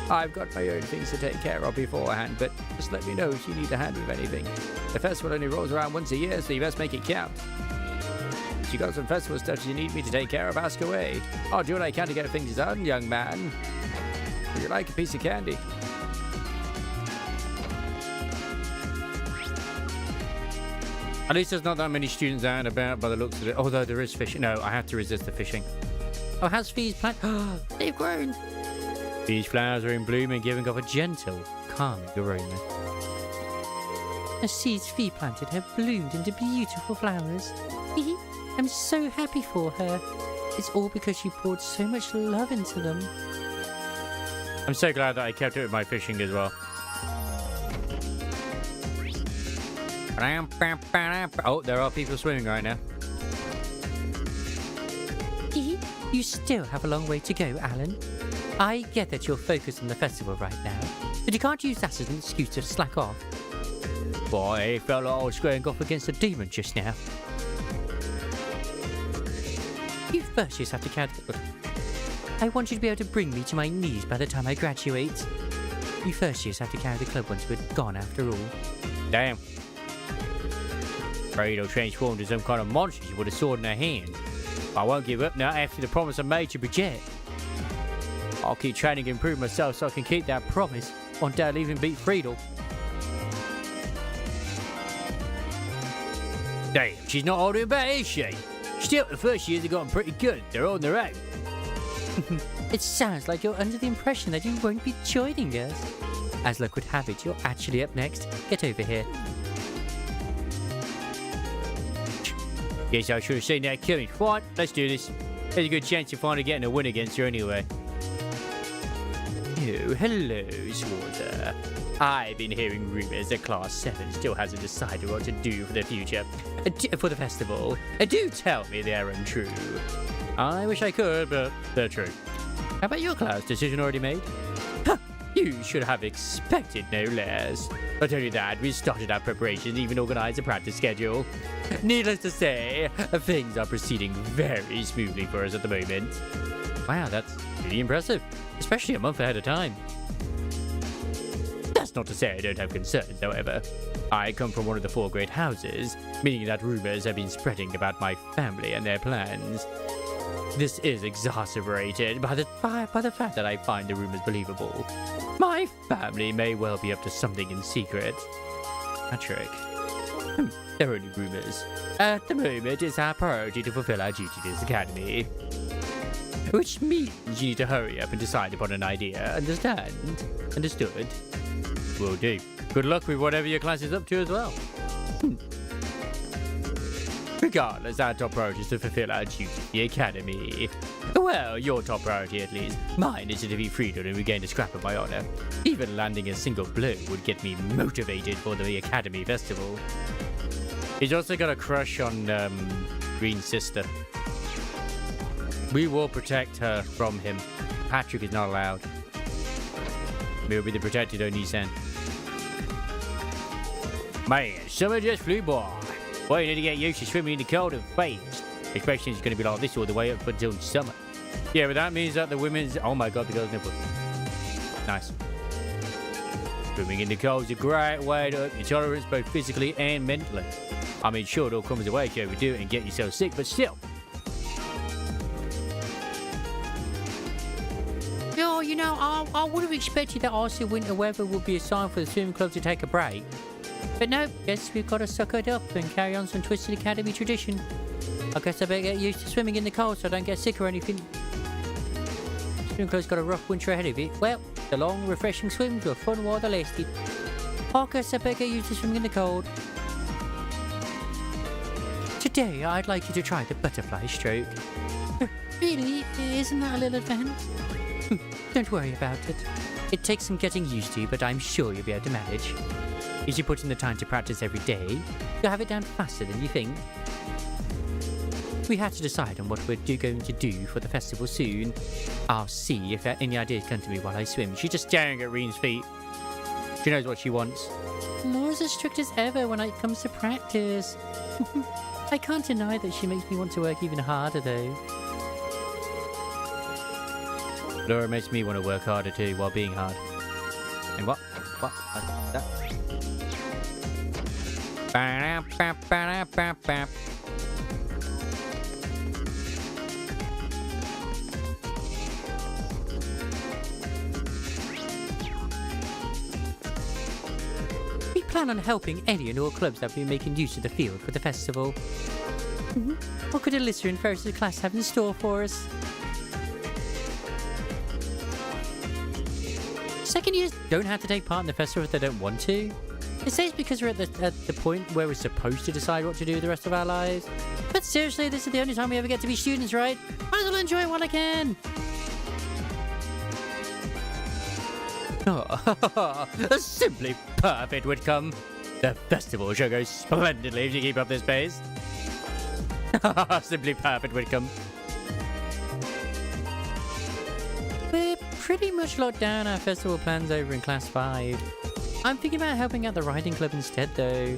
I've got my own things to take care of beforehand, but just let me know if you need a hand with anything. The festival only rolls around once a year, so you best make it count. If you got some festival stuff you need me to take care of, ask away. I'll do what I can to get things done, young man. Would you like a piece of candy? At least there's not that many students out and about by the looks of it. Although there is fishing. No, I have to resist the fishing. Oh, how's Fee's plant? They've grown. These flowers are in bloom and giving off a gentle, calming aroma. The seeds Fee planted have bloomed into beautiful flowers. I'm so happy for her. It's all because she poured so much love into them. I'm so glad that I kept it with my fishing as well. Oh, there are people swimming right now. You still have a long way to go, Alan. I get that you're focused on the festival right now, but you can't use that as an excuse to slack off. Boy, it felt like I was squaring off against a demon just now. You first just have to count. I want you to be able to bring me to my knees by the time I graduate. You first just have to carry the club once we're gone after all. Damn. Afraid I'll transform into some kind of monster with a sword in her hand. I won't give up now after the promise I made to Bridget. I'll keep training and improve myself so I can keep that promise. One day I'll even beat Friedel. Damn, she's not holding back, is she? Still, the first years have gotten pretty good. They're on their own. It sounds like you're under the impression that you won't be joining us. As luck would have it, you're actually up next. Get over here. Guess I should have seen that coming. Fine, let's do this. There's a good chance of finally getting a win against her anyway. Oh, hello, Swarther. I've been hearing rumors that Class 7 still hasn't decided what to do for the future. For the festival. Do tell me they're untrue. I wish I could, but they're true. How about your class? Decision already made? You should have expected no less. Not only that, we started our preparations and even organized a practice schedule. Needless to say, things are proceeding very smoothly for us at the moment. Wow, that's really impressive, especially a month ahead of time. That's not to say I don't have concerns, however. I come from one of the 4 great houses, meaning that rumors have been spreading about my family and their plans. This is exacerbated by the fact that I find the rumors believable. My family may well be up to something in secret. Patrick. They're only rumors. At the moment, it's our priority to fulfill our duty to this academy. Which means you need to hurry up and decide upon an idea. Understand? Understood? Will do. Good luck with whatever your class is up to as well. Regardless, our top priority is to fulfill our duty to the academy. Well, your top priority at least. Mine is to defeat Friedel and regain a scrap of my honor. Even landing a single blow would get me motivated for the academy festival. He's also got a crush on Green's sister. We will protect her from him. Patrick is not allowed. We'll be the protected Onisan. Man, summer just flew by. Well, you need to get used to swimming in the cold and fast. Especially it's going to be like this all the way up until summer. Yeah, but that means that the women's... Oh my god, the girls' nipple. Nice. Swimming in the cold is a great way to up your tolerance both physically and mentally. I mean, sure, it all comes away if you overdo it and get yourself sick, but still. Oh, you know, I would have expected that icy winter weather would be a sign for the swimming club to take a break. But no, guess we've got to suck it up and carry on some Twisted Academy tradition. I guess I better get used to swimming in the cold so I don't get sick or anything. Swimming club's got a rough winter ahead of it. Well, the long, refreshing swims were fun while they lasted. I guess I better get used to swimming in the cold. Today, I'd like you to try the butterfly stroke. Really? Isn't that a little advanced? Don't worry about it. It takes some getting used to, but I'm sure you'll be able to manage. If you put in the time to practice every day, you'll have it down faster than you think. We have to decide on what we're going to do for the festival soon. I'll see if any ideas come to me while I swim. She's just staring at Reen's feet. She knows what she wants. Laura's as strict as ever when it comes to practice. I can't deny that she makes me want to work even harder, though. Laura makes me want to work harder too while being hard. And what? What? That? We plan on helping any and all clubs that will be making use of the field for the festival. What could Alyssa and Ferris' class have in store for us? Second years don't have to take part in the festival if they don't want to. It says because we're at the point where we're supposed to decide what to do with the rest of our lives. But seriously, this is the only time we ever get to be students, right? Might as well enjoy it while I can. Oh, simply perfect, Whitcomb. The festival shall go splendidly if you keep up this pace. Simply perfect, Whitcomb. We're pretty much locked down our festival plans over in Class 5. I'm thinking about helping out the riding club instead, though.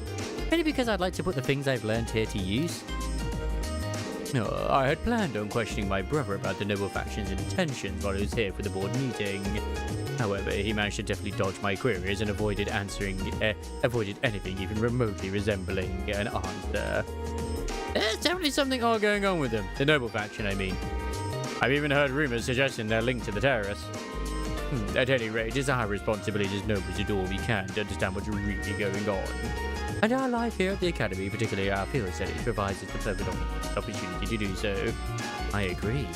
Mainly because I'd like to put the things I've learned here to use. Oh, I had planned on questioning my brother about the noble faction's intentions while he was here for the board meeting. However, he managed to deftly dodge my queries and avoided anything even remotely resembling an answer. There's definitely something odd going on with them. The noble faction, I mean. I've even heard rumors suggesting they're linked to the terrorists. At any rate, it's our responsibility as nobles to do all we can to understand what's really going on. And our life here at the Academy, particularly our field studies, provides us the perfect opportunity to do so. I agree.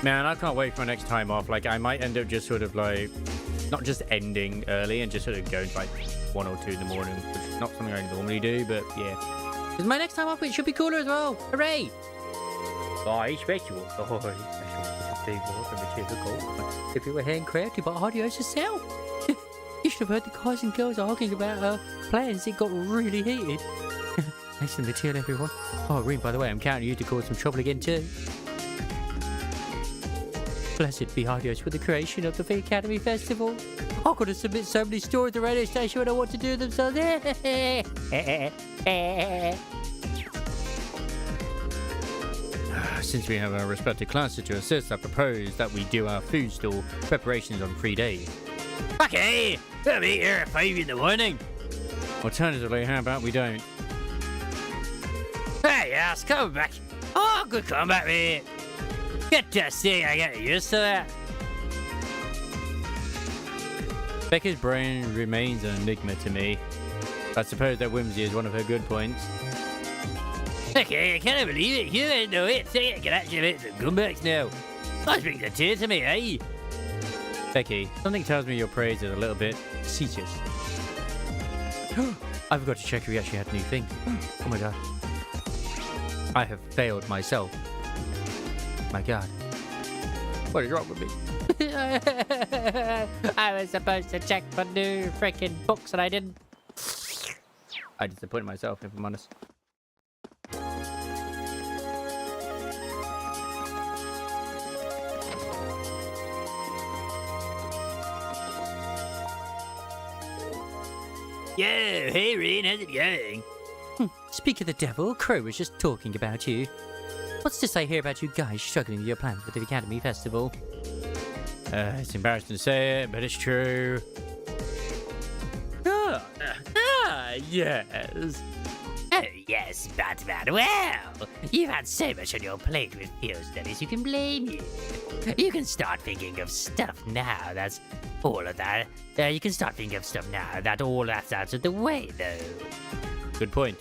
Man, I can't wait for my next time off. Like, I might end up just sort of like, not just ending early and just sort of going to like 1 or 2 in the morning, which is not something I normally do, but yeah. Because my next time off, it should be cooler as well. Hooray! Bye, special. Oh, special. Big more from the typical. If it were handcrafted by audios yourself. You should have heard the guys and girls arguing about plans. It got really heated. Thanks for the material, everyone. Oh, Reen, by the way, I'm counting you to cause some trouble again, too. Blessed be audios for the creation of the Academy Festival. I've got to submit so many stories to the radio station when I want to do them, so... Since we have our respective classes to assist, I propose that we do our food stall preparations on 3 days. Okay, we'll be here at 5 in the morning. Alternatively, how about we don't? Hey, yes, come back. Oh, good comeback, mate. Good to see I get used to that. Becca's brain remains an enigma to me. I suppose that whimsy is one of her good points. Okay, I can't believe it. You didn't know it. Say I can actually make some comebacks now. That's bring the tear to me, eh? Becky, something tells me your praise is a little bit facetious. I forgot to check if we actually had new things. Oh my god. I have failed myself. My god. What is wrong with me? I was supposed to check for new freaking books and I didn't. I disappointed myself, if I'm honest. Yo, hey Reen, how's it going? Speak of the devil, Crow was just talking about you. What's to say here about you guys struggling with your plans for the Academy Festival? It's embarrassing to say it, but it's true. Yes. Oh, yes, Batman. Well, you've had so much on your plate with field studies, you can blame you. You can start thinking of stuff now that's all of that. You can start thinking of stuff now that all that's out of the way, though. Good point.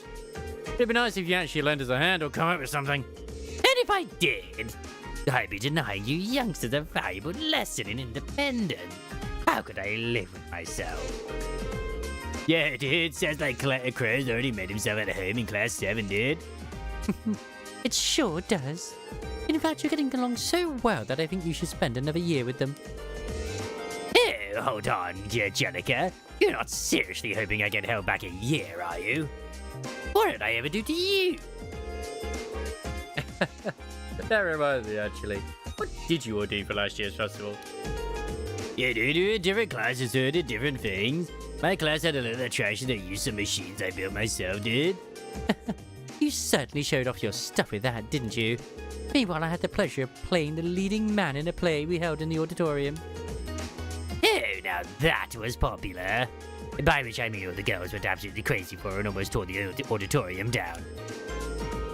It'd be nice if you actually lend us a hand or come up with something. And if I did, I'd be denying you youngsters a valuable lesson in independence. How could I live with myself? Yeah, dude, sounds like Crow's already made himself at home in Class 7, dude. It sure does. In fact, you're getting along so well that I think you should spend another year with them. Oh, hold on, Jellica. You're not seriously hoping I get held back a year, are you? What did I ever do to you? That reminds me, actually. What did you all do for last year's festival? Yeah, dude, different classes did different things. My class had a little attraction that used some machines I built myself, dude. You certainly showed off your stuff with that, didn't you? Meanwhile, I had the pleasure of playing the leading man in a play we held in the auditorium. Oh, now that was popular. By which I mean all the girls went absolutely crazy for her and almost tore the auditorium down.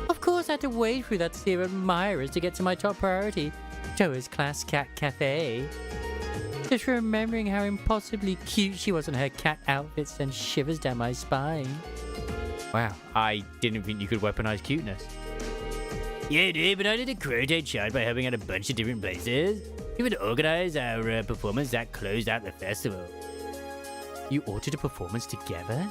Of course, I had to wade through that sea of admirers to get to my top priority, Joa's Class Cat Cafe. Just remembering how impossibly cute she was in her cat outfit sends shivers down my spine. Wow, I didn't think you could weaponize cuteness. Yeah, dude, but I did a crowded charge by helping out a bunch of different places. We would organize our performance that closed out the festival. You ordered a performance together?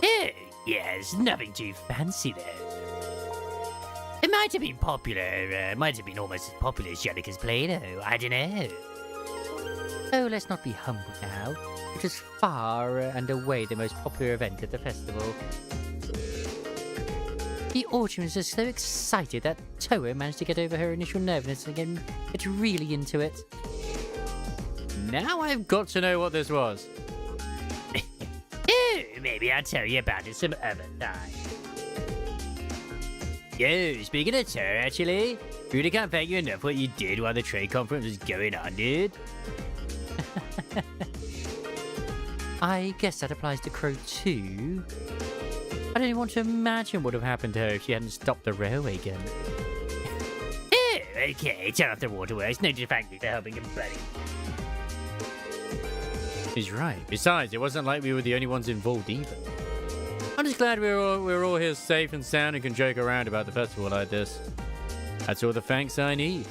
Yeah, yes, nothing too fancy though. It might have been popular, might have been almost as popular as Jellica's play though, I don't know. Oh, let's not be humble now. It was far and away the most popular event at the festival. The audience was so excited that Toa managed to get over her initial nervousness and get really into it. Now I've got to know what this was. Oh, maybe I'll tell you about it some other time. Yo, speaking of Toa, actually, really can't thank you enough for what you did while the trade conference was going on, dude. I guess that applies to Crow too. I don't even want to imagine what would have happened to her if she hadn't stopped the railway gun. Oh, okay, turn off the waterworks. No defactory for helping him, buddy. He's right. Besides, it wasn't like we were the only ones involved either. I'm just glad we're all here safe and sound and can joke around about the festival like this. That's all the thanks I need.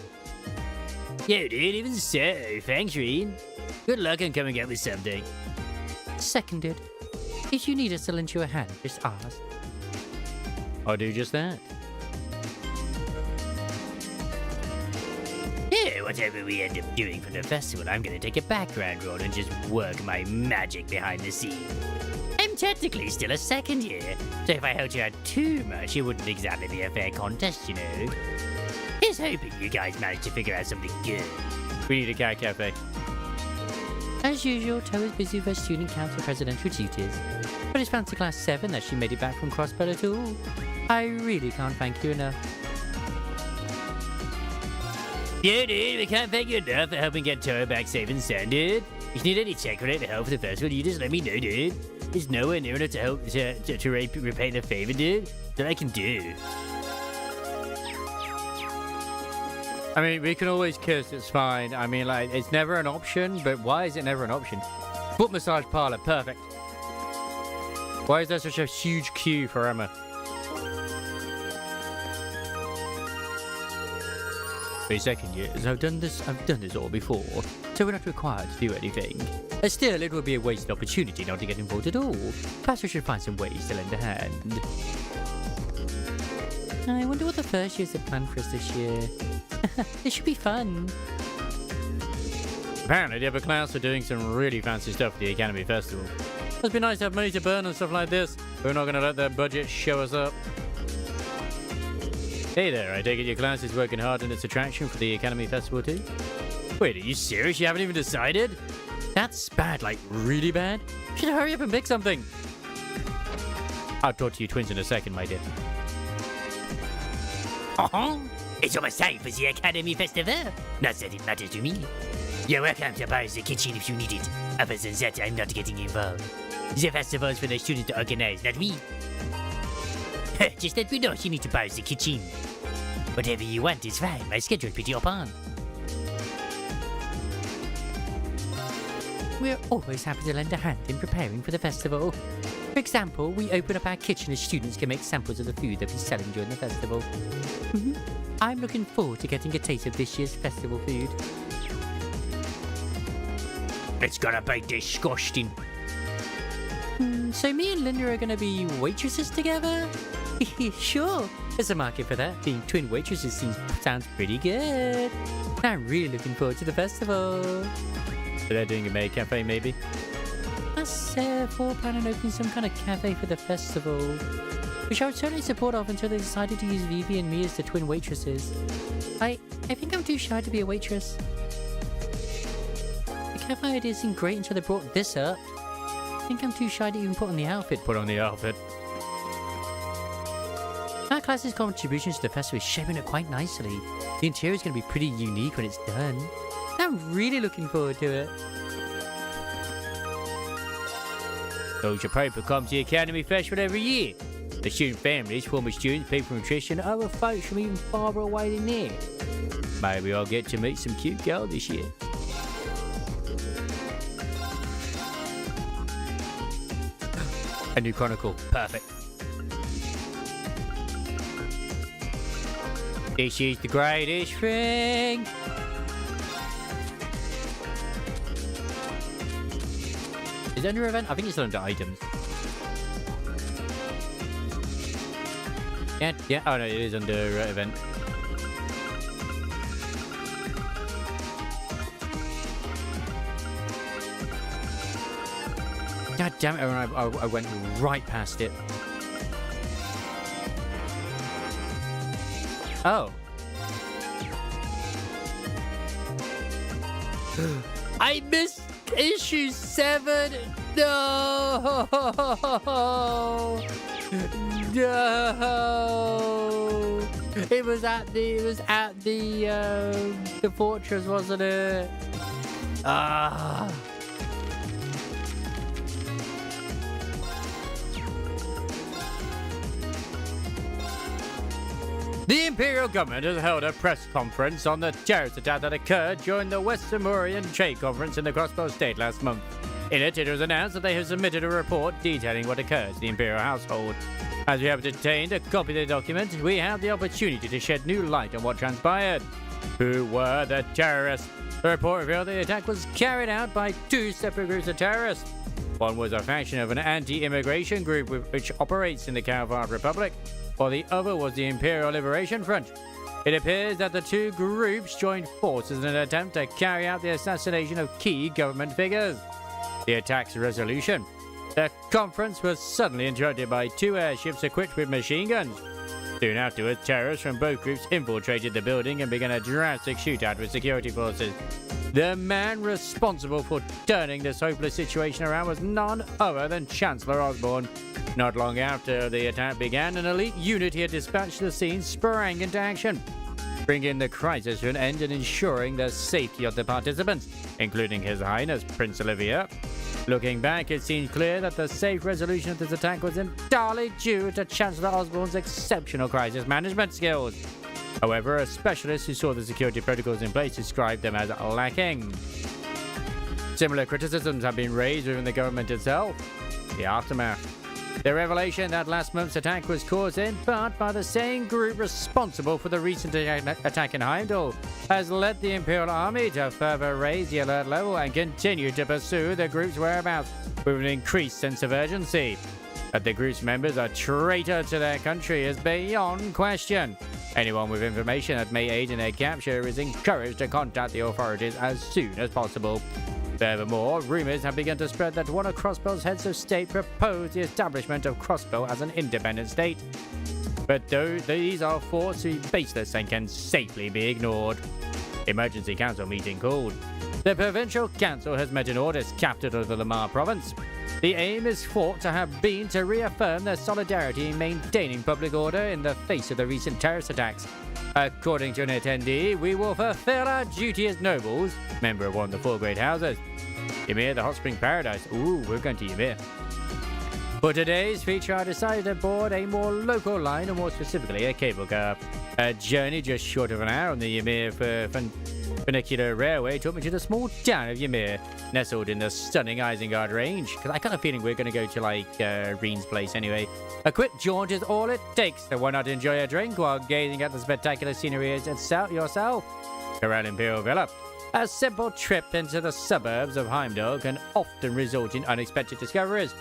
Yo, dude, even so, thanks, Reen. Good luck on coming up with something. Seconded. If you need us to lend you a hand, just ask. I'll do just that. Yeah, whatever we end up doing for the festival, I'm gonna take a background role and just work my magic behind the scenes. I'm technically still a second year, so if I held you out too much, it wouldn't exactly be a fair contest, you know. Here's hoping you guys manage to figure out something good. We need a cat cafe. As usual, Toa's busy with her student council presidential duties, but it's fancy Class 7 that she made it back from Crossbell at all. I really can't thank you enough. Yeah, dude, we can't thank you enough for helping get Toa back safe and sound, dude. If you need any tech-related help for the festival, you just let me know, dude. There's nowhere near enough to help to repay the favor, dude, that I can do. I mean, we can always kiss, it's fine. I mean, like, it's never an option, but why is it never an option? Foot massage parlor, perfect. Why is there such a huge queue for Emma? For second years, I've done this all before, so we're not required to do anything. Still, it would be a wasted opportunity not to get involved at all. Perhaps we should find some ways to lend a hand. I wonder what the first years have planned for us this year. It should be fun. Apparently, the upper class are doing some really fancy stuff for the Academy Festival. Must be nice to have money to burn and stuff like this, but we're not going to let their budget show us up. Hey there, I take it your class is working hard on its attraction for the Academy Festival too? Wait, are you serious? You haven't even decided? That's bad, like really bad? You should hurry up and pick something. I'll talk to you twins in a second, my dear. It's almost time for the Academy Festival. Not that it matters to me. You're welcome to borrow the kitchen if you need it. Other than that, I'm not getting involved. The festival is for the students to organize, not me. Just let me know if you need to borrow the kitchen. Whatever you want is fine. My schedule's pretty open. We're always happy to lend a hand in preparing for the festival. For example, we open up our kitchen as students can make samples of the food they'll be selling during the festival. I'm looking forward to getting a taste of this year's festival food. It's gonna be disgusting. So me and Linda are gonna be waitresses together? Sure, there's a market for that. Being twin waitresses sounds pretty good. I'm really looking forward to the festival. So they're doing a maid cafe, maybe? Us four plan on opening some kind of cafe for the festival, which I would certainly support of until they decided to use Vivi and me as the twin waitresses. I think I'm too shy to be a waitress. The cafe idea seemed great until they brought this up. I think I'm too shy to even put on the outfit. Put on the outfit. Our class's contributions to the festival is shaping up quite nicely. The interior is going to be pretty unique when it's done. I'm really looking forward to it. Social paper comes to the Academy Festival every year. The student families, former students, people from nutrition, and other folks from even farther away than there. Maybe I'll get to meet some cute girl this year. A new chronicle. Perfect. This is the greatest thing. Is it under event? I think it's under items. Yeah. Oh no, it is under event. God damn it, I went right past it. Oh. I missed issue 7. No. No. It was at the fortress, wasn't it? Ah. The Imperial government has held a press conference on the terrorist attack that occurred during the West Samurian Trade Conference in the Crossbow State last month. In it, it was announced that they have submitted a report detailing what occurred to the Imperial household. As we have obtained a copy of the document, we have the opportunity to shed new light on what transpired. Who were the terrorists? The report revealed that the attack was carried out by 2 separate groups of terrorists. One was a faction of an anti-immigration group which operates in the Calvard Republic, while the other was the Imperial Liberation Front. It appears that the 2 groups joined forces in an attempt to carry out the assassination of key government figures. The attack's resolution. The conference was suddenly interrupted by 2 airships equipped with machine guns. Soon afterwards, terrorists from both groups infiltrated the building and began a drastic shootout with security forces. The man responsible for turning this hopeless situation around was none other than Chancellor Osborne. Not long after the attack began, an elite unit he had dispatched to the scene sprang into action, bringing the crisis to an end and ensuring the safety of the participants, including His Highness Prince Olivia. Looking back, it seemed clear that the safe resolution of this attack was entirely due to Chancellor Osborne's exceptional crisis management skills. However, a specialist who saw the security protocols in place described them as lacking. Similar criticisms have been raised within the government itself. The aftermath. The revelation that last month's attack was caused in part by the same group responsible for the recent attack in Heimdall has led the Imperial Army to further raise the alert level and continue to pursue the group's whereabouts with an increased sense of urgency. That the group's members are traitor to their country is beyond question. Anyone with information that may aid in their capture is encouraged to contact the authorities as soon as possible. Furthermore, rumors have begun to spread that one of Crossbow's heads of state proposed the establishment of Crossbow as an independent state. But these are thoughts to be baseless and can safely be ignored. Emergency Council meeting called. The Provincial Council has met in Ordis, capital of the Lamar province. The aim is thought to have been to reaffirm their solidarity in maintaining public order in the face of the recent terrorist attacks. According to an attendee, we will fulfill our duty as nobles, member of one of the 4 great houses. Ymir, the hot spring paradise. Ooh, we're going to Ymir. For today's feature, I decided to board a more local line, or more specifically, a cable car. A journey just short of an hour on the Ymir funicular railway took me to the small town of Ymir, nestled in the stunning Isengard range. Because I got a feeling we're going to go to, like, Reen's place anyway. A quick jaunt is all it takes, so why not enjoy a drink while gazing at the spectacular scenery yourself? Corral Imperial Villa. A simple trip into the suburbs of Heimdall can often result in unexpected discoveries.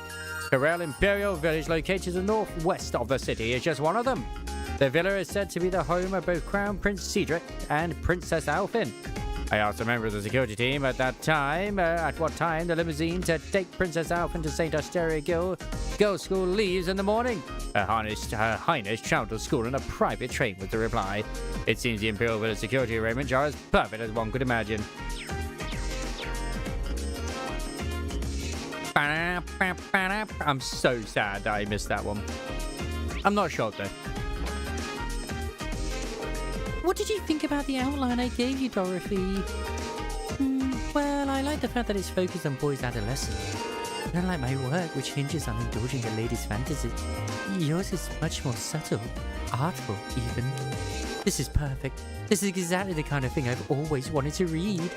Corral Imperial Village, located to the northwest of the city, is just one of them. The villa is said to be the home of both Crown Prince Cedric and Princess Alfin. I asked a member of the security team at what time the limousine to take Princess Alfin to St. Asteria Girls' School leaves in the morning. Her Highness traveled to school in a private train, was the reply. It seems the Imperial Villa security arrangements are as perfect as one could imagine. I'm so sad that I missed that one. I'm not shocked though. What did you think about the outline I gave you, Dorothy? Well, I like the fact that it's focused on boys' adolescence. I don't like my work, which hinges on indulging the ladies' fantasies. Yours is much more subtle, artful even. This is perfect. This is exactly the kind of thing I've always wanted to read.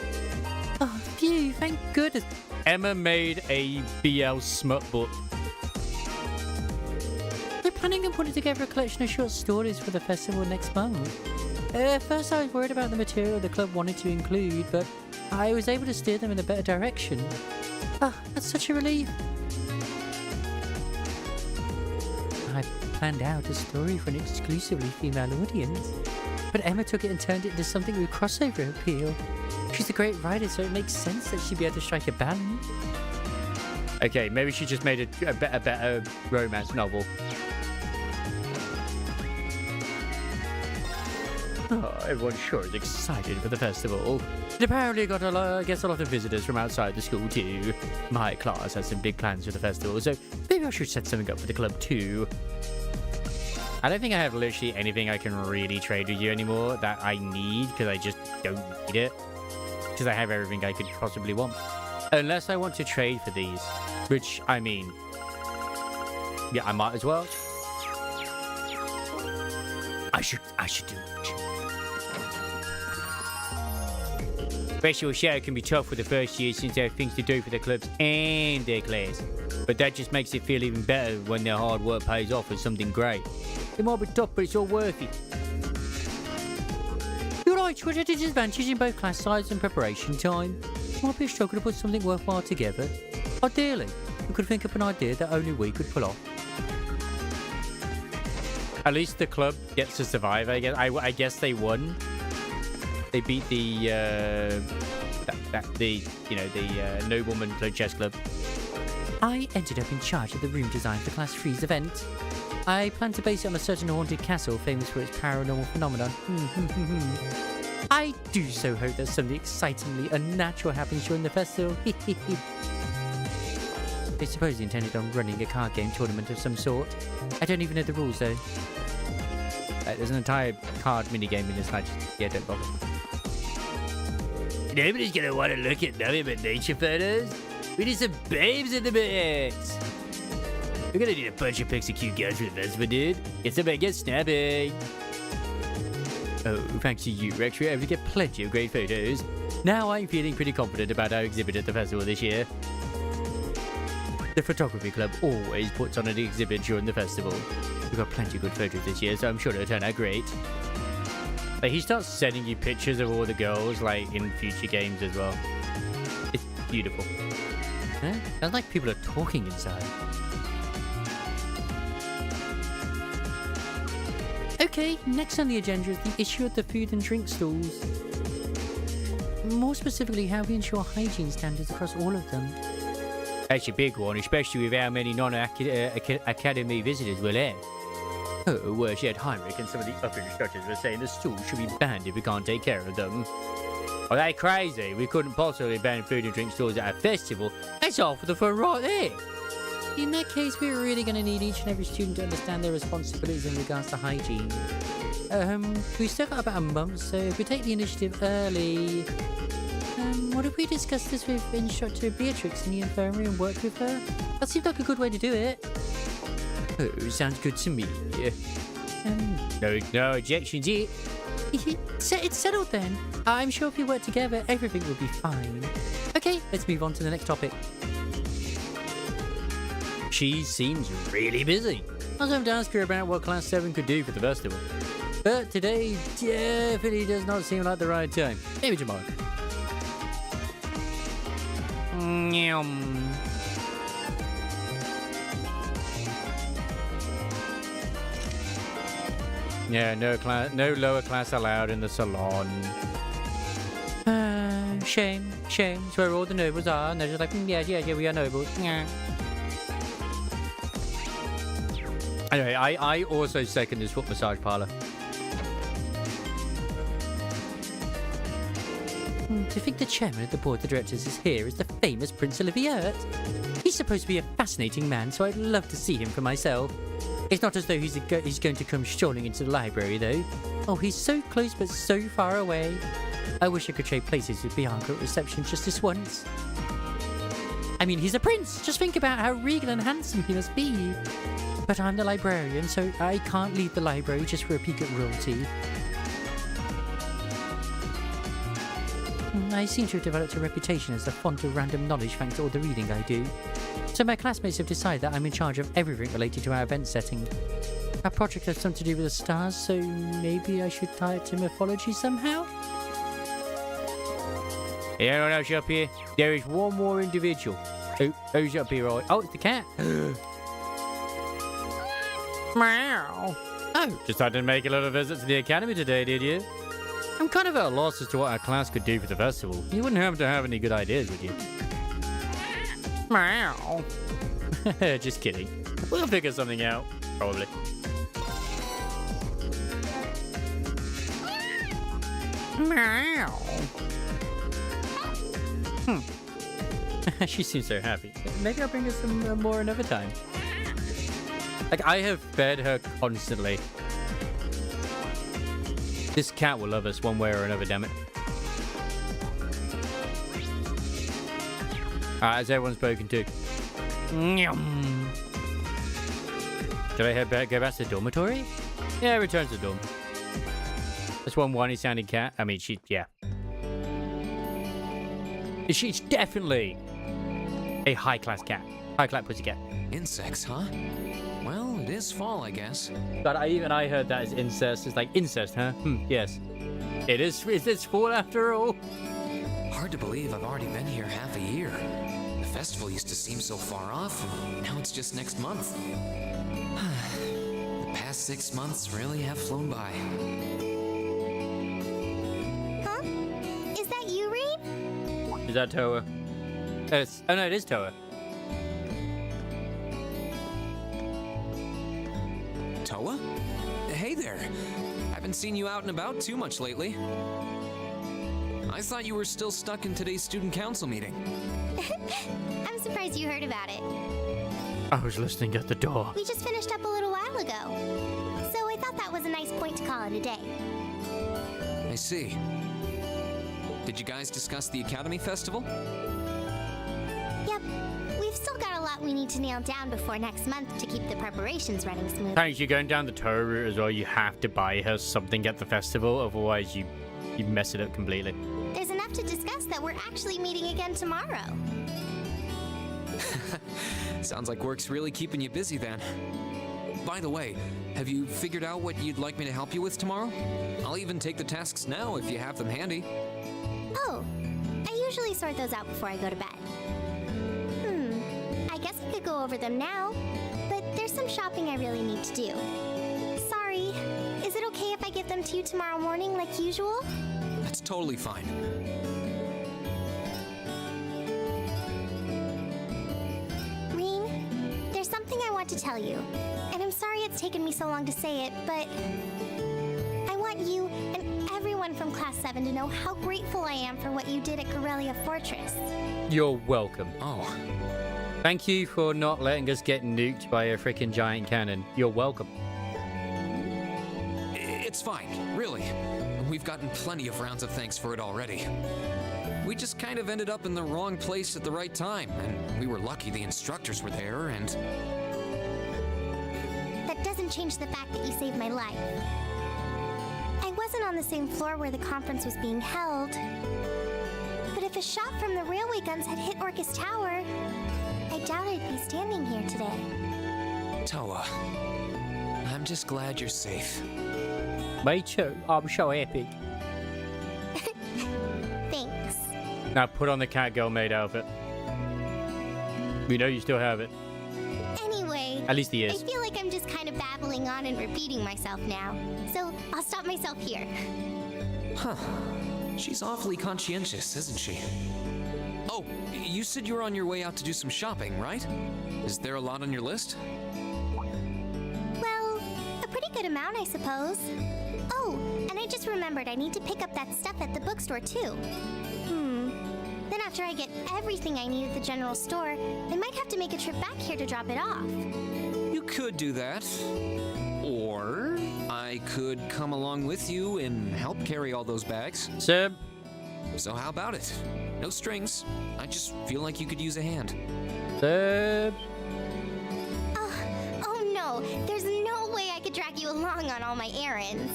Oh, phew, thank goodness. Emma made a BL smut book. We're planning on putting together a collection of short stories for the festival next month. At first I was worried about the material the club wanted to include, but I was able to steer them in a better direction. Ah, that's such a relief. I planned out a story for an exclusively female audience, but Emma took it and turned it into something with crossover appeal. She's a great writer, so it makes sense that she'd be able to strike a balance. Okay, maybe she just made a better romance novel. Oh, everyone sure is excited for the festival. It apparently gets a lot of visitors from outside the school too. My class has some big plans for the festival, so maybe I should set something up for the club too. I don't think I have literally anything I can really trade with you anymore that I need, because I just don't need it. Because I have everything I could possibly want. Unless I want to trade for these, which, I mean, yeah, I might as well. I should do it. Festival show can be tough for the first year since they have things to do for their clubs and their class. But that just makes it feel even better when their hard work pays off as something great. It might be tough, but it's all worth it. You're right, we're at a disadvantage in both class size and preparation time. It might be a struggle to put something worthwhile together. Ideally, we could think up an idea that only we could pull off. At least the club gets to survive, I guess. I guess they won. They beat the nobleman chess club. I ended up in charge of the room design for Class 3's event. I plan to base it on a certain haunted castle famous for its paranormal phenomenon. I do so hope that something excitingly unnatural happens during the festival. They supposedly intended on running a card game tournament of some sort. I don't even know the rules though. There's an entire card minigame in this match. Yeah, don't bother. Nobody's gonna want to look at nothing but nature photos. We need some babes in the mix. We're gonna need a bunch of pics of cute girls for the festival, dude. Get somebody get snapping. Oh, thanks to you, Rex, we're able to get plenty of great photos. Now I'm feeling pretty confident about our exhibit at the festival this year. The photography club always puts on an exhibit during the festival. We've got plenty of good photos this year, so I'm sure it'll turn out great. Like, he starts sending you pictures of all the girls, like, in future games as well. It's beautiful. Huh? Sounds like people are talking inside. Okay, next on the agenda is the issue of the food and drink stalls. More specifically, how we ensure hygiene standards across all of them. That's a big one, especially with how many non-academy visitors we'll have. Oh, worse yet, Heinrich and some of the upper instructors were saying the stools should be banned if we can't take care of them. Are they crazy? We couldn't possibly ban food and drink stalls at a festival. That's all for the fun right there. In that case, we're really going to need each and every student to understand their responsibilities in regards to hygiene. We've still got about a month, so if we take the initiative early... what if we discuss this with Instructor Beatrix in the infirmary and work with her? That seems like a good way to do it. Oh, sounds good to me. No objections here. It's settled then. I'm sure if we work together, everything will be fine. Okay, let's move on to the next topic. She seems really busy. I was going to ask her about what Class 7 could do for the festival. But today definitely does not seem like the right time. Maybe tomorrow. Yeah, no lower class allowed in the salon. Shame. It's where all the nobles are, and they're just like, yeah, we are nobles. Yeah. Anyway, I also second this foot massage parlor. To think the chairman of the board of directors is here is the famous Prince Olivier. He's supposed to be a fascinating man, so I'd love to see him for myself. It's not as though he's going to come strolling into the library, though. Oh, he's so close but so far away. I wish I could trade places with Bianca at reception just this once. I mean, he's a prince. Just think about how regal and handsome he must be. But I'm the librarian, so I can't leave the library just for a peek at royalty. I seem to have developed a reputation as a font of random knowledge thanks to all the reading I do. So my classmates have decided that I'm in charge of everything related to our event setting. Our project has something to do with the stars, so maybe I should tie it to mythology somehow? Anyone else up here? There is one more individual. Who's up here? Oh, it's the cat. Meow. Oh, decided to make a little visit to the academy today, did you? I'm kind of at a loss as to what our class could do for the festival. You wouldn't have to have any good ideas, would you? Meow. Just kidding. We'll figure something out. Probably. Meow. She seems so happy. Maybe I'll bring her some more another time. Like, I have fed her constantly. This cat will love us one way or another, damn it. Alright, has everyone spoken to? Should I go back to the dormitory? Yeah, return to the dorm. That's one whiny sounding cat. I mean, yeah. She's definitely a high-class cat. High-class pussycat. Insects, huh? Well, it is fall, I guess. But even I heard that as incest. It's like, incest, huh? Yes. It is. It's fall after all. Hard to believe I've already been here half a year. The festival used to seem so far off, and now it's just next month. The past 6 months really have flown by. Huh? Is that you, Reed? Is that Toa? Oh no, it is Toa. Toa? Hey there. Haven't seen you out and about too much lately. I thought you were still stuck in today's student council meeting. I'm surprised you heard about it. I was listening at the door. We just finished up a little while ago. So I thought that was a nice point to call it a day. I see. Did you guys discuss the Academy Festival? Yep. We've still got a lot we need to nail down before next month to keep the preparations running smooth. Thanks, you're going down the Toa route as well. You have to buy her something at the festival, otherwise you mess it up completely. There's enough to discuss that we're actually meeting again tomorrow. Sounds like work's really keeping you busy then. By the way, have you figured out what you'd like me to help you with tomorrow? I'll even take the tasks now if you have them handy. Oh, I usually sort those out before I go to bed. I guess I could go over them now, but there's some shopping I really need to do. Sorry, is it okay if I give them to you tomorrow morning like usual? That's totally fine. Reen, there's something I want to tell you, and I'm sorry it's taken me so long to say it, but I want you and everyone from Class 7 to know how grateful I am for what you did at Corellia Fortress. You're welcome. Oh, Thank you for not letting us get nuked by a freaking giant cannon. You're welcome. It's fine, really. We've gotten plenty of rounds of thanks for it already. We just kind of ended up in the wrong place at the right time, and we were lucky the instructors were there, and... That doesn't change the fact that you saved my life. I wasn't on the same floor where the conference was being held. But if a shot from the railway guns had hit Orcus Tower, I doubt I'd be standing here today. Toa, I'm just glad you're safe. Me too. I'm so epic. Thanks. Now put on the Catgirl maid outfit. We know you still have it. Anyway, At least the ears. I feel like I'm just kind of babbling on and repeating myself now. So I'll stop myself here. Huh. She's awfully conscientious, isn't she? Oh, you said you were on your way out to do some shopping, right? Is there a lot on your list? Well, a pretty good amount, I suppose. Oh, and I just remembered I need to pick up that stuff at the bookstore, too. Then after I get everything I need at the general store, I might have to make a trip back here to drop it off. You could do that. Or I could come along with you and help carry all those bags. Seb. So how about it? No strings. I just feel like you could use a hand. Seb. Oh no, there's no way I could drag you along on all my errands.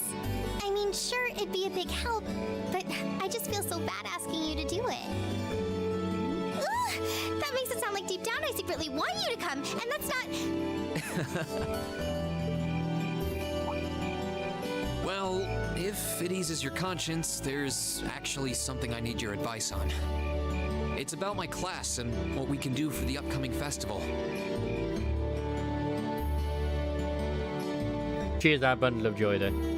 I mean, sure, it'd be a big help, but I just feel so bad asking you to do it. Ugh, that makes it sound like deep down I secretly want you to come, and that's not... Well, if it eases your conscience, there's actually something I need your advice on. It's about my class and what we can do for the upcoming festival. Cheers, that bundle of joy then.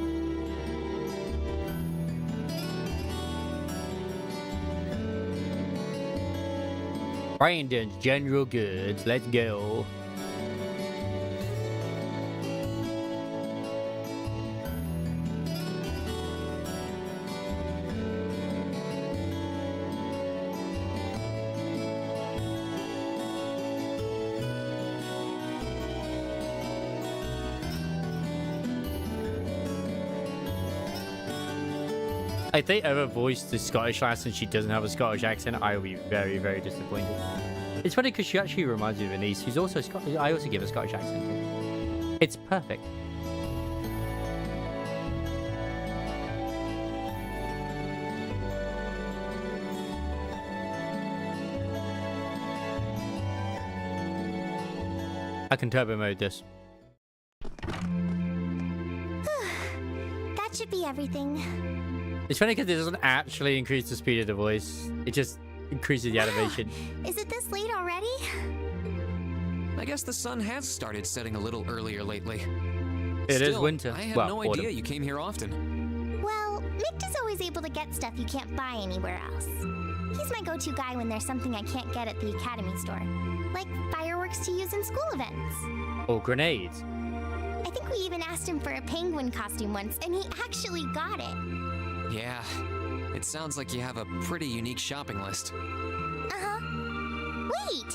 Brandon's General Goods. Let's go. If they ever voice the Scottish lass and she doesn't have a Scottish accent, I will be very, very disappointed. It's funny because she actually reminds me of Anise, who's also Scottish. I also give a Scottish accent to. It's perfect. I can turbo mode this. That should be everything. It's funny because it doesn't actually increase the speed of the voice. It just increases the animation. Is it this late already? I guess the sun has started setting a little earlier lately. It is winter. I had Well, no autumn. idea you came here often. Well, Mick is always able to get stuff you can't buy anywhere else. He's my go-to guy when there's something I can't get at the Academy store. Like fireworks to use in school events. Or grenades. I think we even asked him for a penguin costume once, and he actually got it. Yeah, it sounds like you have a pretty unique shopping list. Uh-huh. Wait!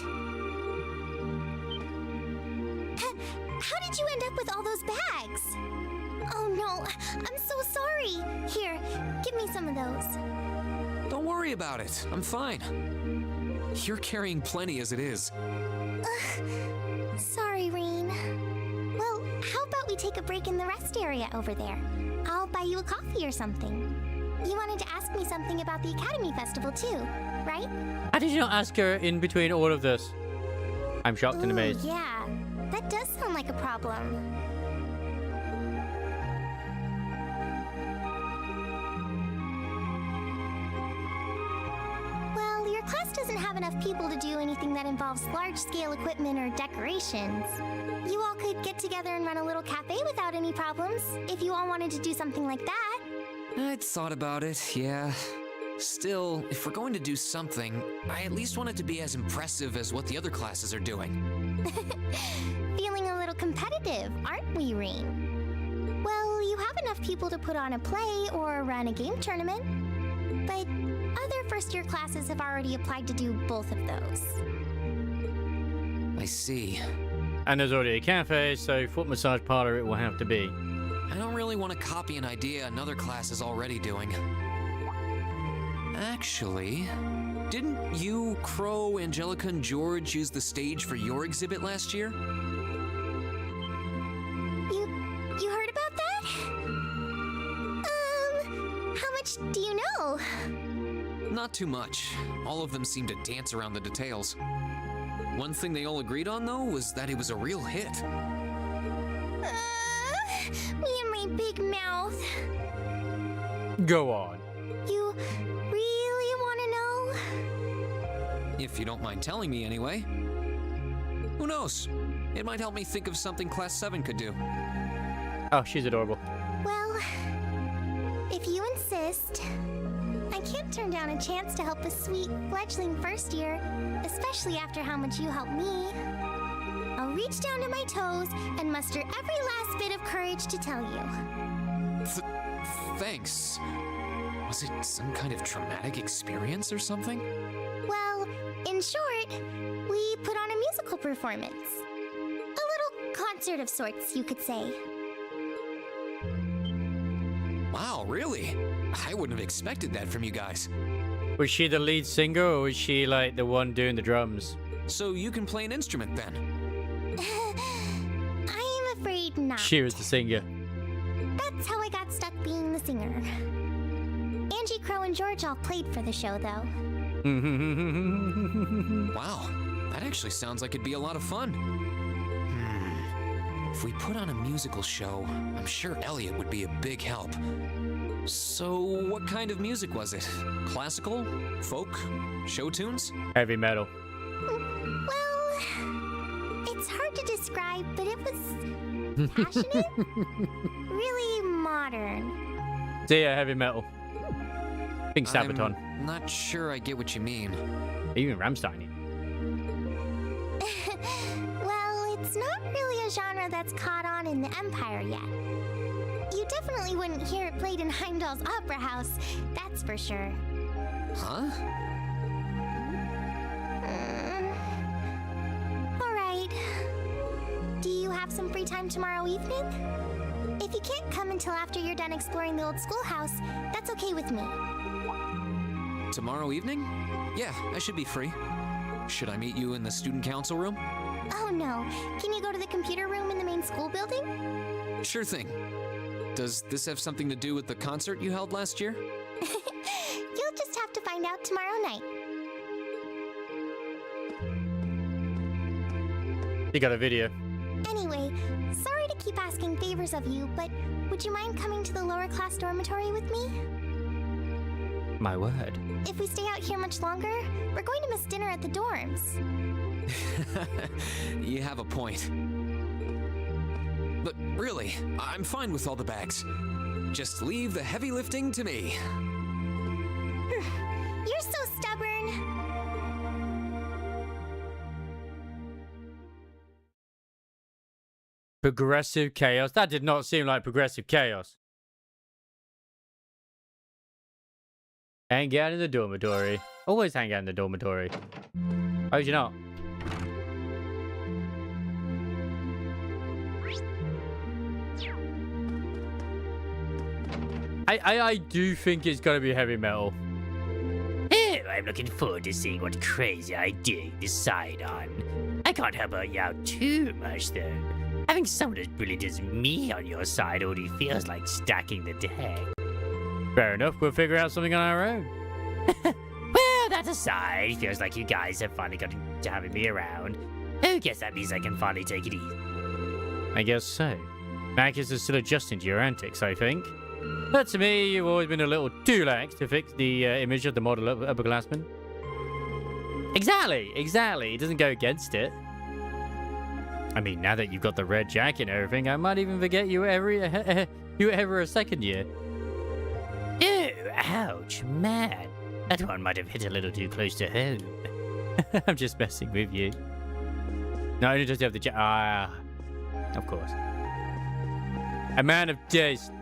How did you end up with all those bags? Oh no, I'm so sorry. Here, give me some of those. Don't worry about it. I'm fine. You're carrying plenty as it is. Sorry, Reen. Well, how about we take a break in the rest area over there? I'll buy you a coffee or something. You wanted to ask me something about the Academy Festival too, right? How did you not ask her in between all of this? I'm shocked and amazed. Yeah, that does sound like a problem. Well, your class doesn't have enough people to do anything that involves large-scale equipment or decorations. You all could get together and run a little cafe without any problems, if you all wanted to do something like that. I'd thought about it, yeah. Still, if we're going to do something, I at least want it to be as impressive as what the other classes are doing. Feeling a little competitive, aren't we, Reen? Well, you have enough people to put on a play or run a game tournament. But other first-year classes have already applied to do both of those. see. And there's already a cafe, so foot massage parlor it will have to be. I don't really want to copy an idea another class is already doing. Actually, didn't you, Crow, Angelica, and George use the stage for your exhibit last year? You heard about that? How much do you know? Not too much. All of them seemed to dance around the details. One thing they all agreed on, though, was that it was a real hit. Me and my big mouth. Go on. You really want to know? If you don't mind telling me anyway. Who knows? It might help me think of something Class 7 could do. Oh, she's adorable. Well, if you insist, I can't turn down a chance to help a sweet, fledgling first year, especially after how much you helped me. I'll reach down to my toes and muster every last bit of courage to tell you. Thanks. Was it some kind of traumatic experience or something? Well, in short, we put on a musical performance. A little concert of sorts, you could say. Wow, really? I wouldn't have expected that from you guys. Was she the lead singer, or was she, like, the one doing the drums? So you can play an instrument, then? I'm afraid not. She was the singer. That's how I got stuck being the singer. Angie, Crow, and George all played for the show, though. Wow, that actually sounds like it'd be a lot of fun. If we put on a musical show, I'm sure Elliot would be a big help. So, what kind of music was it? Classical? Folk? Show tunes? Heavy metal. Well, it's hard to describe, but it was passionate, really modern. So yeah, heavy metal. Think Sabaton. I'm not sure I get what you mean. Even Rammstein. Well, it's not really a genre that's caught on in the Empire yet. You definitely wouldn't hear it played in Heimdall's Opera House, that's for sure. Huh? Alright. Do you have some free time tomorrow evening? If you can't come until after you're done exploring the old schoolhouse, that's okay with me. Tomorrow evening? Yeah, I should be free. Should I meet you in the student council room? Oh no. Can you go to the computer room in the main school building? Sure thing. Does this have something to do with the concert you held last year? You'll just have to find out tomorrow night. You got a video. Anyway, sorry to keep asking favors of you, but would you mind coming to the lower class dormitory with me? My word. If we stay out here much longer, we're going to miss dinner at the dorms. You have a point. But really, I'm fine with all the bags. Just leave the heavy lifting to me. You're so stubborn. Progressive chaos. That did not seem like progressive chaos. Hang out in the dormitory. Always hang out in the dormitory. Why would you not? I do think it's gonna be heavy metal. Oh, I'm looking forward to seeing what crazy idea you decide on. I can't help you out too much, though. Having someone as brilliant as me on your side already feels like stacking the deck. Fair enough, we'll figure out something on our own. Well, that aside, it feels like you guys have finally gotten to having me around. I guess that means I can finally take it easy. I guess so. Marcus is still adjusting to your antics, I think. But to me, you've always been a little too lax to fix the image of the model upperclassman. Exactly. It doesn't go against it. I mean, now that you've got the red jacket and everything, I might even forget you were ever a second year. Oh, ouch, man. That one might have hit a little too close to home. I'm just messing with you. Not only does he have the jacket. Ah, of course. A man of taste.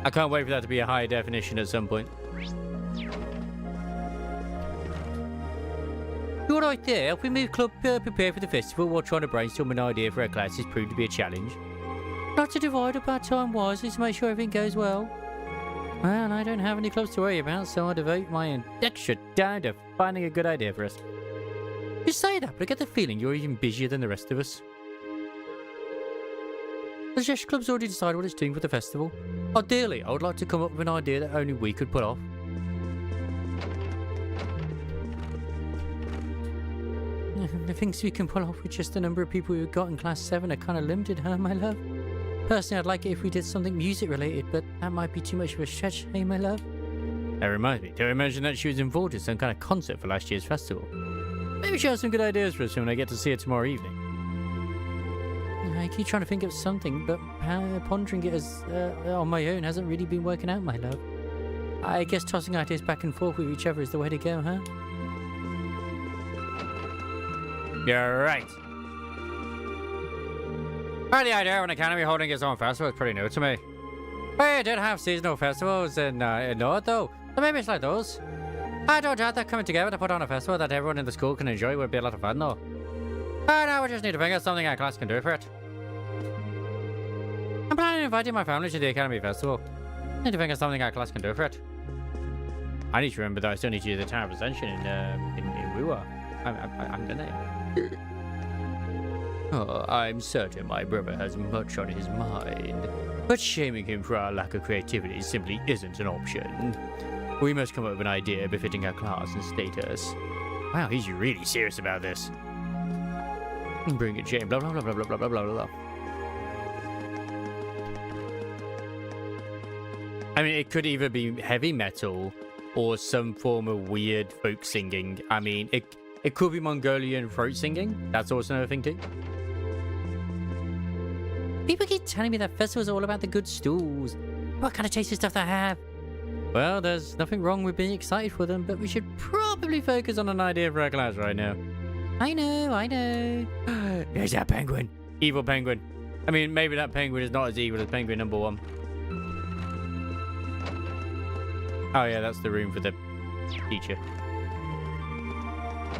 I can't wait for that to be a higher definition at some point. You all right there, helping me club prepare for the festival while trying to brainstorm an idea for our class has proved to be a challenge. Not to divide up our time wisely to make sure everything goes well. Well, I don't have any clubs to worry about, so I'll devote my extra time to finding a good idea for us. You say that, but I get the feeling you're even busier than the rest of us. The Jesh Club's already decided what it's doing for the festival. Ideally, I would like to come up with an idea that only we could pull off. The things we can pull off with just the number of people we've got in Class 7 are kind of limited, huh, my love? Personally, I'd like it if we did something music-related, but that might be too much of a stretch, hey, my love? That reminds me, do I imagine that she was involved in some kind of concert for last year's festival? Maybe she has some good ideas for us when I get to see her tomorrow evening. I keep trying to think of something, but pondering it on my own hasn't really been working out, my love. I guess tossing ideas back and forth with each other is the way to go, huh? You're right. Well, the idea of an academy holding its own festival is pretty new to me. We did have seasonal festivals in North, though, so maybe it's like those. I don't doubt that coming together to put on a festival that everyone in the school can enjoy would be a lot of fun, though. But now we just need to figure out something our class can do for it. I'm planning on inviting my family to the Academy Festival. Need to think of something our class can do for it. I need to remember that I still need to do the Tower of Ascension in Wua. I'm gonna. Oh, I'm certain my brother has much on his mind, but shaming him for our lack of creativity simply isn't an option. We must come up with an idea befitting our class and status. Wow, he's really serious about this. Bring it, Jane. Blah blah blah blah blah blah blah blah. I mean, it could either be heavy metal or some form of weird folk singing. I mean, it could be Mongolian throat singing. That's also another thing too. People keep telling me that festivals are all about the good stools. What kind of tasty stuff they have? Well, there's nothing wrong with being excited for them, but we should probably focus on an idea for our class right now. I know. There's that penguin. Evil penguin. I mean, maybe that penguin is not as evil as penguin number 1. Oh yeah, that's the room for the teacher.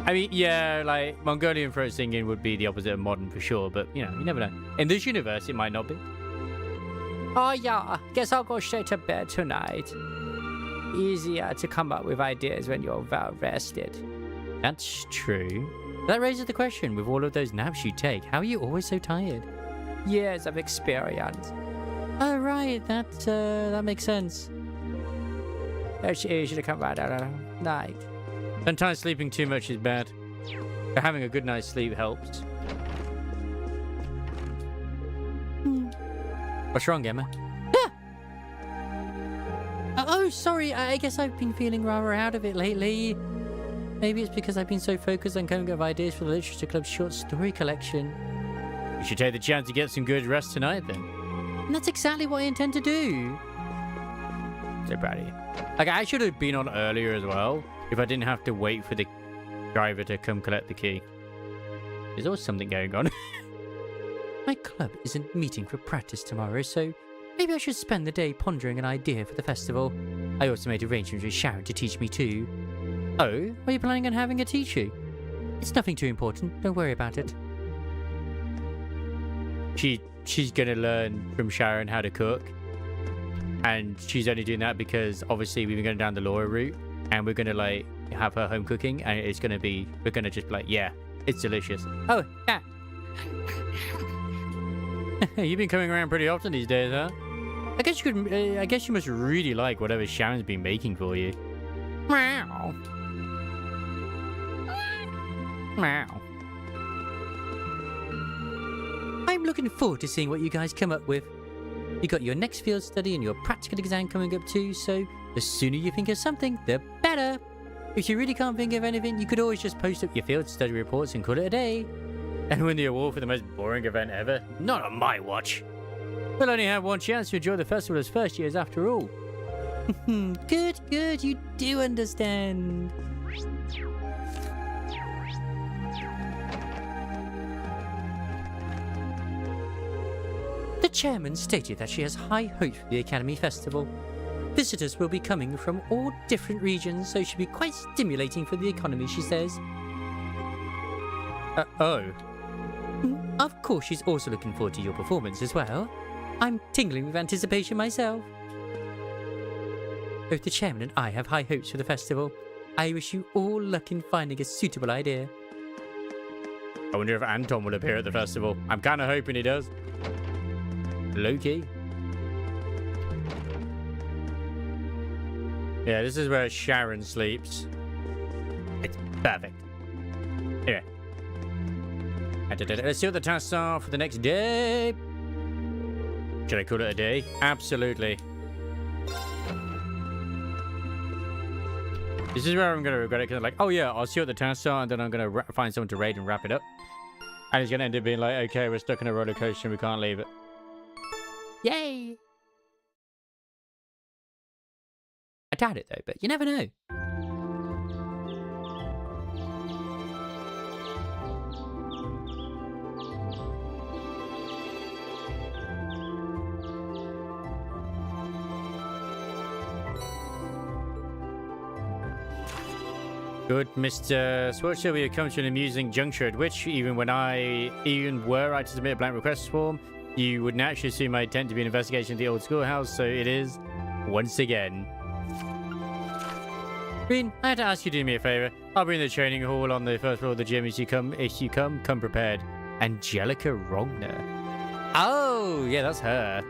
I mean, yeah, like, Mongolian throat singing would be the opposite of modern for sure, but, you know, you never know. In this universe, it might not be. Oh yeah, guess I'll go straight to bed tonight. Easier to come up with ideas when you're well rested. That's true. That raises the question, with all of those naps you take, how are you always so tired? Years of experience. Oh right, that makes sense. It's easy to come right out of night. Sometimes sleeping too much is bad, but having a good night's sleep helps. What's wrong, Emma? Oh, sorry, I guess I've been feeling rather out of it lately. Maybe it's because I've been so focused on coming up with ideas for the Literature Club's short story collection. You should take the chance to get some good rest tonight, then. And that's exactly what I intend to do. So proud of you. Like, I should have been on earlier as well, if I didn't have to wait for the driver to come collect the key. There's always something going on. My club isn't meeting for practice tomorrow, so maybe I should spend the day pondering an idea for the festival. I also made arrangements with Sharon to teach me too. Oh, are you planning on having her teach you? It's nothing too important, don't worry about it. She's gonna learn from Sharon how to cook. And she's only doing that because obviously we've been going down the Laura route and we're gonna like have her home cooking and it's gonna be, we're gonna just be like, yeah, it's delicious. Oh, yeah. You've been coming around pretty often these days, huh? I guess you could. I guess you must really like whatever Sharon's been making for you. Meow. Meow. I'm looking forward to seeing what you guys come up with. You got your next field study and your practical exam coming up too, so the sooner you think of something, the better. If you really can't think of anything, you could always just post up your field study reports and call it a day. And win the award for the most boring event ever? Not on my watch. We'll only have one chance to enjoy the festival as first years after all. Good, you do understand. The chairman stated that she has high hopes for the Academy Festival. Visitors will be coming from all different regions, so it should be quite stimulating for the economy, she says. Oh. Of course, she's also looking forward to your performance as well. I'm tingling with anticipation myself. Both the chairman and I have high hopes for the festival. I wish you all luck in finding a suitable idea. I wonder if Anton will appear at the festival. I'm kind of hoping he does. Low-key. Yeah, this is where Sharon sleeps. It's perfect. Anyway. Let's see what the tasks are for the next day. Should I call it a day? Absolutely. This is where I'm going to regret it, because I'm like, oh yeah, I'll see what the tasks are, and then I'm going to find someone to raid and wrap it up. And it's going to end up being like, okay, we're stuck in a roller coaster and we can't leave it. Yay! I doubt it though, but you never know. Good, Mr. Swatcher, we have come to an amusing juncture at which, even were I to submit a blank request form, you would naturally assume my intent to be an investigation of the old schoolhouse, so it is, once again. Green, I had to ask you to do me a favor. I'll be in the training hall on the first floor of the gym. If you come prepared. Angelica Rogner. Oh, yeah, that's her.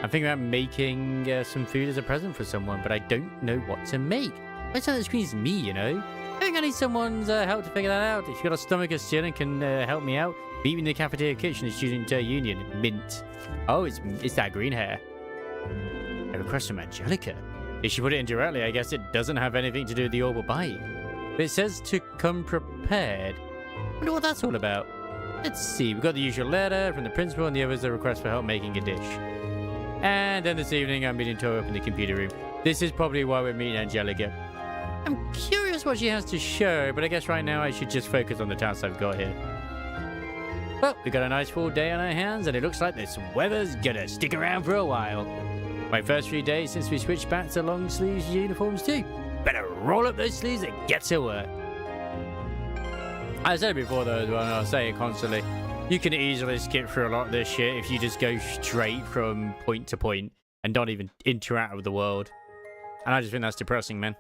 I'm thinking about making some food as a present for someone, but I don't know what to make. Most on the screen is me, you know. I think I need someone's help to figure that out. If you've got a stomach of steel and can help me out, meet me in the cafeteria kitchen at Student Union. Mint. Oh, it's that green hair. A request from Angelica. If she put it in directly, I guess it doesn't have anything to do with the orbital bite. But it says to come prepared. I wonder what that's all about. Let's see. We've got the usual letter from the principal, and the other is a request for help making a dish. And then this evening, I'm meeting to open the computer room. This is probably why we're meeting Angelica. I'm curious what she has to show, but I guess right now I should just focus on the tasks I've got here. Well, we got a nice full day on our hands, and it looks like this weather's gonna stick around for a while. My first few days since we switched back to long sleeves uniforms too. Better roll up those sleeves and get to work. I said it before though as well, and I'll say it constantly. You can easily skip through a lot of this shit if you just go straight from point to point and don't even interact with the world. And I just think that's depressing, man.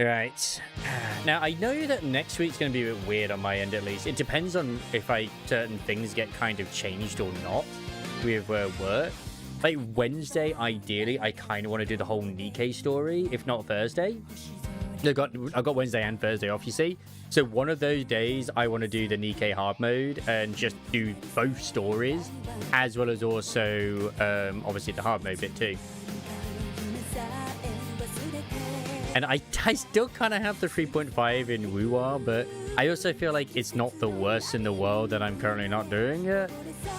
Right. Now, I know that next week's going to be a bit weird on my end, at least. It depends on if certain things get kind of changed or not with work. Like, Wednesday, ideally, I kind of want to do the whole Nikkei story, if not Thursday. I've got Wednesday and Thursday off, you see. So one of those days, I want to do the Nikkei hard mode and just do both stories, as well as also, obviously, the hard mode bit too. And I still kind of have the 3.5 in Wuwa, but I also feel like it's not the worst in the world that I'm currently not doing it.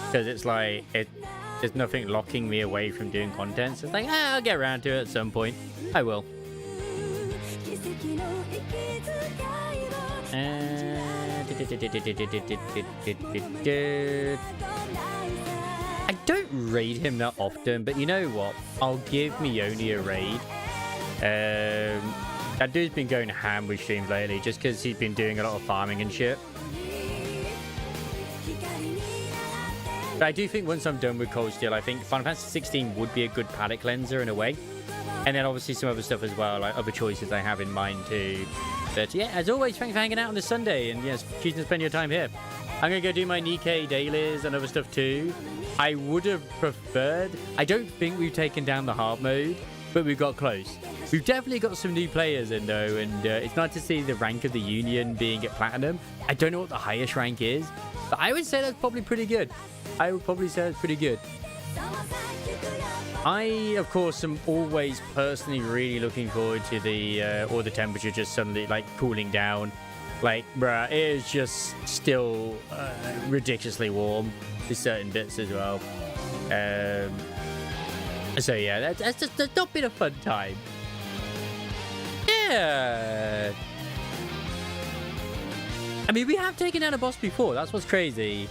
Because it's like, there's nothing locking me away from doing content. So it's like, I'll get around to it at some point. I will. I don't raid him that often, but you know what? I'll give Mione a raid. That dude's been going ham with streams lately just because he's been doing a lot of farming and shit. But I do think once I'm done with Cold Steel, I think Final Fantasy 16 would be a good palate cleanser in a way. And then obviously some other stuff as well, like other choices I have in mind too. But yeah, as always, thanks for hanging out on this Sunday and yes, choosing to spend your time here. I'm going to go do my Nikkei dailies and other stuff too. I would have preferred... I don't think we've taken down the hard mode, but we've got close. We've definitely got some new players in though, and it's nice to see the rank of the Union being at Platinum. I don't know what the highest rank is, but I would say that's probably pretty good. I would probably say that's pretty good. I, of course, am always personally really looking forward to the or the temperature just suddenly like cooling down. Like, bruh, it is just still ridiculously warm to certain bits as well. So yeah, that's just not been a fun time. Yeah. I mean, we have taken down a boss before. That's what's crazy.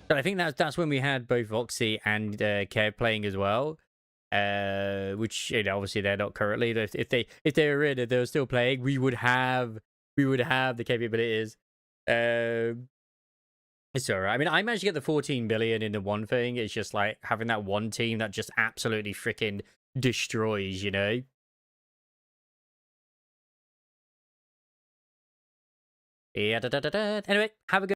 But I think that's when we had both Voxy and Kev playing as well. Which, you know, obviously they're not currently. If they were in, if they were still playing, we would have the capabilities. It's alright. I mean, I managed to get the 14 billion in the one thing. It's just like having that one team that just absolutely freaking destroys, you know? Yeah, Anyway, have a good